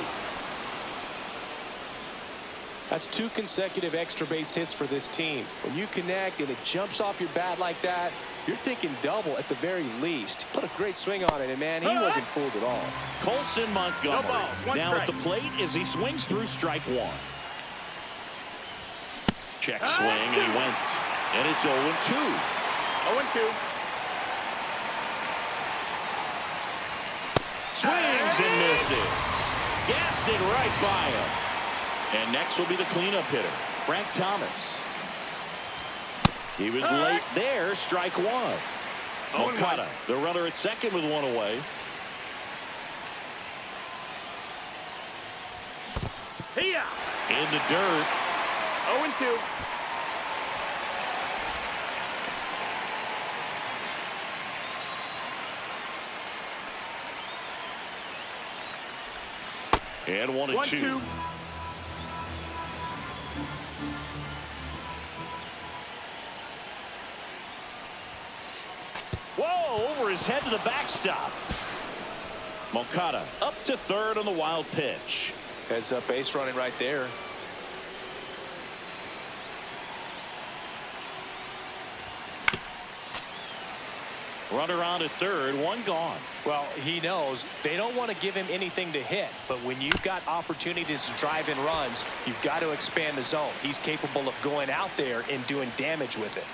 That's 2 consecutive extra base hits for this team. When you connect and it jumps off your bat like that, you're thinking double at the very least. Put a great swing on it, and man, he wasn't fooled at all. Colson Montgomery No balls, now strike. at the plate as he swings through strike one. Check swing, and he went. And it's 0-2. 0-2. Swings and misses. Gassed it right by him. And next will be the cleanup hitter, Frank Thomas. He was late there, strike one. Moncada, the runner at second with one away. In the dirt. 0-2. And 1-2. Whoa, over his head to the backstop. Moncada up to third on the wild pitch. Heads up base running right there. Runner on at third, one gone. Well, he knows they don't want to give him anything to hit, but when you've got opportunities to drive in runs, you've got to expand the zone. He's capable of going out there and doing damage with it.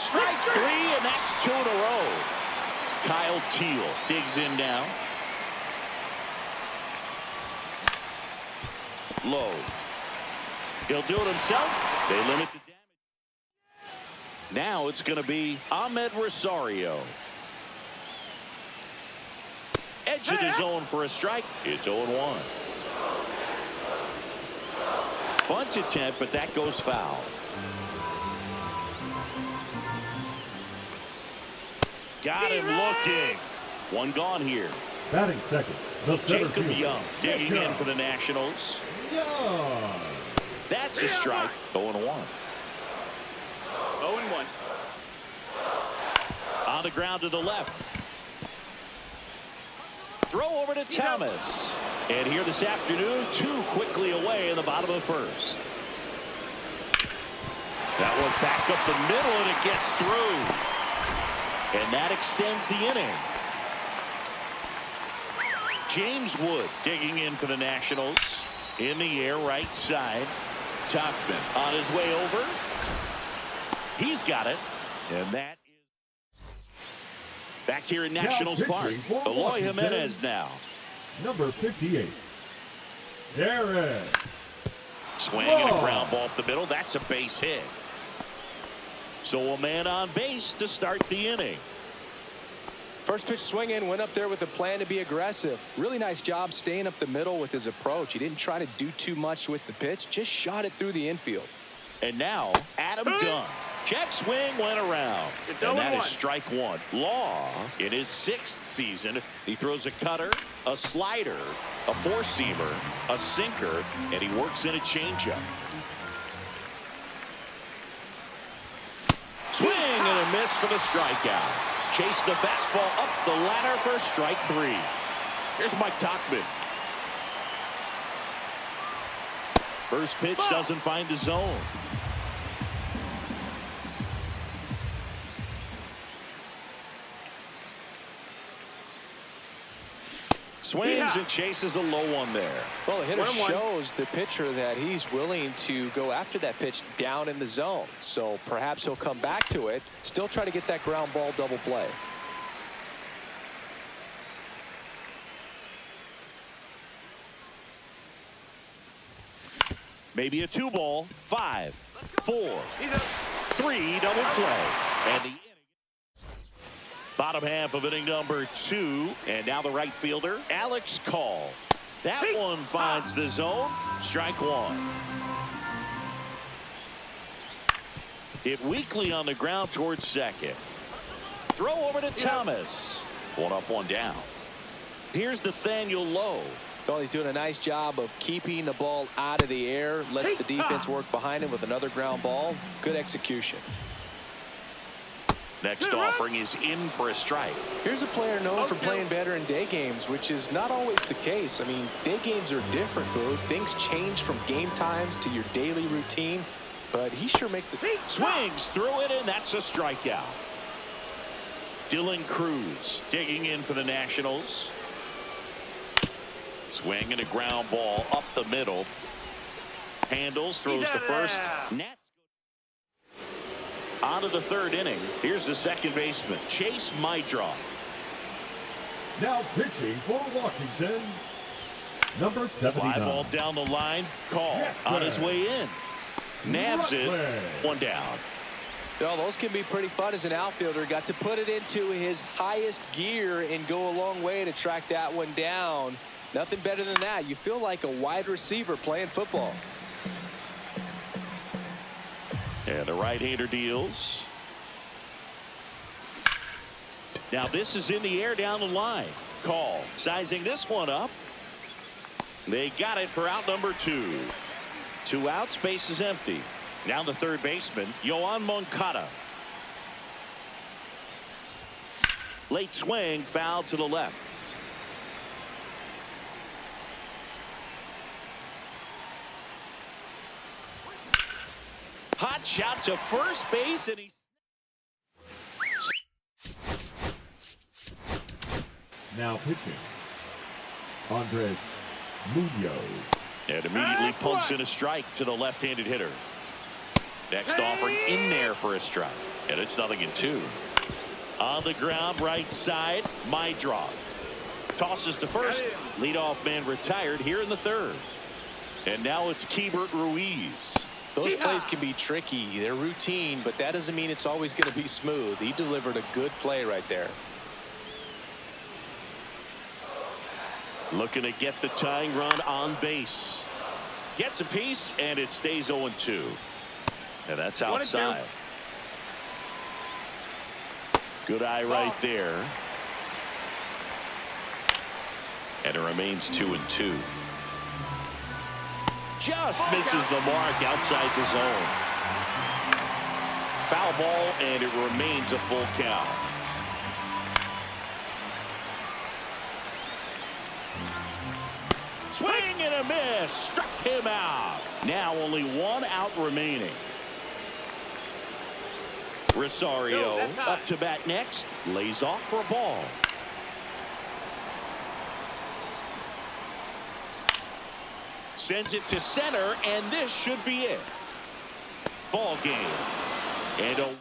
Strike three, and that's 2 in a row. Kyle Teal digs in now. Low. He'll do it himself. They limit the damage. Now it's going to be Ahmed Rosario. Edge of the zone for a strike. It's 0-1. Bunt attempt, but that goes foul. Got him looking. One gone here. Batting second, the center Jacob fielder, Young digging in Young. for the Nationals. Young. That's a strike. 0-1. 0-1. On the ground to the left. Throw over to Thomas. And here this afternoon, 2 quickly away in the bottom of the first. That one back up the middle, and it gets through. And that extends the inning. James Wood digging in for the Nationals. In the air, right side. Topman on his way over. He's got it. And that is back here in Nationals Park. Eloy Jimenez now. Number 58, Derek. Swing and a ground ball up the middle. That's a base hit. So a man on base to start the inning. First pitch swing in, went up there with a plan to be aggressive. Really nice job staying up the middle with his approach. He didn't try to do too much with the pitch, just shot it through the infield. And now Adam Dunn. Check swing went around. It's and that 0-1. is strike one. Law in his 6th season. He throws a cutter, a slider, a four-seamer, a sinker, and he works in a changeup. Swing and a miss for the strikeout. Chase the fastball up the ladder for strike 3. Here's Mike Topman. First pitch doesn't find the zone. Swings and chases a low one there. Well, the hitter 1-1. shows the pitcher that he's willing to go after that pitch down in the zone. So perhaps he'll come back to it, still try to get that ground ball double play. Maybe a 2-ball, 5, 4, 3 double play. And the inning. Bottom half of inning number 2. And now the right fielder, Alex Call. That one finds the zone. Strike 1. Hit weakly on the ground towards second. Throw over to Thomas. One up, one down. Here's Nathaniel Lowe. Well, he's doing a nice job of keeping the ball out of the air. Lets the defense work behind him with another ground ball. Good execution. Next offering is in for a strike. Here's a player known for playing better in day games, which is not always the case. I mean, day games are different, Boo. Things change from game times to your daily routine, but he sure makes the Swings through it, and that's a strikeout. Dylan Cruz digging in for the Nationals. Swing and a ground ball up the middle. Handles, throws to first. Nats. On to the 3rd inning. Here's the second baseman, Chase Mydroff. Now pitching for Washington, number 79. Fly ball down the line. Call on his way in. Nabs it. One down. You know, those can be pretty fun as an outfielder. Got to put it into his highest gear and go a long way to track that one down. Nothing better than that. You feel like a wide receiver playing football. And the right-hander deals. Now this is in the air down the line. Call sizing this one up. They got it for out number 2. 2 outs, base is empty. Now the third baseman, Yoan Moncada. Late swing, foul to the left. Hot shot to first base, and he. Now pitching, Andres Munoz. And immediately pumps in a strike to the left-handed hitter. Next offering in there for a strike. And it's 0-2. On the ground, right side, my draw. Tosses to first. Leadoff man retired here in the third. And now it's Keibert Ruiz. Those plays can be tricky. They're routine, but that doesn't mean it's always going to be smooth. He delivered a good play right there. Looking to get the tying run on base. Gets a piece, and it stays 0-2. And that's outside. Good eye right there. And it remains 2-2. Just misses the mark outside the zone. Foul ball, and it remains a full count. Swing and a miss. Struck him out. Now only 1 out remaining. Rosario up to bat next. Lays off for a ball. Sends it to center, and this should be it. Ball game. And a